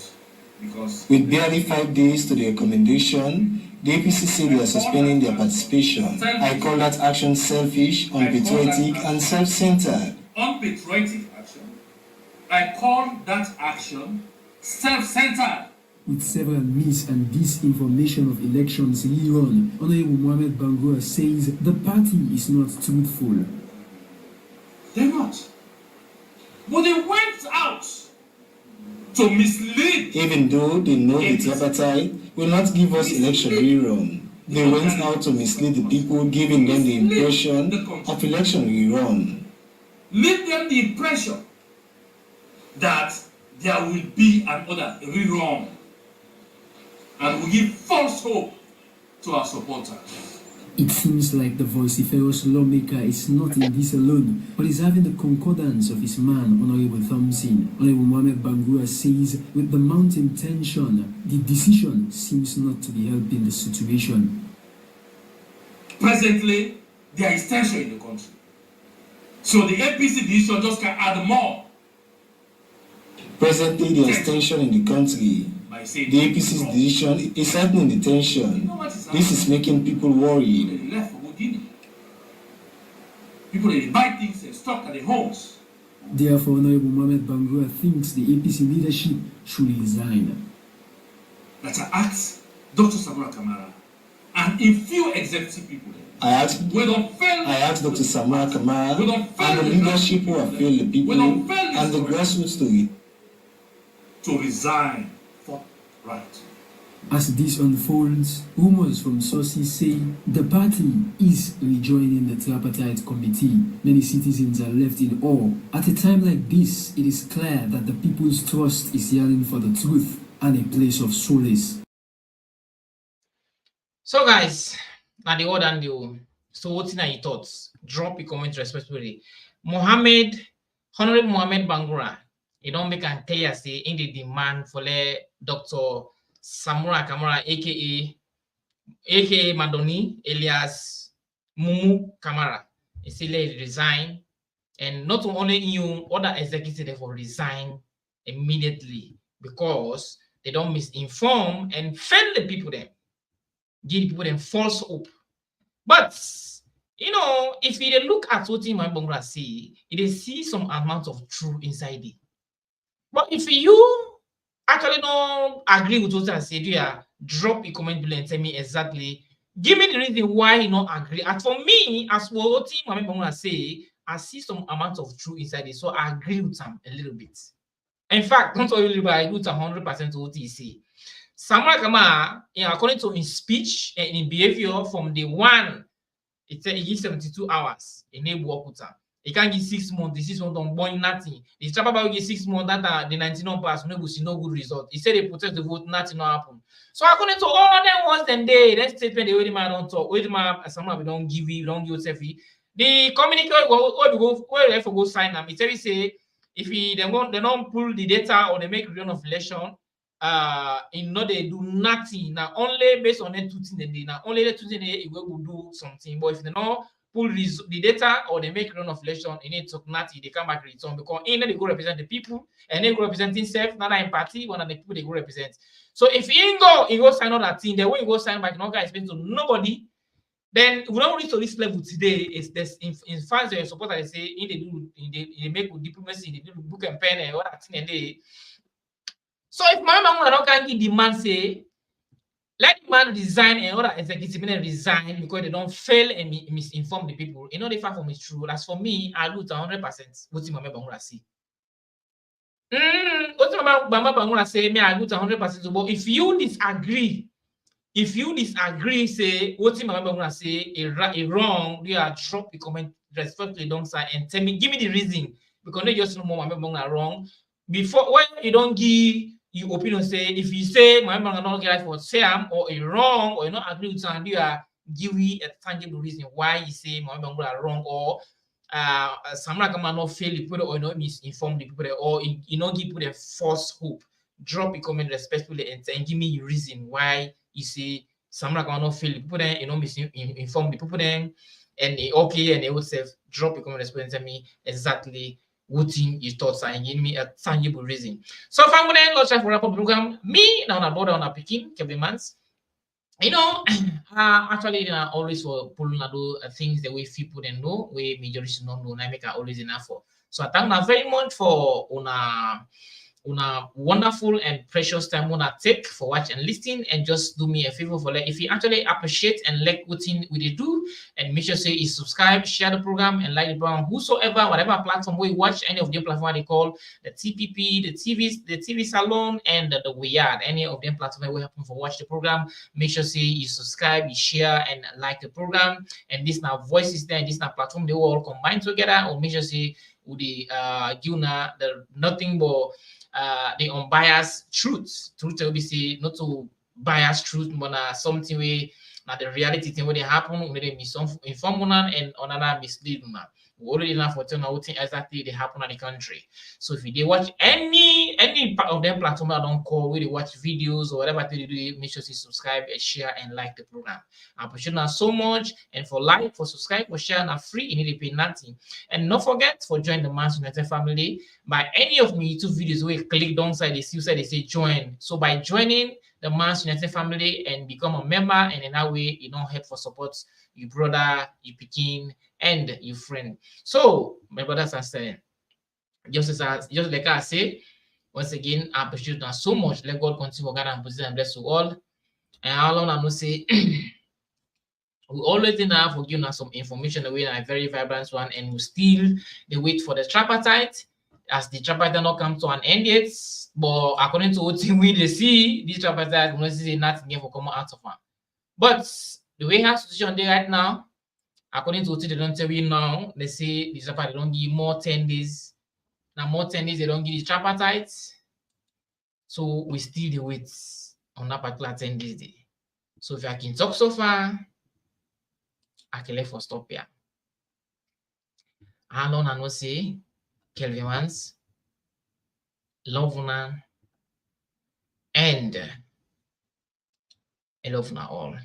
Because with barely 5 days to the recommendation, the APC said they are suspending their participation. I call that action selfish, unpatriotic, and self-centered. Unpatriotic action. I call that action self-centered. With several mis- and disinformation of elections rerun, Honorable Mohamed Bangura says the party is not truthful. They're not. But they went out to mislead. Even though they know the Tripartite will not give us election rerun, they went out to mislead the people, giving them the impression of election rerun. Leave them the impression that there will be another rerun, and we give false hope to our supporters. It seems like the vociferous lawmaker is not in this alone, but is having the concordance of his man, Honorable Thompson. Honorable Mohamed Bangura says with the mounting tension, the decision seems not to be helping the situation. Presently, there is tension in the country. So the APC decision just can add more. Presently, there is tension in the country. The APC's decision is heightening the tension. This is making people worried. People they buy things and stock at the homes. Therefore, Honorable Mohamed Bangura thinks the APC leadership should resign. That I asked Dr Samura and a few executive people. I asked Dr Samura and the leadership who have failed the people and the grassroots to resign for right. As this unfolds, rumors from sources say the party is rejoining the Tripartite committee. Many citizens are left in awe. At a time like this, it is clear that the people's trust is yearning for the truth and a place of solace. So guys, now the word and you. So what's in your thoughts? Drop a comment respectfully. Honorable Mohamed Bangura, you don't make a clear say in the demand for Dr. Samura Kamara, aka Madoni, alias Mumu Kamara. He still resign, and not only you, other executives will resign immediately because they don't misinform and fail the people them, give people them false hope. But you know, if you look at what Mohamed Bangura say, you see some amount of truth inside it. But if you actually don't agree with what I said, drop a comment below and tell me exactly. Give me the reason why you don't agree. As for me, as for what Mohamed Bangura say, I see some amount of truth inside it, so I agree with him a little bit. In fact, not only but I agree with 100% to what he say. Samura Kamara, according to his speech and in behavior from the one, it said he gives 72 hours in a work with him. He can't give 6 months. The 6 months don't burn nothing. The Tripartite give 6 months that the 19 pass, no see no good result. He said they protest the vote, nothing not happen. So according to all them once them day, that statement the way the man don't talk, way the man someone we don't give you, don't give yourself. The communicator go sign them. He say if they don't pull the data or they make return of election, they do nothing. Now only based on that two things they did. Now only the two things they will do something. But if they don't pull the data or they make run of election, they need to nothing, they come back return because in they go represent the people and they go represent himself, not in party, one of the people they go represent. So if he go sign on that thing, the way he go sign back, no guy explain to nobody, then we don't reach to this level today. Is this in fact they support that they say in they do they make with diplomacy, they do book and pen and all that thing and they. So if my man don't can give demand say let the man resign and other executive men resign because they don't fail and misinform the people. You know, the fact from it's true. As for me, I do 100% what Mohamed Bangura say. What Mohamed Bangura say, me I do 100%. But if you disagree, say what Mohamed Bangura say is wrong, you are drop the comment respectfully don't sign and tell me, give me the reason because they just know Mohamed Bangura wrong. Before when you don't give your opinion, say if you say my man not get right for Sam or a wrong or you not agree with something, you are give me a tangible reason why you say my man are wrong or Samura Kamara not fail the people or not misinform the people or you not give people a false hope. Drop a comment respectfully and give me your reason why you say Samura Kamara not fail the people then you know misinform the people then and okay, and he would say drop a comment response and tell me exactly what thing you thoughts and give me a tangible reason. So if I'm gonna launch for a program, me now on a board on a picking every month. You know, actually, always for pulling do things the way people don't know, way majority don't know, I make always enough for. So I thank you very much for una wonderful and precious time una take for watch and listening, and just do me a favor for like if you actually appreciate and like what we do, and make sure say you subscribe, share the program, and like the program whosoever, whatever platform we watch, any of the platform they call the TPP, the TV salon, and the Weird, any of them platform we happen for watch the program. Make sure say you subscribe, you share, and like the program. And this now voices there, and this now platform they will all combine together, or make sure say with the the nothing but the unbiased truth will be say not to bias truth, but something way now the reality thing where they happen, where they misinform and another mislead. We already know for telling what exactly they happen in the country. So if they watch any part of them platform that don't call, where they watch videos or whatever they do, make sure you subscribe and share and like the program. I appreciate that so much. And for like, for subscribe, for share, and free, you need to pay nothing. And don't forget for join the Man's United family by any of my YouTube videos where you click down side, they say join. So by joining the Man's United family and become a member, and in that way you don't help for support your brother, your pikin, and your friend. So my brothers and sisters, just like I say, once again, I appreciate that so much. Let God continue to guide and bless and bless you all. And how long I know say we always have for giving us some information away in a very vibrant one, and we still they wait for the tripartite, as the tripartite not come to an end yet. But according to what we they see, this tripartite will see nothing for come out of one. But the way our situation there right now, according to what they don't tell you now, they say the tripartite don't give more 10 days. Now more 10 days they don't give the tripartite. So we still the wait on that particular 10 days day. So if I can talk so far, I can let for stop here. How long I know say Kelvin Mans, love una, and I love una all.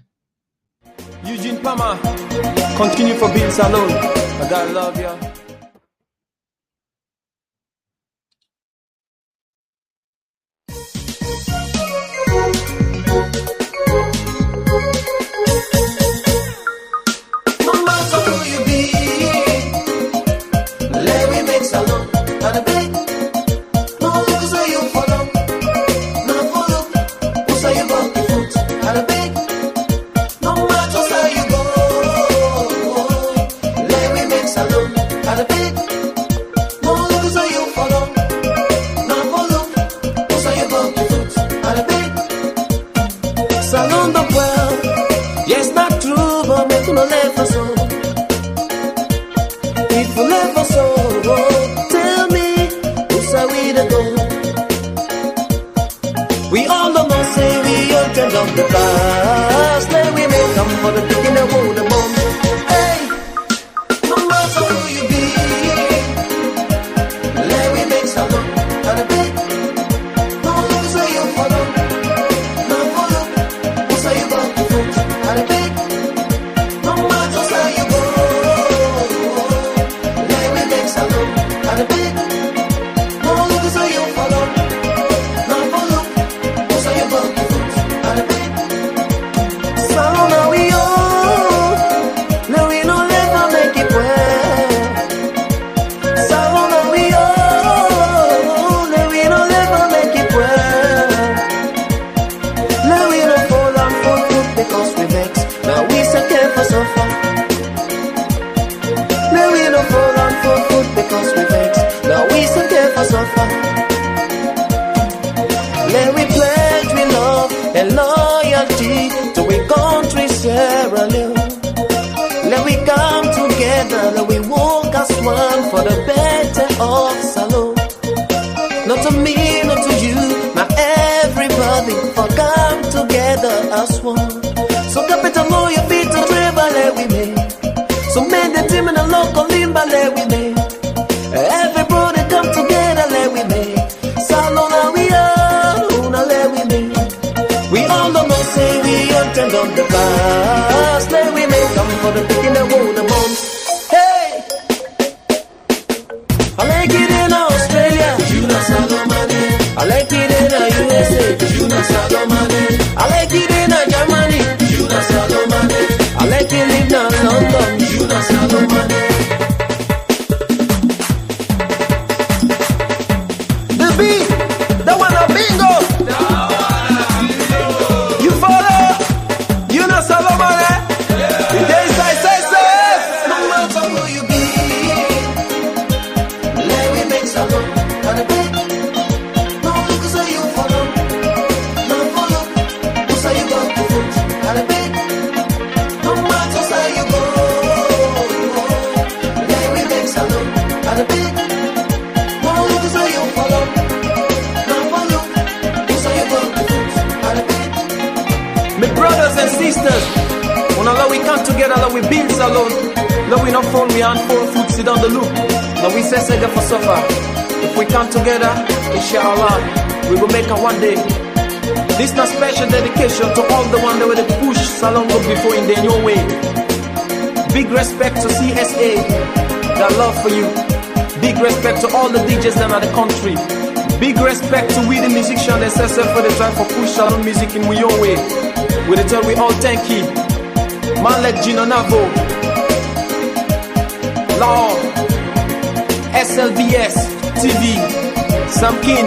Eugene Palmer, continue for being alone. I gotta love you. No matter who you be, let me make salon and a big. No look say you follow, no follow. Who say you got the foot and a big. No matter say you go, let me make salon and a big. No look say you follow, no follow. Who say you got the foot and a big. Salon the well, yes not true, but make you no let for so. If you never so, tell me, who's a way to go? We all don't know, say we all turn on the past. Let we make them for the big in the world, the bomb. Hey, no matter who you be, let me make some and a bit. No look say you follow, no follow. Who say you got the foot and a bit? No matter say you go. And a big, no look so you follow, no follow, so you go to foot, and a big. So now we all, now we no let make it well. So now we all, now we no let make it well. Now we no fall on foot because we vex. Now we so careful so far. Now we no fall on foot because we vex. Now we so careful so far. Let we pledge with love and loyalty to we country Sierra Leone. Let we come together, let we walk as one for the better of Salon. Not to me, not to you, not everybody, for come together as one. So capital lawyer feet to travel, let we make. So men the team in the local limba, let we make. Everybody come together, let we make. Salona we are, una let we make. We all don't know, say we all turn on the past. Let we make come for the big in the world, the moment. sisters, when Allah we come together, Allah we build alone. Lord, we not fall, we aren't fall food, sit on the loop. Now we say sega for suffer. If we come together, inshallah, we will make it one day. This not special dedication to all the one that will push Salon go before in their new way. Big respect to CSA, got love for you. Big respect to all the DJs that are the country. Big respect to we the musicians that set for the time for push Salon music in your way. We the tell we all thank you. Man like Gino Navo, Law, SLBS, TV, Sam King,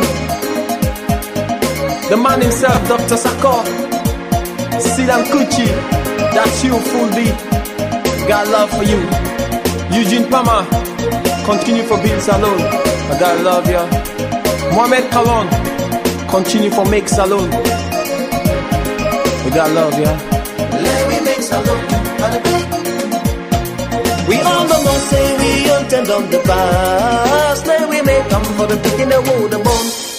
the man himself, Dr Samura, Sidan Kuchi, that's you, Full B. Got love for you. Eugene Pama, continue for Bill Salon. I gotta love ya. Mohamed Kalon, continue for Make Salon. We got love ya. Let we make Salon. We all the most say we intend on the past. Let we make them for the picking the wood, the bone.